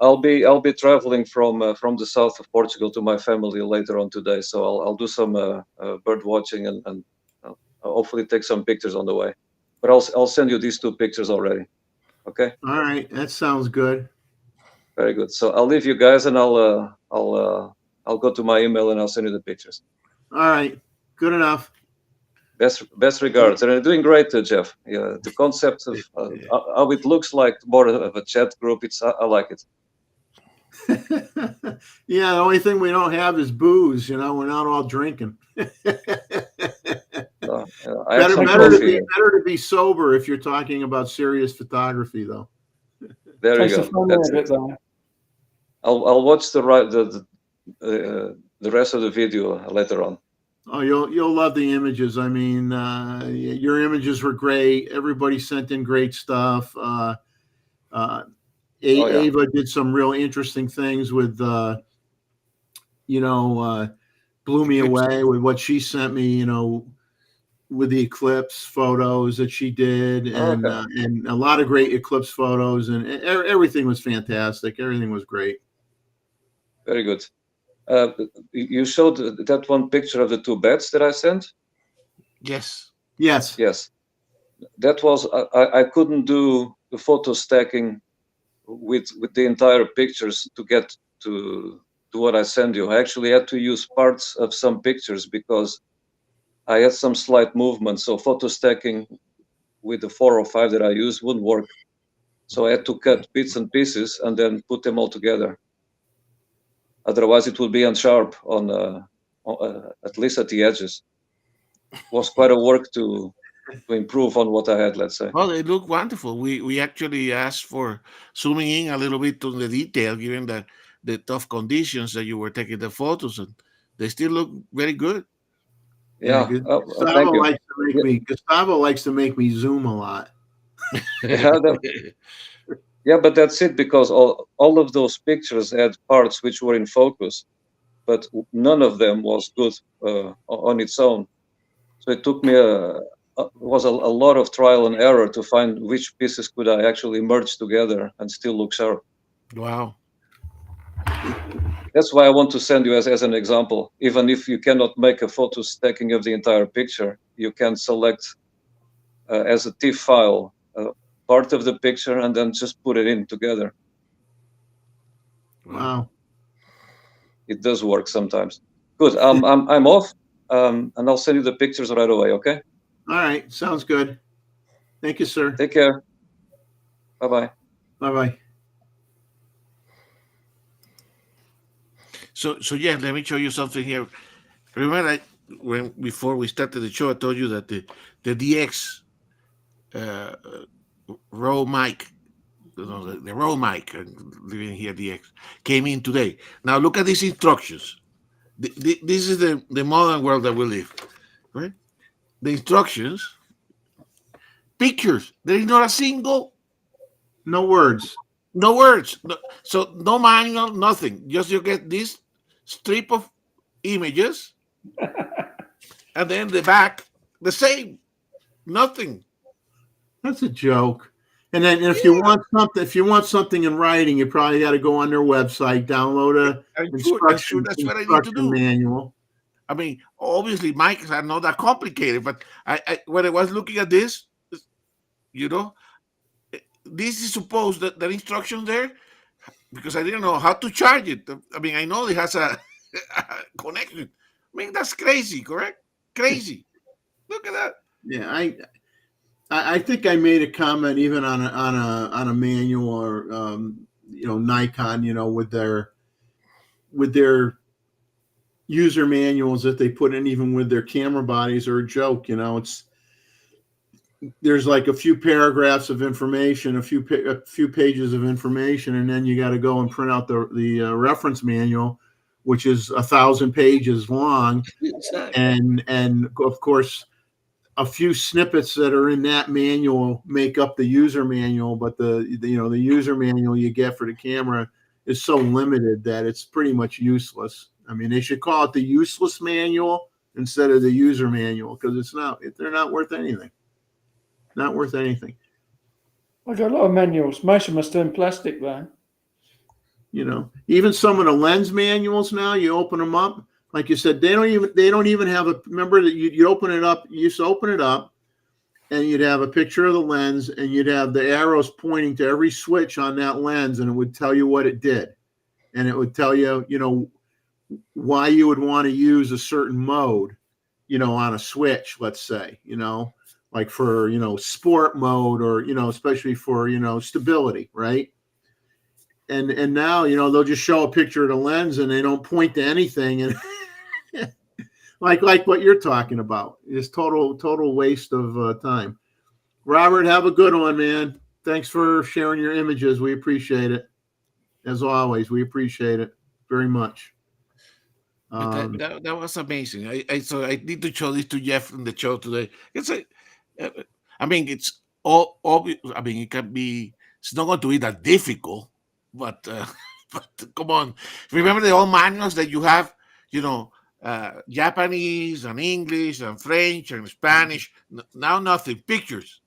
I'll be traveling from the south of Portugal to my family later on today, so I'll do some bird watching and hopefully take some pictures on the way. But I'll send you these 2 pictures already. Okay. All right, that sounds good. Very good. So I'll leave you guys, and I'll go to my email and I'll send you the pictures. All right, good enough. Best regards, and you're doing great, Jeff. Yeah, the concept of how it looks like more of a chat group. I like it. Yeah, the only thing we don't have is booze. We're not all drinking. Better to be sober if you're talking about serious photography, though. There you go. I'll watch the rest of the video later on. Oh, you'll love the images. I mean, your images were great. Everybody sent in great stuff. Ava did some real interesting things with, blew me away with what she sent me. With the eclipse photos that she did, and a lot of great eclipse photos, and everything was fantastic. Everything was great. Very good. You showed that one picture of the 2 beds that I sent. Yes. That was I couldn't do the photo stacking with the entire pictures to get to what I sent you. I actually had to use parts of some pictures because I had some slight movement, so photo stacking with the 4 or 5 that I used wouldn't work. So I had to cut bits and pieces and then put them all together. Otherwise, it would be unsharp on at least at the edges. It was quite a work to improve on what I had, let's say. Well, they look wonderful. We actually asked for zooming in a little bit to the detail, given the tough conditions that you were taking the photos, and they still look very good. Yeah, Yeah, thank you. Gustavo likes to make me zoom a lot. Yeah, yeah, but that's it, because all of those pictures had parts which were in focus, but none of them was good on its own. So it took me was a lot of trial and error to find which pieces could I actually merge together and still look sharp. Wow. That's why I want to send you as an example. Even if you cannot make a photo stacking of the entire picture, you can select as a TIFF file part of the picture and then just put it in together. Wow. It does work sometimes. Good. I'm off, and I'll send you the pictures right away. Okay. All right. Sounds good. Thank you, sir. Take care. Bye bye. Bye bye. So yeah, let me show you something here. Remember, before we started the show, I told you that the DX row mic, the row mic, living here DX came in today. Now look at these instructions. This is the modern world that we live, right? The instructions, pictures. There is not a single. No words. No words. So no manual, nothing. Just you get this strip of images, and then the back, the same. Nothing. That's a joke. And then if you want something in writing, you probably got to go on their website, download instruction that's what I need to do. Manual. I mean, obviously, mics are not that complicated, but I when I was looking at this, this is supposed that instruction there, because I didn't know how to charge it. I mean, I know it has a connection. I mean, that's crazy, correct? Crazy. Look at that. Yeah, I think I made a comment even on a manual or Nikon, with their user manuals that they put in, even with their camera bodies, are a joke. There's like a few paragraphs of information, a few pages of information, and then you got to go and print out the reference manual, which is 1,000 pages long, and of course a few snippets that are in that manual make up the user manual, but the user manual you get for the camera is so limited that it's pretty much useless. I mean, they should call it the useless manual instead of the user manual, because they're not worth anything. Not worth anything. I got a lot of manuals. Most of them are still in plastic, though. Even some of the lens manuals now, you open them up. Like you said, they don't even have remember that you open it up, you used to open it up, and you'd have a picture of the lens, and you'd have the arrows pointing to every switch on that lens, and it would tell you what it did. And it would tell you, why you would want to use a certain mode, on a switch, let's say, like for, sport mode, or, especially for, stability, right? And now, they'll just show a picture of the lens and they don't point to anything. And like what you're talking about, it's total waste of time. Robert, have a good one, man. Thanks for sharing your images. We appreciate it. As always, we appreciate it very much. That was amazing. So I need to show this to Jeff in the show today. It's all obvious. I mean, it's not going to be that difficult, but come on. Remember the old manuals that you have, Japanese and English and French and Spanish. Now nothing. Pictures.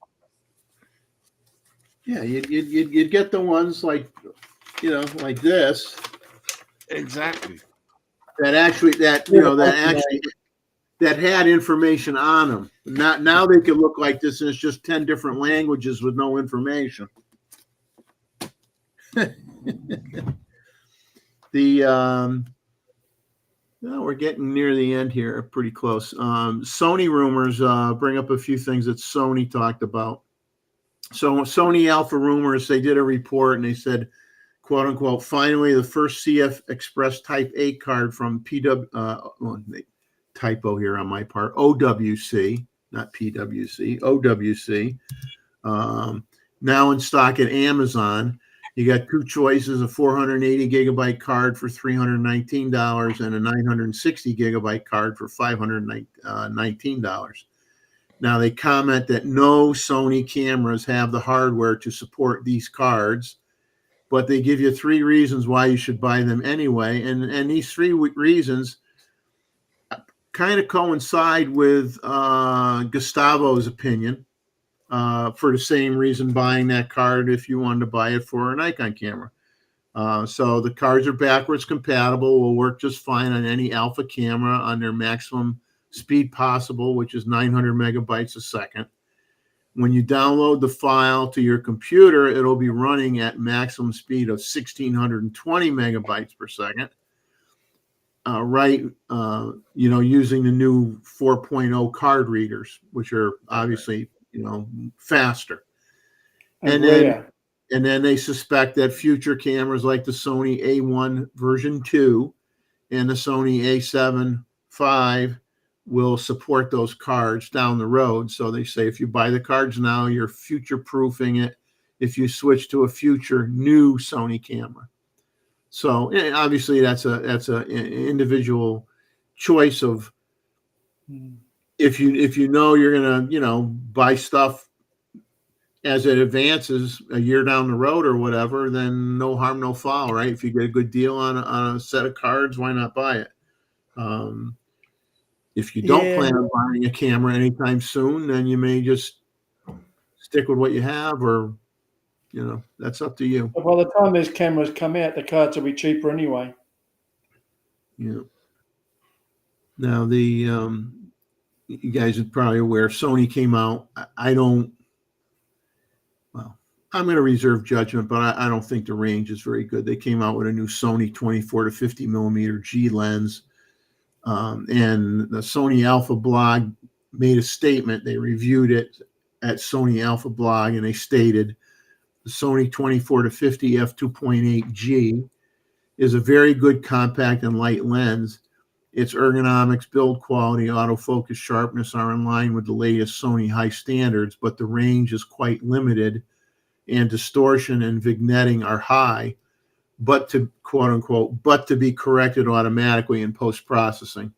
Yeah, you'd get the ones like this. Exactly. That had information on them. Now they could look like this, and it's just 10 different languages with no information. We're getting near the end here, pretty close. Sony rumors bring up a few things that Sony talked about. So Sony Alpha Rumors, they did a report and they said, quote unquote, finally the first CF Express Type 8 card from typo here on my part, OWC, not PWC, OWC. Now in stock at Amazon. You got two choices: a 480 gigabyte card for $319 and a 960 gigabyte card for $519. Now they comment that no Sony cameras have the hardware to support these cards, but they give you three reasons why you should buy them anyway. And these three reasons kind of coincide with Gustavo's opinion. For the same reason buying that card if you wanted to buy it for a Nikon camera. So the cards are backwards compatible, will work just fine on any alpha camera on their maximum speed possible, which is 900 megabytes a second. When you download the file to your computer, it'll be running at maximum speed of 1620 megabytes per second. Using the new 4.0 card readers, which are obviously faster. And then they suspect that future cameras like the Sony A1 version 2 and the Sony A7 V will support those cards down the road. So they say if you buy the cards now, you're future proofing it if you switch to a future new Sony camera. So obviously that's a individual choice of if you know you're gonna buy stuff as it advances a year down the road or whatever, then no harm, no foul, right? If you get a good deal on a set of cards, why not buy it? If you don't plan on buying a camera anytime soon, then you may just stick with what you have, or that's up to you. But by the time these cameras come out, the cards will be cheaper anyway. Yeah. Now you guys are probably aware Sony came out. I'm going to reserve judgment, but I don't think the range is very good. They came out with a new Sony 24 to 50 millimeter G lens. And the Sony Alpha blog made a statement. They reviewed it at Sony Alpha blog, and they stated the Sony 24 to 50 f2.8 G is a very good compact and light lens. Its ergonomics, build quality, autofocus sharpness are in line with the latest Sony high standards, but the range is quite limited and distortion and vignetting are high, but to quote unquote, but to be corrected automatically in post-processing.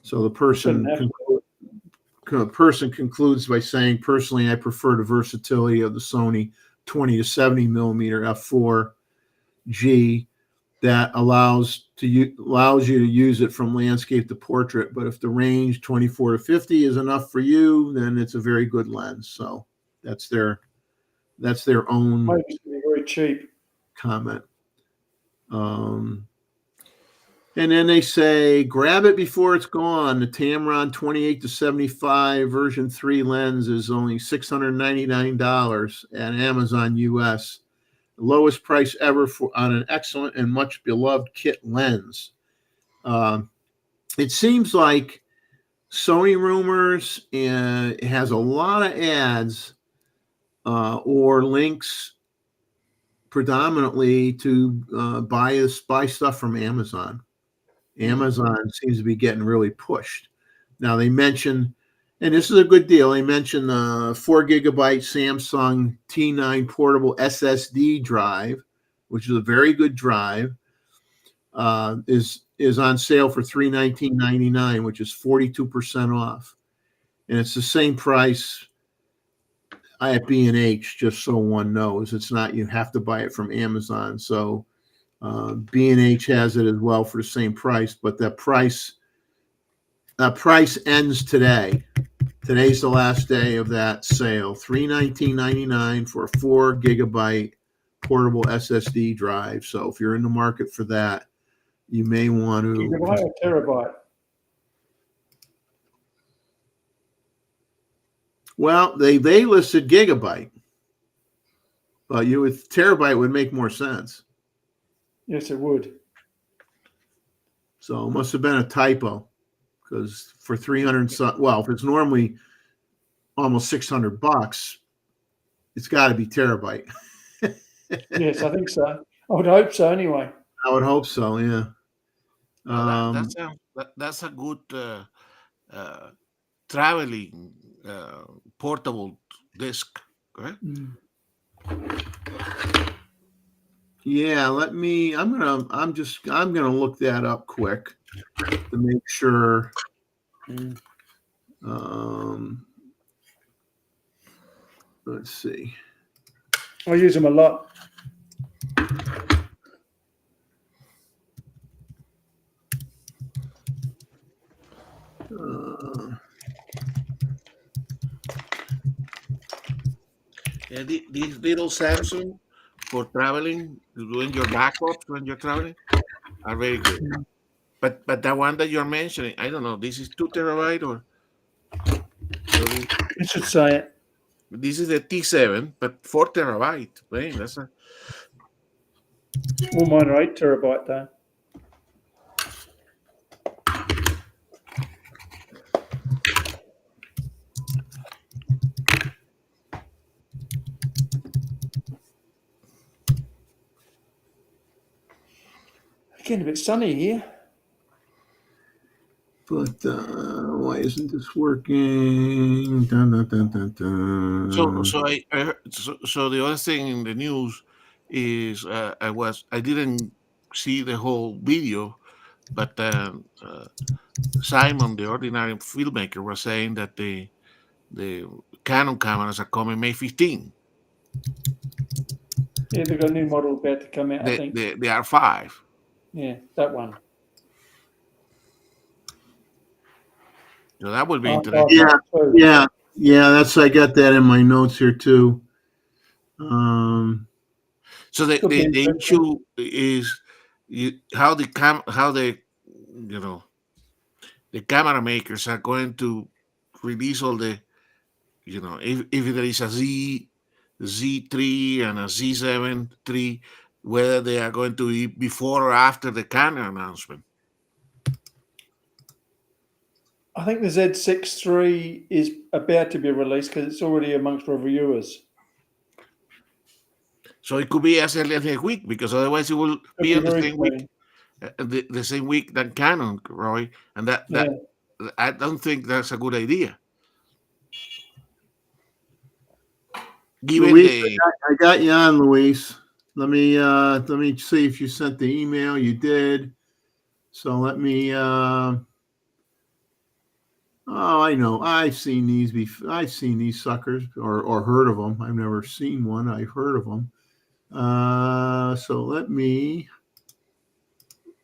So the person concludes by saying, personally, I prefer the versatility of the Sony 20 to 70 millimeter f4 G that allows you to use it from landscape to portrait. But if the range 24 to 50 is enough for you, then it's a very good lens. So that's their own very cheap comment. And then they say, grab it before it's gone. The Tamron 28 to 75 version 3 lens is only $699 at Amazon US. The lowest price ever on an excellent and much beloved kit lens. It seems like Sony Rumors has a lot of ads or links predominantly to buy stuff from Amazon. Amazon seems to be getting really pushed. Now they mention, and this is a good deal, they mention the 4 gigabyte Samsung T9 portable SSD drive, which is a very good drive, is on sale for $319.99, which is 42% off. And it's the same price at B&H, just so one knows. It's not, you have to buy it from Amazon. So B&H has it as well for the same price, but that price ends today. Today's the last day of that sale. $319.99 for a 4 gigabyte portable SSD drive. So if you're in the market for that, you may want to. Gigabyte or terabyte? Well, they listed gigabyte, but terabyte would make more sense. Yes, it would. So it must have been a typo, because for 300, well, if it's normally almost $600, it's got to be terabyte. Yes, I think so. I would hope so anyway. I would hope so, yeah. That's a good traveling portable disc, correct? Yeah, I'm gonna look that up quick to make sure. Let's see. I use them a lot. Yeah, these little Samsung for traveling, doing your backups when you're traveling, are very good. But the one that you're mentioning, I don't know, this is 2 terabyte or I should say it. this is the T7, but 4 terabyte. Man, that's a All mine are 8 terabyte though. Getting a bit sunny here. But why isn't this working? Dun, dun, dun, dun, dun. I heard, so the other thing in the news is I didn't see the whole video, but Simon, the ordinary filmmaker, was saying that the Canon cameras are coming May 15. Yeah, they've got a new model about to come out, I think. The R5. Yeah, that one. So that would be Oh, interesting. Yeah. I got that in my notes here too. So the issue is how the camera makers are going to release all the if there is a Z3 and a Z7 III, whether they are going to be before or after the Canon announcement. I think the Z6 III is about to be released because it's already amongst reviewers. So it could be as early as next week, because otherwise it will be on the same week, the same week than Canon, Roy, and that I don't think that's a good idea. Given Luis, I got you on, Luis. Let me see if you sent the email. You did. So let me. Oh, I know. I've seen these before. I've seen these suckers or heard of them. I've never seen one. I've heard of them. So let me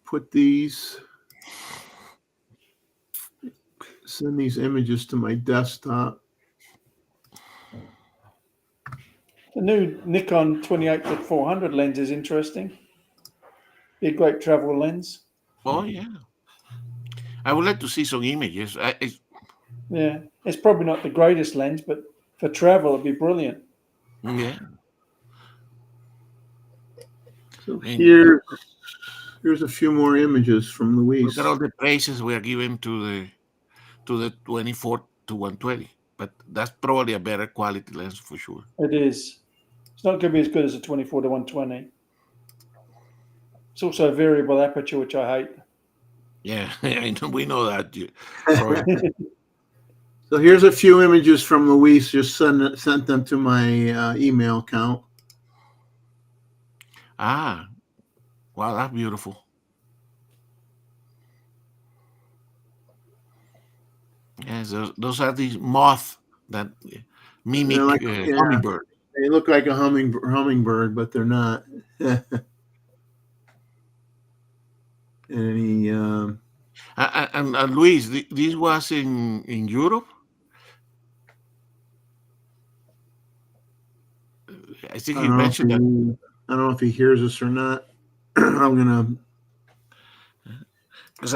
put these. Send these images to my desktop. The new Nikon 28-400 lens is interesting. Be a great travel lens. Oh yeah, I would like to see some images. Yeah, it's probably not the greatest lens, but for travel, it'd be brilliant. Yeah. So here's a few more images from Luis. Look at all the praises we are giving to the 24 to 120, but that's probably a better quality lens for sure. It is. It's not going to be as good as a 24 to 120. It's also a variable aperture, which I hate. Yeah, I know, we know that. So here's a few images from Luis. Just sent them to my email account. Ah, wow, that's beautiful. Yes, those are these moth that mimic Like, hummingbird. They look like a hummingbird, but they're not. And Luis, this was in Europe. I think he mentioned that. I don't know if he hears us or not. I'm gonna.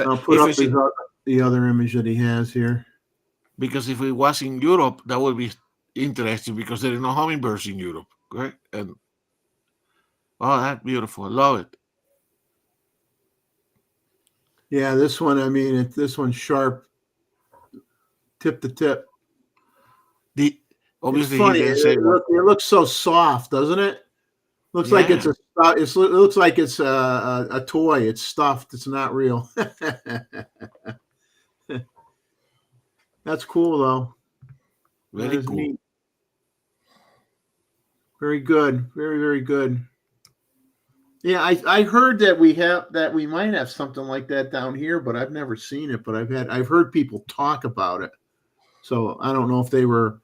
I'll put up the other image that he has here. Because if it was in Europe, that would be interesting, because there are no hummingbirds in Europe, correct? And that's beautiful. I love it. Yeah, this one. I mean, this one's sharp, tip to tip. Obviously, it looks so soft, doesn't it? Looks like it's it looks like it's a toy. It's stuffed. It's not real. That's cool though. Very That's cool. neat. Very good. Very, very good. Yeah, I heard that we might have something like that down here, but I've never seen it. But I've heard people talk about it. So I don't know if they were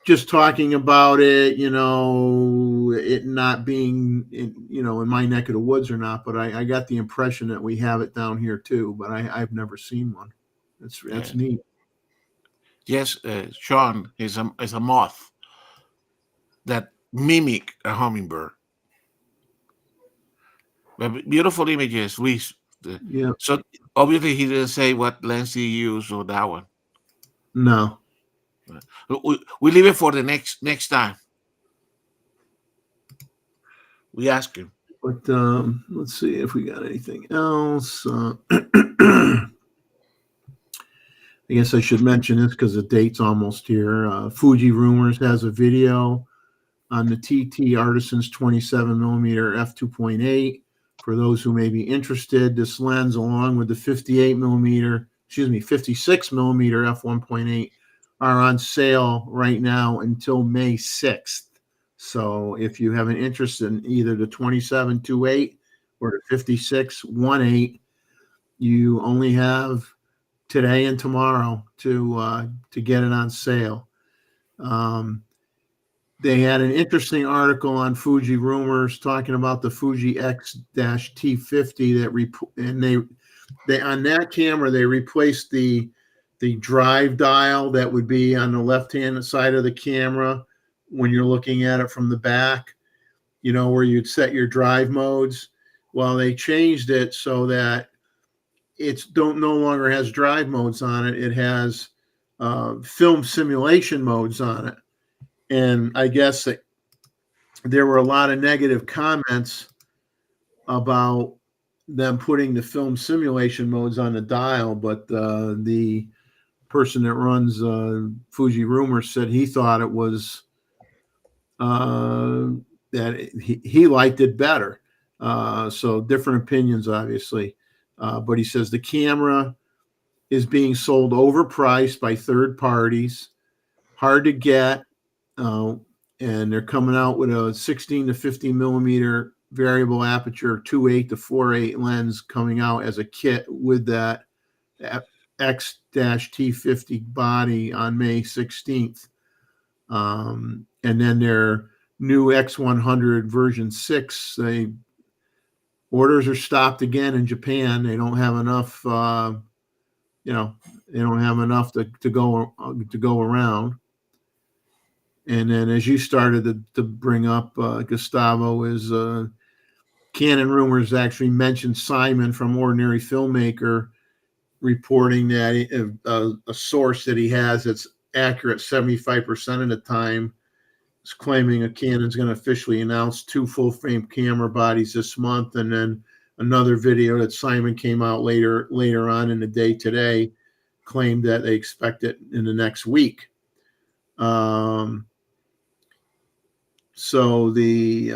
just talking about it, it not being in my neck of the woods or not. But I got the impression that we have it down here too. But I've never seen one. That's neat. Yes, Sean is a moth that mimic a hummingbird. But beautiful images. Yeah. So obviously he didn't say what lens he used or that one. No. We leave it for the next time. We ask him. But let's see if we got anything else. I guess I should mention this because the date's almost here. Fuji Rumors has a video on the TT Artisans 27 millimeter f2.8. For those who may be interested, this lens, along with the 56 millimeter f1.8, are on sale right now until May 6th. So if you have an interest in either the 27-2.8 or the 56-1.8, you only have today and tomorrow to get it on sale. They had an interesting article on Fuji Rumors talking about the Fuji X-T50 they on that camera they replaced the drive dial that would be on the left-hand side of the camera when you're looking at it from the back, where you'd set your drive modes. Well, they changed it so that no longer has drive modes on it. It has film simulation modes on it. And I guess there were a lot of negative comments about them putting the film simulation modes on the dial, but the person that runs Fuji Rumors said he thought it was that he liked it better. So different opinions, obviously. But he says the camera is being sold overpriced by third parties, hard to get, and they're coming out with a 16 to 50 millimeter variable aperture 2.8 to 4.8 lens coming out as a kit with that X-T50 body on May 16th. And then their new X100 version 6, orders are stopped again in Japan. They don't have enough, they don't have enough to go around. And then, as you started to bring up, Gustavo, is Canon Rumors actually mentioned Simon from Ordinary Filmmaker reporting that a source that he has that's accurate 75% of the time is claiming a Canon's going to officially announce 2 full-frame camera bodies this month, and then another video that Simon came out later on in the day today claimed that they expect it in the next week. So the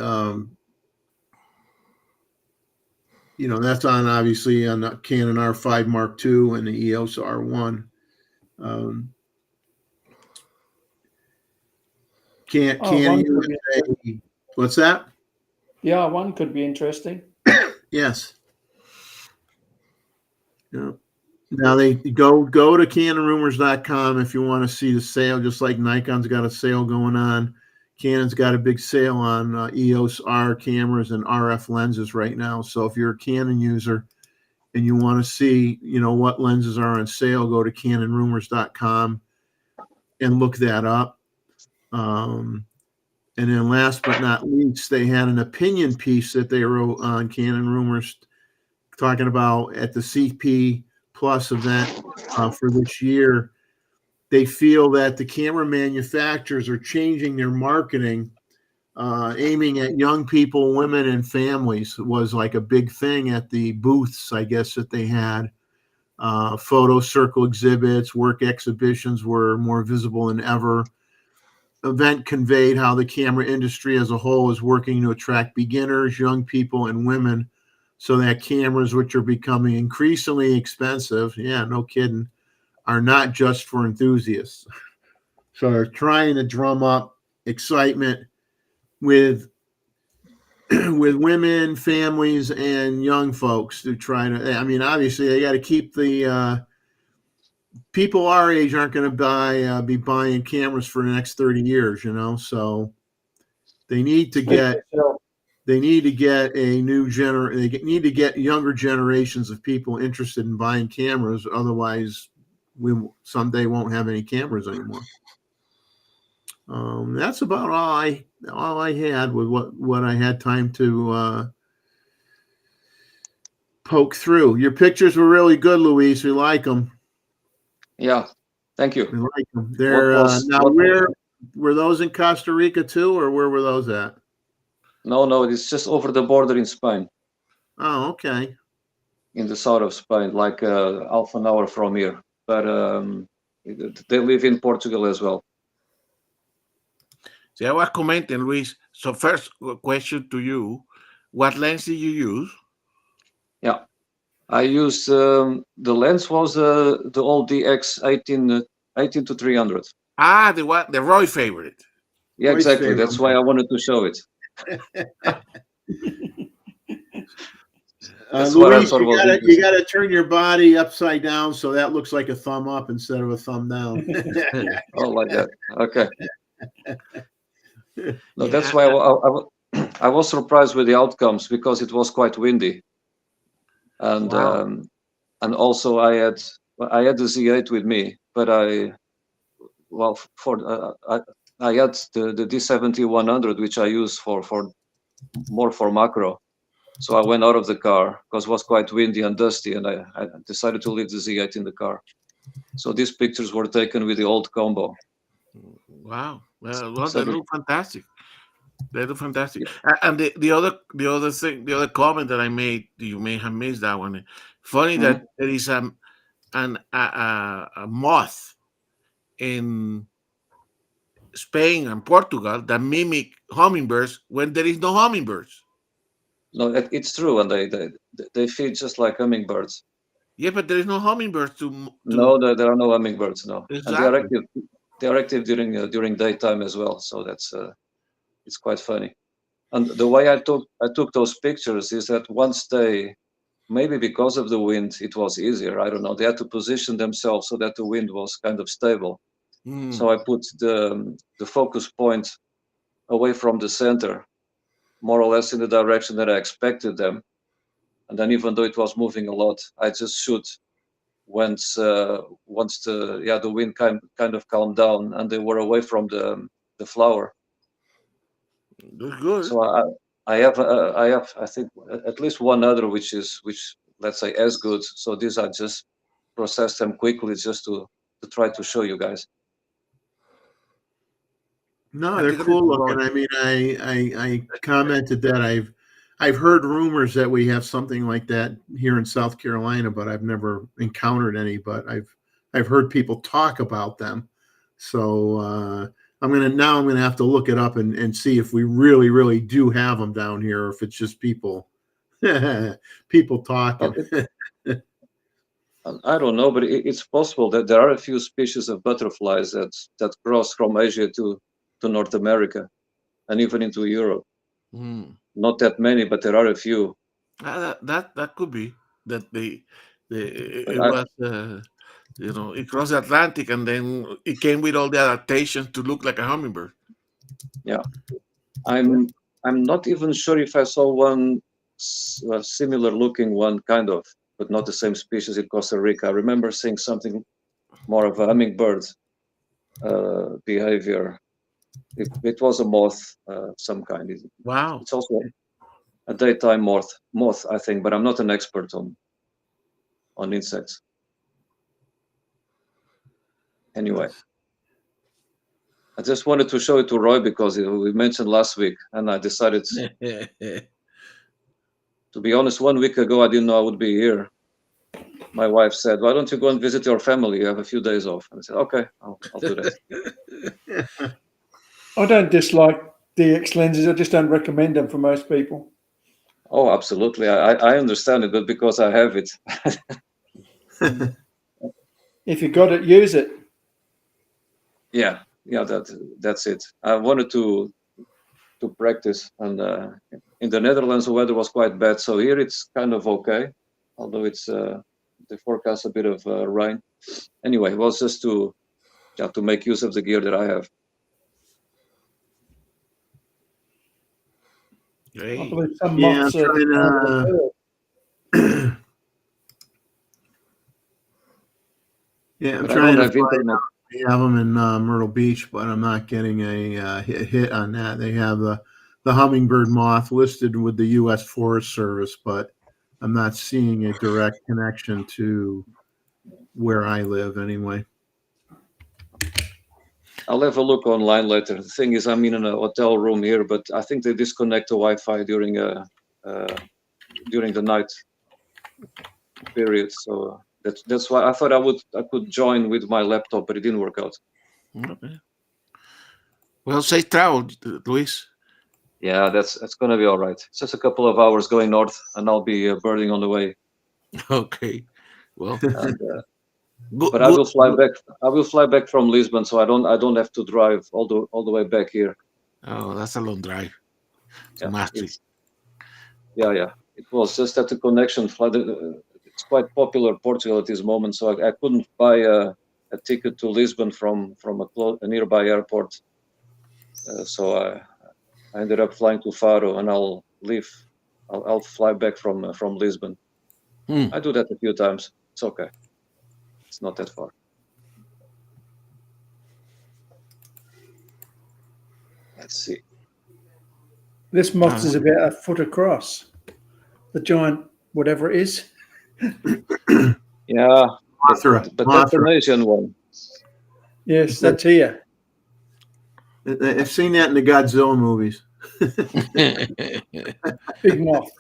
that's obviously on the Canon R5 Mark II and the EOS R1. One could be USA, what's that? Yeah, one could be interesting. Yes. Yeah. Now they go to canonrumors.com if you want to see the sale, just like Nikon's got a sale going on. Canon's got a big sale on EOS R cameras and RF lenses right now. So if you're a Canon user and you want to see, what lenses are on sale, go to canonrumors.com and look that up. And then last but not least, they had an opinion piece that they wrote on Canon Rumors talking about at the CP Plus event for this year. They feel that the camera manufacturers are changing their marketing, aiming at young people, women, and families. It was like a big thing at the booths, I guess, that they had. Photo circle exhibits, work exhibitions were more visible than ever. Event conveyed how the camera industry as a whole is working to attract beginners, young people, and women, so that cameras, which are becoming increasingly expensive, yeah, no kidding, are not just for enthusiasts. So they're trying to drum up excitement with with women, families, and young folks to try to. I mean, obviously, they got to keep the people our age aren't going to be buying cameras for the next 30 years, you know. So they need to get a new they need to get younger generations of people interested in buying cameras. Otherwise, we someday won't have any cameras anymore. That's about all I had with what I had time to poke through. Your pictures were really good, Luis. We like them. Yeah, thank We you. like them. They're now where were those in Costa Rica too, or where were those at? No, it's just over the border in Spain, Oh, okay. in the south of Spain, like half an hour from here. But they live in Portugal as well. See, I was commenting, Luis. So first question to you: what lens did you use? Yeah, I used the lens was the old DX 18 to 300. Ah, the Roy favorite. Yeah, Roy's exactly. favorite. That's why I wanted to show it. That's what I Luis, thought was you interesting. gotta turn your body upside down so that looks like a thumb up instead of a thumb down. Oh, like that. Okay. No, Yeah, that's why I was surprised with the outcomes because it was quite windy, and wow. and also I had the Z8 with me, but I had the D70-100, which I use for more for macro. So I went out of the car because it was quite windy and dusty, and I decided to leave the Z8 in the car. So these pictures were taken with the old combo. Wow. Well, So they look fantastic. They look fantastic. And the other thing, the other comment that I made, you may have missed that one. Funny that there is a moth in Spain and Portugal that mimic hummingbirds when there is no hummingbirds. no, it's true, and they feed just like hummingbirds. Yeah, but there is no hummingbirds to No, there are no hummingbirds. No, and they are exactly. active. They are active during daytime as well. So that's it's quite funny. And the way I took those pictures is that once they, maybe because of the wind, it was easier. I don't know. They had to position themselves so that the wind was kind of stable. So I put the focus point away from the center, more or less in the direction that I expected them. And then, even though it was moving a lot, I just shoot once the wind kind of calmed down and they were away from the flower. That's good. So I have I think at least one other which let's say as good. So these I just process them quickly just to try to show you guys. No, they're cool looking. I mean, I commented that I've heard rumors that we have something like that here in South Carolina, but I've never encountered any. But I've heard people talk about them. So I'm gonna have to look it up and see if we really do have them down here, or if it's just people talking. I don't know, but it's possible that there are a few species of butterflies that cross from Asia to North America and even into Europe. Not that many, but there are a few. That could be that it was it crossed the Atlantic and then it came with all the adaptations to look like a hummingbird. Yeah, I'm not even sure if I saw one similar looking one, kind of, but not the same species in Costa Rica. I remember seeing something more of a hummingbird behavior. It was a moth, some kind. Wow. It's also a daytime moth, I think, but I'm not an expert on insects. Anyway, I just wanted to show it to Roy because we mentioned last week, and I decided, to be honest, 1 week ago, I didn't know I would be here. My wife said, "Why don't you go and visit your family? You have a few days off." And I said, "Okay, I'll do that." I don't dislike DX lenses. I just don't recommend them for most people. Oh, absolutely. I understand it, but because I have it. If you got it, use it. Yeah, yeah, that's it. I wanted to practice, and in the Netherlands the weather was quite bad, so here it's kind of okay, although it's they forecast a bit of rain. Anyway, it was just to make use of the gear that I have. I Great. believe some Yeah, moths I'm are the trying kind of to. bird. Yeah, I'm But I don't trying to have find internet. out. They have them in Myrtle Beach, but I'm not getting a hit on that. They have the hummingbird moth listed with the U.S. Forest Service, but I'm not seeing a direct connection to where I live anyway. I'll have a look online later. The thing is, I'm in a hotel room here, but I think they disconnect the Wi-Fi during the night period. So that's why I thought I could join with my laptop, but it didn't work out. Okay. Well, safe travel, Luis. Yeah, that's gonna be all right. It's just a couple of hours going north, and I'll be birding on the way. Okay. Well, And, good. but I Good. will fly back. I will fly back from Lisbon, so I don't have to drive all the way back here. Oh, that's a long drive to Yeah, Maastricht. yeah. It was just that the connection flooded. It's quite popular Portugal at this moment, so I couldn't buy a ticket to Lisbon from a nearby airport. So I ended up flying to Faro, and I'll leave. I'll fly back from Lisbon. I do that a few times. It's okay. It's not that far. Let's see. This moth is about a foot across. The giant, whatever it is. Yeah, Mothra. but that's an Mothra. Asian one. Yes, that's here. I've seen that in the Godzilla movies. Big moth.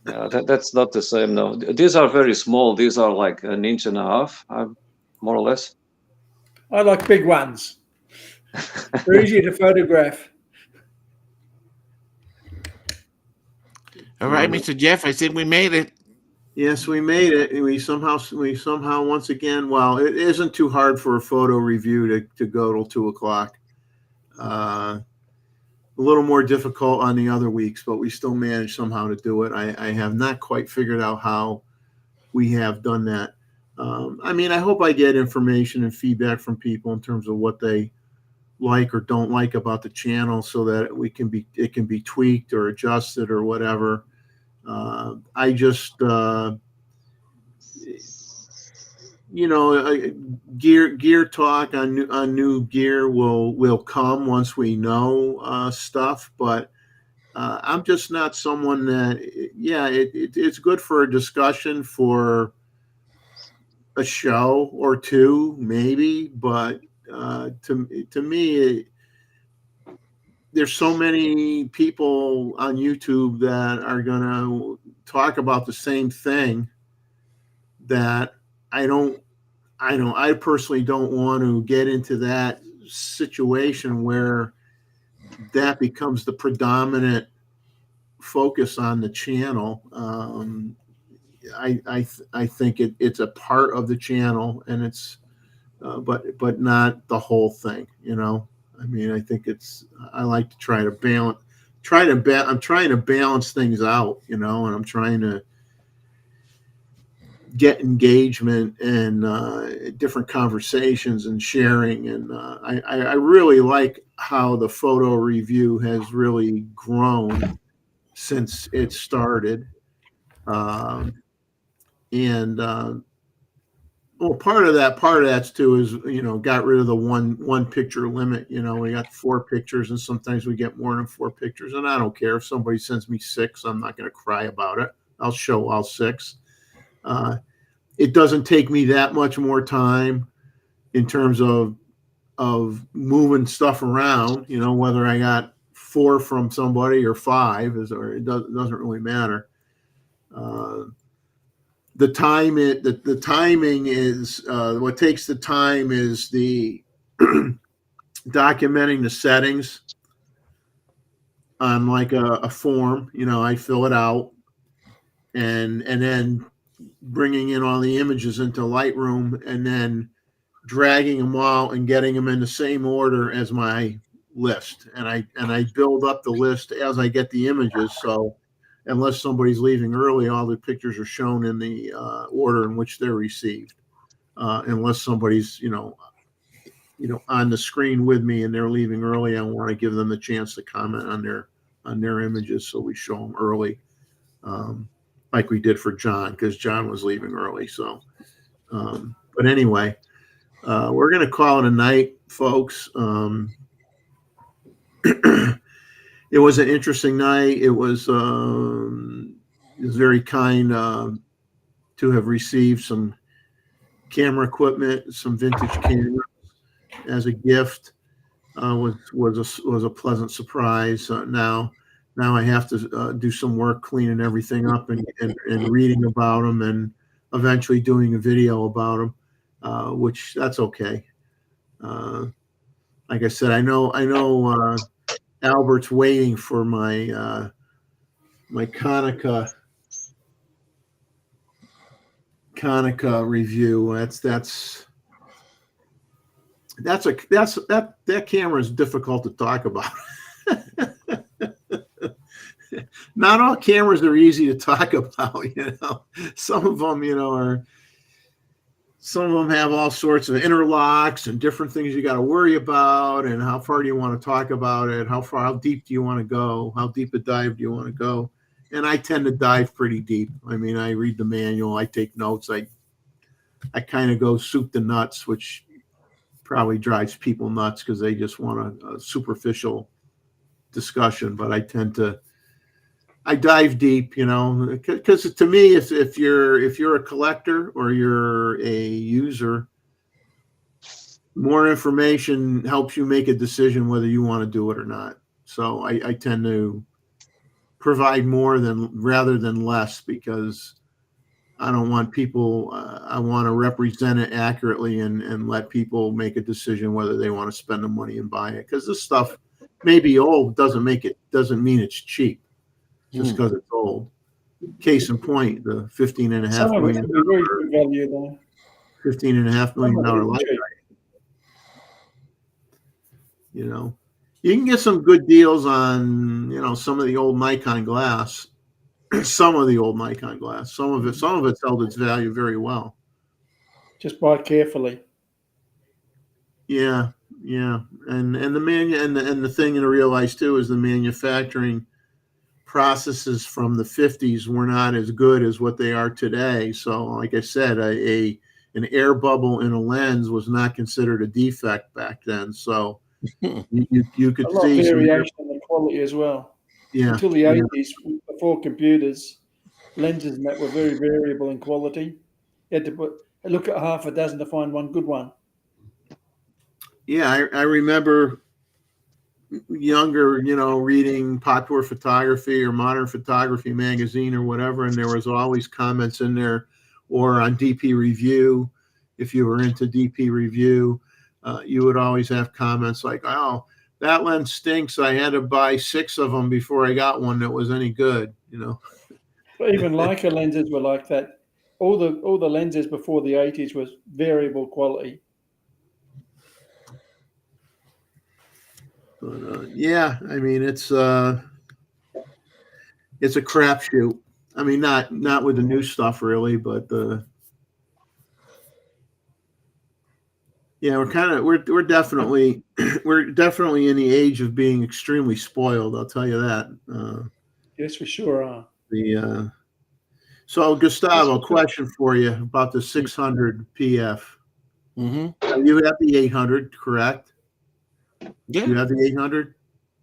Yeah, that's not the same. No, these are very small. These are like 1.5 inches, more or less. I like big ones. They're easier to photograph. All right, Mr. Jeff. I think we made it. Yes, we made it. We somehow once again. Well, it isn't too hard for a photo review to go till 2:00. A little more difficult on the other weeks, but we still managed somehow to do it. I have not quite figured out how we have done that. I mean, I hope I get information and feedback from people in terms of what they like or don't like about the channel, so that it can be tweaked or adjusted or whatever. I just gear talk on new gear will come once we know stuff, but I'm just not someone that it's good for a discussion, for a show or two maybe, but to me there's so many people on YouTube that are gonna talk about the same thing that I personally don't want to get into that situation where that becomes the predominant focus on the channel. I think it's a part of the channel, and it's but not the whole thing. I mean, I think I like to try to balance. I'm trying to balance things out, and I'm trying to get engagement and different conversations and sharing. And I really like how the photo review has really grown since it started. Well, part of that's too is, got rid of the one picture limit. We got 4 pictures, and sometimes we get more than 4 pictures, and I don't care if somebody sends me 6. I'm not going to cry about it. I'll show all 6. It doesn't take me that much more time in terms of moving stuff around, whether I got 4 from somebody or 5 it doesn't really matter. The timing is what takes the time is the documenting the settings on like a form. I fill it out, and then bringing in all the images into Lightroom, and then dragging them all and getting them in the same order as my list, and I build up the list as I get the images. So unless somebody's leaving early, all the pictures are shown in the order in which they're received. Unless somebody's on the screen with me and they're leaving early, I want to give them the chance to comment on their images, so we show them early, like we did for John, because John was leaving early. So, but anyway, we're going to call it a night, folks. It was an interesting night. It was very kind to have received some camera equipment, some vintage cameras as a gift. Was a pleasant surprise. Now I have to do some work cleaning everything up and reading about them, and eventually doing a video about them, which that's okay. Like I said, I know Albert's waiting for my my Konica review. That camera is difficult to talk about. Not all cameras are easy to talk about, Some of them, some of them have all sorts of interlocks and different things you got to worry about, and how far do you want to talk about it? How deep do you want to go? How deep a dive do you want to go? And I tend to dive pretty deep. I mean, I read the manual, I take notes, I kind of go soup to nuts, which probably drives people nuts because they just want a superficial discussion. But I dive deep, because to me, if you're a collector or you're a user, more information helps you make a decision whether you want to do it or not. So I tend to provide more rather than less, because I don't want people. I want to represent it accurately and let people make a decision whether they want to spend the money and buy it. Because this stuff may be old, doesn't mean it's cheap just because it's old. Case in point, the $15.5 million. Very good value though. $15.5 million light. You can get some good deals on some of the old Nikon glass. Some of it's held its value very well. Just buy carefully. Yeah. And the thing to realize too is the manufacturing processes from the 50s were not as good as what they are today. So, like I said, an air bubble in a lens was not considered a defect back then. So you could see some variation in the quality as well. Yeah. Until the 80s, before computers, lenses that were very variable in quality. You had to look at half a dozen to find one good one. Yeah, I remember younger, reading Popular Photography or Modern Photography magazine or whatever, and there was always comments in there, or on DP Review. If you were into DP Review, you would always have comments like, "Oh, that lens stinks. I had to buy 6 of them before I got one that was any good." But even Leica lenses were like that. All the lenses before the 80s was variable quality. But yeah, I mean it's a crapshoot. I mean, not with the new stuff really, but yeah, we're definitely in the age of being extremely spoiled. I'll tell you that. Yes, we sure are. So Gustavo, question for you about the 600 PF. Mm-hmm. You have the 800, correct? Yeah. You have the 800.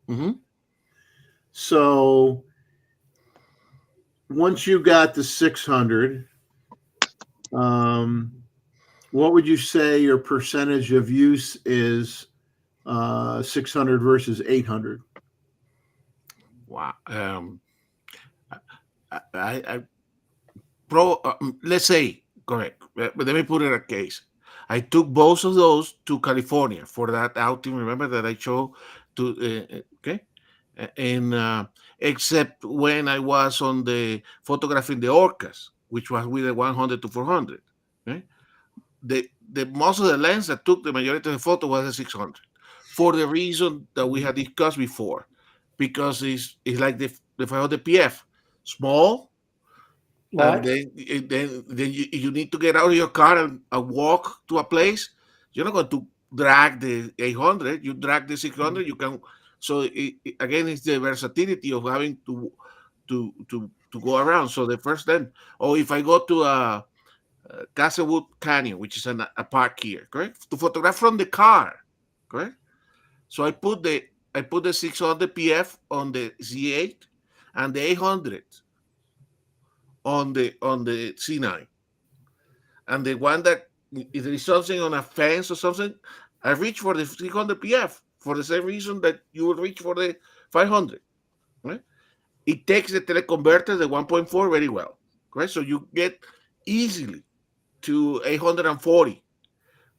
Mm-hmm. So once you got the 600, what would you say your percentage of use is? 600 versus 800. Wow. Let's say, correct. But let me put it in a case. I took both of those to California for that outing. Remember that I showed to, okay? And except when I was on photographing the orcas, which was with the 100 to 400. Okay? the most of the lens that took the majority of the photo was the 600, for the reason that we had discussed before, because it's like the 500 PF, small, and Light. then you need to get out of your car and walk to a place. You're not going to drag the 800. You drag the 600. You can. So again, it's the versatility of having to go around. So the first then, or if I go to a Castlewood Canyon, which is a park here, correct, to photograph from the car, correct. So I put the 600 PF on the Z8 and the 800 on the C9, and the one that if there is something on a fence or something, I reach for the 300 PF for the same reason that you would reach for the 500. Right? It takes the teleconverter, the 1.4, very well. Right? So you get easily to 840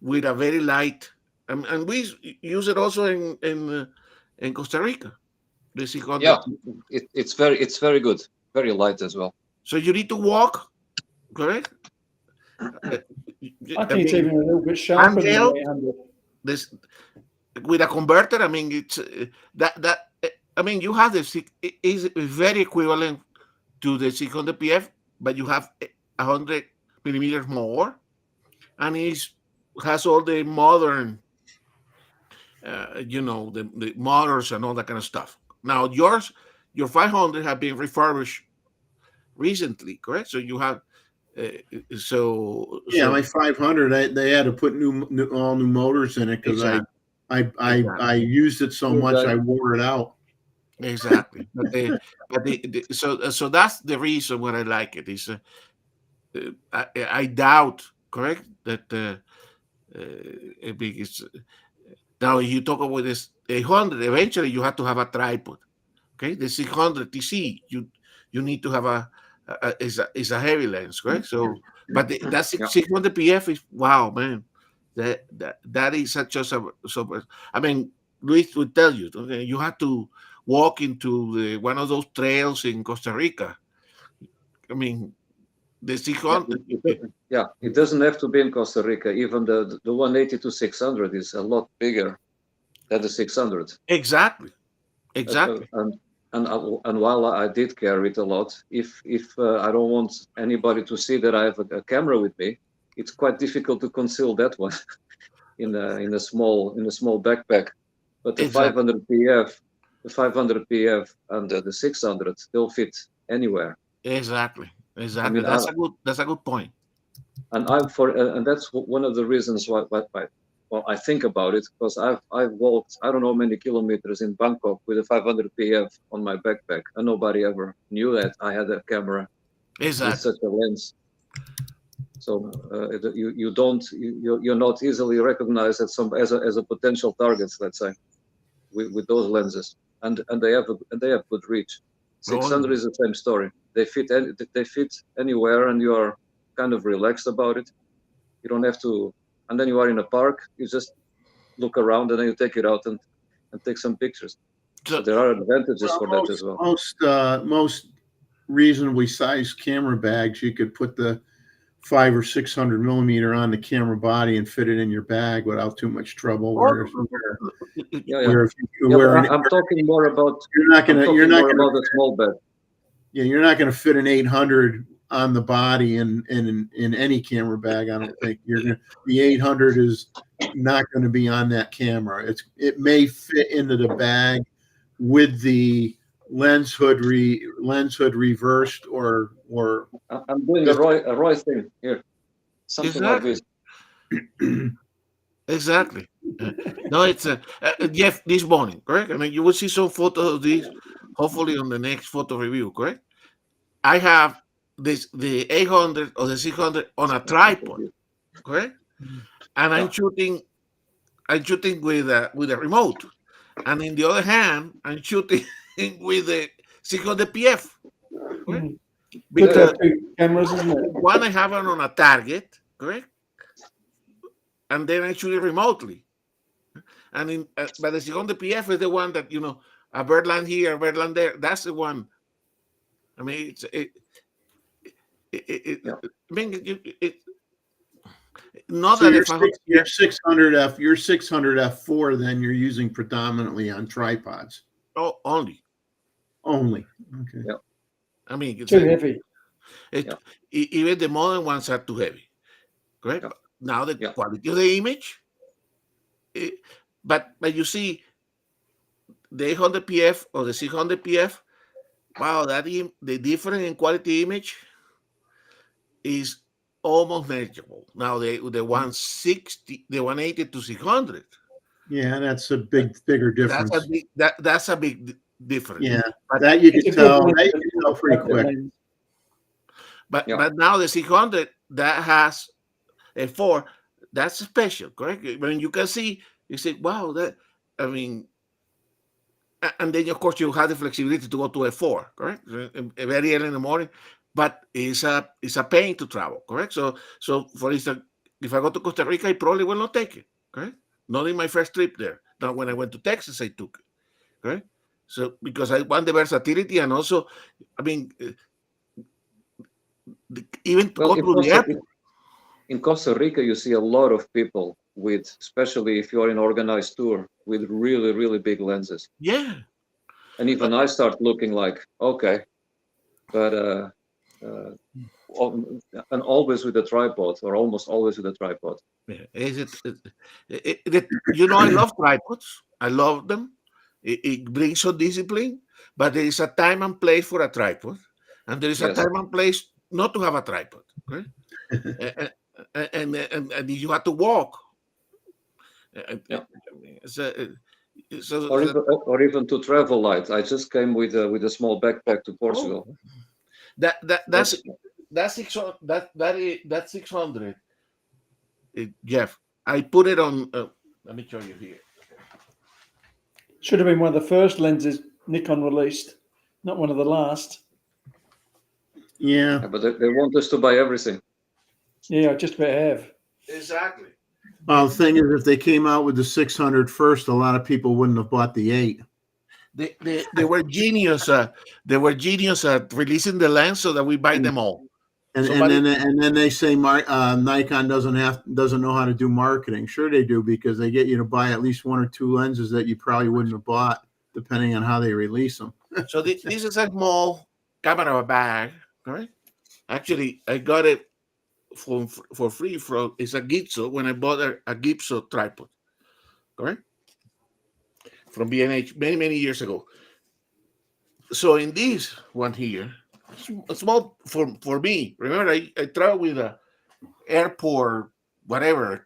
with a very light, and we use it also in Costa Rica. The 600. Yeah, it's very good, very light as well. So you need to walk, correct? I think it's even a little bit sharper than handheld, the 800. this with a converter. I mean, it's that. I mean, you have it is very equivalent to the 600 PF, but you have 100 millimeters more, and it has all the modern, the motors and all that kind of stuff. Now your 500 have been refurbished recently, correct? So you have Yeah, my 500, they had to put all new motors in it because exactly. I used it so much I wore it out. Exactly. So that's the reason why I like it. Is I doubt, correct, that because now you talk about this 800. Eventually, you have to have a tripod. Okay, the 600 TC, you need to have is a heavy lens, correct? So, but that 600 PF is wow, man. That is such a super. I mean, Luis would tell you, okay, you have to walk into one of those trails in Costa Rica. I mean, the 600. Yeah, it doesn't have to be in Costa Rica. Even the 180 to 600 is a lot bigger than the 600. Exactly. And while I did carry it a lot, if I don't want anybody to see that I have a camera with me, it's quite difficult to conceal that one in a small backpack. But the 500 PF and the 600 still fit anywhere. Exactly. I mean, that's a good point. And and that's one of the reasons why I think about it, because I've walked I don't know how many kilometers in Bangkok with a 500 PF on my backpack, and nobody ever knew that I had a camera with such a lens. So you're not easily recognized as a potential target, let's say, with those lenses, and they have good reach. 600 is the same story. They fit anywhere, and you are kind of relaxed about it. You don't have to. And then you are in a park, you just look around and then you take it out and take some pictures. So there are advantages for that as well. Most reasonably sized camera bags, you could put the 500 or 600 millimeter on the camera body and fit it in your bag without too much trouble. I'm talking more about. You're not going to about a small bag. Yeah, you're not going to fit an 800 on the body in any camera bag. I don't think the 800 is not going to be on that camera. It may fit into the bag with the lens hood reversed or. I'm doing a Roy thing here, something like this. Exactly. No, it's Jeff this morning, correct? I mean, you will see some photos of this, hopefully on the next photo review, correct? I have the 800 or the 600 on a tripod, correct? And I'm shooting with a remote, and in the other hand, I'm shooting with the 600 PF. Correct? Because cameras, isn't it? One I have on a target, correct? And then I shoot it remotely. And but the 600 PF is the one that a birdland here, a birdland there. That's the one. I mean, Not So that your if I your 600 f4, then you're using predominantly on tripods only. only. Okay. Yeah. I mean, it's Too heavy. Yeah. Even the modern ones are too heavy. Correct. Yeah. Now the Yeah. quality of the image, but you see the 800 PF or the 600 PF. Wow, the difference in quality image is almost negligible. Now the 160, the 180 to 600. Yeah, that's a bigger difference. That's a big difference. Yeah, But that you It's could a good tell. lens, That you but could it's tell a pretty focus quick. lens. Yeah. but now the 600 that has a 4, that's special, correct? When you can see, you say, wow, that, I mean, and then of course you have the flexibility to go to a 4, correct? Very early in the morning, but it's a pain to travel, correct? So for instance, if I go to Costa Rica, I probably will not take it, correct? Not in my first trip there. Not when I went to Texas, I took it, correct? So because I want the versatility, and also, I mean, even to Well, go to the airport. in Costa Rica, you see a lot of people with, especially if you're in organized tour, with really, really big lenses. Yeah. And even I start looking like, okay, but and always with a tripod, or almost always with a tripod. Yeah. I love tripods. I love them. It brings some discipline, but there is a time and place for a tripod, and there is a Yes. time and place not to have a tripod. Okay? And you have to walk. Yeah. So, Or even to travel light. I just came with a small backpack to Portugal. that's 600. That's 600. Jeff, I put it on. Let me show you here. Should have been one of the first lenses Nikon released, not one of the last. Yeah. Yeah, but they want us to buy everything. Yeah, I just about have. Exactly. Well, the thing is, if they came out with the 600 first, a lot of people wouldn't have bought the 8. They were genius. They were genius at releasing the lens so that we buy them all. And then they say Nikon doesn't know how to do marketing. Sure they do, because they get you to buy at least 1 or 2 lenses that you probably wouldn't have bought, depending on how they release them. So this is a small camera bag, right? Actually, I got it for free from, it's a Gibson, when I bought a Gibson tripod, correct? From B&H many years ago. So in this one here, small for me. Remember, I travel with a airport, whatever,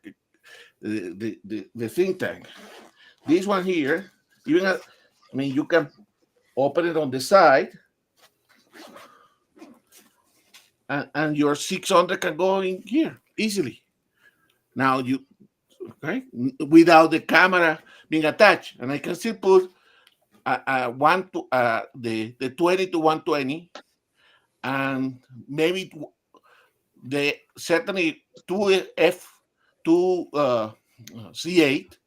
the think tank. This one here, you can open it on the side, and your 600 can go in here easily. Now without the camera being attached, and I can still put the 20 to 120, and maybe certainly 2 C8,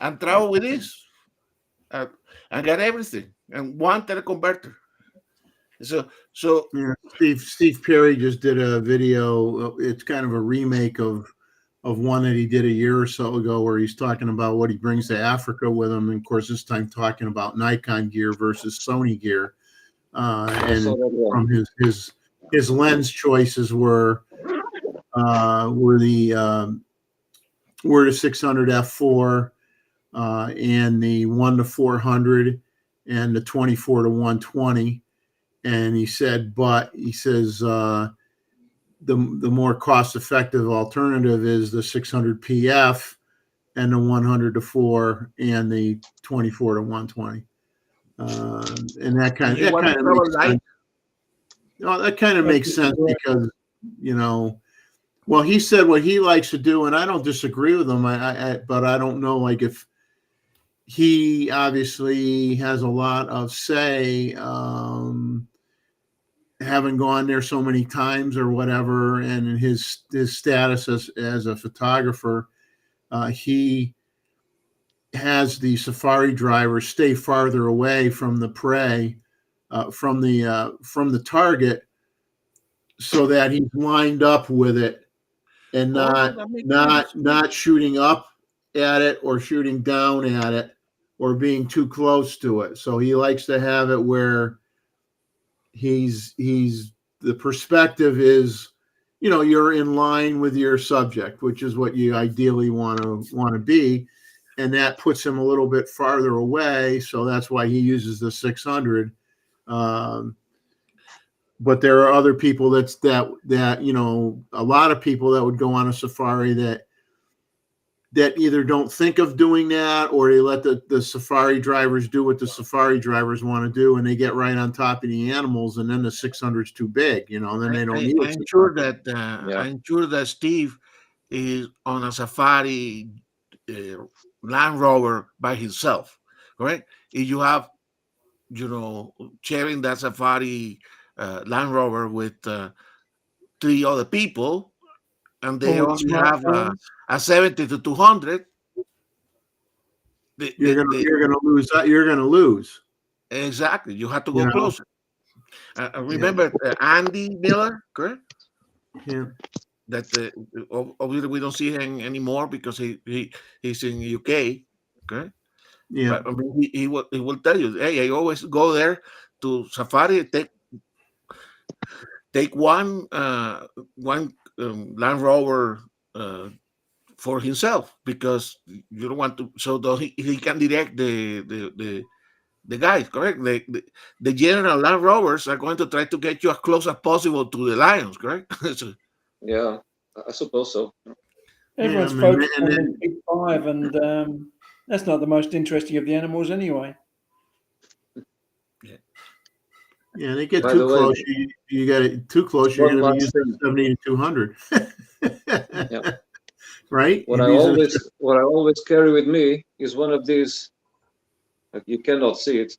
and travel with this, and get everything, and one teleconverter. So yeah, Steve Perry just did a video. It's kind of a remake of one that he did a year or so ago, where he's talking about what he brings to Africa with him, and of course this time talking about Nikon gear versus Sony gear, and from his lens choices were the 600 f4 and the 1-400 and the 24 to 120. And he says the more cost effective alternative is the 600 PF and the 100 to 4 and the 24 to 120. And that kind of makes sense. That kind of makes sense because, well, he said what he likes to do, and I don't disagree with him. But I don't know, like, if he obviously has a lot of say, having gone there so many times or whatever, and in his status as a photographer, he has the safari driver stay farther away from the prey, from the target, so that he's lined up with it and Oh, that makes sense. not shooting up at it or shooting down at it or being too close to it. So he likes to have it where he's the perspective is, you know, you're in line with your subject, which is what you ideally want to be, and that puts him a little bit farther away. So that's why he uses the 600. But there are other people that you know, a lot of people that would go on a safari that either don't think of doing that, or they let the safari drivers do what the safari drivers want to do, and they get right on top of the animals, and then the 600 is too big, you know, and then they don't need it. I'm sure that Steve is on a safari uh, Land Rover by himself, correct? If you have, you know, sharing that safari Land Rover with 3 other people, and they Or with only have smartphones. a 70 to 200, You're gonna lose. You're gonna lose. exactly. You have to You go know? closer. Remember Andy Miller, correct? Yeah. That obviously we don't see him anymore because he's in UK, okay? Yeah. But I mean, he will tell you, hey, I always go there to safari, take one Land Rover for himself, because you don't want to, so that he can direct the guys, correct? The general Land Rovers are going to try to get you as close as possible to the lions, correct? So, Yeah, I suppose so. Everyone's Yeah, focused and on then the big five, and that's not the most interesting of the animals anyway. yeah, they get By too the way, close. You got it too close. You're one going to be last using thing. 70 to 200. Yeah. Right? What You'd I be using always carry with me is one of these. You cannot see it.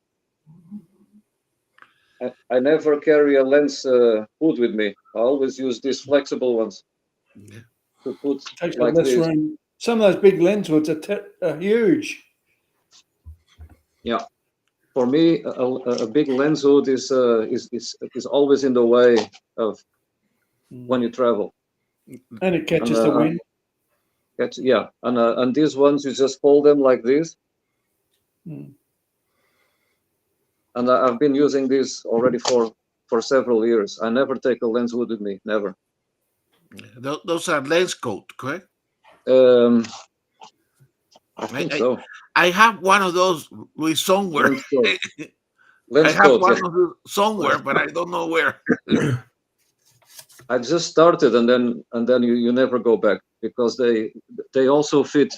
I never carry a lens hood with me. I always use these flexible ones yeah. to put Takes up like less this. room. Some of those big lens hoods are huge. Yeah. For me, a big lens hood is always in the way of when you travel. And it catches the wind. And these ones you just fold them like this. Mm. And I've been using this already for several years. I never take a lens hood with me, never. Those are lens coat, correct? I think so. I have one of those with somewhere. Lens coat. I Lens have coat, one yeah. of those somewhere, but I don't know where. I just started, and then you never go back, because they also fit.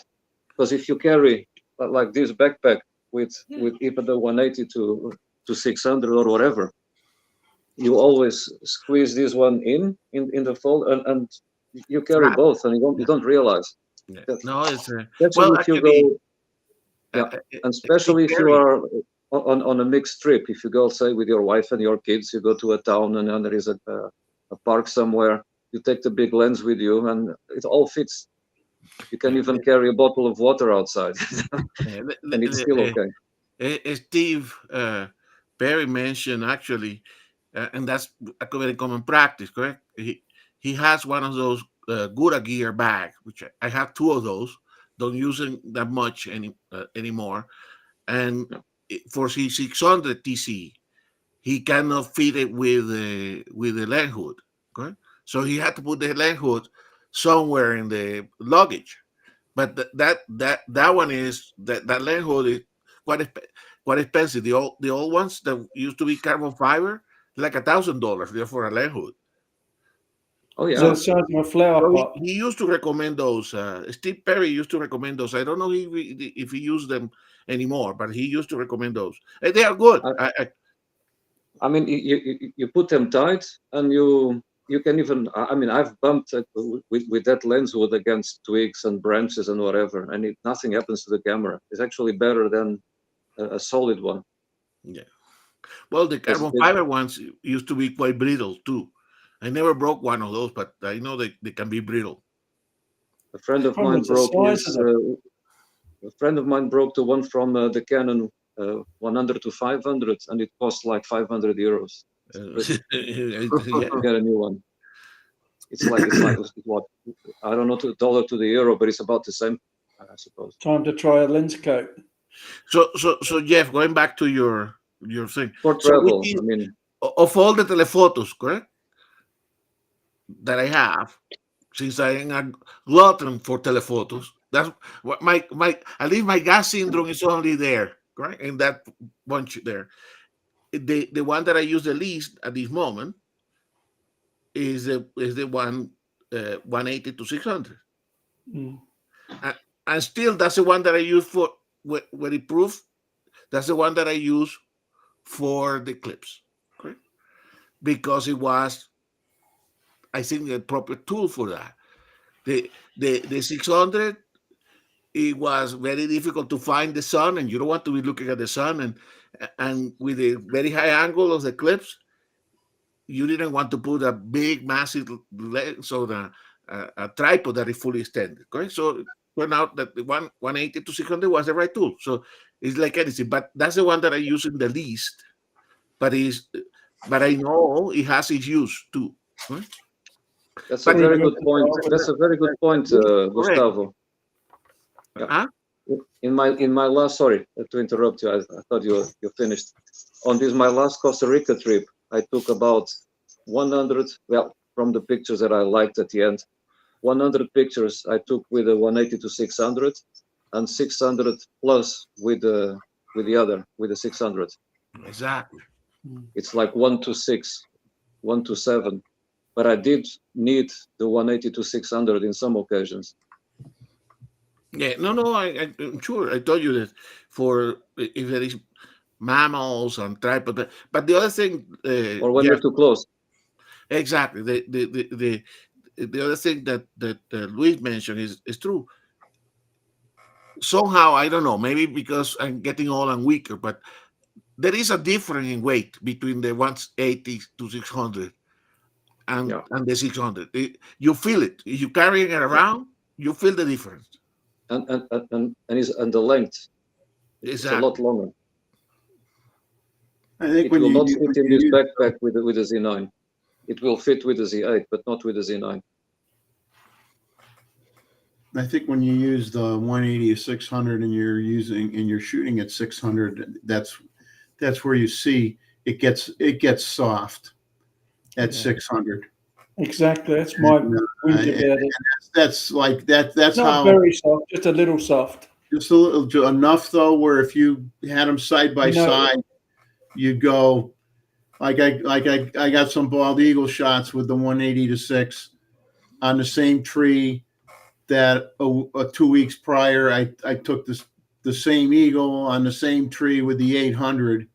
Because if you carry like this backpack with even the 180 to 600 or whatever, you always squeeze this one in the fold, and you carry Flap. both, and you don't realize. Yeah. That, No, it's especially well, if you actually, go, yeah, and especially if you very. are on a mixed trip. If you go, say, with your wife and your kids, you go to a town, and then there is a park somewhere. You take the big lens with you, and it all fits. You can even carry a bottle of water outside, and it's still okay. Steve Perry mentioned actually, and that's a very common practice, correct? He has one of those Gura gear bags, which I have 2 of those. Don't use them that much anymore. And for his 600 TC, he cannot fit it with the land hood, okay? So he had to put the land hood somewhere in the luggage. But that one is that land hood is quite expensive. The old ones that used to be carbon fiber, like $1,000 there for a land hood. Oh It's yeah. the size of a flower So pot. he used to recommend those. Steve Perry used to recommend those. I don't know if he used them anymore, but he used to recommend those. And they are good. I mean, you put them tight, and you can even. I mean, I've bumped with that lens hood against twigs and branches and whatever, and nothing happens to the camera. It's actually better than a solid one. Yeah. Well, the carbon fiber ones used to be quite brittle too. I never broke one of those, but I know they can be brittle. A friend of Problem mine is the broke size his. of them. A friend of mine broke the one from the Canon 100 to 500, and it cost like €500 Yeah. to get a new one. It's like what, I don't know, $1 to the euro, but it's about the same, I suppose. Time to try a lens coat. So Jeff, going back to your thing. For So travel, which is, I mean, of all the telephotos, correct, that I have, since I am a glutton for telephotos, that's what my at least my gas syndrome is only there, correct, in that bunch there. The one that I use the least at this moment is the one 180 to 600. Mm. And still, that's the one that I use for when it proves. That's the one that I use for the clips, okay? Because it was, I think, the proper tool for that. The 600, it was very difficult to find the sun, and you don't want to be looking at the sun, and with the very high angle of the clips, you didn't want to put a big, massive lens or a tripod that is fully extended. Okay, so it turned out that the 180 to 600 was the right tool. So it's like anything, but that's the one that I use in the least. But I know it has its use too. Right? that's But a very good point. That's a very good point, Gustavo. Yeah. Huh? In my last, sorry to interrupt you. I thought you finished. On this my last Costa Rica trip, I took about 100. Well, from the pictures that I liked at the end, 100 pictures I took with a 180 to 600, and 600 plus with the 600. Exactly. It's like 1 to 6, 1 to 7. But I did need the 180 to 600 in some occasions. Yeah, no, I'm sure. I told you that for if there is mammals and tripod, but the other thing, Or when Jeff, you're too close. exactly. The other thing that Luis mentioned is true. Somehow, I don't know, maybe because I'm getting old and weaker, but there is a difference in weight between the 180 to 600 and the 600. You feel it. If you're carrying it around, you feel the difference. And the length, it's a lot longer. I think it will not fit in this backpack with the Z9. It will fit with the Z8, but not with the Z9. I think when you use the 180 to 600 and you're shooting at 600, that's where you see it gets soft at 600. Exactly, that's my point about it. That's like that. That's not how very soft, just a little soft. Just a little enough though, where if you had them side by side, you'd go like I got some bald eagle shots with the 180 to 6 on the same tree that 2 weeks prior I took the same eagle on the same tree with the 800,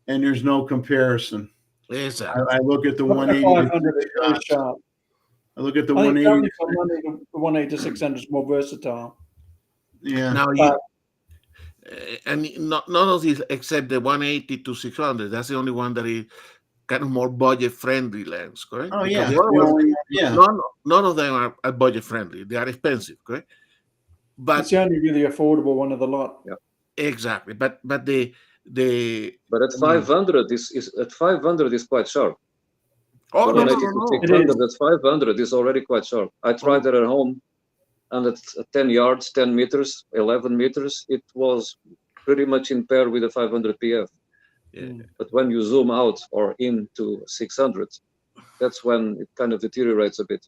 and there's no comparison. Exactly. I look at the 180 sharp. I look at the 180. The 180 to 600 is more versatile. Yeah. Now and none of these except the 180 to 600. That's the only one that is kind of more budget friendly lens, correct? Oh, because yeah. None of them are budget friendly. They are expensive, correct? But it's the only really affordable one of the lot. Yeah. Exactly. But at 500 is quite sharp. Oh, no. At 500 is already quite sharp. I tried that at home, and at 10 yards, 10 meters, 11 meters, it was pretty much in pair with the 500 PF. Yeah. But when you zoom out or into 600, that's when it kind of deteriorates a bit.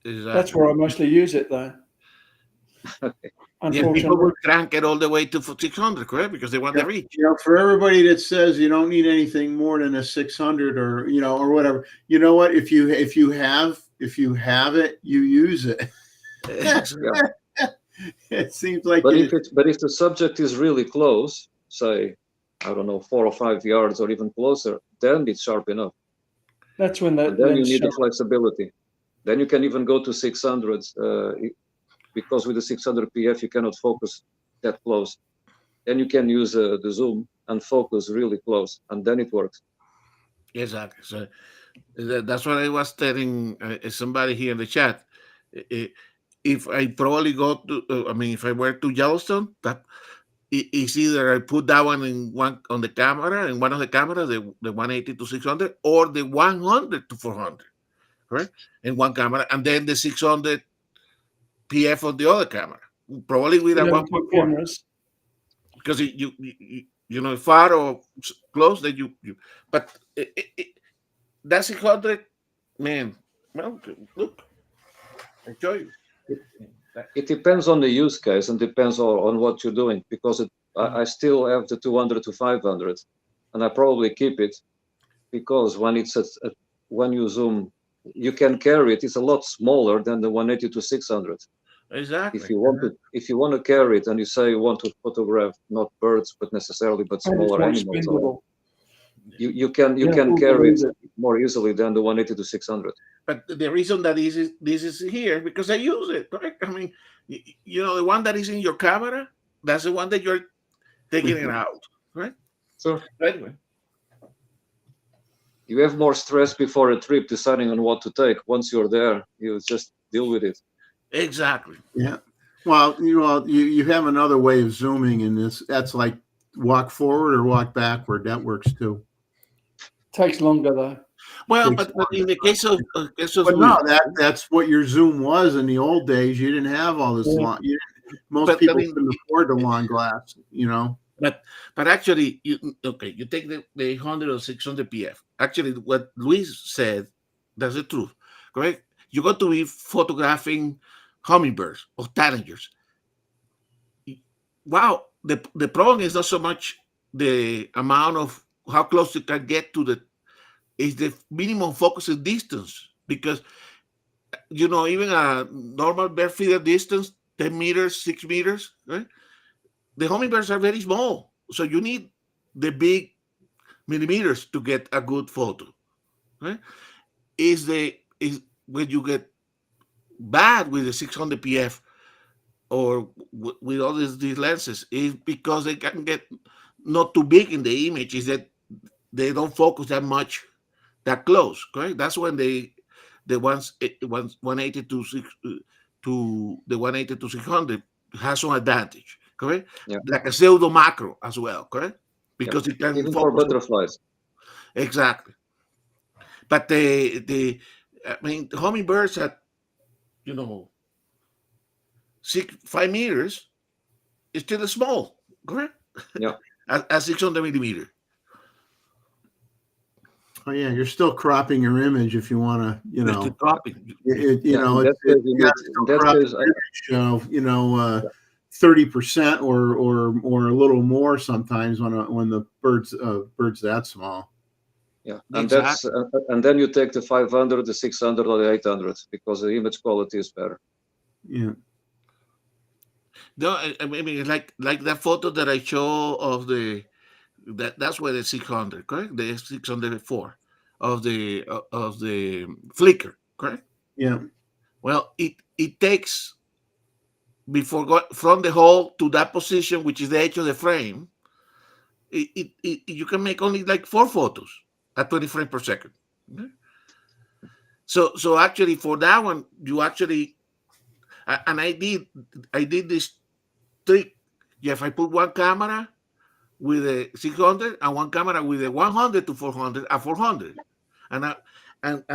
Exactly. That's where I mostly use it, though. Yeah, people will crank it all the way to 600, correct? Because they want the reach. For everybody that says you don't need anything more than a 600 or or whatever, you know what? If you have it, you use it. It seems like. But if the subject is really close, say, I don't know, 4 or 5 yards or even closer, then it's sharp enough. That's when that. Then you need the flexibility. Then you can even go to 600. Because with the 600 PF, you cannot focus that close. Then you can use the zoom and focus really close, and then it works. Exactly. So that's what I was telling somebody here in the chat. If I probably go to, if I were to Yellowstone, that it's either I put that one on the camera, in one of the cameras, the 180 to 600, or the 100 to 400. correct? In one camera, and then the 600 PF on the other camera, probably with a You have 1.4, two cameras. because you know, far or close, that you but that 600, man. Well, look, I show you. It depends on the use case and depends on what you're doing, because I still have the 200 to 500, and I probably keep it because when it's when you zoom, you can carry it. It's a lot smaller than the 180 to 600. Exactly. If you want to carry it and you say you want to photograph not birds but necessarily but And it's smaller more animals, expendable. you can Yeah, carry it it. more easily than the 180 to 600. But the reason that this is here, because I use it, correct? I mean, you know, the one that is in your camera, that's the one that you're taking it out, right? So Anyway, you have more stress before a trip deciding on what to take. Once you're there, you just deal with it. exactly. Yeah. Well, you have another way of zooming in this. That's like walk forward or walk backward. That works too. Takes longer though. Well, Takes but in the case of But no, that's what your zoom was in the old days. You didn't have all this Yeah. long. Most But, I people mean- couldn't afford the long glass. You know. but actually, you take the 100 or 600 PF. Actually, what Luis said, that's the truth, correct? You got to be photographing hummingbirds or tanagers. Wow, the problem is not so much the amount of how close you can get to is the minimum focusing distance, because even a normal bird feeder distance, 10 meters, 6 meters, right? The hummingbirds are very small, so you need the big millimeters to get a good photo, right? Is when you get bad with the 600 PF or with all these lenses, is because they can get not too big in the image, is that they don't focus that much that close, correct? That's when the 180 to the 180 to 600 has some advantage, correct? Yeah. Like a pseudo macro as well, correct? Because it can Even for focus butterflies. exactly. But the hummingbirds at 5 meters is still small, correct? Yeah. At 600 millimeter. Oh yeah, you're still cropping your image if you want to. In that case, 30% or a little more sometimes when the bird's that small. Yeah, and that's and then you take the 500, the 600, or the 800 because the image quality is better. Yeah. No, I mean, like that photo that I show of that's where the 600, correct? The 604 of the flicker, correct? Yeah. Well, it takes before from the hole to that position, which is the edge of the frame. You can make only like 4 photos at 20 frames per second. Okay? So actually for that one, you actually, and I did this trick. If I put one camera with a 600 and one camera with a 100 to 400 at 400, and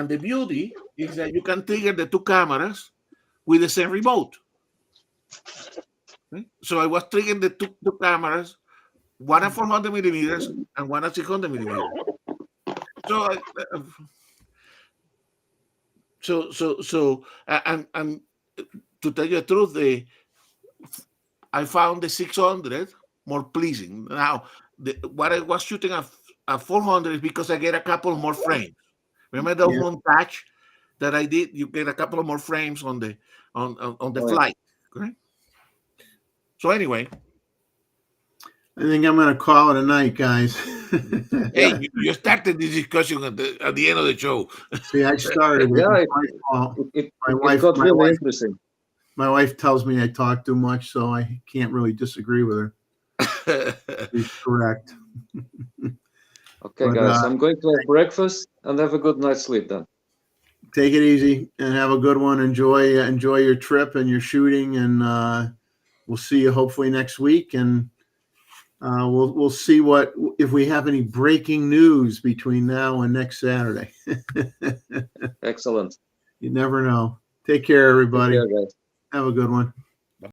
the beauty is that you can trigger the 2 cameras with the same remote. Okay? So I was triggering the two cameras, one at 400 millimeters and one at 600 millimeters. So and to tell you the truth, I found the 600 more pleasing. Now, what I was shooting at 400 is because I get a couple more frames. Remember the montage that I did? You get a couple of more frames on the flight. Correct? So anyway, I think I'm going to call it a night, guys. Hey, you started this discussion at the end of the show. See, I started it. It got really interesting. My wife tells me I talk too much, so I can't really disagree with her. She's correct. Okay, guys, I'm going to have breakfast and have a good night's sleep then. Take it easy and have a good one. Enjoy your trip and your shooting, and we'll see you hopefully next week. And We'll see if we have any breaking news between now and next Saturday. Excellent. You never know. Take care, Take everybody. care, guys. Have a good one.